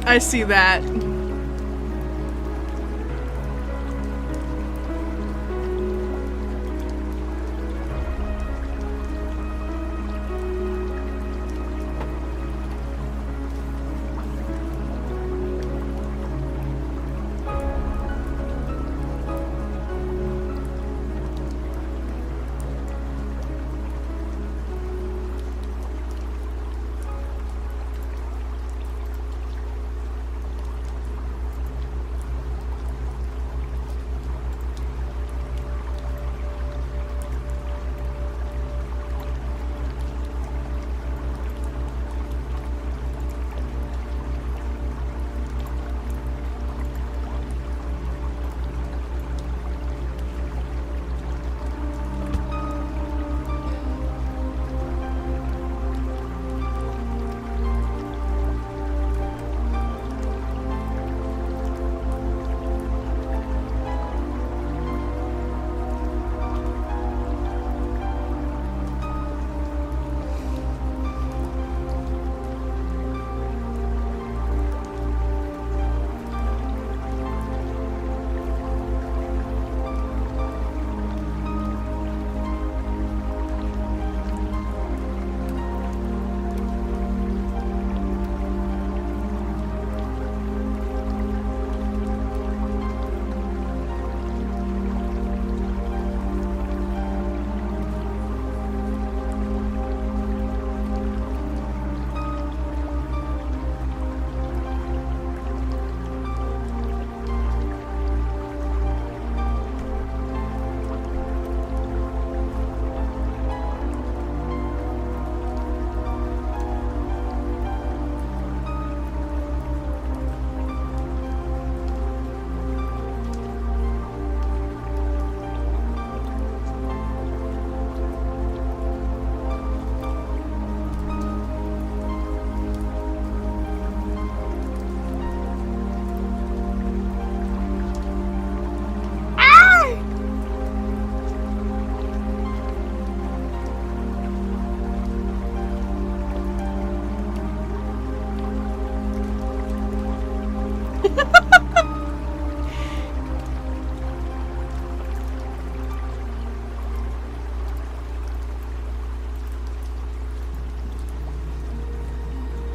I see that.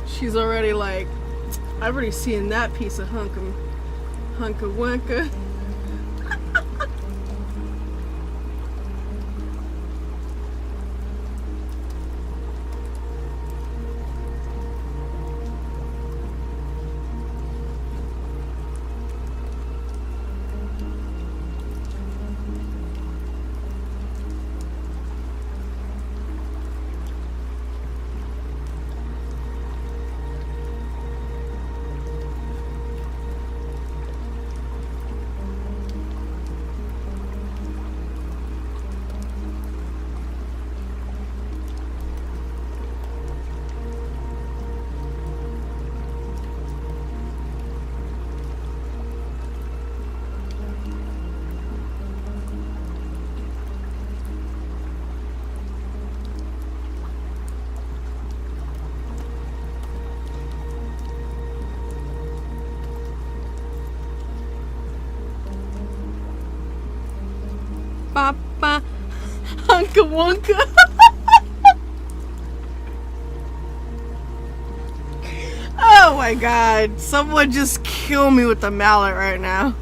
She's already like, I've already seen that piece of hunka wunka. Papa hunka wunka. Oh my god, someone just kill me with the mallet right now.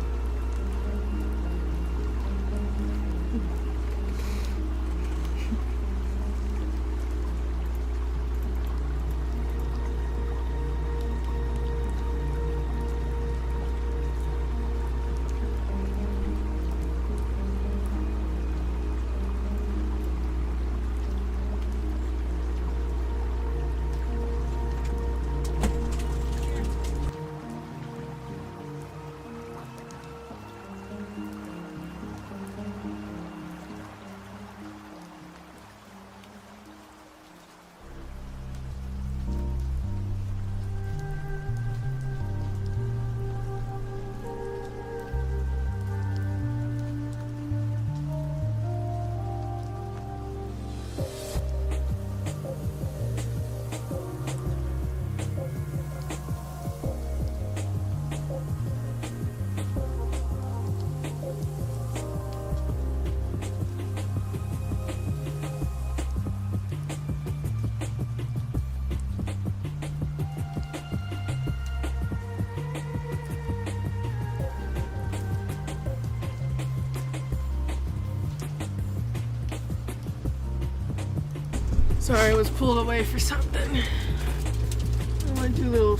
Sorry, I was pulled away for something. I want to do a little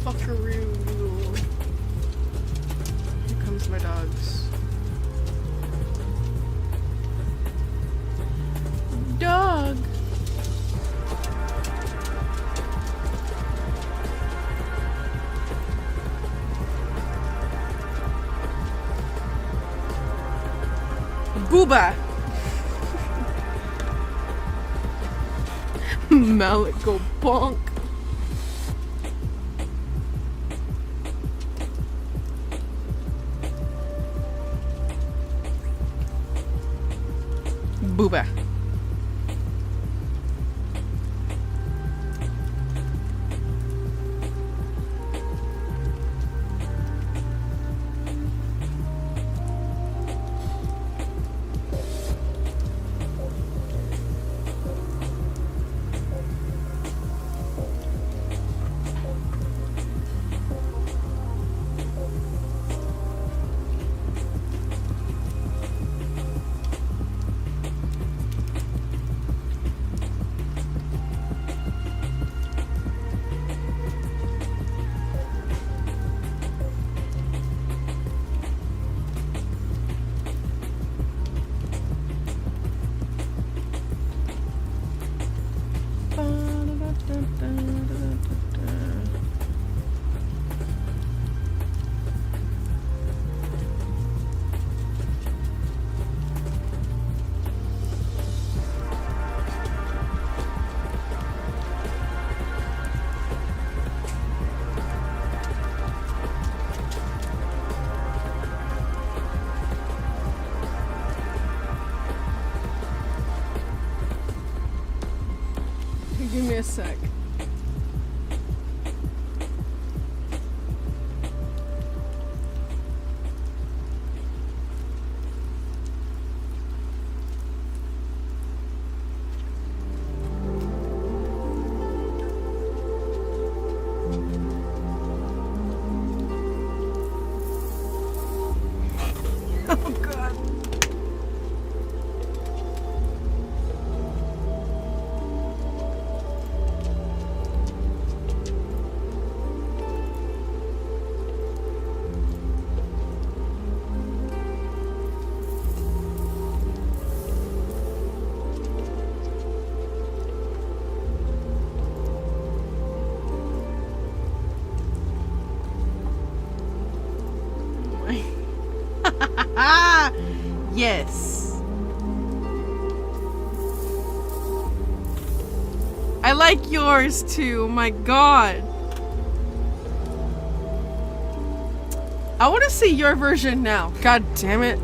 fuckaroo. Here comes my dogs. Dog. Booba. Mallet go bonk. Booba. Give me a sec. Oh God. Yes. I like yours too. My God. I want to see your version now. God damn it.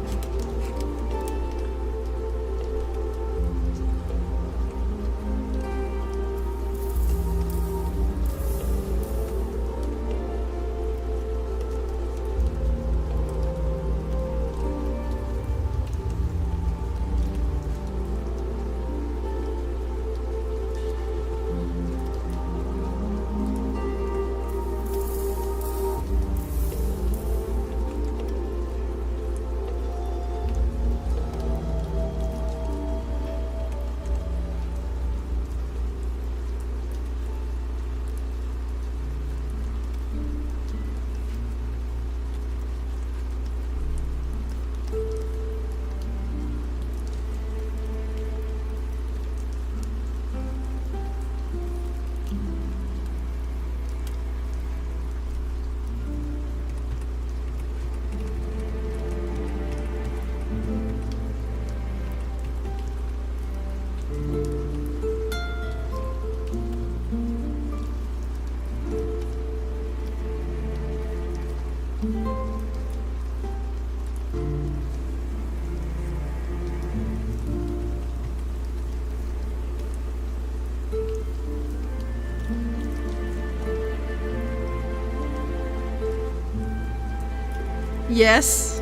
Yes.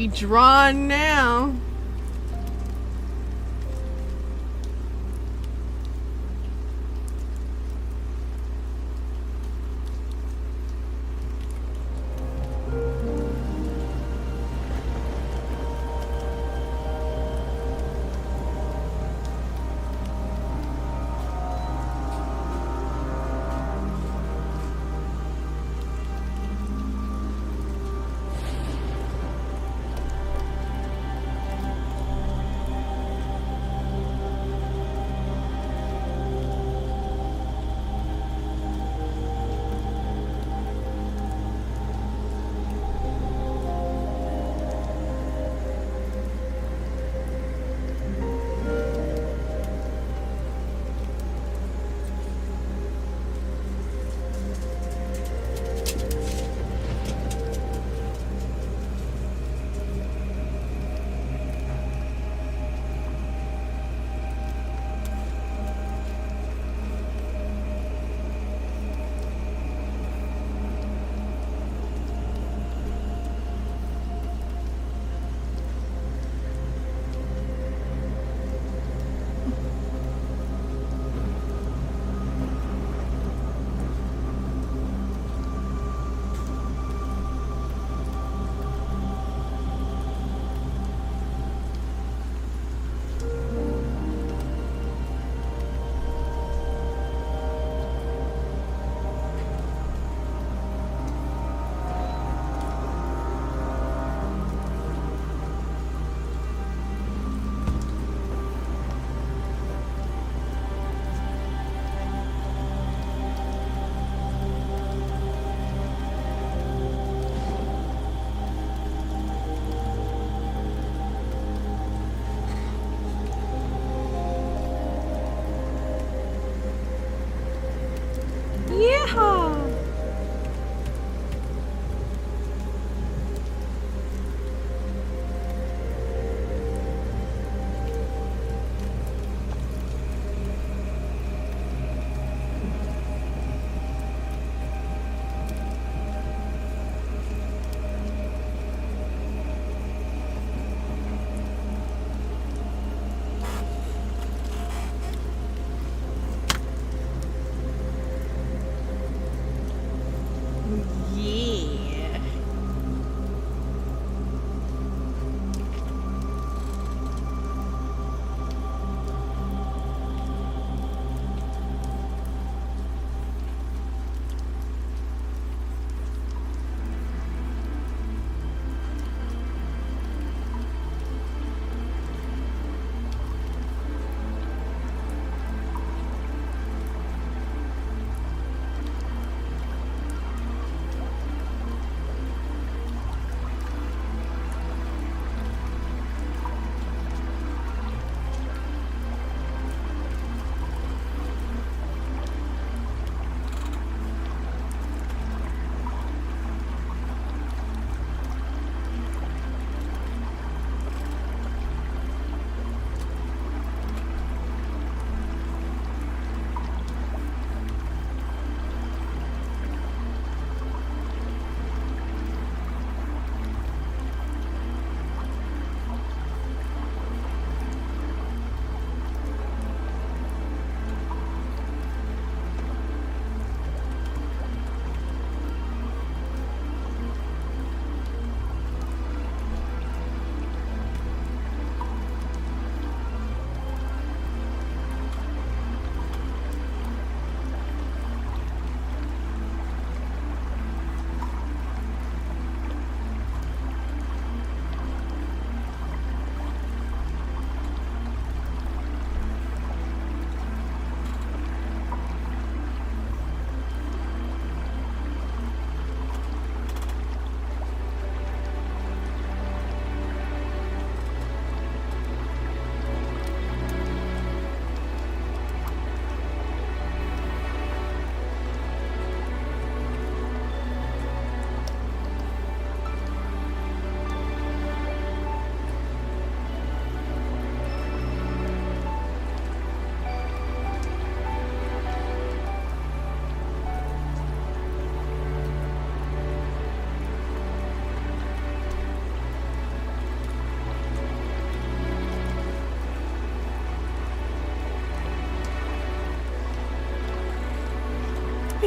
We drawn now.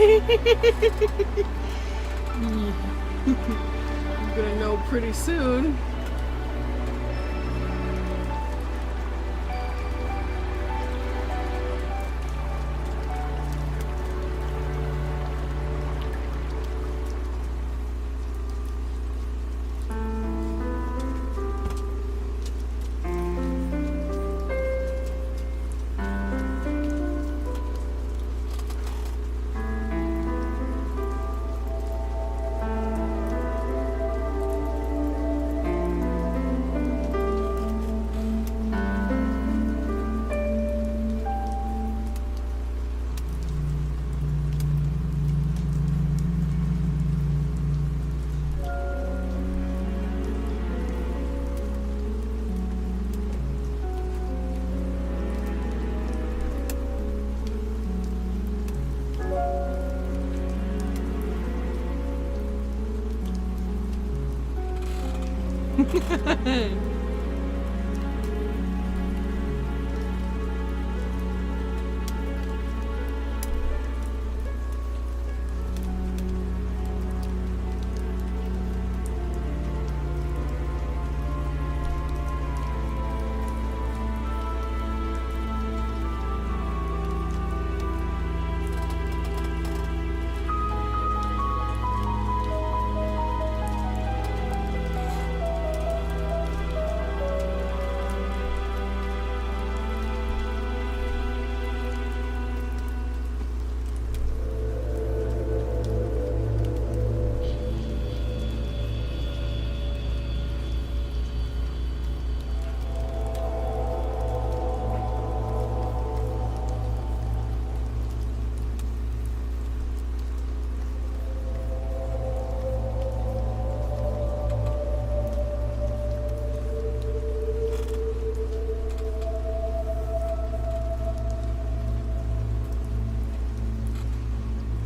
I'm gonna know pretty soon.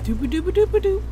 Dooba dooba dooba doo.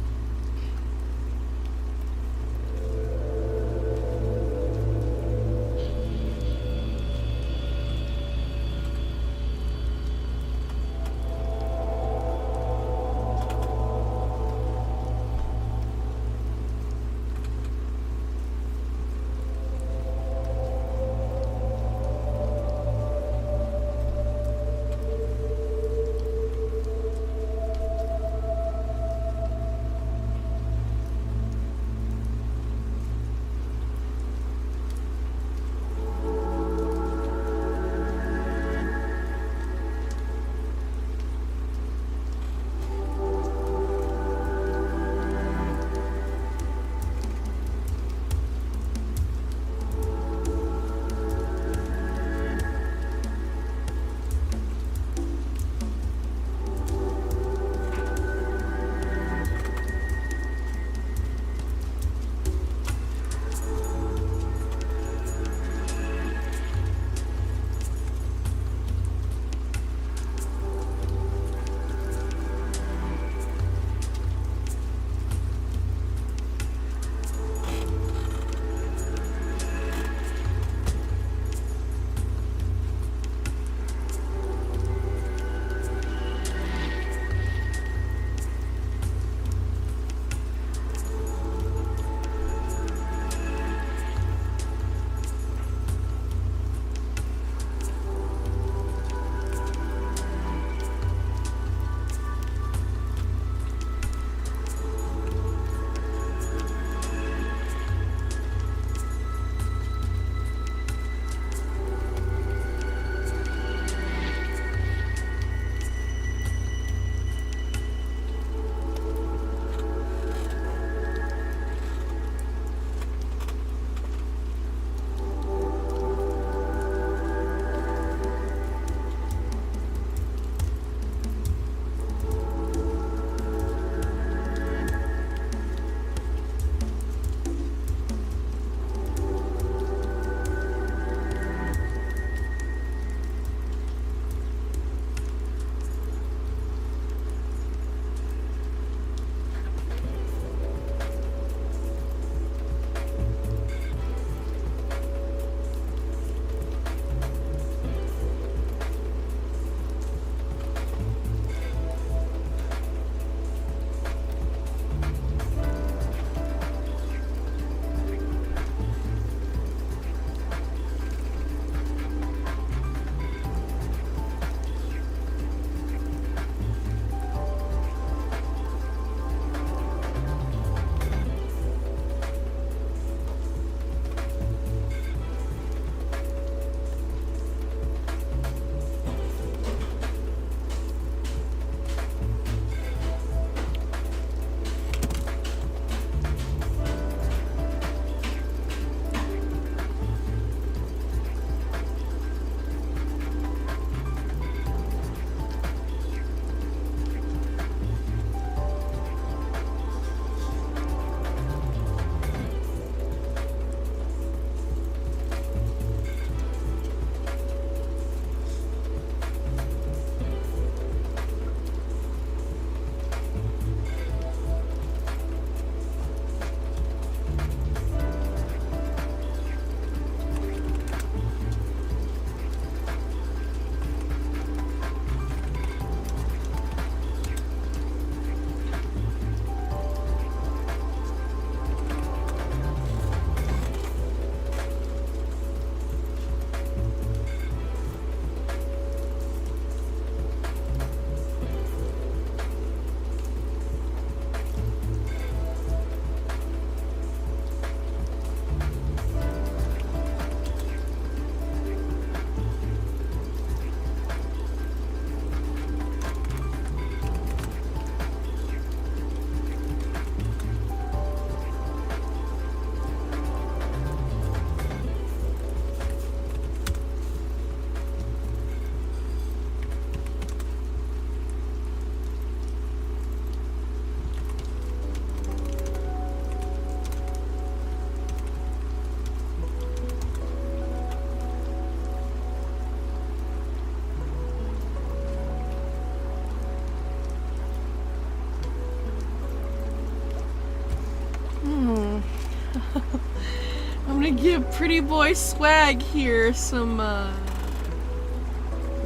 Give pretty boy swag here some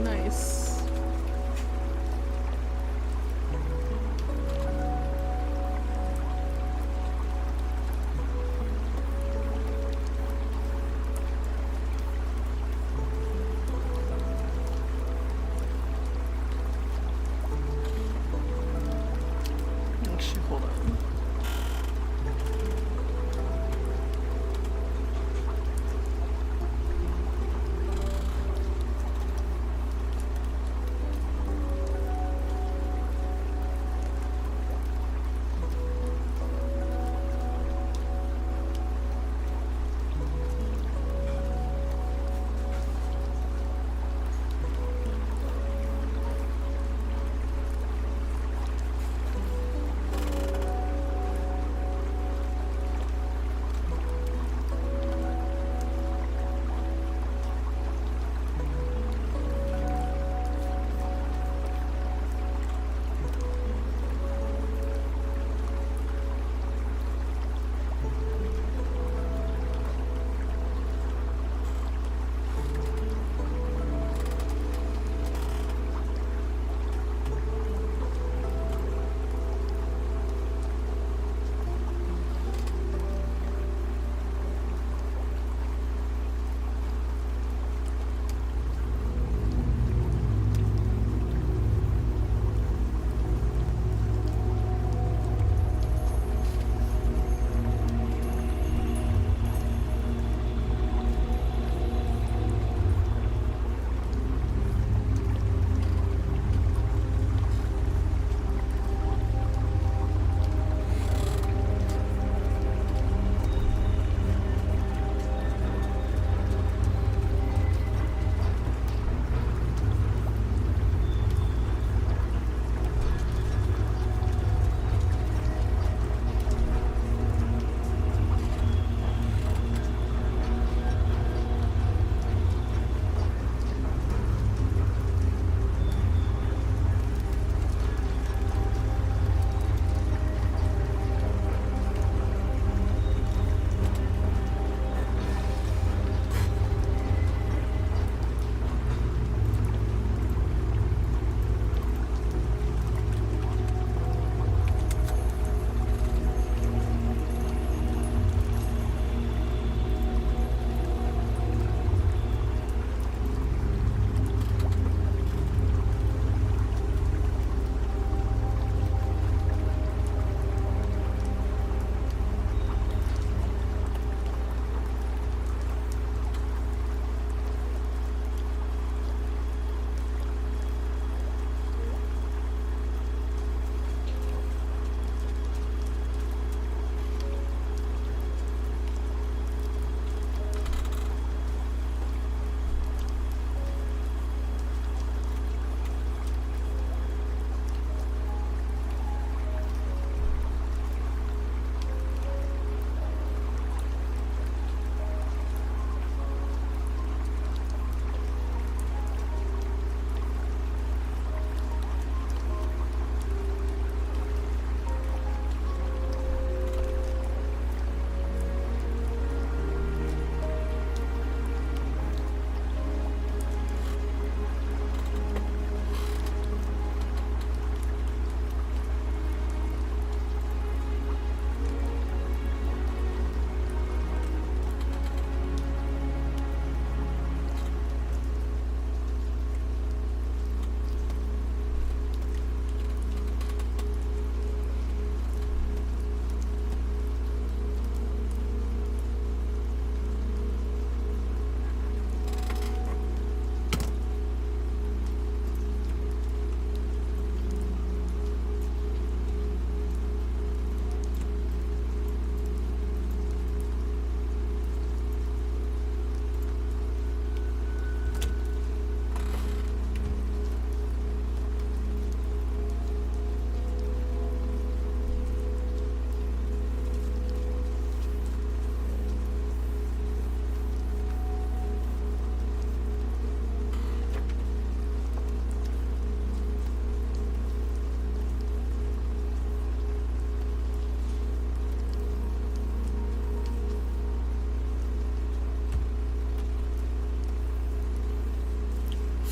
nice. Actually, hold on.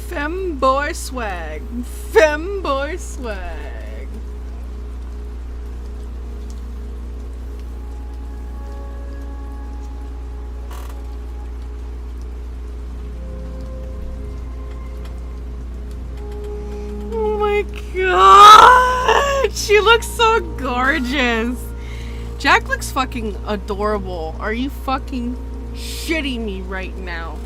Femboy swag. Femboy swag. Oh my god! She looks so gorgeous. Jack looks fucking adorable. Are you fucking shitting me right now?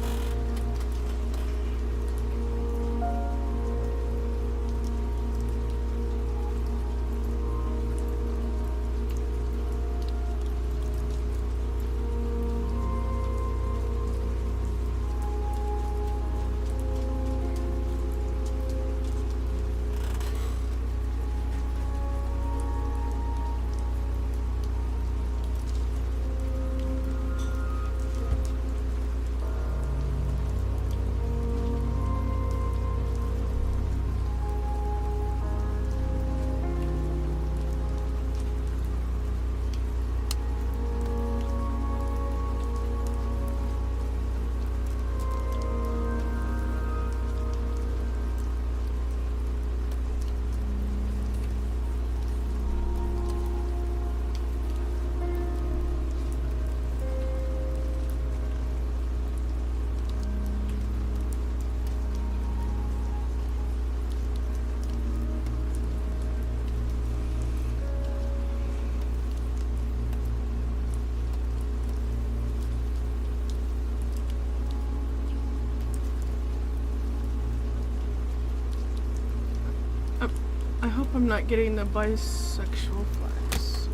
I hope I'm not getting the bisexual flags.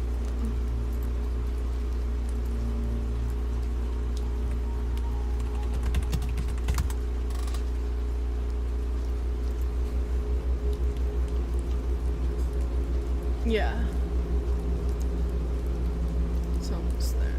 Yeah. It's almost there.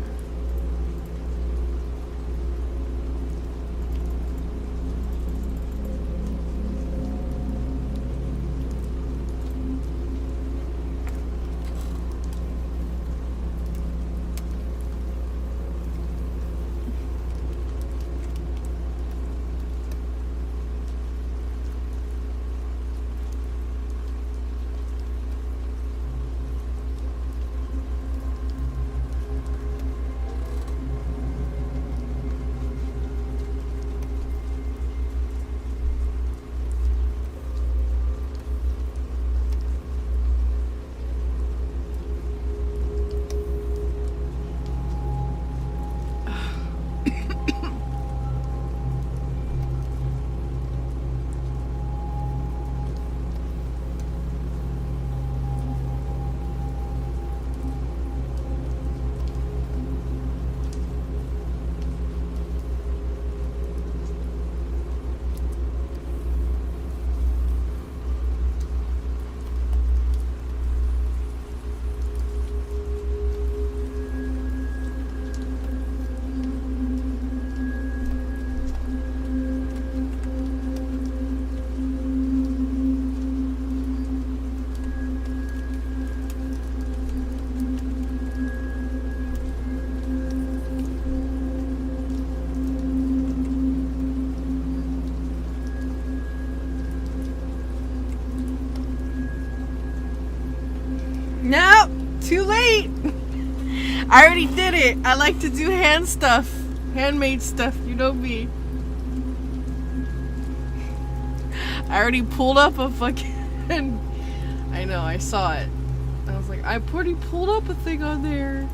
No, too late. I already did it. I like to do hand stuff, handmade stuff. You know me. I already pulled up a fucking. I know. I saw it. I was like, I already pulled up a thing on there.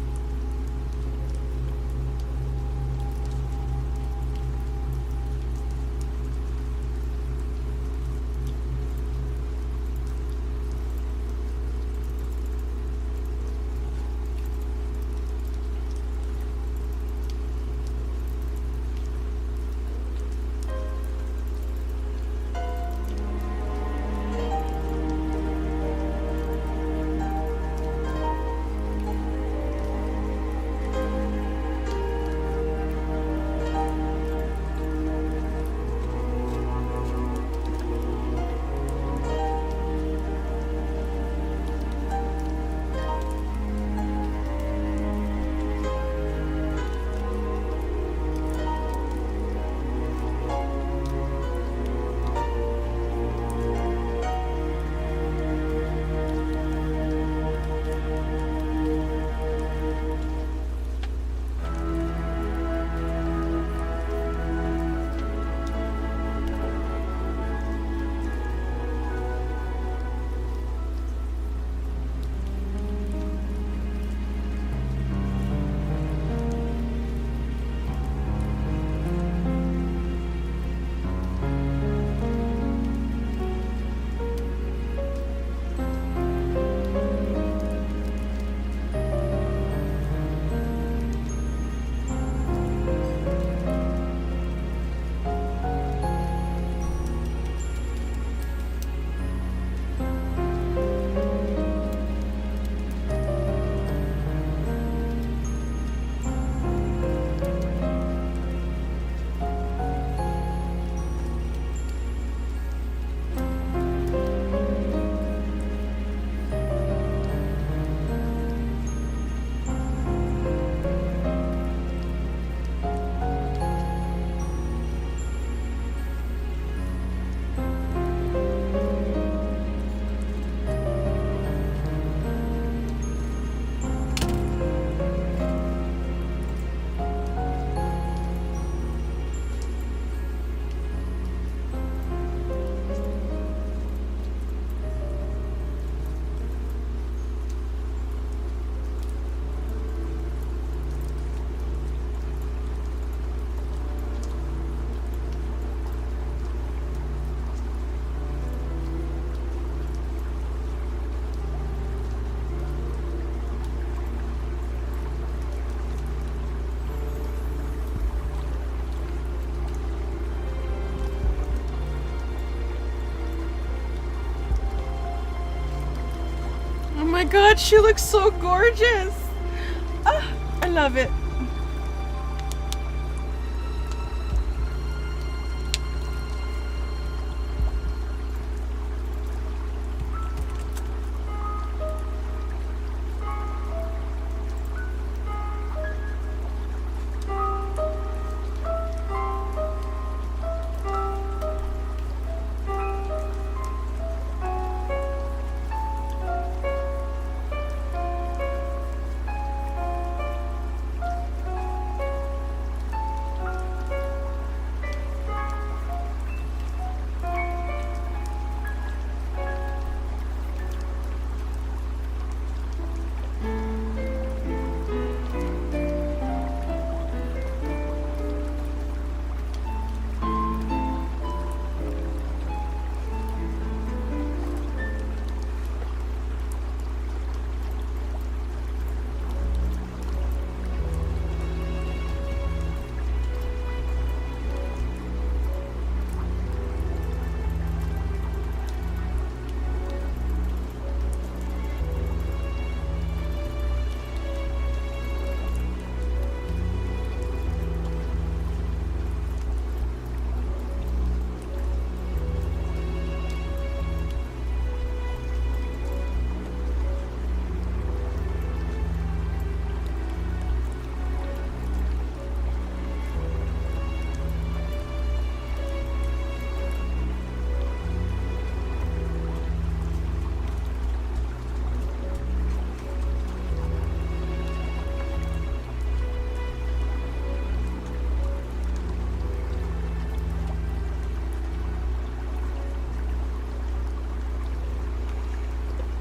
god, she looks so gorgeous. Ah, I love it.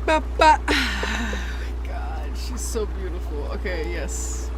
Ba-ba. Oh my god, she's so beautiful. Okay, yes.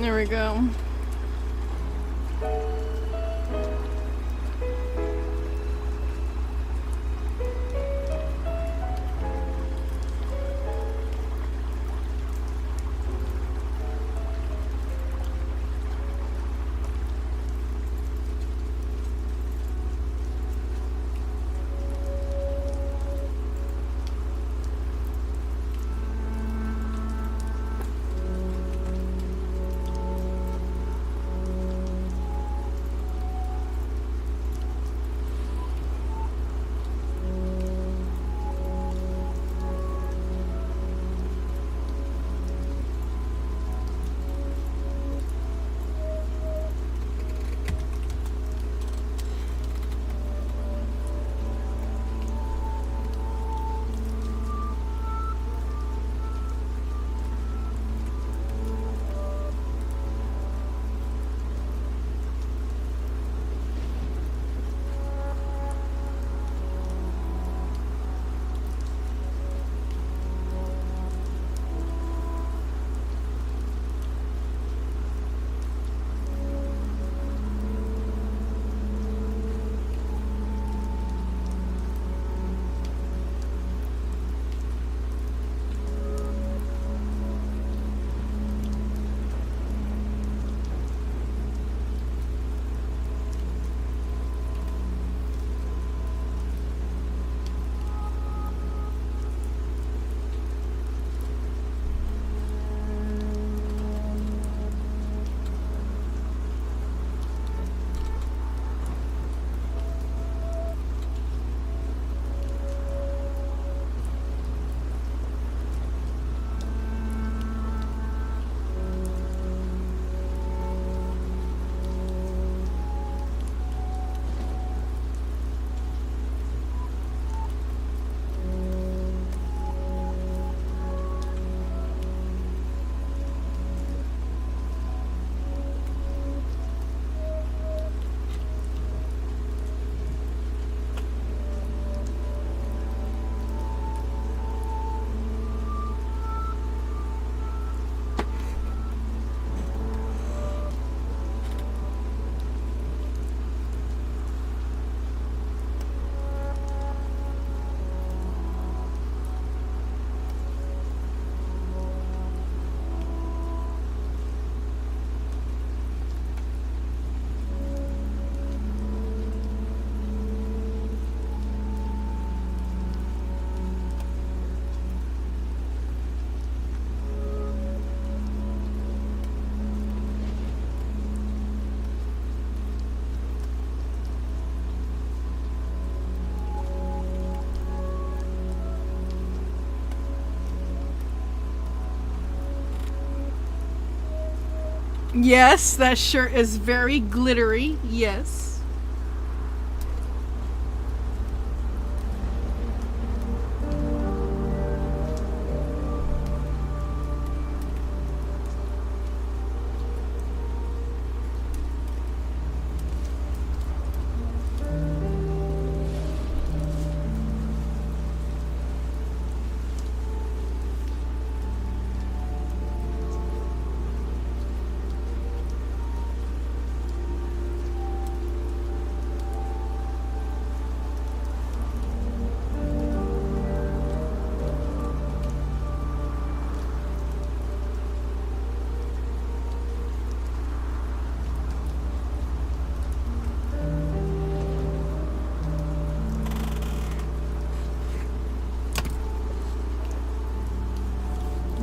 There we go. Yes, that shirt is very glittery. Yes.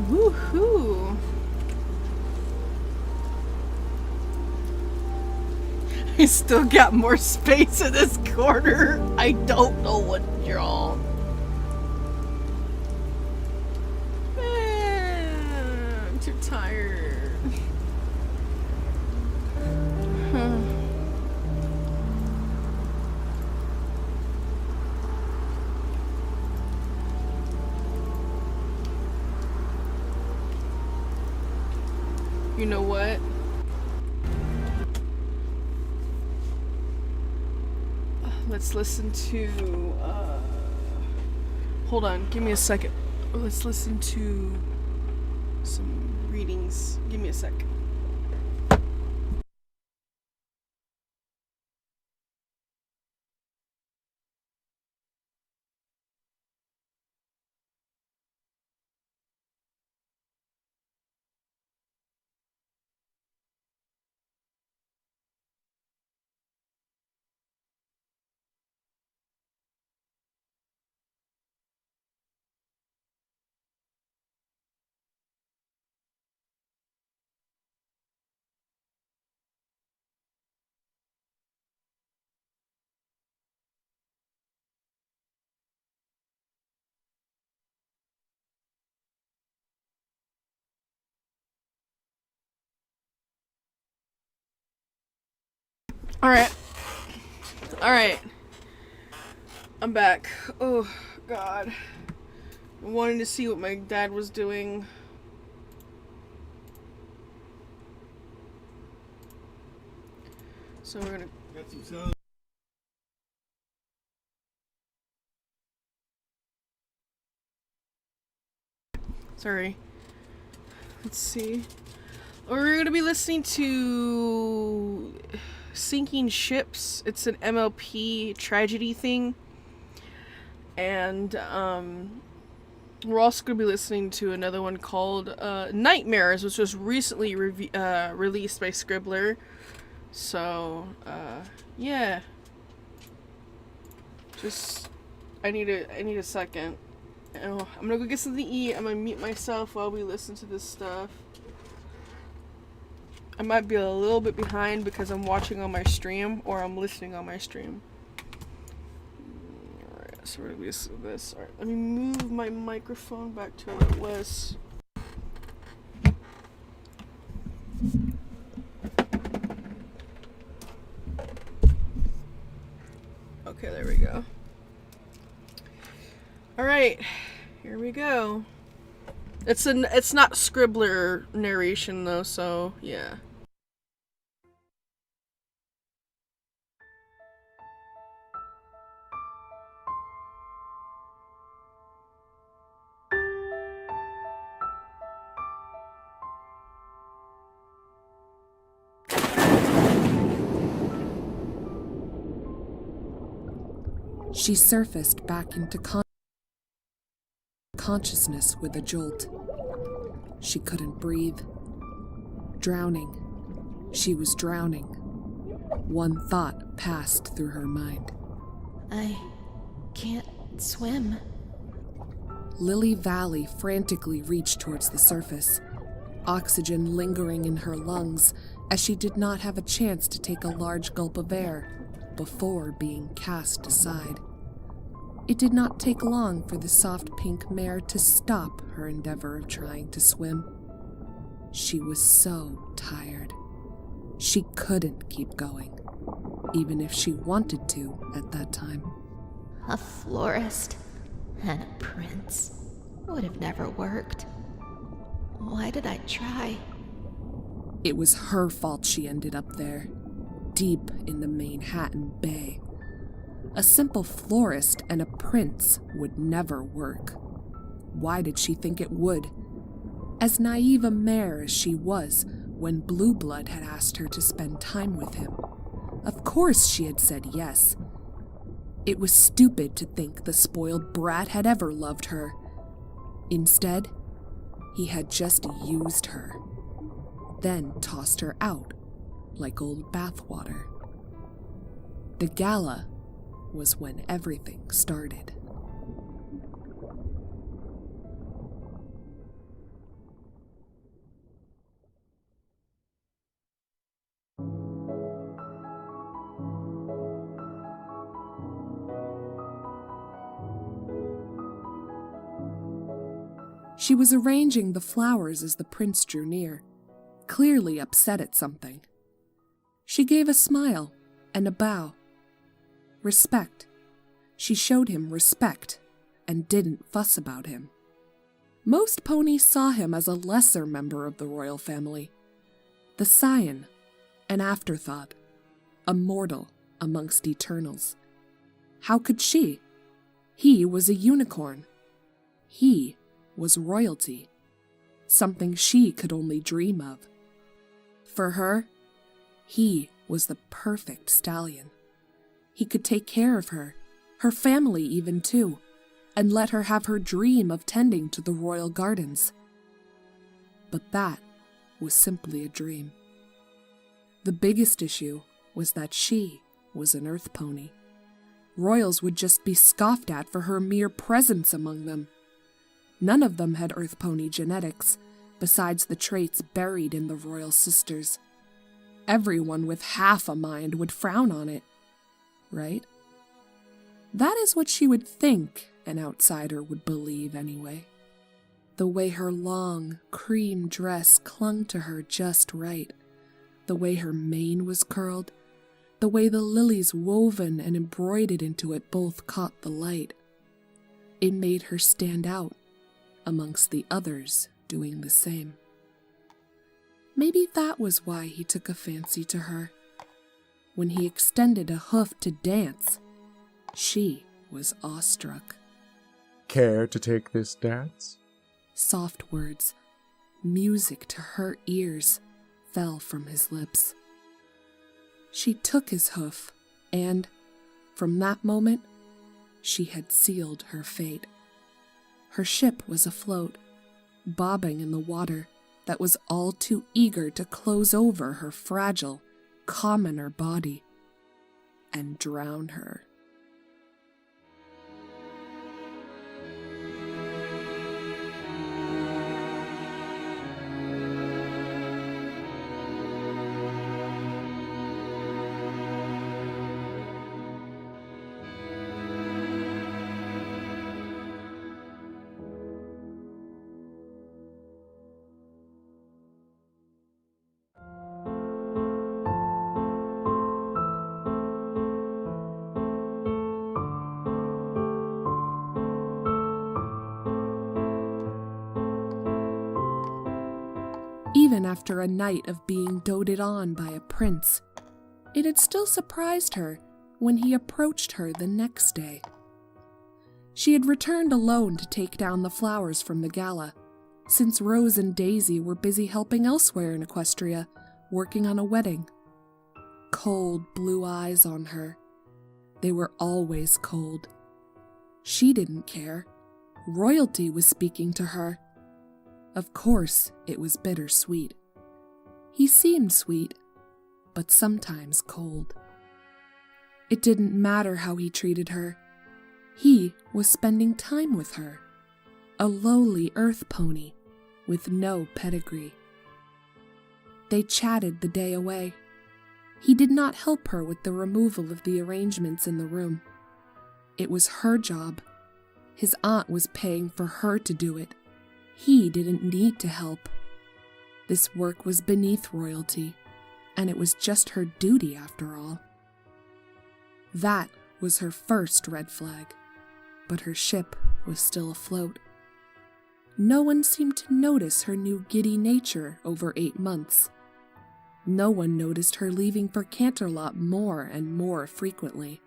Woohoo! I still got more space in this corner. I don't know what y'all. I'm too tired. You know what? Let's listen to, hold on, give me a second. Let's listen to some readings. Give me a sec. Alright. I'm back. Oh, God. I wanted to see what my dad was doing. So we're gonna... Sorry. Let's see. We're gonna be listening to Sinking Ships. It's an MLP tragedy thing. And we're also gonna be listening to another one called Nightmares, which was recently released by Scribbler. So yeah. Just I need a second. Oh, I'm gonna go get something to eat. I'm gonna mute myself while we listen to this stuff. I might be a little bit behind because I'm watching on my stream or I'm listening on my stream. Alright, so we're gonna listen to this. Alright, let me move my microphone back to where it was. Okay, there we go. Alright, here we go. It's not Scribbler narration though, so yeah.
She surfaced back into consciousness with a jolt. She couldn't breathe. Drowning. She was drowning. One thought passed through her mind.
I can't swim.
Lily Valley frantically reached towards the surface, oxygen lingering in her lungs as she did not have a chance to take a large gulp of air before being cast aside. It did not take long for the soft pink mare to stop her endeavor of trying to swim. She was so tired. tired. She couldn't keep going, even if she wanted to at that time.
A florist and a prince would have never worked. Why did I try?
It was her fault she ended up there, deep in the Manhattan Bay. A simple florist and a prince would never work. Why did she think it would? As naive a mare as she was when Blue Blood had asked her to spend time with him, of course she had said yes. It was stupid to think the spoiled brat had ever loved her. Instead, he had just used her, then tossed her out like old bathwater. The gala was when everything started. She was arranging the flowers as the prince drew near, clearly upset at something. She gave a smile and a bow. Respect. She showed him respect and didn't fuss about him. Most ponies saw him as a lesser member of the royal family. The scion, an afterthought, a mortal amongst eternals. How could she? He was a unicorn. He was royalty, something she could only dream of. For her, he was the perfect stallion. He could take care of her family even too, and let her have her dream of tending to the royal gardens. But that was simply a dream. The biggest issue was that she was an earth pony. Royals would just be scoffed at for her mere presence among them. None of them had earth pony genetics, besides the traits buried in the royal sisters. Everyone with half a mind would frown on it, right? That is what she would think an outsider would believe anyway. The way her long, cream dress clung to her just right, the way her mane was curled, the way the lilies woven and embroidered into it both caught the light. It made her stand out amongst the others doing the same. Maybe that was why he took a fancy to her. When he extended a hoof to dance, she was awestruck.
Care to take this dance?
Soft words, music to her ears, fell from his lips. She took his hoof, and, from that moment, she had sealed her fate. Her ship was afloat, bobbing in the water that was all too eager to close over her fragile, commoner body and drown her. Even after a night of being doted on by a prince, it had still surprised her when he approached her the next day. She had returned alone to take down the flowers from the gala, since Rose and Daisy were busy helping elsewhere in Equestria, working on a wedding. Cold blue eyes on her. They were always cold. She didn't care. Royalty was speaking to her. Of course, it was bittersweet. He seemed sweet, but sometimes cold. It didn't matter how he treated her. He was spending time with her, a lowly earth pony with no pedigree. They chatted the day away. He did not help her with the removal of the arrangements in the room. It was her job. His aunt was paying for her to do it. He didn't need to help. This work was beneath royalty, and it was just her duty after all. That was her first red flag, but her ship was still afloat. No one seemed to notice her new giddy nature over 8 months. No one noticed her leaving for Canterlot more and more frequently.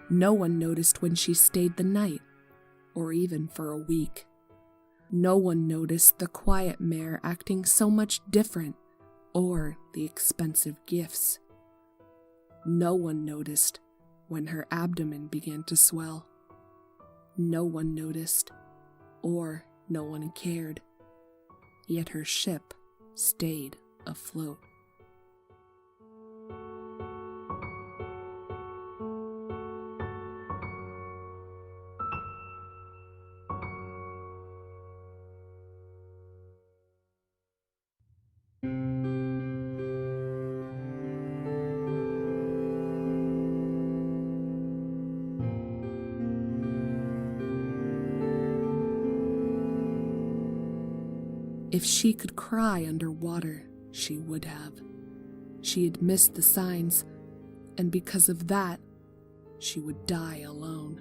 No one noticed when she stayed the night, or even for a week. No one noticed the quiet mare acting so much different, or the expensive gifts. No one noticed when her abdomen began to swell. No one noticed, or no one cared. Yet her ship stayed afloat. If she could cry underwater, she would have. She had missed the signs, and because of that, she would die alone.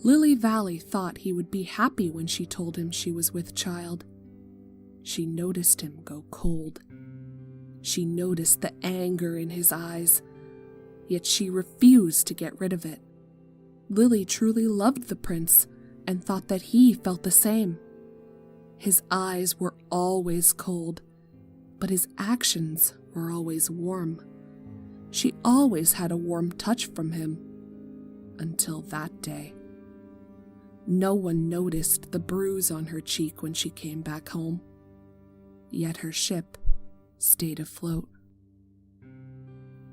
Lily Valley thought he would be happy when she told him she was with child. She noticed him go cold. She noticed the anger in his eyes, yet she refused to get rid of it. Lily truly loved the prince and thought that he felt the same. His eyes were always cold, but his actions were always warm. She always had a warm touch from him, until that day. No one noticed the bruise on her cheek when she came back home, yet her ship stayed afloat.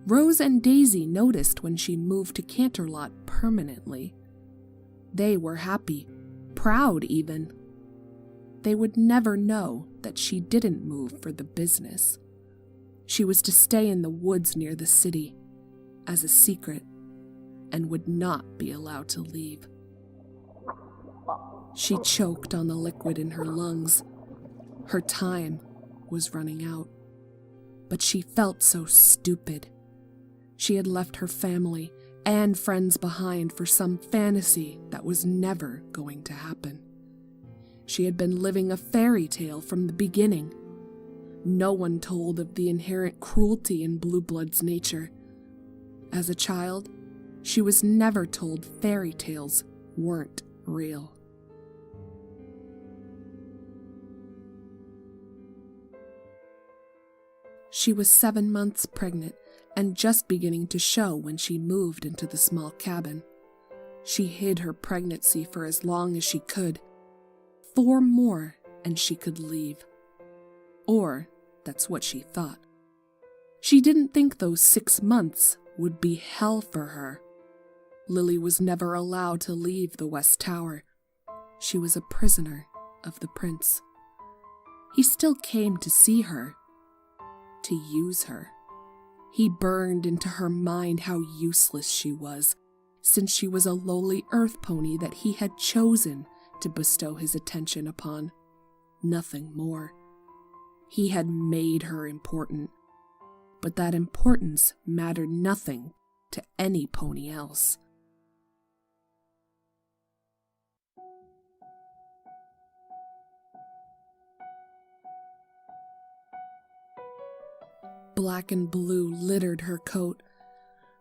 Rose and Daisy noticed when she moved to Canterlot permanently. They were happy, proud even. They would never know that she didn't move for the business. She was to stay in the woods near the city, as a secret, and would not be allowed to leave. She choked on the liquid in her lungs. Her time was running out. But she felt so stupid. She had left her family and friends behind for some fantasy that was never going to happen. She had been living a fairy tale from the beginning. No one told of the inherent cruelty in Blue Blood's nature. As a child, she was never told fairy tales weren't real. She was 7 months pregnant and just beginning to show when she moved into the small cabin. She hid her pregnancy for as long as she could. 4 more and she could leave. Or that's what she thought. She didn't think those 6 months would be hell for her. Lily was never allowed to leave the West Tower. She was a prisoner of the prince. He still came to see her, to use her. He burned into her mind how useless she was, since she was a lowly earth pony that he had chosen to bestow his attention upon. Nothing more. He had made her important, but that importance mattered nothing to any pony else. Black and blue littered her coat.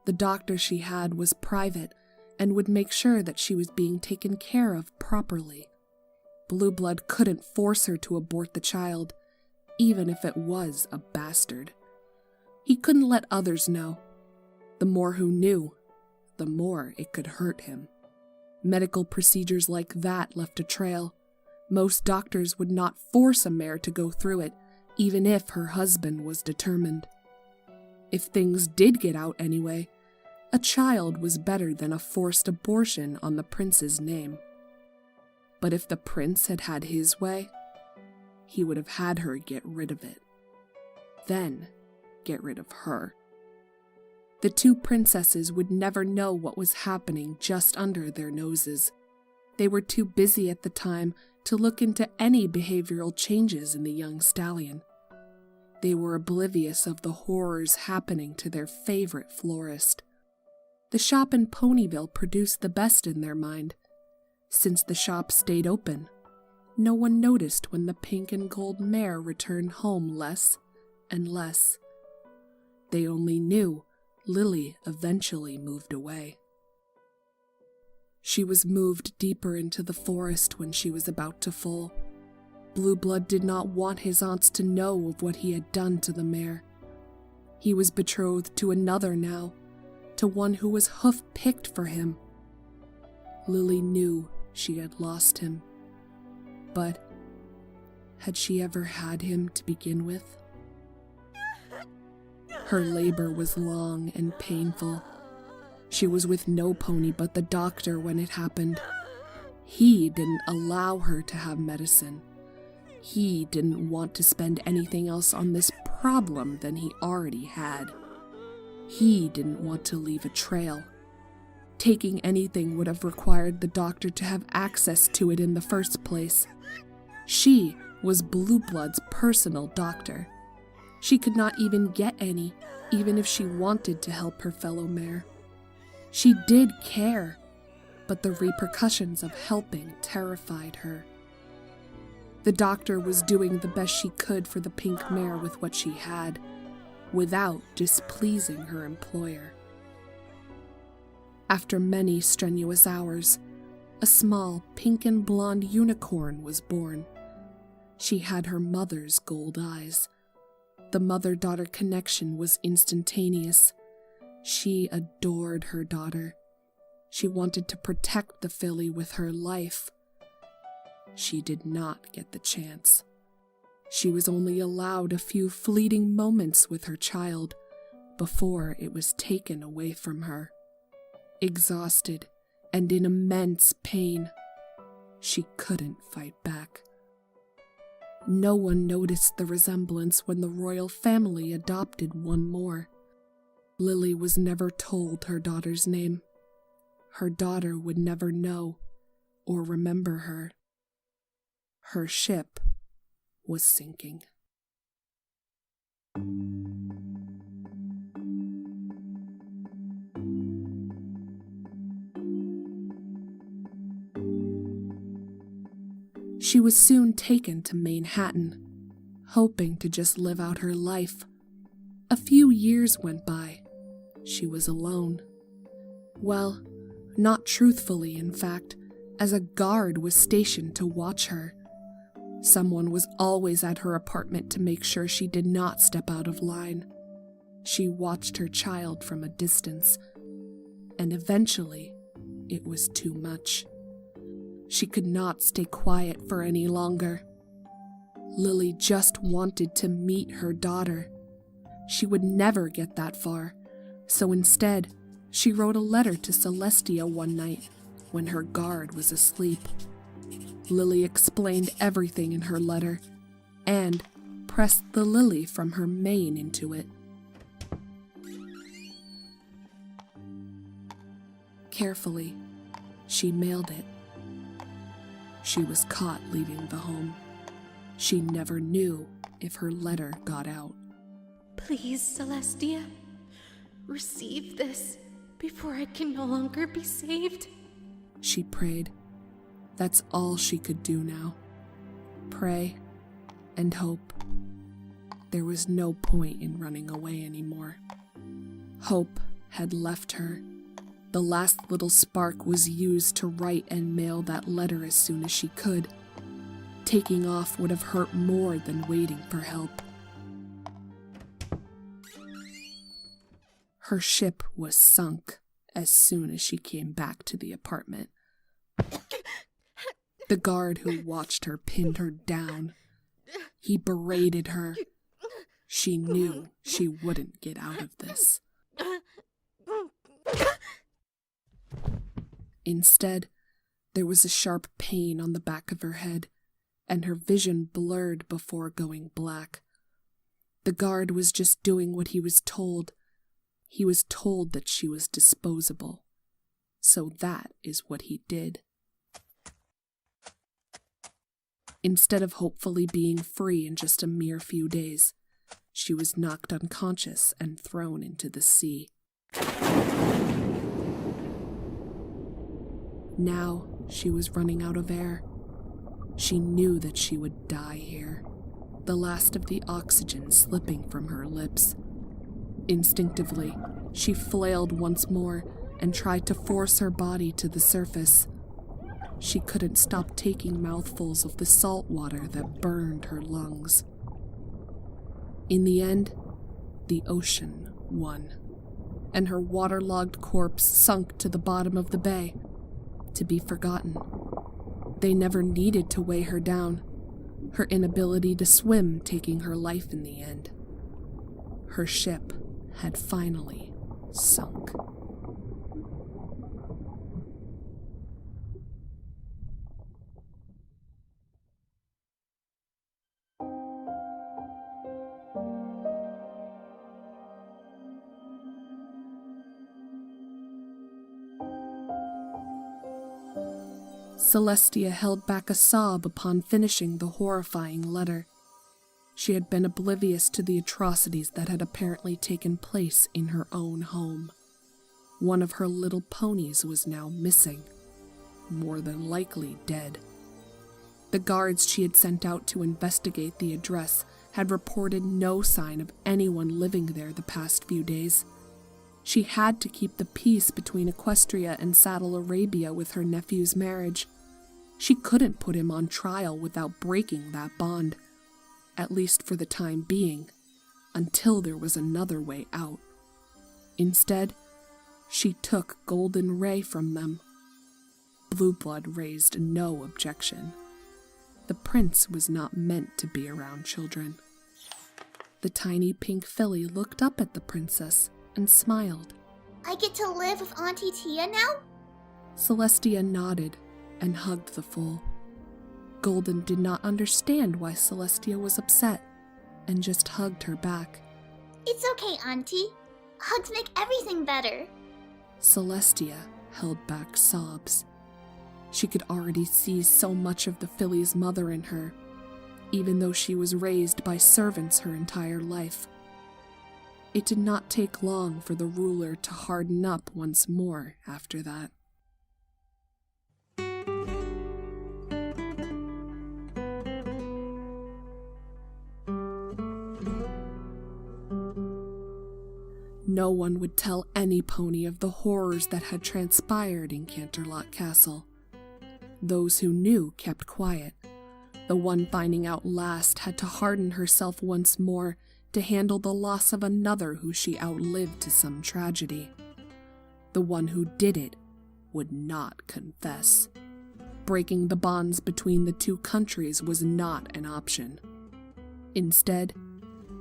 The doctor she had was private and would make sure that she was being taken care of properly. Blue Blood couldn't force her to abort the child, even if it was a bastard. He couldn't let others know. The more who knew, the more it could hurt him. Medical procedures like that left a trail. Most doctors would not force a mare to go through it, even if her husband was determined. If things did get out anyway, a child was better than a forced abortion on the prince's name. But if the prince had had his way, he would have had her get rid of it. Then get rid of her. The 2 princesses would never know what was happening just under their noses. They were too busy at the time to look into any behavioral changes in the young stallion. They were oblivious of the horrors happening to their favorite florist. The shop in Ponyville produced the best in their mind. Since the shop stayed open, no one noticed when the pink and gold mare returned home less and less. They only knew Lily eventually moved away. She was moved deeper into the forest when she was about to foal. Blue Blood did not want his aunts to know of what he had done to the mare. He was betrothed to another now, to one who was hoof-picked for him. Lily knew she had lost him, but had she ever had him to begin with? Her labor was long and painful. She was with no pony but the doctor when it happened. He didn't allow her to have medicine. He didn't want to spend anything else on this problem than he already had. He didn't want to leave a trail. Taking anything would have required the doctor to have access to it in the first place. She was Blue Blood's personal doctor. She could not even get any, even if she wanted to help her fellow mare. She did care, but the repercussions of helping terrified her. The doctor was doing the best she could for the pink mare with what she had, without displeasing her employer. After many strenuous hours, a small pink and blonde unicorn was born. She had her mother's gold eyes. The mother-daughter connection was instantaneous. She adored her daughter. She wanted to protect the filly with her life. She did not get the chance. She was only allowed a few fleeting moments with her child before it was taken away from her. Exhausted and in immense pain, she couldn't fight back. No one noticed the resemblance when the royal family adopted one more. Lily was never told her daughter's name. Her daughter would never know or remember her. Her ship was sinking. She was soon taken to Manhattan, hoping to just live out her life. A few years went by. She was alone. Well, not truthfully, in fact, as a guard was stationed to watch her. Someone was always at her apartment to make sure she did not step out of line. She watched her child from a distance, and eventually, it was too much. She could not stay quiet for any longer. Lily just wanted to meet her daughter. She would never get that far, so instead, she wrote a letter to Celestia one night when her guard was asleep. Lily explained everything in her letter and pressed the lily from her mane into it. Carefully, she mailed it. She was caught leaving the home. She never knew if her letter got out.
Please, Celestia, receive this before I can no longer be saved.
She prayed. That's all she could do now. Pray and hope. There was no point in running away anymore. Hope had left her. The last little spark was used to write and mail that letter as soon as she could. Taking off would have hurt more than waiting for help. Her ship was sunk as soon as she came back to the apartment. The guard who watched her pinned her down. He berated her. She knew she wouldn't get out of this. Instead, there was a sharp pain on the back of her head, and her vision blurred before going black. The guard was just doing what he was told. He was told that she was disposable. So that is what he did. Instead of hopefully being free in just a mere few days, she was knocked unconscious and thrown into the sea. Now she was running out of air. She knew that she would die here, the last of the oxygen slipping from her lips. Instinctively, she flailed once more and tried to force her body to the surface. She couldn't stop taking mouthfuls of the salt water that burned her lungs. In the end, the ocean won, and her waterlogged corpse sunk to the bottom of the bay, to be forgotten. They never needed to weigh her down, her inability to swim taking her life in the end. Her ship had finally sunk. Celestia held back a sob upon finishing the horrifying letter. She had been oblivious to the atrocities that had apparently taken place in her own home. One of her little ponies was now missing, more than likely dead. The guards she had sent out to investigate the address had reported no sign of anyone living there the past few days. She had to keep the peace between Equestria and Saddle Arabia with her nephew's marriage. She couldn't put him on trial without breaking that bond, at least for the time being, until there was another way out. Instead, she took Golden Ray from them. Blue Blood raised no objection. The prince was not meant to be around children. The tiny pink filly looked up at the princess and smiled.
I get to live with Auntie Tia now?
Celestia nodded and hugged the foal. Golden did not understand why Celestia was upset and just hugged her back.
It's okay, Auntie. Hugs make everything better.
Celestia held back sobs. She could already see so much of the filly's mother in her, even though she was raised by servants her entire life. It did not take long for the ruler to harden up once more after that. No one would tell any pony of the horrors that had transpired in Canterlot Castle. Those who knew kept quiet. The one finding out last had to harden herself once more to handle the loss of another who she outlived to some tragedy. The one who did it would not confess. Breaking the bonds between the two countries was not an option. Instead,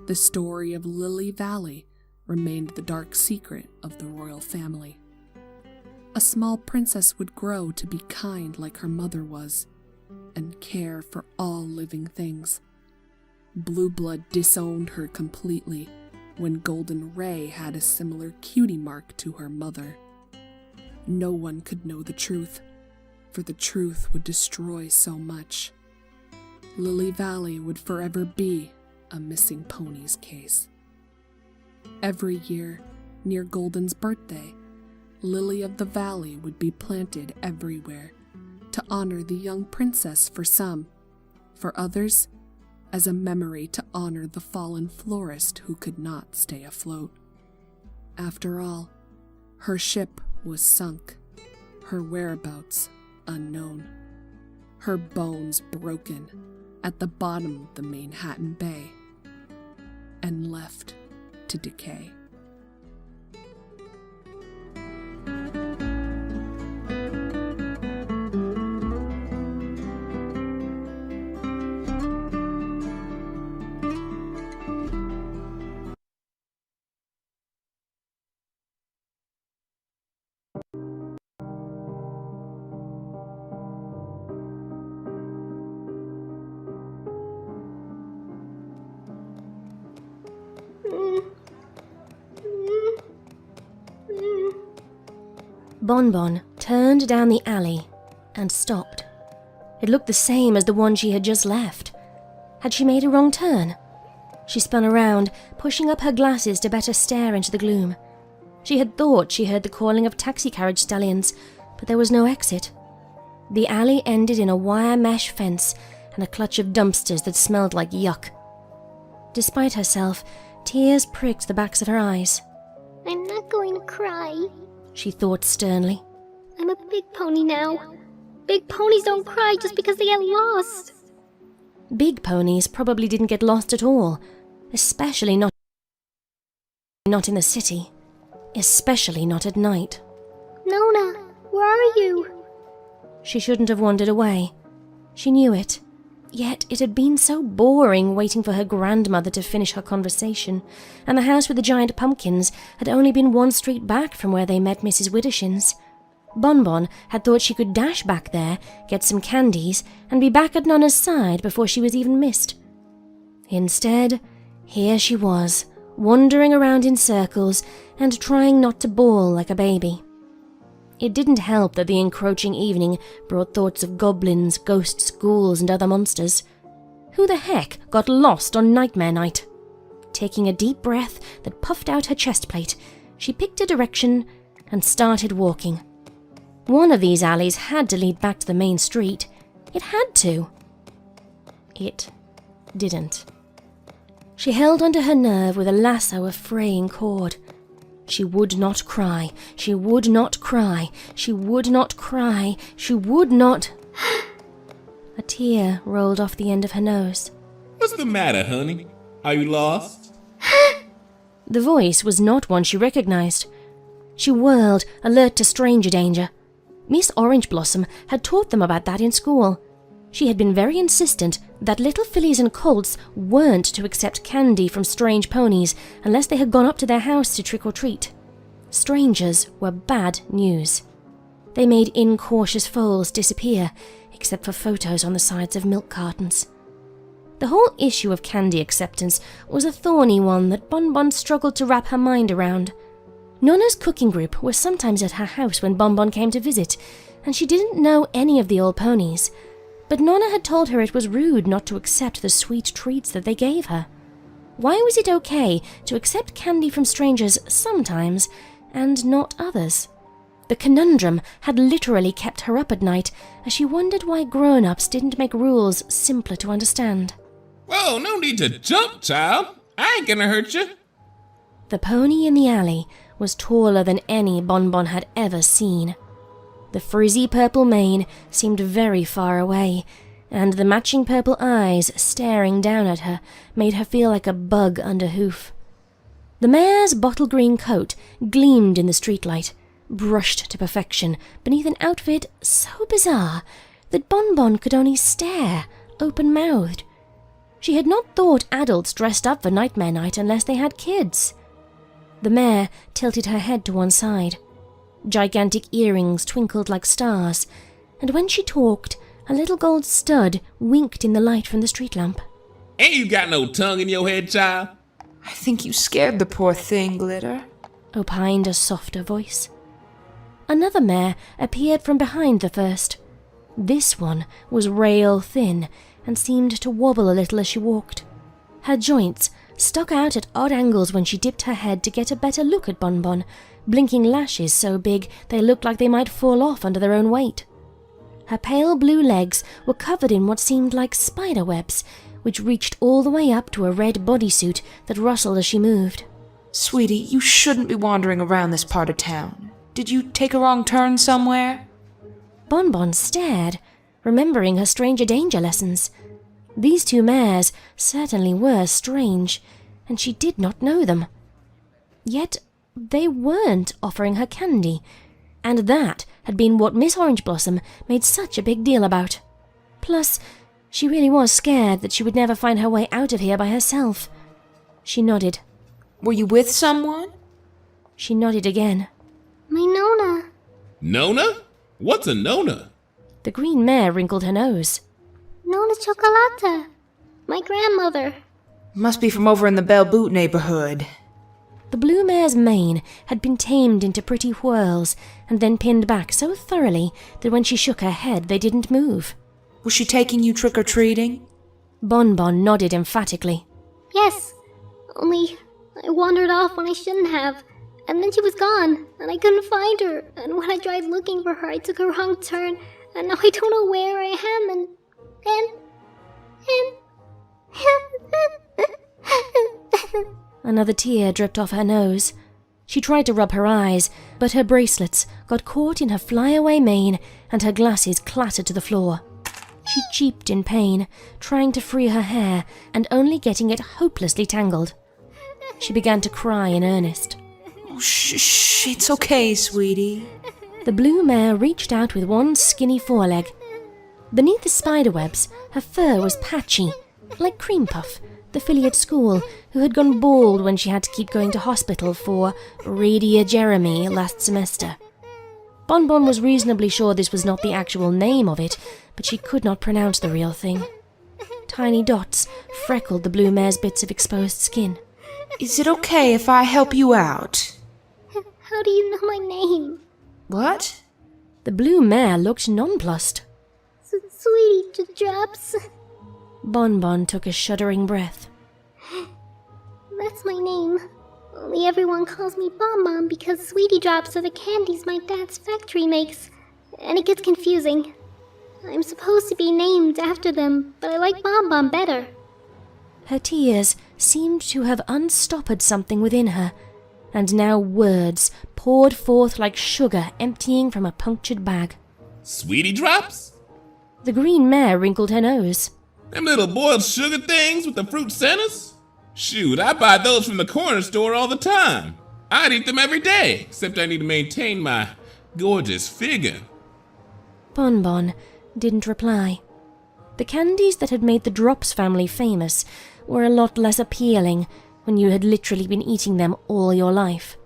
the story of Lily Valley remained the dark secret of the royal family. A small princess would grow to be kind like her mother was, and care for all living things. Blue Blood disowned her completely when Golden Ray had a similar cutie mark to her mother. No one could know the truth, for the truth would destroy so much. Lily Valley would forever be a missing ponies case. Every year, near Golden's birthday, Lily of the Valley would be planted everywhere to honor the young princess for some, for others, as a memory to honor the fallen florist who could not stay afloat. After all, her ship was sunk, her whereabouts unknown, her bones broken at the bottom of the Manhattan Bay, and left to decay.
Bonbon turned down the alley and stopped. It looked the same as the one she had just left. Had she made a wrong turn? She spun around, pushing up her glasses to better stare into the gloom. She had thought she heard the calling of taxi carriage stallions, but there was no exit. The alley ended in a wire mesh fence and a clutch of dumpsters that smelled like yuck. Despite herself, tears pricked the backs of her eyes.
I'm not going to cry.
She thought sternly.
I'm a big pony now. Big ponies don't cry just because they get lost.
Big ponies probably didn't get lost at all, especially not in the city, especially not at night.
Nona, where are you?
She shouldn't have wandered away. She knew it. Yet it had been so boring waiting for her grandmother to finish her conversation, and the house with the giant pumpkins had only been one street back from where they met Mrs. Widdershins. Bonbon had thought she could dash back there, get some candies, and be back at Nonna's side before she was even missed. Instead, here she was, wandering around in circles and trying not to bawl like a baby. It didn't help that the encroaching evening brought thoughts of goblins, ghosts, ghouls, and other monsters. Who the heck got lost on Nightmare Night? Taking a deep breath that puffed out her chest plate, she picked a direction and started walking. One of these alleys had to lead back to the main street. It had to. It didn't. She held onto her nerve with a lasso of fraying cord. She would not cry. She would not cry. She would not cry. She would not... A tear rolled off the end of her nose.
What's the matter, honey? Are you lost?
The voice was not one she recognized. She whirled, alert to stranger danger. Miss Orange Blossom had taught them about that in school. She had been very insistent that little fillies and colts weren't to accept candy from strange ponies unless they had gone up to their house to trick-or-treat. Strangers were bad news. They made incautious foals disappear, except for photos on the sides of milk cartons. The whole issue of candy acceptance was a thorny one that Bonbon struggled to wrap her mind around. Nonna's cooking group was sometimes at her house when Bonbon came to visit, and she didn't know any of the old ponies. But Nonna had told her it was rude not to accept the sweet treats that they gave her. Why was it okay to accept candy from strangers sometimes and not others? The conundrum had literally kept her up at night as she wondered why grown-ups didn't make rules simpler to understand.
Whoa, no need to jump, child. I ain't gonna hurt you.
The pony in the alley was taller than any Bonbon had ever seen. The frizzy purple mane seemed very far away, and the matching purple eyes staring down at her made her feel like a bug under hoof. The mare's bottle green coat gleamed in the streetlight, brushed to perfection beneath an outfit so bizarre that Bonbon could only stare, open-mouthed. She had not thought adults dressed up for Nightmare Night unless they had kids. The mare tilted her head to one side. Gigantic earrings twinkled like stars, and when she talked, a little gold stud winked in the light from the street lamp.
Ain't you got no tongue in your head, child?
I think you scared the poor thing, Glitter,
opined a softer voice. Another mare appeared from behind the first. This one was rail thin and seemed to wobble a little as she walked. Her joints stuck out at odd angles when she dipped her head to get a better look at Bonbon, blinking lashes so big they looked like they might fall off under their own weight. Her pale blue legs were covered in what seemed like spider webs, which reached all the way up to a red bodysuit that rustled as she moved.
Sweetie, you shouldn't be wandering around this part of town. Did you take a wrong turn somewhere?
Bonbon stared, remembering her stranger danger lessons. These two mares certainly were strange, and she did not know them. Yet they weren't offering her candy, and that had been what Miss Orange Blossom made such a big deal about. Plus, she really was scared that she would never find her way out of here by herself. She nodded.
Were you with someone?
She nodded again.
My Nona.
Nona? What's a Nona?
The green mare wrinkled her nose.
Nona Chocolata. My grandmother.
Must be from over in the Belle Boot neighborhood.
The blue mare's mane had been tamed into pretty whirls and then pinned back so thoroughly that when she shook her head they didn't move.
Was she taking you trick-or-treating?
Bon Bon nodded emphatically.
Yes, only I wandered off when I shouldn't have. And then she was gone, and I couldn't find her. And when I tried looking for her, I took a wrong turn, and now I don't know where I am, and...
Another tear dripped off her nose. She tried to rub her eyes, but her bracelets got caught in her flyaway mane, and her glasses clattered to the floor. She cheeped in pain, trying to free her hair, and only getting it hopelessly tangled. She began to cry in earnest.
Oh, shh, it's okay, sweetie.
The blue mare reached out with one skinny foreleg. Beneath the spiderwebs, her fur was patchy, like Cream Puff, the filly at school, who had gone bald when she had to keep going to hospital for Radia Jeremy last semester. Bon Bon was reasonably sure this was not the actual name of it, but she could not pronounce the real thing. Tiny dots freckled the blue mare's bits of exposed skin.
Is it okay if I help you out?
How do you know my name?
What?
The blue mare looked nonplussed.
Sweetie Drops.
Bon Bon took a shuddering breath.
That's my name. Only everyone calls me Bon Bon because Sweetie Drops are the candies my dad's factory makes, and it gets confusing. I'm supposed to be named after them, but I like Bon Bon better.
Her tears seemed to have unstoppered something within her, and now words poured forth like sugar emptying from a punctured bag.
Sweetie Drops?
The green mare wrinkled her nose.
Them little boiled sugar things with the fruit centers? Shoot, I buy those from the corner store all the time. I'd eat them every day, except I need to maintain my gorgeous figure.
Bon Bon didn't reply. The candies that had made the Drops family famous were a lot less appealing when you had literally been eating them all your life.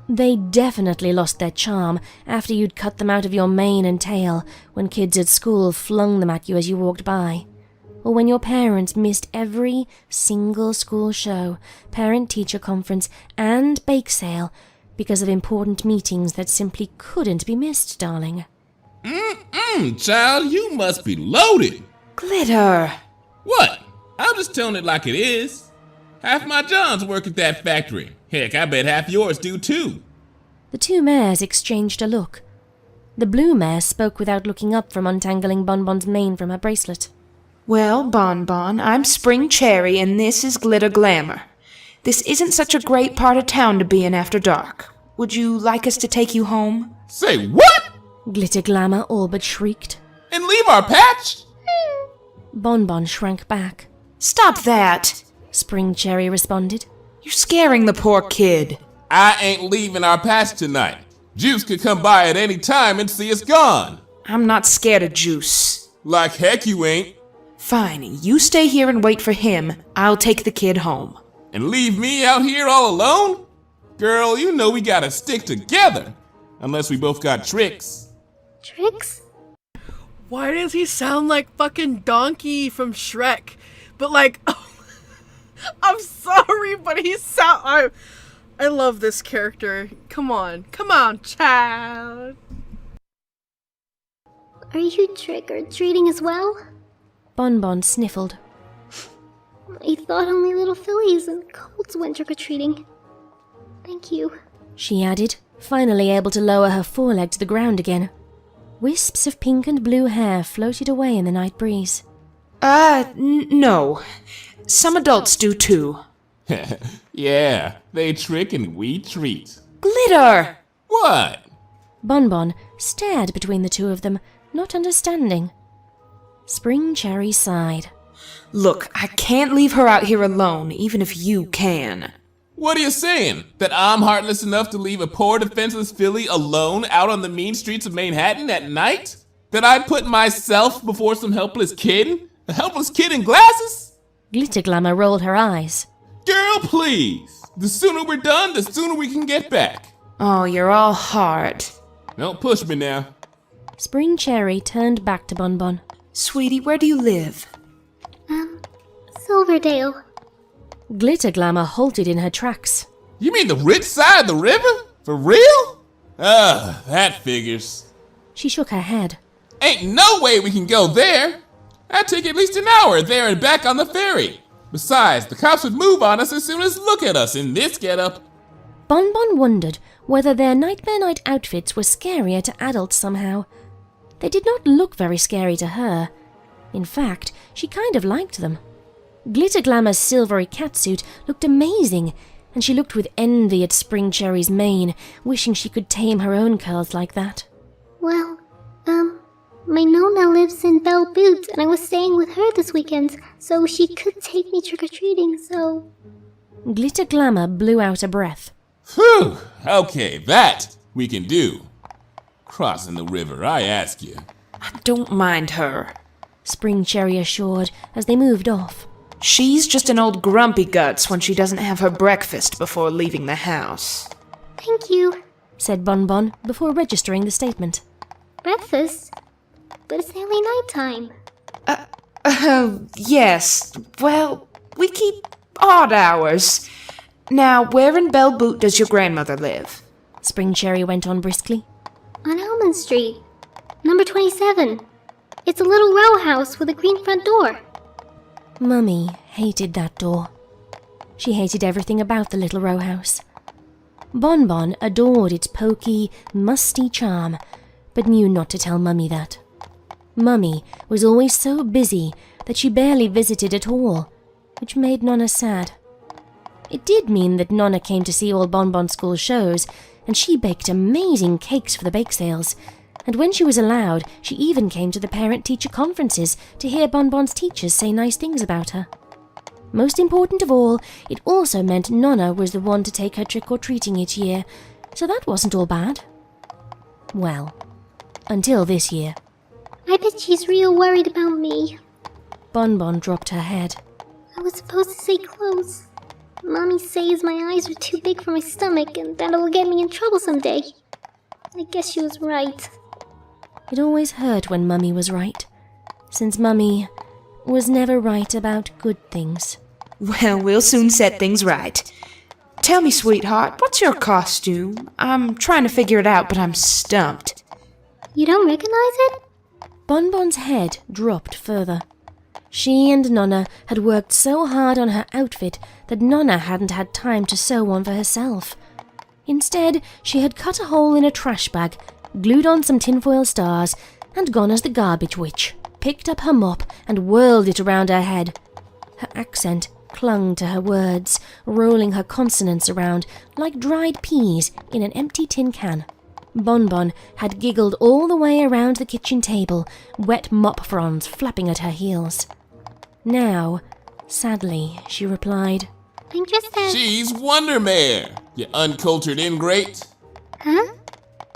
They definitely lost their charm after you'd cut them out of your mane and tail when kids at school flung them at you as you walked by, or when your parents missed every single school show, parent-teacher conference, and bake sale because of important meetings that simply couldn't be missed, darling.
Child, you must be loaded.
Glitter!
What? I'm just telling it like it is. Half my Johns work at that factory. Heck, I bet half yours do too.
The two mares exchanged a look. The blue mare spoke without looking up from untangling Bon Bon's mane from her bracelet.
Well, Bon Bon, I'm Spring Cherry and this is Glitter Glamour. This isn't such a great part of town to be in after dark. Would you like us to take you home?
Say what?
Glitter Glamour all but shrieked.
And leave our patch?
Bon Bon shrank back.
Stop that!
Spring Cherry responded.
You're scaring the poor kid.
I ain't leaving our patch tonight. Juice could come by at any time and see us gone.
I'm not scared of Juice.
Like heck you ain't.
Fine, you stay here and wait for him. I'll take the kid home.
And leave me out here all alone? Girl, you know we gotta stick together. Unless we both got tricks.
Tricks?
Why does he sound like fucking Donkey from Shrek? But like, I'm sorry, but he sound. I love this character. Come on, child.
Are you trick-or-treating as well?
Bon Bon sniffled.
I thought only little fillies and colts went trick-or-treating. Thank you.
She added, finally able to lower her foreleg to the ground again. Wisps of pink and blue hair floated away in the night breeze.
No. Some adults do too.
Yeah, they trick and we treat.
Glitter!
What?
Bon Bon stared between the two of them, not understanding. Spring Cherry sighed.
Look, I can't leave her out here alone, even if you can.
What are you saying? That I'm heartless enough to leave a poor defenseless filly alone out on the mean streets of Manhattan at night? That I'd put myself before some helpless kid? A helpless kid in glasses?
Glitter Glamour rolled her eyes.
Girl, please. The sooner we're done, the sooner we can get back.
Oh, you're all hard.
Don't push me now.
Spring Cherry turned back to Bon Bon.
Sweetie, where do you live?
Silverdale.
Glitter Glamour halted in her tracks.
You mean the rich side of the river? For real? That figures.
She shook her head.
Ain't no way we can go there. That'd take at least an hour there and back on the ferry. Besides, the cops would move on us as soon as look at us in this getup.
Bon Bon wondered whether their Nightmare Night outfits were scarier to adults somehow. They did not look very scary to her. In fact, she kind of liked them. Glitter Glamour's silvery catsuit looked amazing, and she looked with envy at Spring Cherry's mane, wishing she could tame her own curls like that.
Well, my Nona lives in Belle Butte, and I was staying with her this weekend, so she could take me trick-or-treating, so...
Glitter Glamour blew out a breath.
Phew! Okay, that we can do. Crossing the river, I ask you.
I don't mind her,
Spring Cherry assured as they moved off.
She's just an old grumpy guts when she doesn't have her breakfast before leaving the house.
Thank you,
said Bon Bon before registering the statement.
Breakfast? But it's nearly nighttime.
Yes. Well, we keep odd hours. Now, where in Belle Butte does your grandmother live?
Spring Cherry went on briskly.
On Almond Street, number 27. It's a little row house with a green front door.
Mummy hated that door. She hated everything about the little row house. Bon Bon adored its poky, musty charm, but knew not to tell Mummy that. Mummy was always so busy that she barely visited at all, which made Nonna sad. It did mean that Nonna came to see all Bon Bon School shows, and she baked amazing cakes for the bake sales, and when she was allowed, she even came to the parent-teacher conferences to hear Bon Bon's teachers say nice things about her. Most important of all, it also meant Nonna was the one to take her trick-or-treating each year, so that wasn't all bad. Well, until this year.
I bet she's real worried about me.
Bon Bon dropped her head.
I was supposed to say close. Mommy says my eyes are too big for my stomach and that it will get me in trouble someday. I guess she was right.
It always hurt when Mummy was right, since Mummy was never right about good things.
Well, we'll soon set things right. Tell me, sweetheart, what's your costume? I'm trying to figure it out, but I'm stumped.
You don't recognize it?
Bon Bon's head dropped further. She and Nonna had worked so hard on her outfit that Nonna hadn't had time to sew one for herself. Instead, she had cut a hole in a trash bag, glued on some tinfoil stars, and gone as the garbage witch, picked up her mop and whirled it around her head. Her accent clung to her words, rolling her consonants around like dried peas in an empty tin can. Bon Bon had giggled all the way around the kitchen table, wet mop fronds flapping at her heels. Now, sadly, she replied,
I'm just a...
She's Wonder Mare, you uncultured ingrate.
Huh?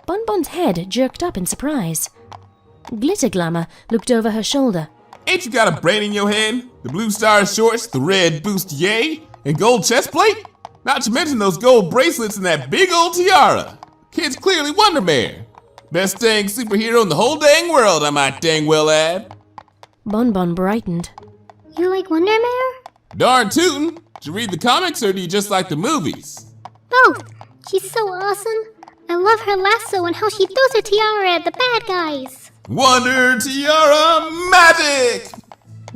Bon Bon's head jerked up in surprise. Glitter Glamour looked over her shoulder.
Ain't you got a braid in your head? The blue star shorts, the red bustier, and gold chest plate? Not to mention those gold bracelets and that big old tiara. Kid's clearly Wonder Mare. Best dang superhero in the whole dang world, I might dang well add.
Bon Bon brightened.
You like Wonder Mare?
Darn tootin'. Did you read the comics or do you just like the movies?
Both. She's so awesome. I love her lasso and how she throws her tiara at the bad guys.
Wonder Tiara Magic!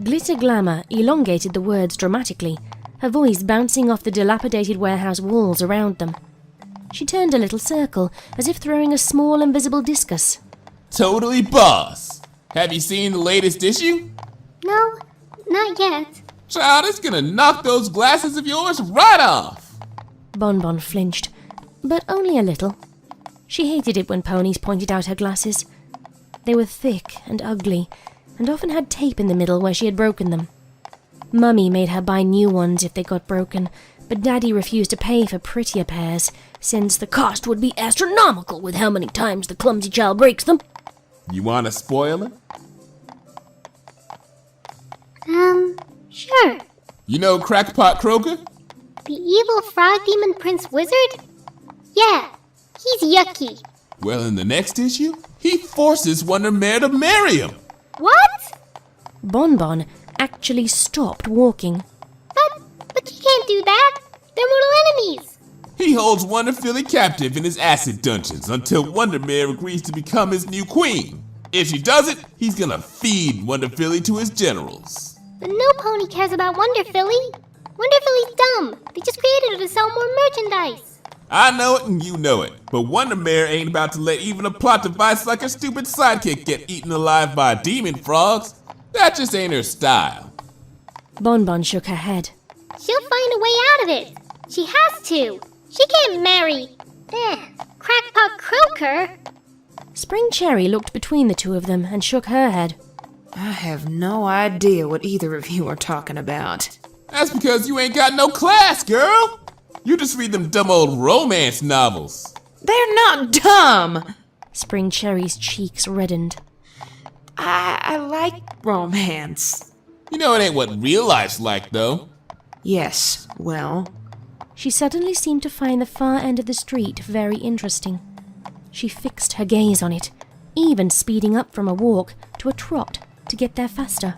Glitter Glamour elongated the words dramatically, her voice bouncing off the dilapidated warehouse walls around them. She turned a little circle, as if throwing a small invisible discus.
Totally boss. Have you seen the latest issue?
No, not yet.
Child, it's gonna knock those glasses of yours right off.
Bon Bon flinched, but only a little. She hated it when ponies pointed out her glasses. They were thick and ugly, and often had tape in the middle where she had broken them. Mummy made her buy new ones if they got broken, but Daddy refused to pay for prettier pairs, since the cost would be astronomical with how many times the clumsy child breaks them.
You wanna spoil it?
Sure.
You know Crackpot Croaker?
The evil frog demon prince wizard? Yeah, he's yucky.
Well, in the next issue, he forces Wonder Mare to marry him.
What?
Bon Bon actually stopped walking.
But you can't do that. They're mortal enemies.
He holds Wonder Philly captive in his acid dungeons until Wonder Mare agrees to become his new queen. If she doesn't, he's gonna feed Wonder Philly to his generals.
But no pony cares about Wonder Philly. Wonder Philly's dumb. They just created her to sell more merchandise.
I know it and you know it, but Wonder Mare ain't about to let even a plot device like her stupid sidekick get eaten alive by demon frogs. That just ain't her style.
Bon Bon shook her head.
She'll find a way out of it. She has to. She can't marry Crackpot Croaker.
Spring Cherry looked between the two of them and shook her head.
I have no idea what either of you are talking about.
That's because you ain't got no class, girl. You just read them dumb old romance novels.
They're not dumb.
Spring Cherry's cheeks reddened.
I like romance.
You know it ain't what real life's like, though.
Yes, well.
She suddenly seemed to find the far end of the street very interesting. She fixed her gaze on it, even speeding up from a walk to a trot to get there faster.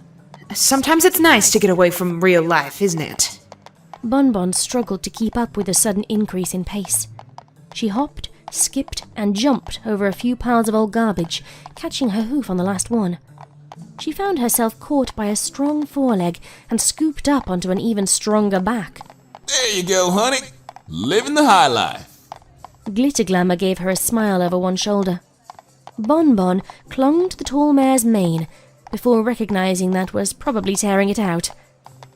Sometimes it's nice to get away from real life, isn't it?
Bon Bon struggled to keep up with the sudden increase in pace. She hopped, skipped, and jumped over a few piles of old garbage, catching her hoof on the last one. She found herself caught by a strong foreleg and scooped up onto an even stronger back.
There you go, honey. Living the high life.
Glitter Glamour gave her a smile over one shoulder. Bon Bon clung to the tall mare's mane before recognizing that was probably tearing it out.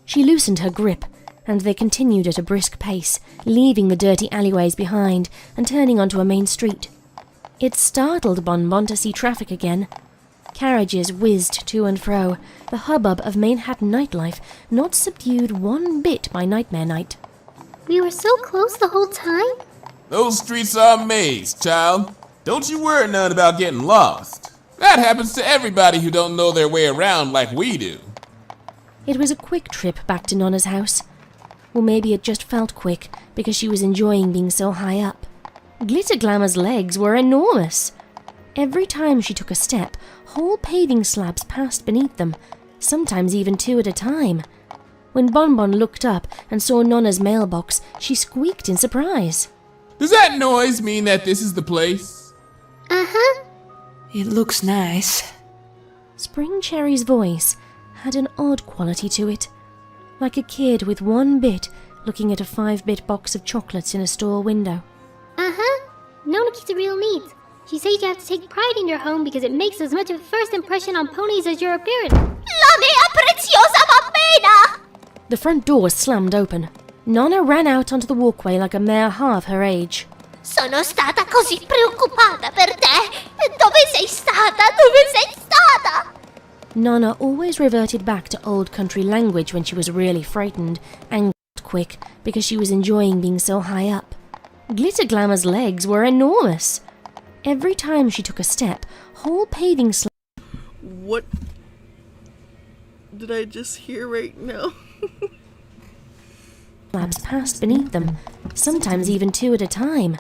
She loosened her grip, and they continued at a brisk pace, leaving the dirty alleyways behind and turning onto a main street. It startled Bon Bon to see traffic again. Carriages whizzed to and fro, the hubbub of Manhattan nightlife not subdued one bit by Nightmare Night.
We were so close the whole time?
Those streets are a maze, child. Don't you worry none about getting lost. That happens to everybody who don't know their way around like we do.
It was a quick trip back to Nonna's house. Or maybe it just felt quick because she was enjoying being so high up. Glitter Glamour's legs were enormous. Every time she took a step, whole paving slabs passed beneath them, sometimes even two at a time. When Bon Bon looked up and saw Nonna's mailbox, she squeaked in surprise.
Does that noise mean that this is the place?
Uh-huh.
It looks nice.
Spring Cherry's voice had an odd quality to it, like a kid with one bit looking at a 5-bit box of chocolates in a store window.
Uh-huh. Nona keeps it real neat. She says you have to take pride in your home because it makes as much of a first impression on ponies as your appearance.
La mia preziosa bambina!
The front door slammed open. Nonna ran out onto the walkway like a mare half her age.
Sono stata così preoccupata per te. Dove sei stata? Dove sei stata?
Nonna always reverted back to old country language when she was really frightened and quick because she was enjoying being so high up. Glitter Glamour's legs were enormous. Every time she took a step, whole paving slabs.
What did I just hear right now?
Slabs passed beneath them, sometimes even two at a time.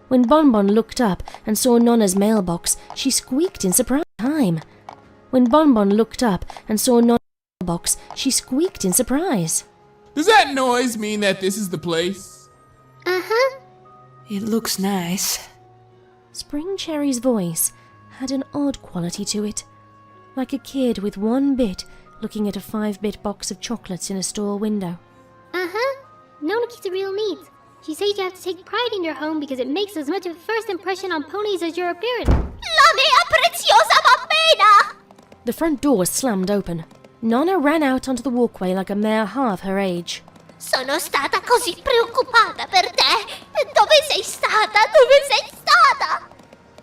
When Bon Bon looked up and saw Nonna's mailbox, she squeaked in surprise. When Bon Bon looked up and saw Nonna's mailbox, she squeaked in surprise.
Does that noise mean that this is the place?
Uh-huh.
It looks nice.
Spring Cherry's voice had an odd quality to it, like a kid with one bit looking at a 5-bit box of chocolates in a store window.
Uh-huh. Nona keeps it real neat. She says you have to take pride in your home because it makes as much of a first impression on ponies as your appearance.
La mia preziosa bambina!
The front door slammed open. Nonna ran out onto the walkway like a mare half her age.
Sono stata così preoccupata per te. Dove sei stata? Dove sei stata?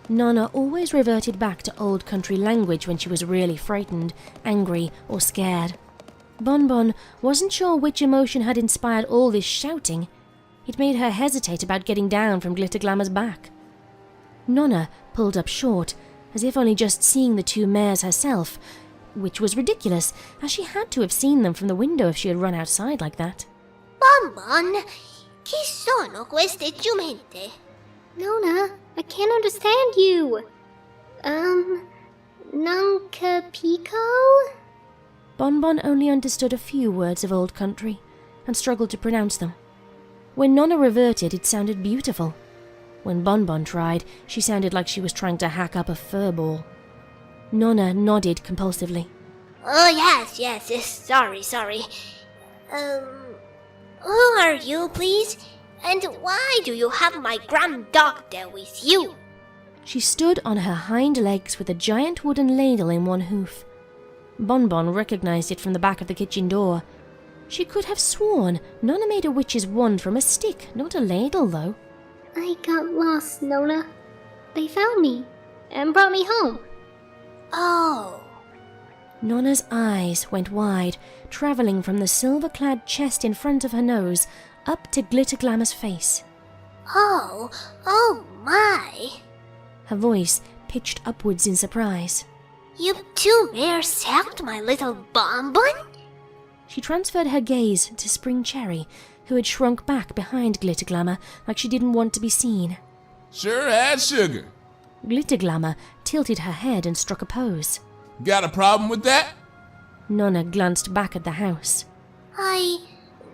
Nonna always reverted back to old country language when she was really frightened, angry, or scared. Bon Bon wasn't sure which emotion had inspired all this shouting. It made her hesitate about getting down from Glitter Glamour's back. Nonna pulled up short, as if only just seeing the two mares herself, which was ridiculous, as she had to have seen them from the window if she had run outside like that.
Bon Bon, chi sono queste giumente?
Nona, I can't understand you. Non capico?
Bon Bon only understood a few words of old country, and struggled to pronounce them. When Nonna reverted, it sounded beautiful. When Bon Bon tried, she sounded like she was trying to hack up a fur ball. Nonna nodded compulsively.
Oh, yes, sorry. Who are you, please? And why do you have my granddaughter with you?
She stood on her hind legs with a giant wooden ladle in one hoof. Bonbon recognized it from the back of the kitchen door. She could have sworn Nonna made a witch's wand from a stick, not a ladle, though.
I got lost, Nonna. They found me and brought me home. Oh.
Nonna's eyes went wide, traveling from the silver-clad chest in front of her nose up to Glitter Glamour's face.
Oh my.
Her voice pitched upwards in surprise.
You two mares sacked my little bonbon?
She transferred her gaze to Spring Cherry, who had shrunk back behind Glitter Glamour like she didn't want to be seen.
Sure had sugar.
Glitter Glamour tilted her head and struck a pose.
Got a problem with that?
Nonna glanced back at the house.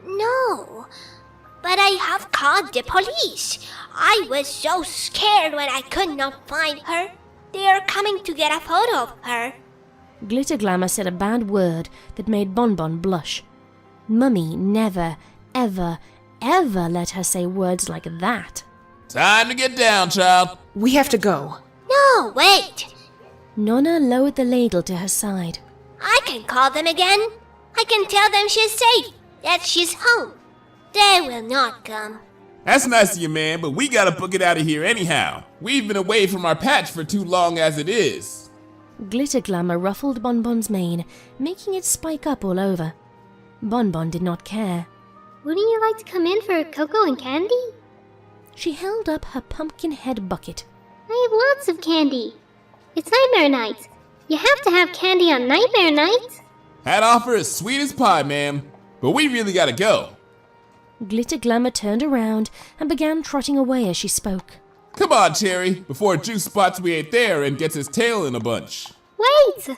No. But I have called the police. I was so scared when I could not find her. They are coming to get a photo of her.
Glitter Glamour said a bad word that made Bonbon blush. Mummy never, ever, ever let her say words like that.
Time to get down, child.
We have to go.
No, wait.
Nonna lowered the ladle to her side.
I can call them again. I can tell them she's safe, that she's home. They will not come.
That's nice of you, man, but we gotta book it out of here anyhow. We've been away from our patch for too long as it is.
Glitter Glamour ruffled Bonbon's mane, making it spike up all over. Bonbon did not care.
Wouldn't you like to come in for cocoa and candy?
She held up her pumpkin head bucket.
I have lots of candy. It's Nightmare Night. You have to have candy on Nightmare Night.
That offer is sweet as pie, ma'am, but we really gotta go.
Glitter Glamour turned around and began trotting away as she spoke.
Come on, Cherry, before Juice spots we ain't there and gets his tail in a bunch.
Wait!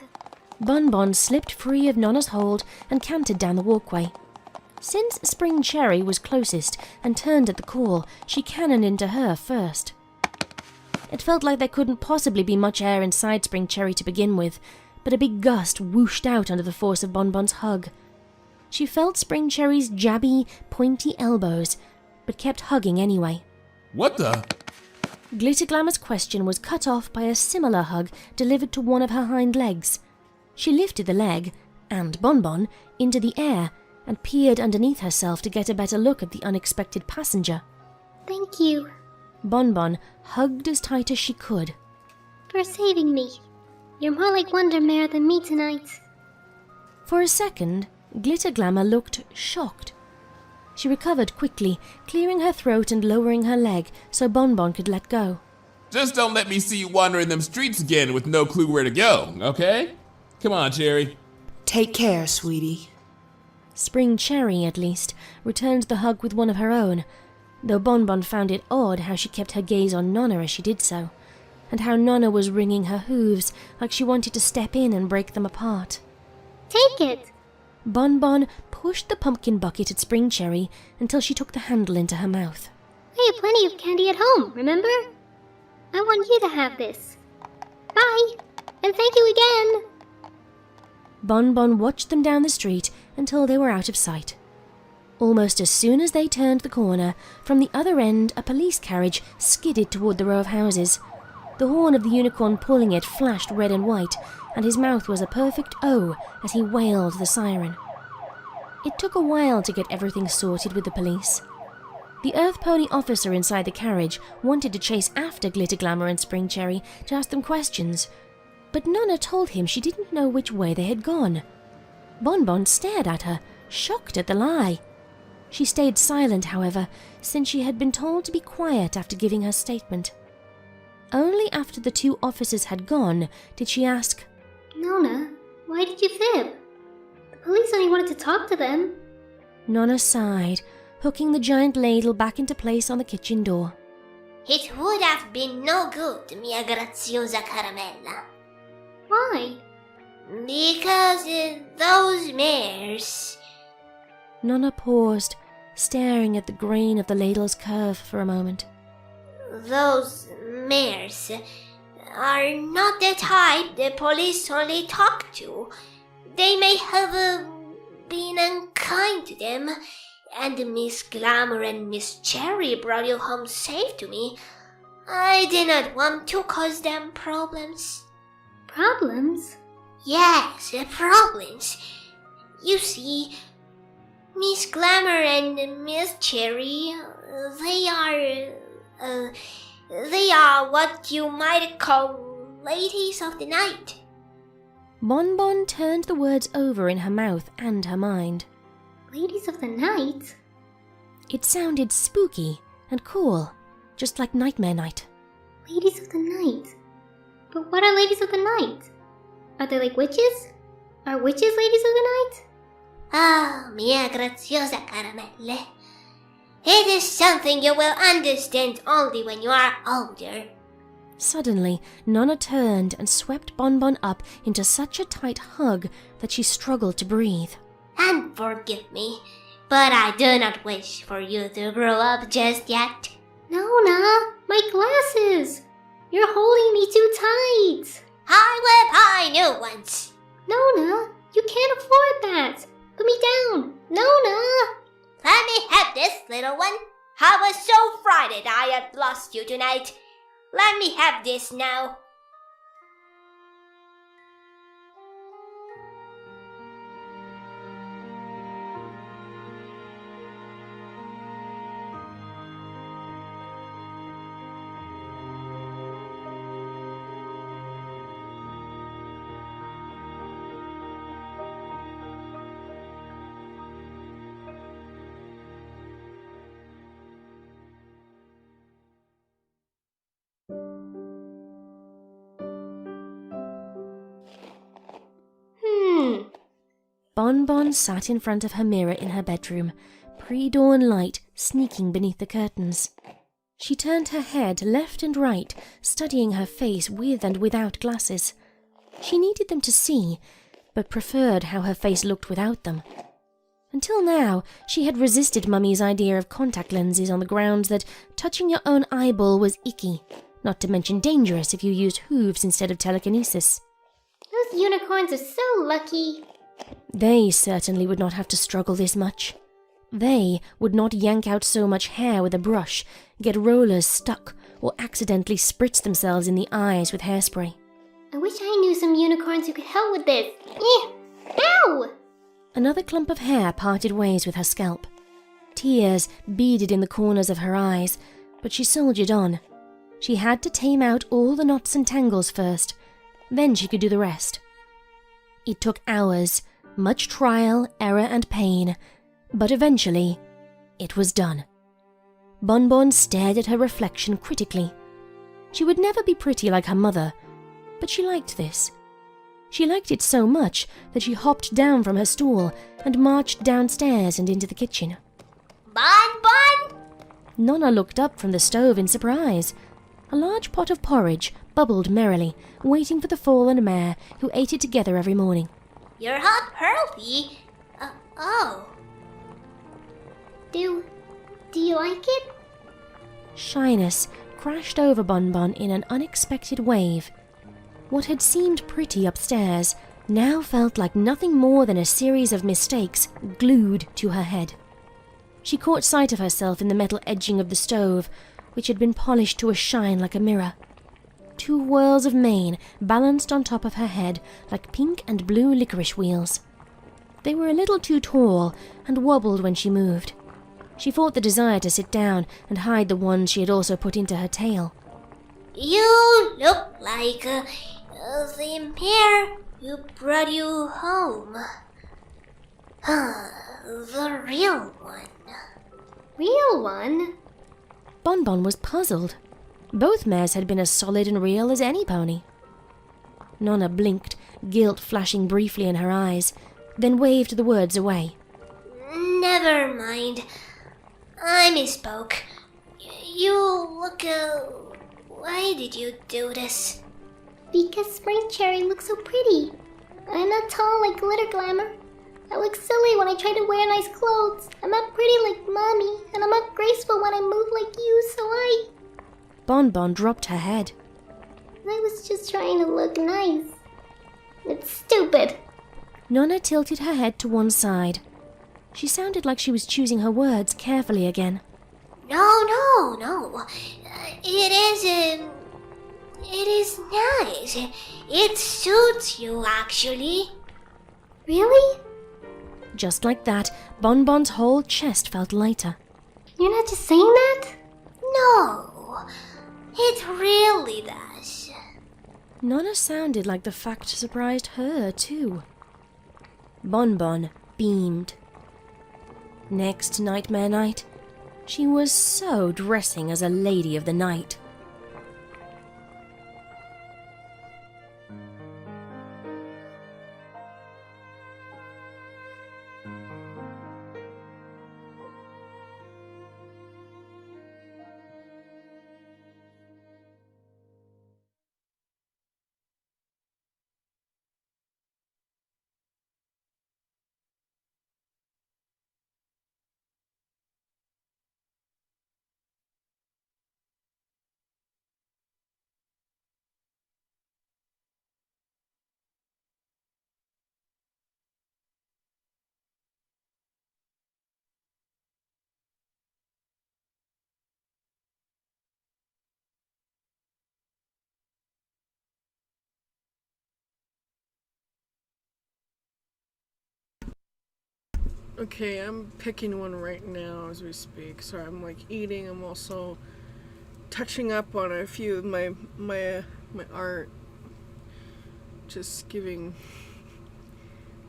Bonbon slipped free of Nonna's hold and cantered down the walkway. Since Spring Cherry was closest and turned at the call, she cannoned into her first. It felt like there couldn't possibly be much air inside Spring Cherry to begin with, but a big gust whooshed out under the force of Bonbon's hug. She felt Spring Cherry's jabby, pointy elbows, but kept hugging anyway.
What the?
Glitter Glamour's question was cut off by a similar hug delivered to one of her hind legs. She lifted the leg, and Bonbon, into the air and peered underneath herself to get a better look at the unexpected passenger.
Thank you.
Bonbon hugged as tight as she could.
For saving me. You're more like Wonder Mare than me tonight.
For a second, Glitter Glamour looked shocked. She recovered quickly, clearing her throat and lowering her leg so Bonbon could let go.
Just don't let me see you wandering them streets again with no clue where to go, okay? Come on, Cherry.
Take care, sweetie.
Spring Cherry, at least, returned the hug with one of her own, though Bonbon found it odd how she kept her gaze on Nonna as she did so, and how Nonna was wringing her hooves like she wanted to step in and break them apart.
Take it!
Bonbon pushed the pumpkin bucket at Spring Cherry until she took the handle into her mouth.
I have plenty of candy at home, remember? I want you to have this. Bye! And thank you again!
Bonbon watched them down the street until they were out of sight. Almost as soon as they turned the corner, from the other end a police carriage skidded toward the row of houses. The horn of the unicorn pulling it flashed red and white, and his mouth was a perfect O as he wailed the siren. It took a while to get everything sorted with the police. The Earth Pony officer inside the carriage wanted to chase after Glitter Glamour and Spring Cherry to ask them questions, but Nonna told him she didn't know which way they had gone. Bonbon stared at her, shocked at the lie. She stayed silent, however, since she had been told to be quiet after giving her statement. Only after the two officers had gone did she ask,
Nonna, why did you fib? The police only wanted to talk to them.
Nonna sighed, hooking the giant ladle back into place on the kitchen door.
It would have been no good, mia graziosa caramella. Why? Because those mares...
Nonna paused, staring at the grain of the ladle's curve for a moment.
Those mares...
are not the type the police only talk to. They may have been unkind to them, and Miss Glamour and Miss Cherry brought you home safe to me. I did not want to cause them problems.
Problems?
Yes, problems. You see, Miss Glamour and Miss Cherry, they are what you might call ladies of the night.
Bonbon turned the words over in her mouth and her mind.
Ladies of the night?
It sounded spooky and cool, just like Nightmare Night.
Ladies of the night? But what are ladies of the night? Are they like witches? Are witches ladies of the night?
Ah, mia graziosa caramelle. It is something you will understand only when you are older.
Suddenly, Nonna turned and swept Bonbon up into such a tight hug that she struggled to breathe.
And forgive me, but I do not wish for you to grow up just yet.
Nonna, my glasses! You're holding me too tight!
I will buy new ones.
Nonna, you can't afford that! Put me down! Nonna!
Let me have this, little one. I was so frightened I had lost you tonight. Let me have this now.
Bonbon sat in front of her mirror in her bedroom, pre-dawn light sneaking beneath the curtains. She turned her head left and right, studying her face with and without glasses. She needed them to see, but preferred how her face looked without them. Until now, she had resisted Mummy's idea of contact lenses on the grounds that touching your own eyeball was icky, not to mention dangerous if you used hooves instead of telekinesis.
Those unicorns are so lucky.
They certainly would not have to struggle this much. They would not yank out so much hair with a brush, get rollers stuck, or accidentally spritz themselves in the eyes with hairspray.
I wish I knew some unicorns who could help with this. Ow!
Another clump of hair parted ways with her scalp. Tears beaded in the corners of her eyes, but she soldiered on. She had to tame out all the knots and tangles first, then she could do the rest. It took hours, much trial, error, and pain, but eventually, it was done. Bonbon stared at her reflection critically. She would never be pretty like her mother, but she liked this. She liked it so much that she hopped down from her stool and marched downstairs and into the kitchen.
Bonbon!
Nonna looked up from the stove in surprise. A large pot of porridge bubbled merrily, waiting for the fallen mare who ate it together every morning.
You're hot pearly. Oh.
Do you like it?
Shyness crashed over Bonbon in an unexpected wave. What had seemed pretty upstairs now felt like nothing more than a series of mistakes glued to her head. She caught sight of herself in the metal edging of the stove, which had been polished to a shine like a mirror. 2 whirls of mane balanced on top of her head like pink and blue licorice wheels. They were a little too tall and wobbled when she moved. She fought the desire to sit down and hide the ones she had also put into her tail.
You look like the mare who brought you home. The real one.
Real one?
Bonbon was puzzled. Both mares had been as solid and real as any pony. Nonna blinked, guilt flashing briefly in her eyes, then waved the words away.
Never mind. I misspoke. You look... Why did you do this?
Because Spring Cherry looks so pretty. I'm not tall like Glitter Glamour. I look silly when I try to wear nice clothes. I'm not pretty like Mommy, and I'm not graceful when I move like you, so I...
Bonbon dropped her head.
I was just trying to look nice. It's stupid.
Nonna tilted her head to one side. She sounded like she was choosing her words carefully again.
No. It is nice. It suits you, actually.
Really?
Just like that, Bonbon's whole chest felt lighter.
You're not just saying that?
No, it really does.
Nonna sounded like the fact surprised her, too. Bonbon beamed. Next Nightmare Night, she was so dressing as a lady of the night.
Okay, I'm picking one right now as we speak. So I'm like eating. I'm also touching up on a few of my art. Just giving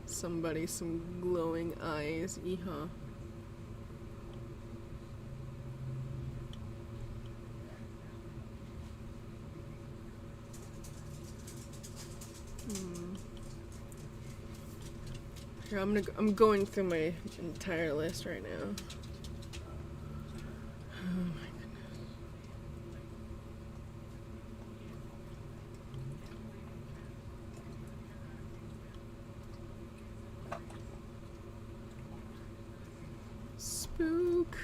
somebody some glowing eyes. Yeehaw. Here, I'm going through my entire list right now. Oh my goodness. Spook.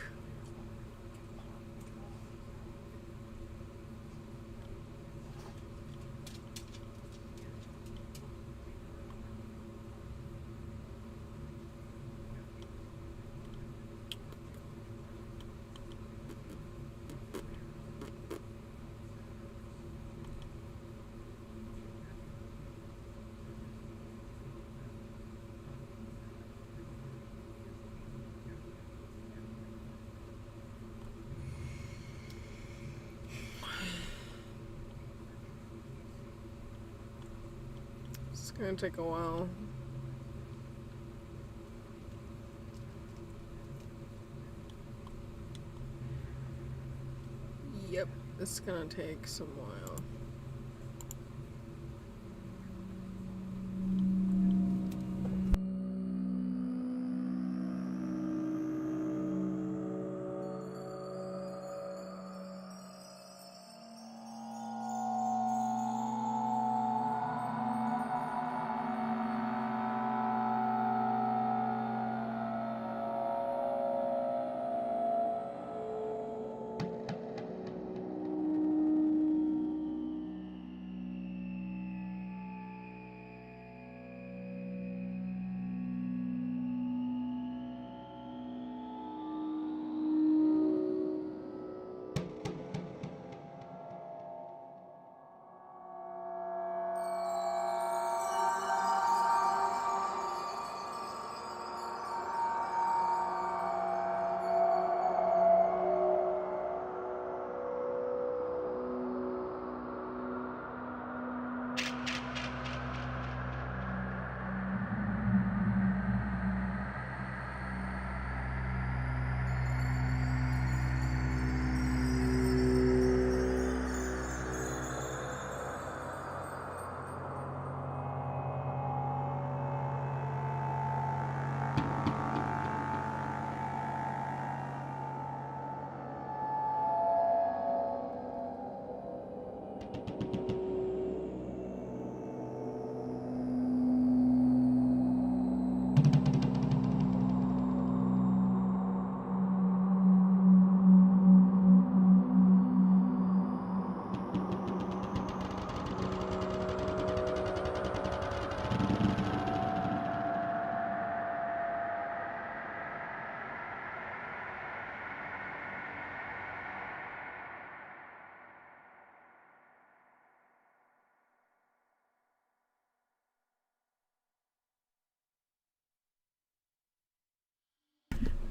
It's gonna take a while. Yep, it's gonna take some while.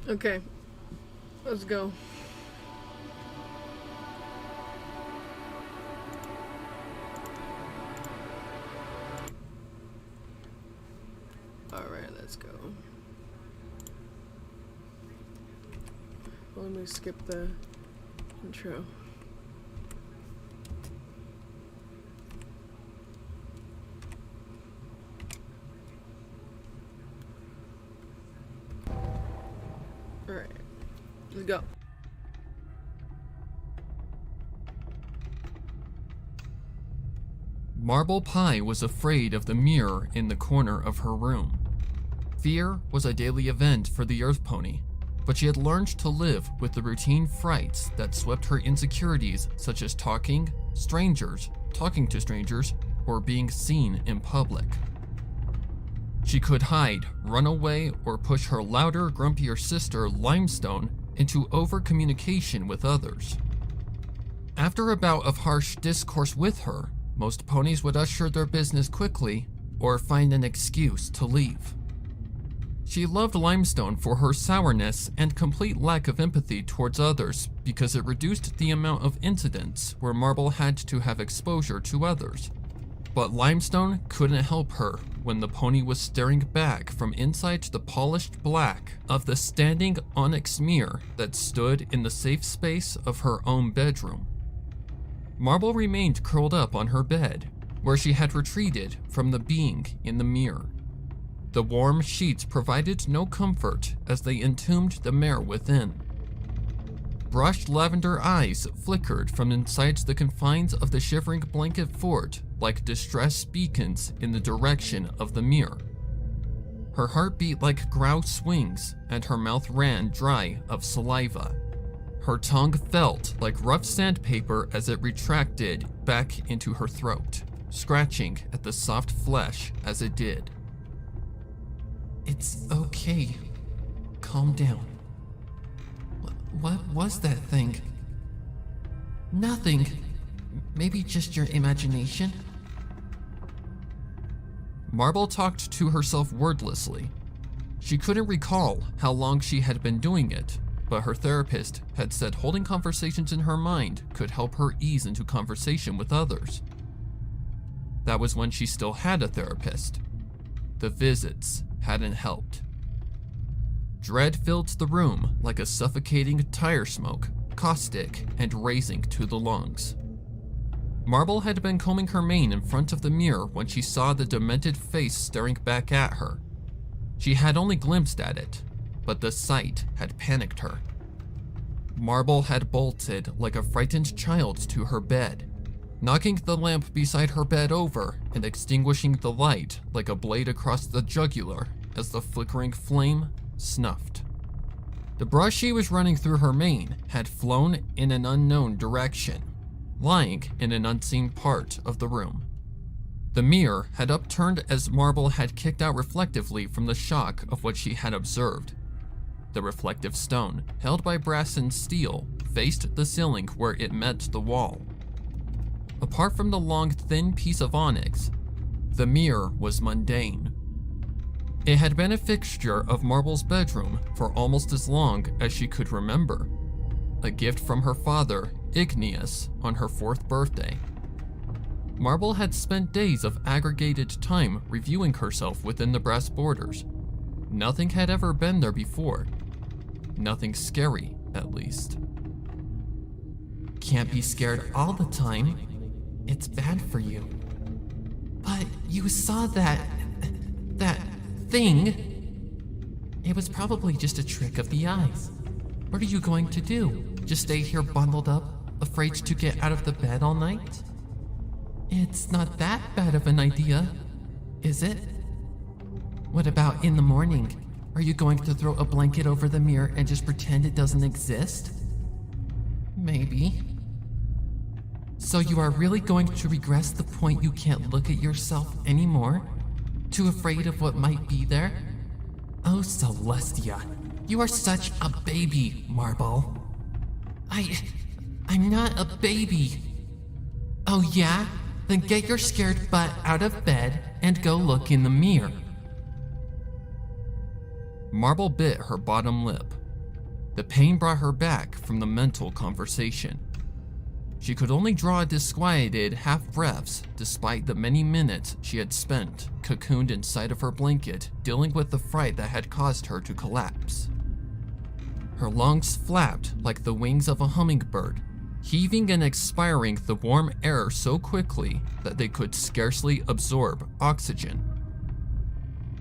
Okay. Let's go. Alright, let's go. Well, let me skip the intro. Alright, let's go.
Marble Pie was afraid of the mirror in the corner of her room. Fear was a daily event for the Earth Pony, but she had learned to live with the routine frights that swept her insecurities, such as talking to strangers, or being seen in public. She could hide, run away, or push her louder, grumpier sister, Limestone, into over-communication with others. After a bout of harsh discourse with her, most ponies would usher their business quickly or find an excuse to leave. She loved Limestone for her sourness and complete lack of empathy towards others because it reduced the amount of incidents where Marble had to have exposure to others. But Limestone couldn't help her when the pony was staring back from inside the polished black of the standing onyx mirror that stood in the safe space of her own bedroom. Marble remained curled up on her bed, where she had retreated from the being in the mirror. The warm sheets provided no comfort as they entombed the mare within. Brushed lavender eyes flickered from inside the confines of the shivering blanket fort like distress beacons in the direction of the mirror. Her heart beat like grouse wings, and her mouth ran dry of saliva. Her tongue felt like rough sandpaper as it retracted back into her throat, scratching at the soft flesh as it did. "It's okay. Calm down. What was that thing?" "Nothing. Maybe just your imagination." Marble talked to herself wordlessly. She couldn't recall how long she had been doing it, but her therapist had said holding conversations in her mind could help her ease into conversation with others. That was when she still had a therapist. The visits hadn't helped. Dread filled the room like a suffocating tire smoke, caustic and raising to the lungs. Marble had been combing her mane in front of the mirror when she saw the demented face staring back at her. She had only glimpsed at it, but the sight had panicked her. Marble had bolted like a frightened child to her bed, knocking the lamp beside her bed over and extinguishing the light like a blade across the jugular as the flickering flame snuffed. The brush she was running through her mane had flown in an unknown direction, lying in an unseen part of the room. The mirror had upturned as Marble had kicked out reflectively from the shock of what she had observed. The reflective stone, held by brass and steel, faced the ceiling where it met the wall. Apart from the long, thin piece of onyx, the mirror was mundane. It had been a fixture of Marble's bedroom for almost as long as she could remember, a gift from her father, Igneous, on her 4th birthday. Marble had spent days of aggregated time reviewing herself within the brass borders. Nothing had ever been there before. Nothing scary, at least. "Can't be scared all the time. It's bad for you." "But you saw that thing." "It was probably just a trick of the eyes. What are you going to do? Just stay here bundled up, afraid to get out of the bed all night?" "It's not that bad of an idea, is it?" "What about in the morning? Are you going to throw a blanket over the mirror and just pretend it doesn't exist?" "Maybe." "So you are really going to regress the point you can't look at yourself anymore? Too afraid of what might be there?" "Oh, Celestia, you are such a baby, Marble." I'm not a baby." "Oh yeah? Then get your scared butt out of bed and go look in the mirror." Marble bit her bottom lip, The pain brought her back from the mental conversation. She could only draw disquieted half-breaths despite the many minutes she had spent cocooned inside of her blanket dealing with the fright that had caused her to collapse. Her lungs flapped like the wings of a hummingbird, heaving and expiring the warm air so quickly that they could scarcely absorb oxygen.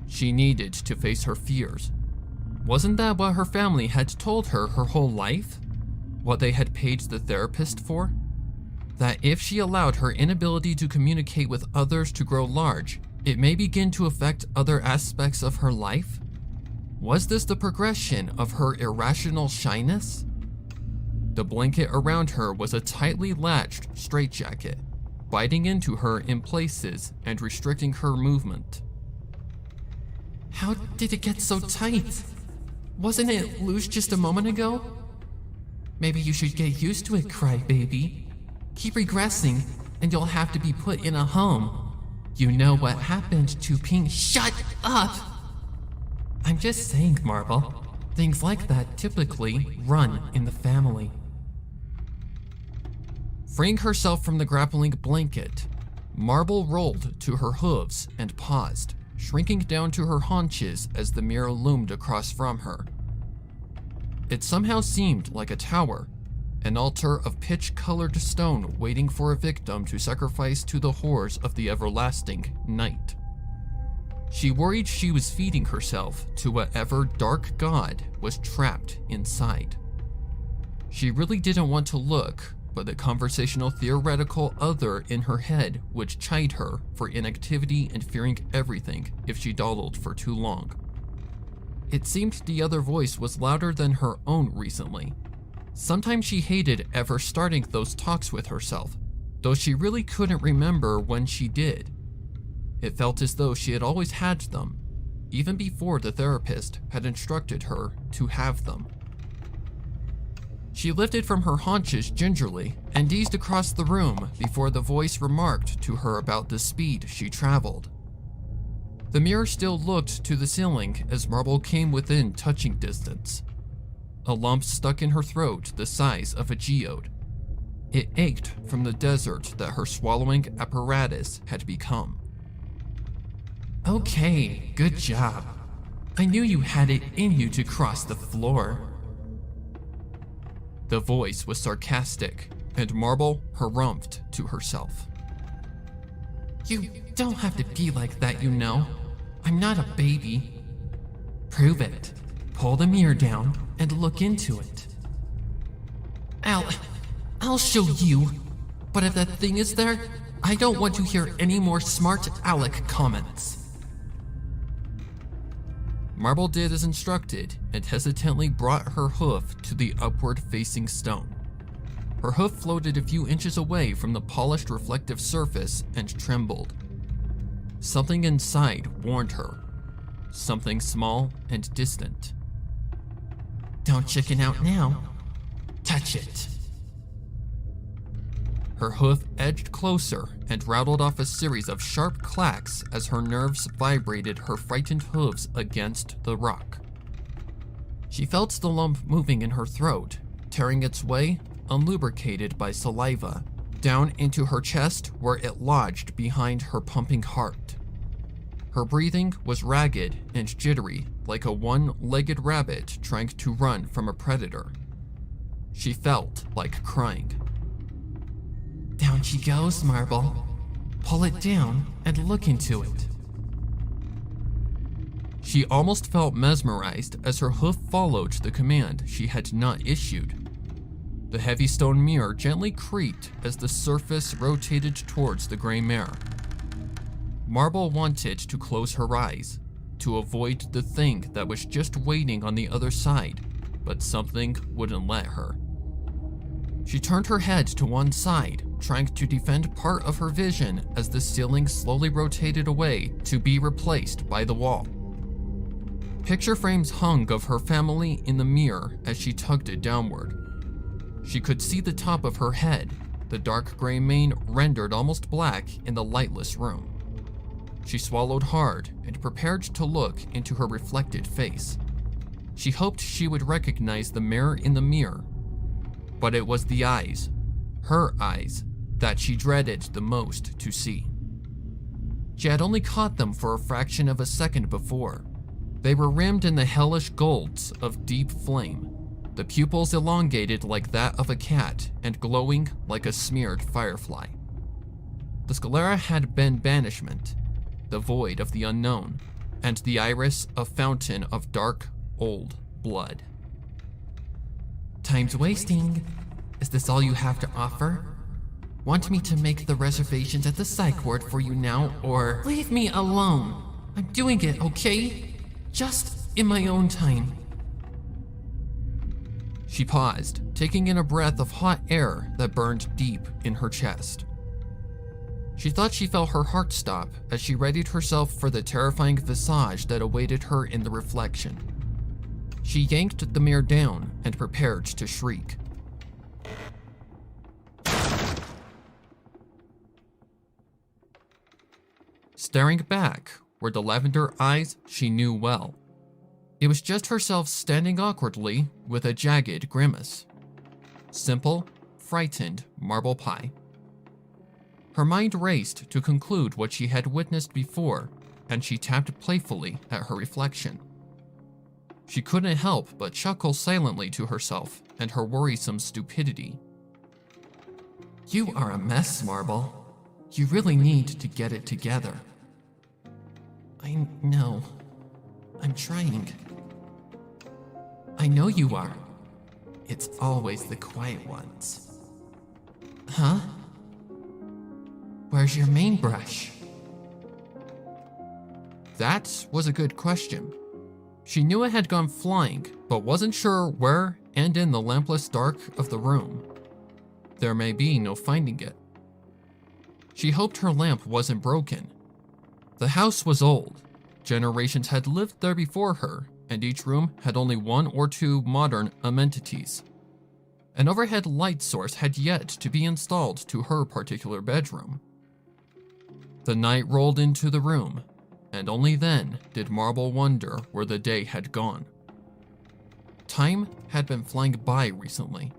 She needed to face her fears. Wasn't that what her family had told her whole life? What they had paid the therapist for? That if she allowed her inability to communicate with others to grow large, it may begin to affect other aspects of her life? Was this the progression of her irrational shyness? The blanket around her was a tightly latched straitjacket, biting into her in places and restricting her movement. How did it get so tight? Wasn't it loose just a moment ago? Maybe you should get used to it, crybaby. Keep regressing, and you'll have to be put in a home. You know what happened to Pink. Shut up! I'm just saying, Marble. Things like that typically run in the family. Freeing herself from the grappling blanket, Marble rolled to her hooves and paused, shrinking down to her haunches as the mirror loomed across from her. It somehow seemed like a tower, an altar of pitch-colored stone waiting for a victim to sacrifice to the horrors of the everlasting night. She worried she was feeding herself to whatever dark god was trapped inside. She really didn't want to look, but the conversational theoretical other in her head would chide her for inactivity and fearing everything if she dawdled for too long. It seemed the other voice was louder than her own recently. Sometimes she hated ever starting those talks with herself, though she really couldn't remember when she did. It felt as though she had always had them, even before the therapist had instructed her to have them. She lifted from her haunches gingerly and eased across the room before the voice remarked to her about the speed she traveled. The mirror still looked to the ceiling as Marble came within touching distance. A lump stuck in her throat the size of a geode. It ached from the desert that her swallowing apparatus had become. Okay, good job. I knew you had it in you to cross the floor. The voice was sarcastic, and Marble harumphed to herself. You don't have to be like that, you know. I'm not a baby. Prove it. Pull the mirror down and look into it. I'll show you. But if that thing is there, I don't want to hear any more smart aleck comments. Marble did as instructed and hesitantly brought her hoof to the upward-facing stone. Her hoof floated a few inches away from the polished reflective surface and trembled. Something inside warned her. Something small and distant. Don't chicken out now. Touch it. Her hoof edged closer and rattled off a series of sharp clacks as her nerves vibrated her frightened hooves against the rock. She felt the lump moving in her throat, tearing its way, unlubricated by saliva, down into her chest where it lodged behind her pumping heart. Her breathing was ragged and jittery, like a one-legged rabbit trying to run from a predator. She felt like crying. Down she goes, Marble. Pull it down and look into it. She almost felt mesmerized as her hoof followed the command she had not issued. The heavy stone mirror gently creaked as the surface rotated towards the gray mare. Marble wanted to close her eyes, to avoid the thing that was just waiting on the other side, but something wouldn't let her. She turned her head to one side, trying to defend part of her vision as the ceiling slowly rotated away to be replaced by the wall. Picture frames hung of her family in the mirror as she tugged it downward. She could see the top of her head, the dark gray mane rendered almost black in the lightless room. She swallowed hard and prepared to look into her reflected face. She hoped she would recognize the mirror in the mirror, but it was the eyes, her eyes, that she dreaded the most to see. She had only caught them for a fraction of a second before. They were rimmed in the hellish golds of deep flame, the pupils elongated like that of a cat and glowing like a smeared firefly. The sclera had been banishment, the void of the unknown, and the iris a fountain of dark, old blood.
Time's wasting. Is this all you have to offer? Want me to make the reservations at the psych ward for you now, or leave me alone? I'm doing it, okay? Just in my own time.
She paused, taking in a breath of hot air that burned deep in her chest. She thought she felt her heart stop as she readied herself for the terrifying visage that awaited her in the reflection. She yanked the mirror down and prepared to shriek. Staring back were the lavender eyes she knew well. It was just herself standing awkwardly with a jagged grimace. Simple, frightened marble pie. Her mind raced to conclude what she had witnessed before, and she tapped playfully at her reflection. She couldn't help but chuckle silently to herself and her worrisome stupidity.
You are a mess, Marble. You really need to get it together. I know. I'm trying. I know you are. It's always the quiet ones. Huh? Where's your main brush?
That was a good question. She knew it had gone flying, but wasn't sure where and in the lampless dark of the room. There may be no finding it. She hoped her lamp wasn't broken. The house was old. Generations had lived there before her, and each room had only one or two modern amenities. An overhead light source had yet to be installed to her particular bedroom. The night rolled into the room, and only then did Marble wonder where the day had gone. Time had been flying by recently.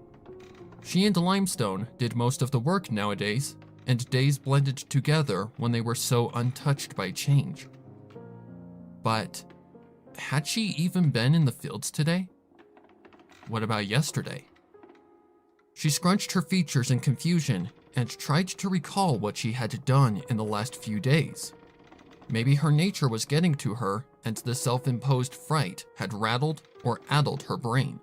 She and Limestone did most of the work nowadays, and days blended together when they were so untouched by change. But had she even been in the fields today? What about yesterday? She scrunched her features in confusion and tried to recall what she had done in the last few days. Maybe her nature was getting to her and the self-imposed fright had rattled or addled her brain.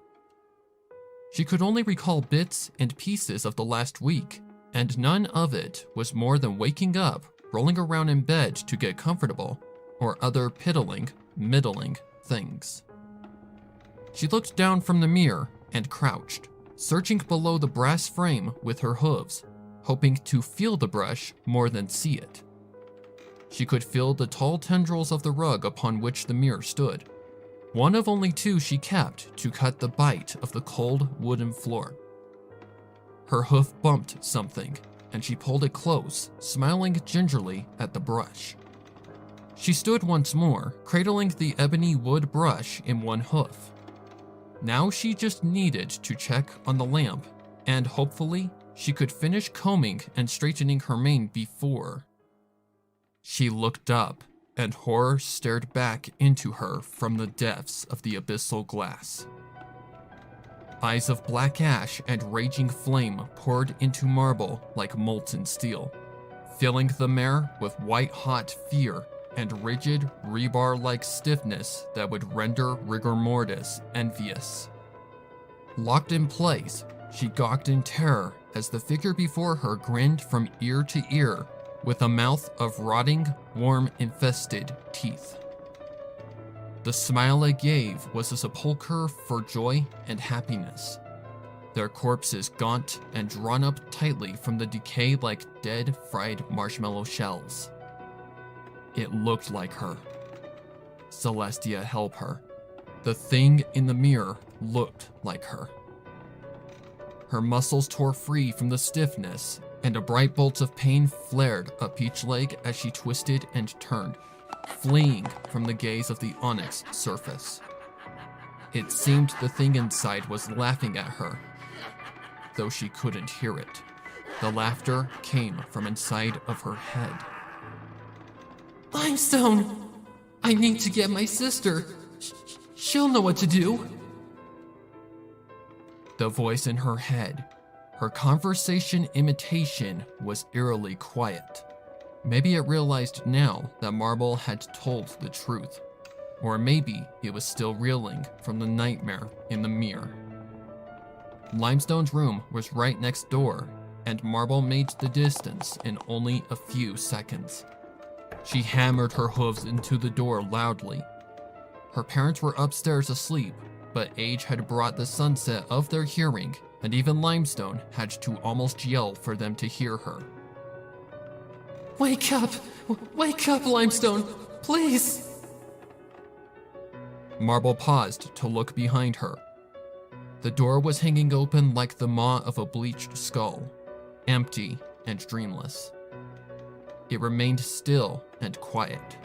She could only recall bits and pieces of the last week, and none of it was more than waking up, rolling around in bed to get comfortable, or other middling things. She looked down from the mirror and crouched, searching below the brass frame with her hooves, hoping to feel the brush more than see it. She could feel the tall tendrils of the rug upon which the mirror stood, one of only two she kept to cut the bite of the cold wooden floor. Her hoof bumped something, and she pulled it close, smiling gingerly at the brush. She stood once more, cradling the ebony wood brush in one hoof. Now she just needed to check on the lamp, and hopefully she could finish combing and straightening her mane before. She looked up, and horror stared back into her from the depths of the abyssal glass. Eyes of black ash and raging flame poured into Marble like molten steel, filling the mare with white-hot fear and rigid, rebar-like stiffness that would render rigor mortis envious. Locked in place, she gawked in terror as the figure before her grinned from ear to ear with a mouth of rotting, worm-infested teeth. The smile it gave was a sepulchre for joy and happiness, their corpses gaunt and drawn up tightly from the decay like dead, fried marshmallow shells. It looked like her. Celestia, help her. The thing in the mirror looked like her. Her muscles tore free from the stiffness, and a bright bolt of pain flared up each leg as she twisted and turned, fleeing from the gaze of the onyx surface. It seemed the thing inside was laughing at her, though she couldn't hear it. The laughter came from inside of her head.
Limestone! I need to get my sister. She'll know what to do.
The voice in her head, her conversation imitation, was eerily quiet. Maybe it realized now that Marble had told the truth, or maybe it was still reeling from the nightmare in the mirror. Limestone's room was right next door, and Marble made the distance in only a few seconds. She hammered her hooves into the door loudly. Her parents were upstairs asleep, but age had brought the sunset of their hearing, and even Limestone had to almost yell for them to hear her.
Wake up! Wake up, Limestone! Please!
Marble paused to look behind her. The door was hanging open like the maw of a bleached skull, empty and dreamless. It remained still and quiet.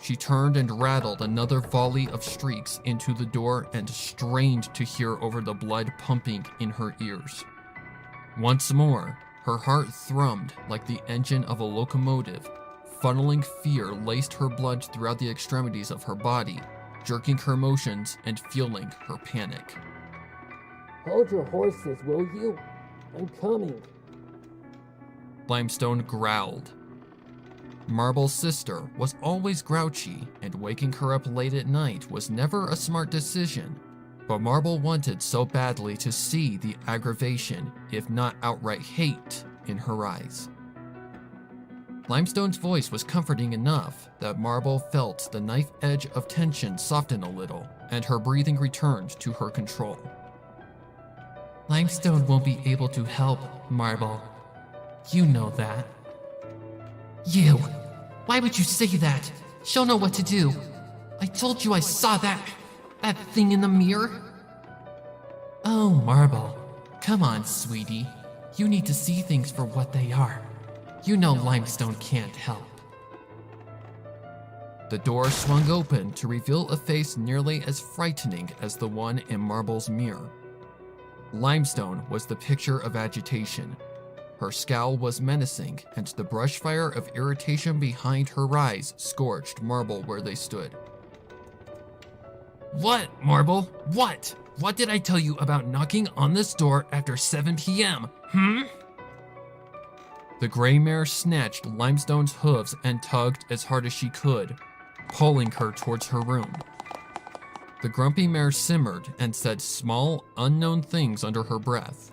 She turned and rattled another volley of shrieks into the door and strained to hear over the blood pumping in her ears. Once more, her heart thrummed like the engine of a locomotive. Funneling fear laced her blood throughout the extremities of her body, jerking her motions and fueling her panic.
Hold your horses, will you? I'm coming.
Limestone growled. Marble's sister was always grouchy, and waking her up late at night was never a smart decision. But Marble wanted so badly to see the aggravation, if not outright hate, in her eyes. Limestone's voice was comforting enough that Marble felt the knife edge of tension soften a little, and her breathing returned to her control.
Limestone won't be able to help, Marble. You know that. You! Why would you say that? She'll know what to do. I told you I saw that thing in the mirror. Oh, Marble. Come on, sweetie. You need to see things for what they are. You know Limestone can't help.
The door swung open to reveal a face nearly as frightening as the one in Marble's mirror. Limestone was the picture of agitation. Her scowl was menacing, and the brush fire of irritation behind her eyes scorched Marble where they stood.
What, Marble? What? What did I tell you about knocking on this door after 7 p.m.?
The gray mare snatched Limestone's hooves and tugged as hard as she could, pulling her towards her room. The grumpy mare simmered and said small, unknown things under her breath.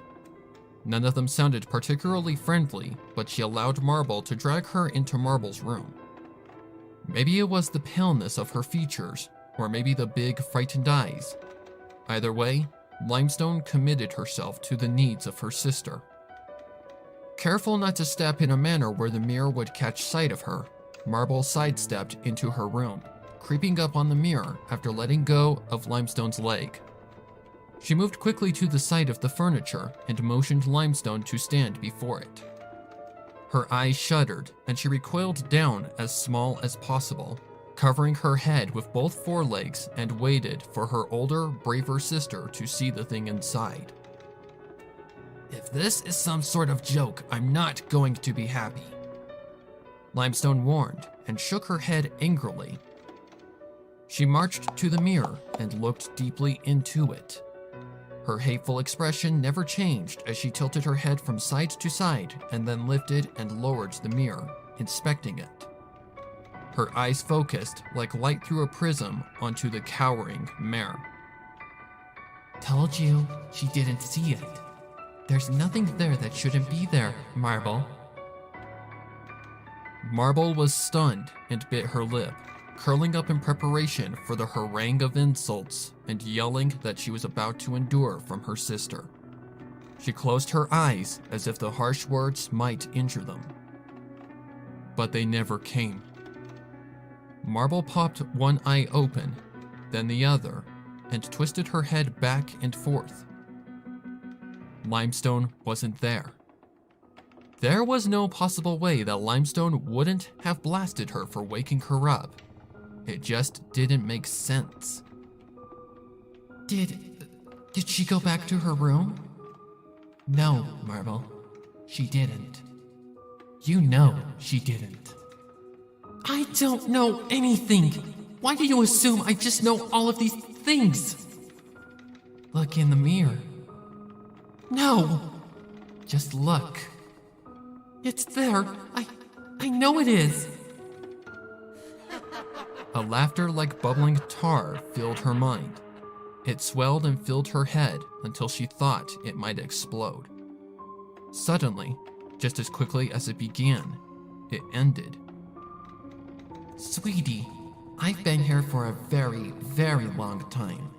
None of them sounded particularly friendly, but she allowed Marble to drag her into Marble's room. Maybe it was the paleness of her features, or maybe the big, frightened eyes. Either way, Limestone committed herself to the needs of her sister. Careful not to step in a manner where the mirror would catch sight of her, Marble sidestepped into her room, creeping up on the mirror after letting go of Limestone's leg. She moved quickly to the side of the furniture and motioned Limestone to stand before it. Her eyes shuddered, and she recoiled down as small as possible, covering her head with both forelegs, and waited for her older, braver sister to see the thing inside.
If this is some sort of joke, I'm not going to be happy.
Limestone warned and shook her head angrily. She marched to the mirror and looked deeply into it. Her hateful expression never changed as she tilted her head from side to side and then lifted and lowered the mirror, inspecting it. Her eyes focused like light through a prism onto the cowering mare.
Told you she didn't see it. There's nothing there that shouldn't be there, Marble.
Marble was stunned and bit her lip, curling up in preparation for the harangue of insults and yelling that she was about to endure from her sister. She closed her eyes as if the harsh words might injure them. But they never came. Marble popped one eye open, then the other, and twisted her head back and forth. Limestone wasn't there. There was no possible way that Limestone wouldn't have blasted her for waking her up. It just didn't make sense.
Did she go back to her room? No, Marble. She didn't. You know she didn't. I don't know anything. Why do you assume I just know all of these things? Look in the mirror. No! Just look. It's there. I know it is.
A laughter like bubbling tar filled her mind. It swelled and filled her head until she thought it might explode. Suddenly, just as quickly as it began, it ended.
Sweetie, I've been here for a very, very long time.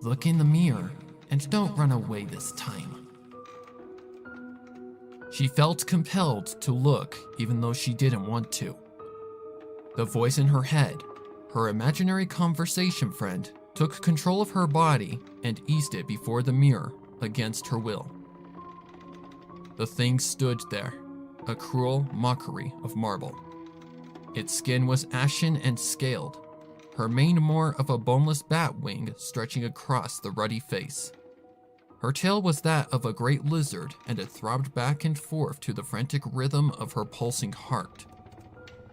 Look in the mirror and don't run away this time.
She felt compelled to look even though she didn't want to. The voice in her head, her imaginary conversation friend, took control of her body and eased it before the mirror against her will. The thing stood there, a cruel mockery of Marble. Its skin was ashen and scaled, her mane more of a boneless bat wing stretching across the ruddy face. Her tail was that of a great lizard, and it throbbed back and forth to the frantic rhythm of her pulsing heart.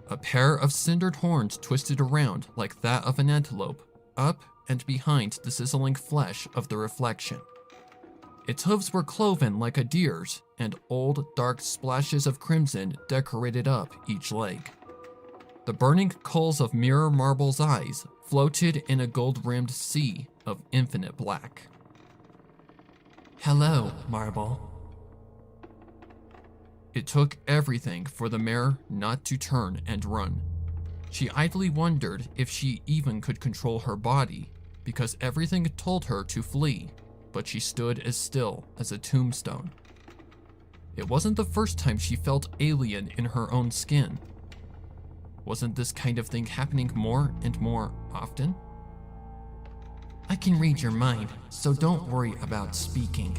A pair of cindered horns twisted around like that of an antelope, up and behind the sizzling flesh of the reflection. Its hooves were cloven like a deer's, and old, dark splashes of crimson decorated up each leg. The burning coals of Mirror Marble's eyes floated in a gold-rimmed sea of infinite black.
Hello, Marble.
It took everything for the mare not to turn and run. She idly wondered if she even could control her body, because everything told her to flee, but she stood as still as a tombstone. It wasn't the first time she felt alien in her own skin. Wasn't this kind of thing happening more and more often?
I can read your mind, so don't worry about speaking.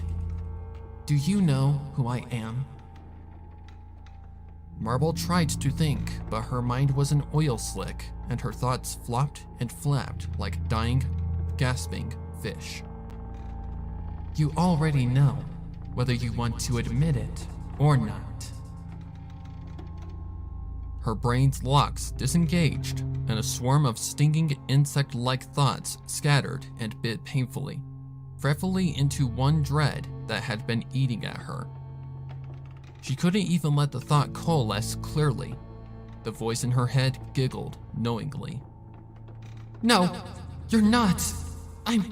Do you know who I am?
Marble tried to think, but her mind was an oil slick, and her thoughts flopped and flapped like dying, gasping fish.
You already know, whether you want to admit it or not.
Her brain's locks disengaged, and a swarm of stinging insect-like thoughts scattered and bit painfully, fretfully into one dread that had been eating at her. She couldn't even let the thought coalesce clearly. The voice in her head giggled knowingly.
No, you're not. I'm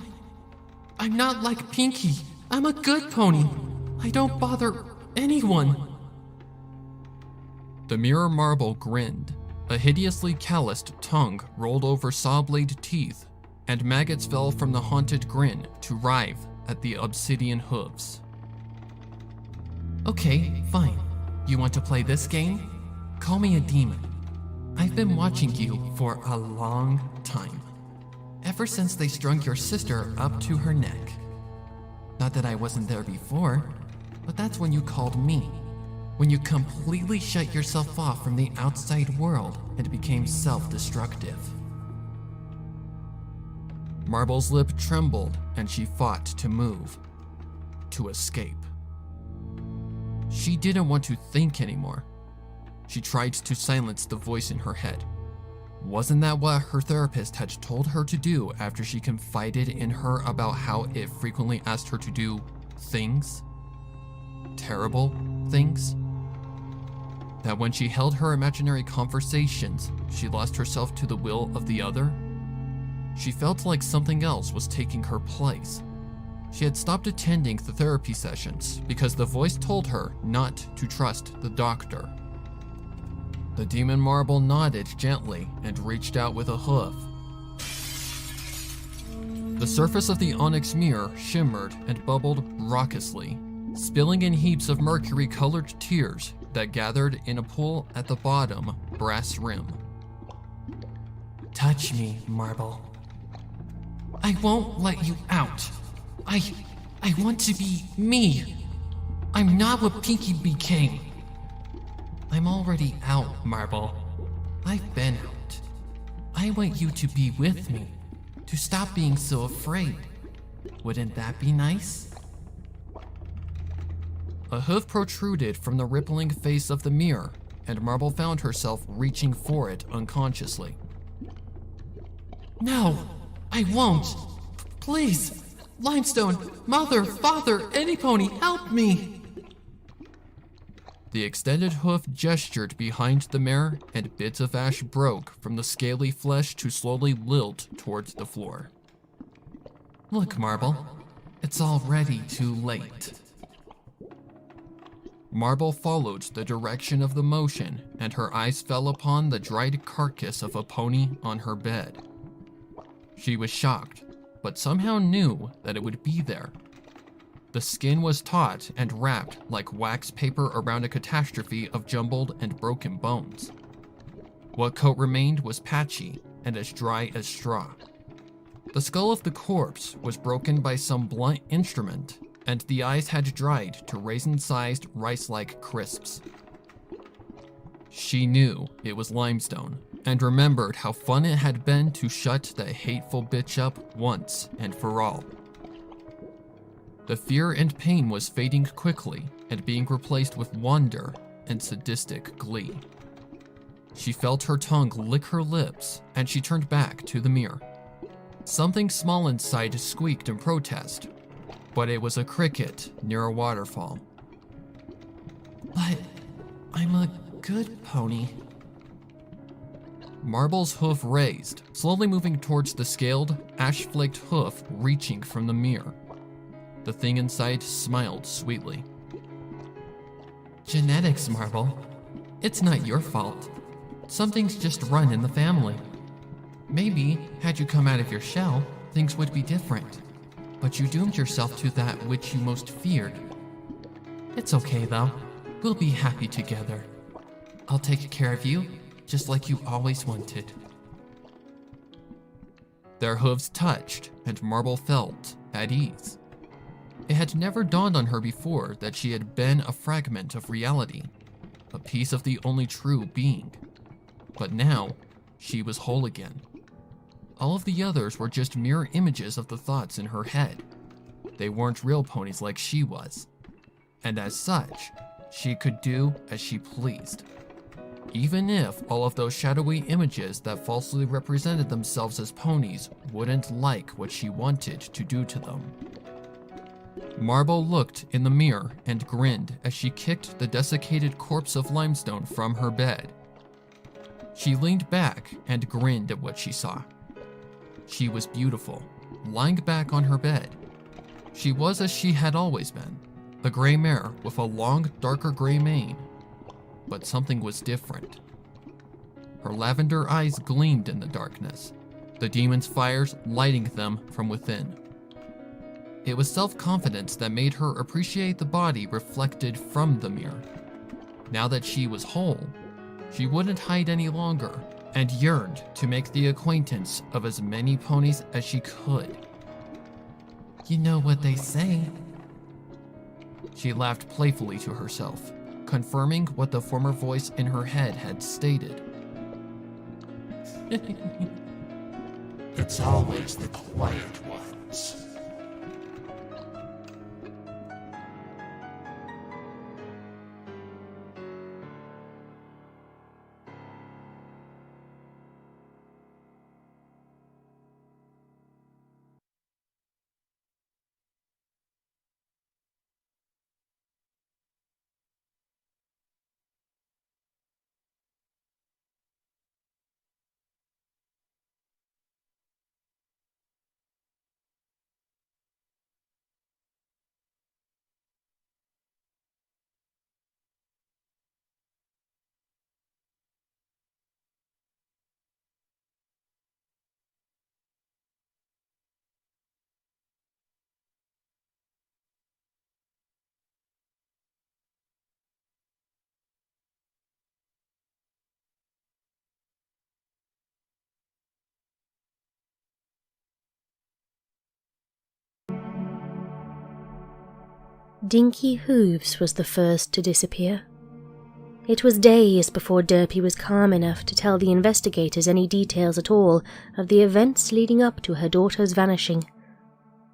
not like Pinky. I'm a good pony. I don't bother anyone.
The Mirror Marble grinned. A hideously calloused tongue rolled over saw-blade teeth, and maggots fell from the haunted grin to writhe at the obsidian hooves.
Okay, fine. You want to play this game? Call me a demon. I've been watching you for a long time. Ever since they strung your sister up to her neck. Not that I wasn't there before, but that's when you called me. When you completely shut yourself off from the outside world and became self-destructive.
Marble's lip trembled, and she fought to move, to escape. She didn't want to think anymore. She tried to silence the voice in her head. Wasn't that what her therapist had told her to do after she confided in her about how it frequently asked her to do things? Terrible things? That when she held her imaginary conversations, she lost herself to the will of the other? She felt like something else was taking her place. She had stopped attending the therapy sessions because the voice told her not to trust the doctor. The demon Marble nodded gently and reached out with a hoof. The surface of the onyx mirror shimmered and bubbled raucously, spilling in heaps of mercury-colored tears that gathered in a pool at the bottom brass rim.
Touch me, Marble. I won't let you out. I want to be me. I'm not what Pinky became. I'm already out, Marble. I've been out. I want you to be with me, to stop being so afraid, Wouldn't that be nice?
A hoof protruded from the rippling face of the mirror, and Marble found herself reaching for it unconsciously.
No, I won't. Please, Limestone, Mother, Father, any pony, help me!
The extended hoof gestured behind the mare, and bits of ash broke from the scaly flesh to slowly lilt towards the floor.
Look, Marble, it's already too late.
Marble followed the direction of the motion, and her eyes fell upon the dried carcass of a pony on her bed. She was shocked, but somehow knew that it would be there. The skin was taut and wrapped like wax paper around a catastrophe of jumbled and broken bones. What coat remained was patchy and as dry as straw. The skull of the corpse was broken by some blunt instrument, and the eyes had dried to raisin-sized rice-like crisps. She knew it was Limestone, and remembered how fun it had been to shut that hateful bitch up once and for all. The fear and pain was fading quickly and being replaced with wonder and sadistic glee. She felt her tongue lick her lips, and she turned back to the mirror. Something small inside squeaked in protest, but it was a cricket near a waterfall.
But I'm a good pony.
Marble's hoof raised, slowly moving towards the scaled, ash-flaked hoof reaching from the mirror. The thing inside smiled sweetly.
Genetics, Marble. It's not your fault. Some things just run in the family. Maybe, had you come out of your shell, things would be different. But you doomed yourself to that which you most feared. It's okay, though. We'll be happy together. I'll take care of you, just like you always wanted.
Their hooves touched, and Marble felt at ease. It had never dawned on her before that she had been a fragment of reality, a piece of the only true being. But now, she was whole again. All of the others were just mirror images of the thoughts in her head. They weren't real ponies like she was. And as such, she could do as she pleased. Even if all of those shadowy images that falsely represented themselves as ponies wouldn't like what she wanted to do to them. Marble looked in the mirror and grinned as she kicked the desiccated corpse of Limestone from her bed. She leaned back and grinned at what she saw. She was beautiful, lying back on her bed. She was as she had always been, a gray mare with a long, darker gray mane. But something was different. Her lavender eyes gleamed in the darkness, the demon's fires lighting them from within. It was self-confidence that made her appreciate the body reflected from the mirror. Now that she was whole, she wouldn't hide any longer, and yearned to make the acquaintance of as many ponies as she could.
You know what they say.
She laughed playfully to herself, confirming what the former voice in her head had stated.
It's always the quiet ones.
Dinky Hooves was the first to disappear. It was days before Derpy was calm enough to tell the investigators any details at all of the events leading up to her daughter's vanishing.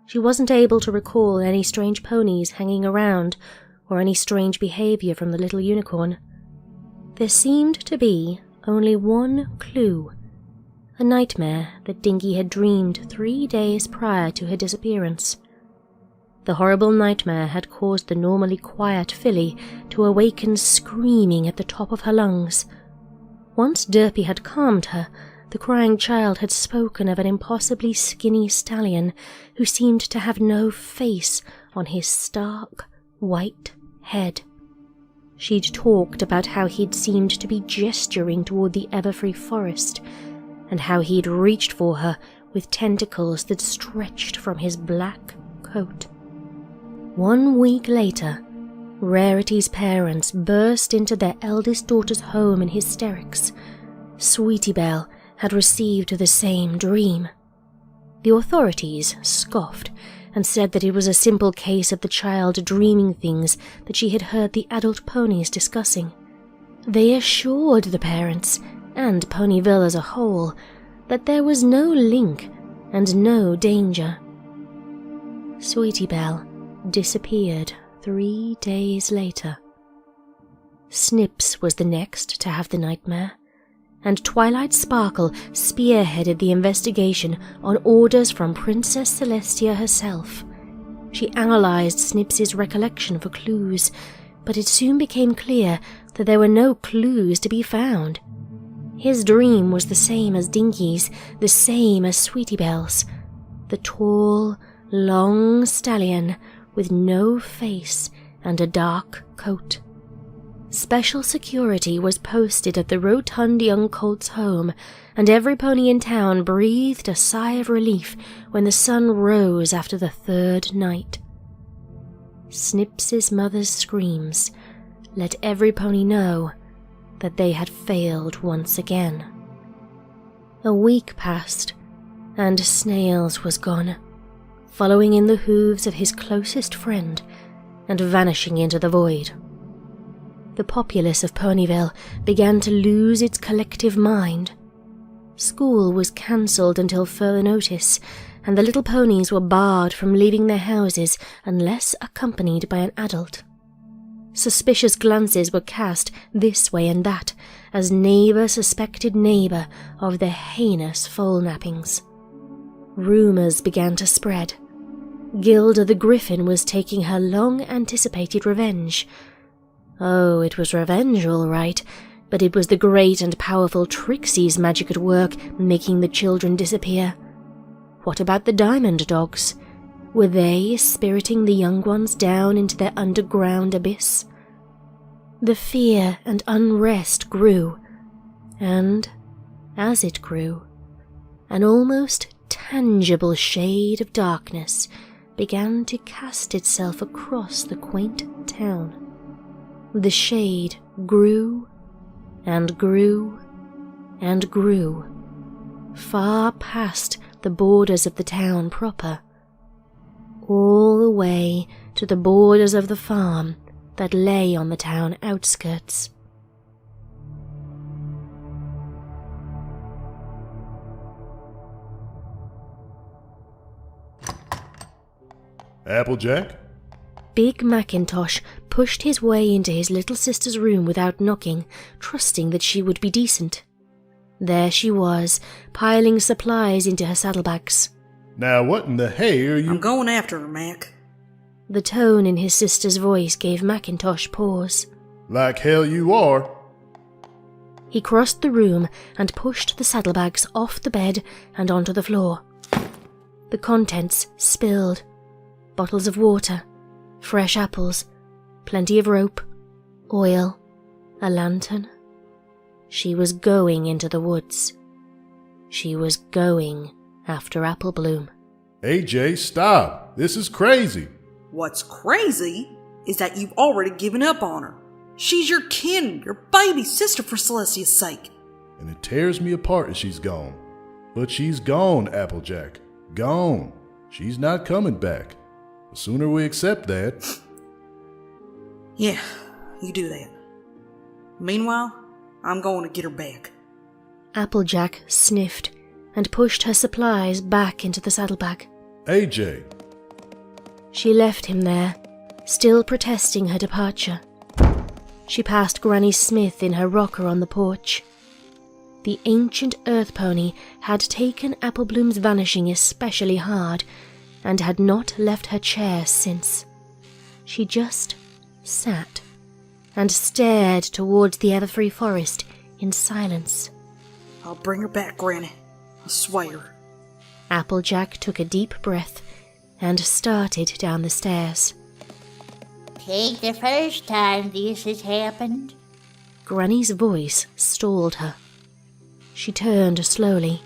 She wasn't able to recall any strange ponies hanging around or any strange behavior from the little unicorn. There seemed to be only one clue, a nightmare that Dinky had dreamed 3 days prior to her disappearance. The horrible nightmare had caused the normally quiet filly to awaken screaming at the top of her lungs. Once Derpy had calmed her, the crying child had spoken of an impossibly skinny stallion who seemed to have no face on his stark, white head. She'd talked about how he'd seemed to be gesturing toward the Everfree forest, and how he'd reached for her with tentacles that stretched from his black coat. 1 week later, Rarity's parents burst into their eldest daughter's home in hysterics. Sweetie Belle had received the same dream. The authorities scoffed and said that it was a simple case of the child dreaming things that she had heard the adult ponies discussing. They assured the parents, and Ponyville as a whole, that there was no link and no danger. Sweetie Belle disappeared 3 days later. Snips was the next to have the nightmare, and Twilight Sparkle spearheaded the investigation on orders from Princess Celestia herself. She analyzed Snips's recollection for clues, but it soon became clear that there were no clues to be found. His dream was the same as Dinky's, the same as Sweetie Belle's. The tall, long stallion with no face and a dark coat. Special security was posted at the rotund young colt's home, and every pony in town breathed a sigh of relief when the sun rose after the 3rd night. Snips's mother's screams let every pony know that they had failed once again. A week passed, and Snails was gone, following in the hooves of his closest friend and vanishing into the void. The populace of Ponyville began to lose its collective mind. School was cancelled until further notice, and the little ponies were barred from leaving their houses unless accompanied by an adult. Suspicious glances were cast this way and that, as neighbour suspected neighbour of their heinous foal-nappings. Rumours began to spread. Gilda the Griffin was taking her long-anticipated revenge. Oh, it was revenge, all right, but it was the great and powerful Trixie's magic at work, making the children disappear. What about the Diamond Dogs? Were they spiriting the young ones down into their underground abyss? The fear and unrest grew, and, as it grew, an almost tangible shade of darkness began to cast itself across the quaint town. The shade grew and grew and grew, far past the borders of the town proper, all the way to the borders of the farm that lay on the town outskirts.
Applejack?
Big Macintosh pushed his way into his little sister's room without knocking, trusting that she would be decent. There she was, piling supplies into her saddlebags.
Now what in the hay are you—
I'm going after her, Mac.
The tone in his sister's voice gave Macintosh pause.
Like hell you are.
He crossed the room and pushed the saddlebags off the bed and onto the floor. The contents spilled. Bottles of water, fresh apples, plenty of rope, oil, a lantern. She was going into the woods. She was going after Apple Bloom.
AJ, stop. This is crazy.
What's crazy is that you've already given up on her. She's your kin, your baby sister, for Celestia's sake.
And it tears me apart that she's gone. But she's gone, Applejack. Gone. She's not coming back. The sooner we accept that—
Yeah, you do that. Meanwhile, I'm going to get her back.
Applejack sniffed and pushed her supplies back into the saddlebag.
AJ,
She left him there, still protesting her departure. She passed Granny Smith in her rocker on the porch. The ancient earth pony had taken Applebloom's vanishing especially hard, and had not left her chair since. She just sat and stared towards the ever-free forest in silence.
I'll bring her back, Granny. I swear.
Applejack took a deep breath and started down the stairs.
Take the first time this has happened.
Granny's voice stalled her. She turned slowly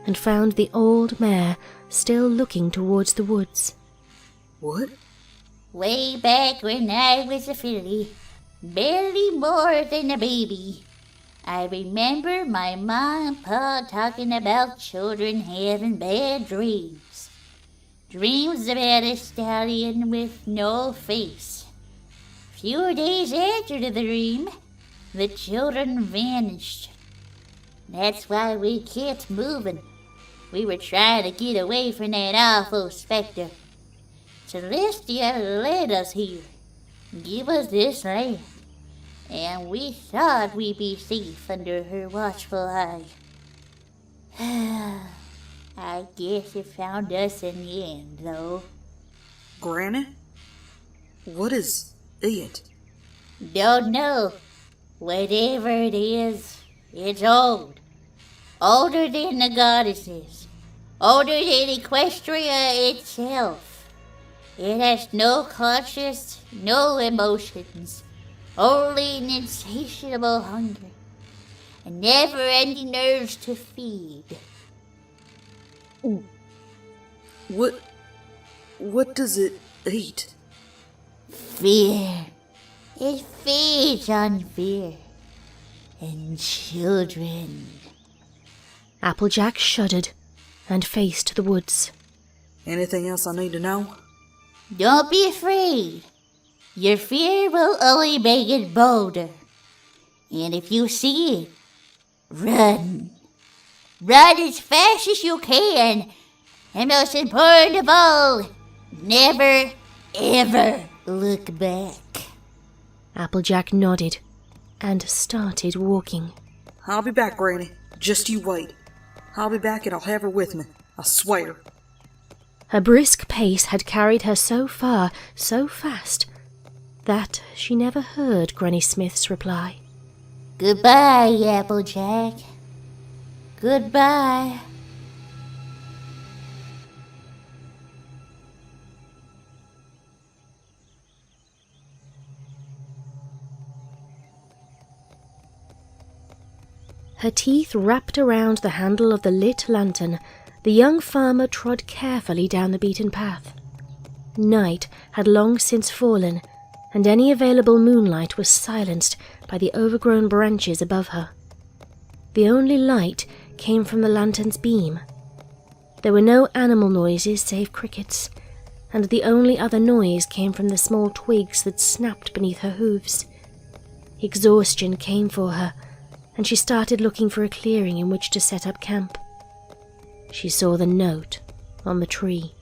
and found the old mare still looking towards the woods.
What?
Way back when I was a filly, barely more than a baby, I remember my ma and pa talking about children having bad dreams. Dreams about a stallion with no face. Few days after the dream, the children vanished. That's why we kept moving. We were trying to get away from that awful specter. Celestia led us here, give us this land, and we thought we'd be safe under her watchful eye. I guess it found us in the end, though.
Granny? What is it?
Don't know. Whatever it is, it's old. Older than the goddesses. Older than Equestria itself. It has no conscience, no emotions. Only an insatiable hunger. And never-ending urge to feed.
What does it eat?
Fear. It feeds on fear. And children.
Applejack shuddered and faced the woods.
Anything else I need to know?
Don't be afraid. Your fear will only make it bolder. And if you see it, run. Run as fast as you can. And most important of all, never, ever look back.
Applejack nodded and started walking.
I'll be back, Granny. Just you wait. I'll be back and I'll have her with me. I swear.
Her brisk pace had carried her so far, so fast, that she never heard Granny Smith's reply.
Goodbye, Applejack. Goodbye.
Her teeth wrapped around the handle of the lit lantern, the young farmer trod carefully down the beaten path. Night had long since fallen, and any available moonlight was silenced by the overgrown branches above her. The only light came from the lantern's beam. There were no animal noises save crickets, and the only other noise came from the small twigs that snapped beneath her hooves. Exhaustion came for her, and she started looking for a clearing in which to set up camp. She saw the note on the tree.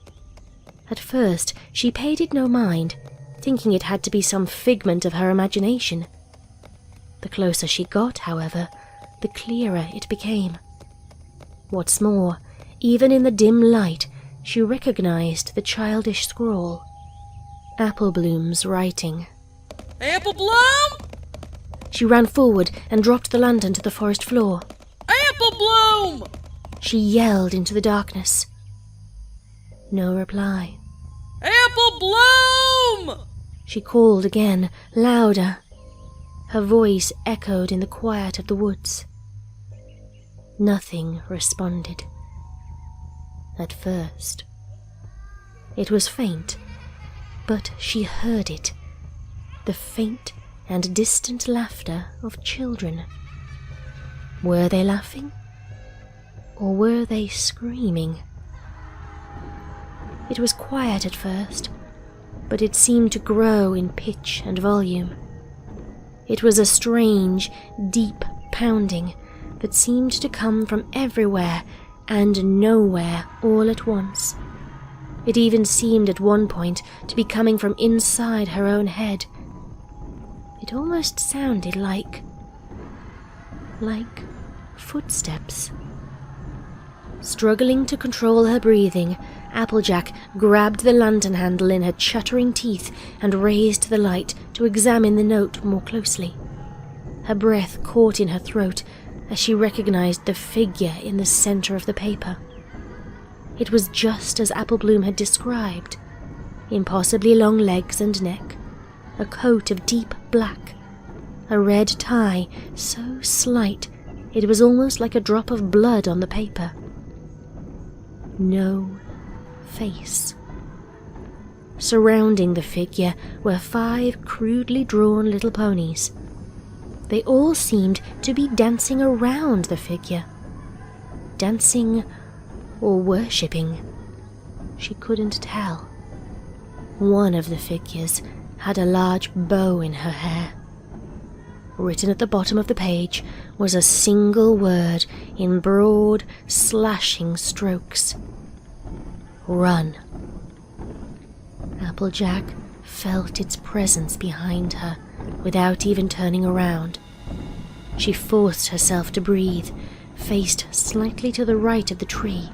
At first, she paid it no mind, thinking it had to be some figment of her imagination. The closer she got, however, the clearer it became. What's more, even in the dim light, she recognized the childish scrawl. Applebloom's writing.
Applebloom!
She ran forward and dropped the lantern to the forest floor.
Applebloom!
She yelled into the darkness. No reply.
Applebloom!
She called again, louder. Her voice echoed in the quiet of the woods. Nothing responded. At first. It was faint, but she heard it. The faint and distant laughter of children. Were they laughing? Or were they screaming? It was quiet at first, but it seemed to grow in pitch and volume. It was a strange, deep pounding that seemed to come from everywhere and nowhere all at once. It even seemed at one point to be coming from inside her own head. It almost sounded like footsteps. Struggling to control her breathing, Applejack grabbed the lantern handle in her chattering teeth and raised the light to examine the note more closely. Her breath caught in her throat as she recognized the figure in the center of the paper. It was just as Applebloom had described. Impossibly long legs and neck, a coat of deep black, a red tie so slight it was almost like a drop of blood on the paper. No face. Surrounding the figure were 5 crudely drawn little ponies. They all seemed to be dancing around the figure. Dancing or worshipping. She couldn't tell. One of the figures had a large bow in her hair. Written at the bottom of the page was a single word in broad, slashing strokes. Run. Applejack felt its presence behind her without even turning around. She forced herself to breathe, faced slightly to the right of the tree,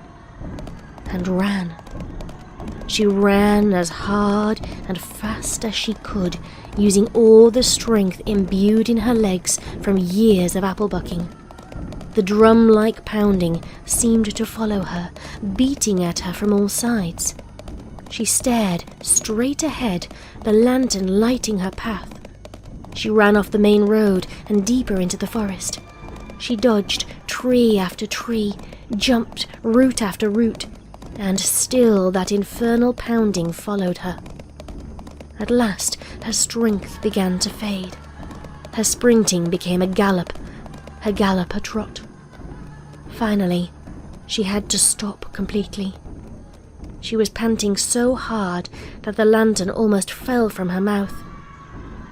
and ran. She ran as hard and fast as she could, using all the strength imbued in her legs from years of apple bucking. The drum-like pounding seemed to follow her, beating at her from all sides. She stared straight ahead, the lantern lighting her path. She ran off the main road and deeper into the forest. She dodged tree after tree, jumped root after root, and still that infernal pounding followed her. At last, her strength began to fade. Her sprinting became a gallop, her gallop a trot. Finally, she had to stop completely. She was panting so hard that the lantern almost fell from her mouth.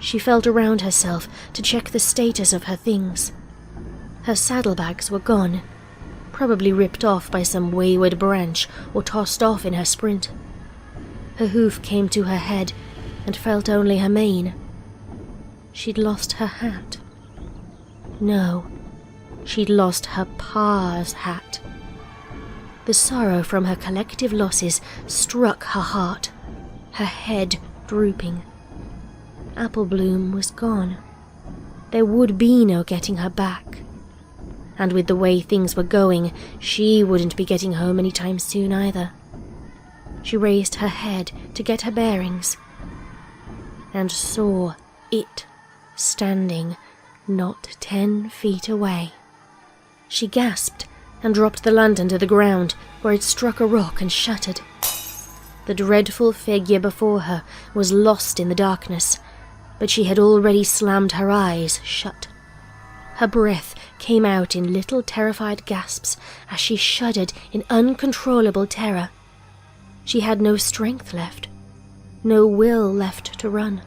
She felt around herself to check the status of her things. Her saddlebags were gone, probably ripped off by some wayward branch or tossed off in her sprint. Her hoof came to her head and felt only her mane. She'd lost her hat. No, she'd lost her pa's hat. The sorrow from her collective losses struck her heart, her head drooping. Applebloom was gone. There would be no getting her back. And with the way things were going, she wouldn't be getting home anytime soon either. She raised her head to get her bearings, and saw it standing not 10 feet away. She gasped and dropped the lantern to the ground, where it struck a rock and shattered. The dreadful figure before her was lost in the darkness, but she had already slammed her eyes shut. Her breath came out in little terrified gasps as she shuddered in uncontrollable terror. She had no strength left, no will left to run.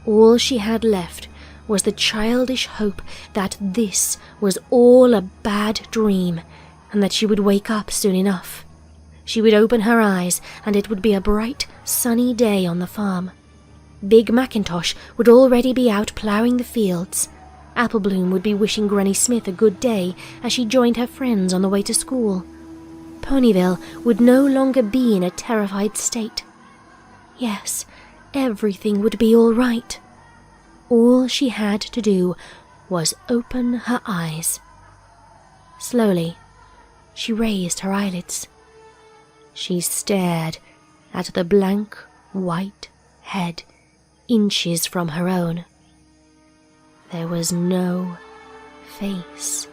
All she had left was the childish hope that this was all a bad dream and that she would wake up soon enough. She would open her eyes and it would be a bright, sunny day on the farm. Big Macintosh would already be out ploughing the fields. Applebloom would be wishing Granny Smith a good day as she joined her friends on the way to school. Ponyville would no longer be in a terrified state. Yes, everything would be all right. All she had to do was open her eyes. Slowly, she raised her eyelids. She stared at the blank, white head, inches from her own. There was no face.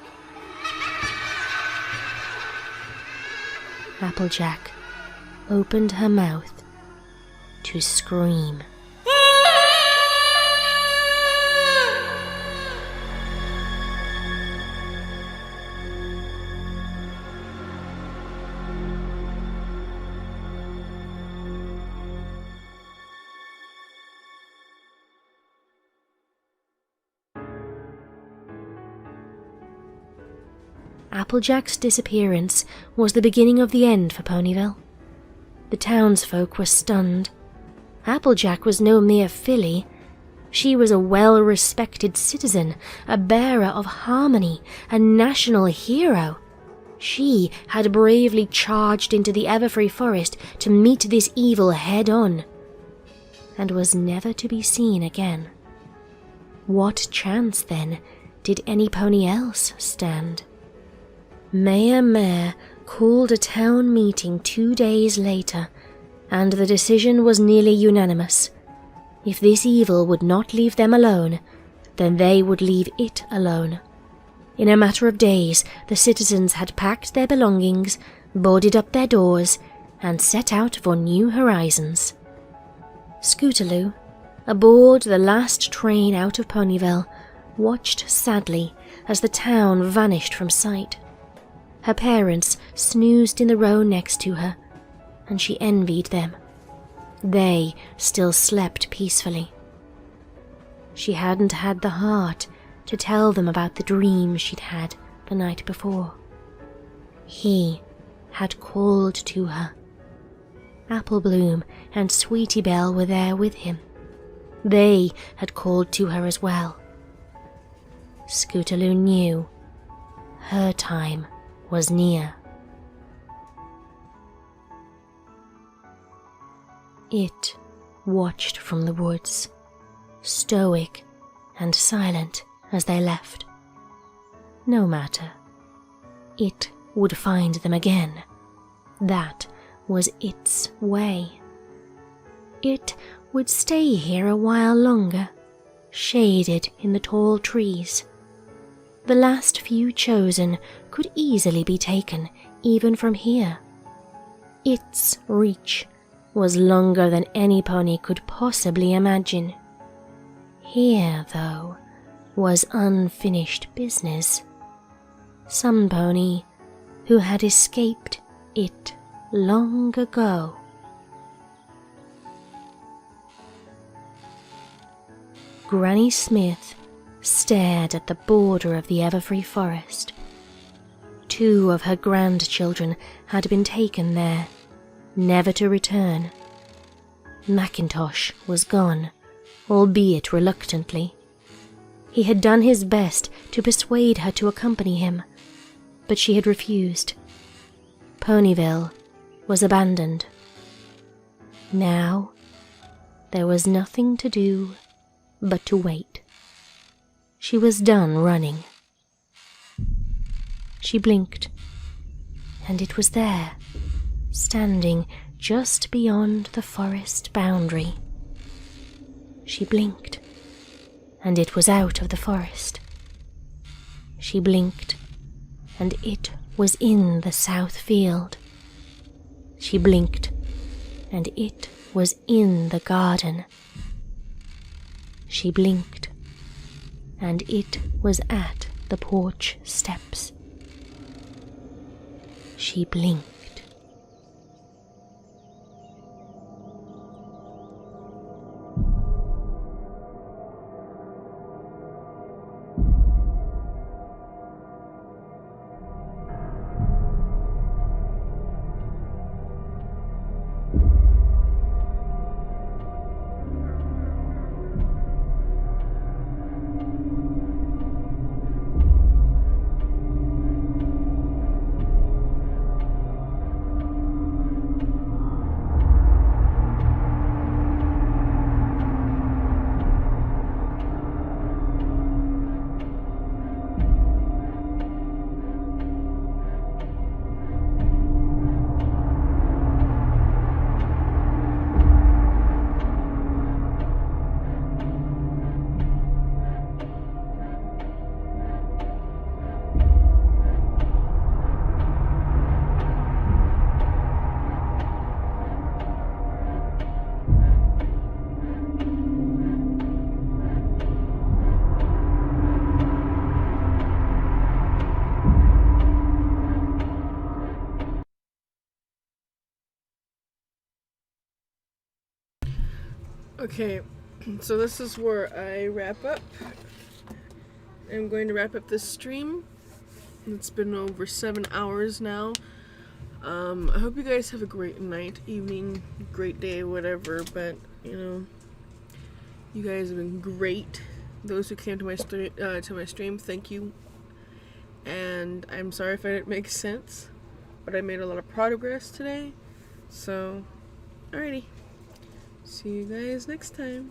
Applejack opened her mouth to scream. Applejack's disappearance was the beginning of the end for Ponyville. The townsfolk were stunned. Applejack was no mere filly. She was a well-respected citizen, a bearer of harmony, a national hero. She had bravely charged into the Everfree Forest to meet this evil head-on, and was never to be seen again. What chance, then, did any pony else stand? Mayor called a town meeting 2 days later, and the decision was nearly unanimous. If this evil would not leave them alone, then they would leave it alone. In a matter of days, the citizens had packed their belongings, boarded up their doors, and set out for new horizons. Scootaloo, aboard the last train out of Ponyville, watched sadly as the town vanished from sight. Her parents snoozed in the row next to her, and she envied them. They still slept peacefully. She hadn't had the heart to tell them about the dream she'd had the night before. He had called to her. Apple Bloom and Sweetie Belle were there with him. They had called to her as well. Scootaloo knew her time was near. It watched from the woods, stoic and silent as they left. No matter. It would find them again. That was its way. It would stay here a while longer, shaded in the tall trees. The last few chosen could easily be taken even from here. Its reach was longer than any pony could possibly imagine. Here, though, was unfinished business. Some pony who had escaped it long ago. Granny Smith stared at the border of the Everfree Forest. 2 of her grandchildren had been taken there, never to return. Macintosh was gone, albeit reluctantly. He had done his best to persuade her to accompany him, but she had refused. Ponyville was abandoned. Now, there was nothing to do but to wait. She was done running. She blinked, and it was there, standing just beyond the forest boundary. She blinked, and it was out of the forest. She blinked, and it was in the south field. She blinked, and it was in the garden. She blinked, and it was at the porch steps. She blinked.
Okay, so this is where I wrap up. I'm going to wrap up this stream. It's been over 7 hours now. I hope you guys have a great night, evening, great day, whatever, but, you know, you guys have been great. Those who came to my stream, thank you. And I'm sorry if I didn't make sense, but I made a lot of progress today. So, alrighty. See you guys next time.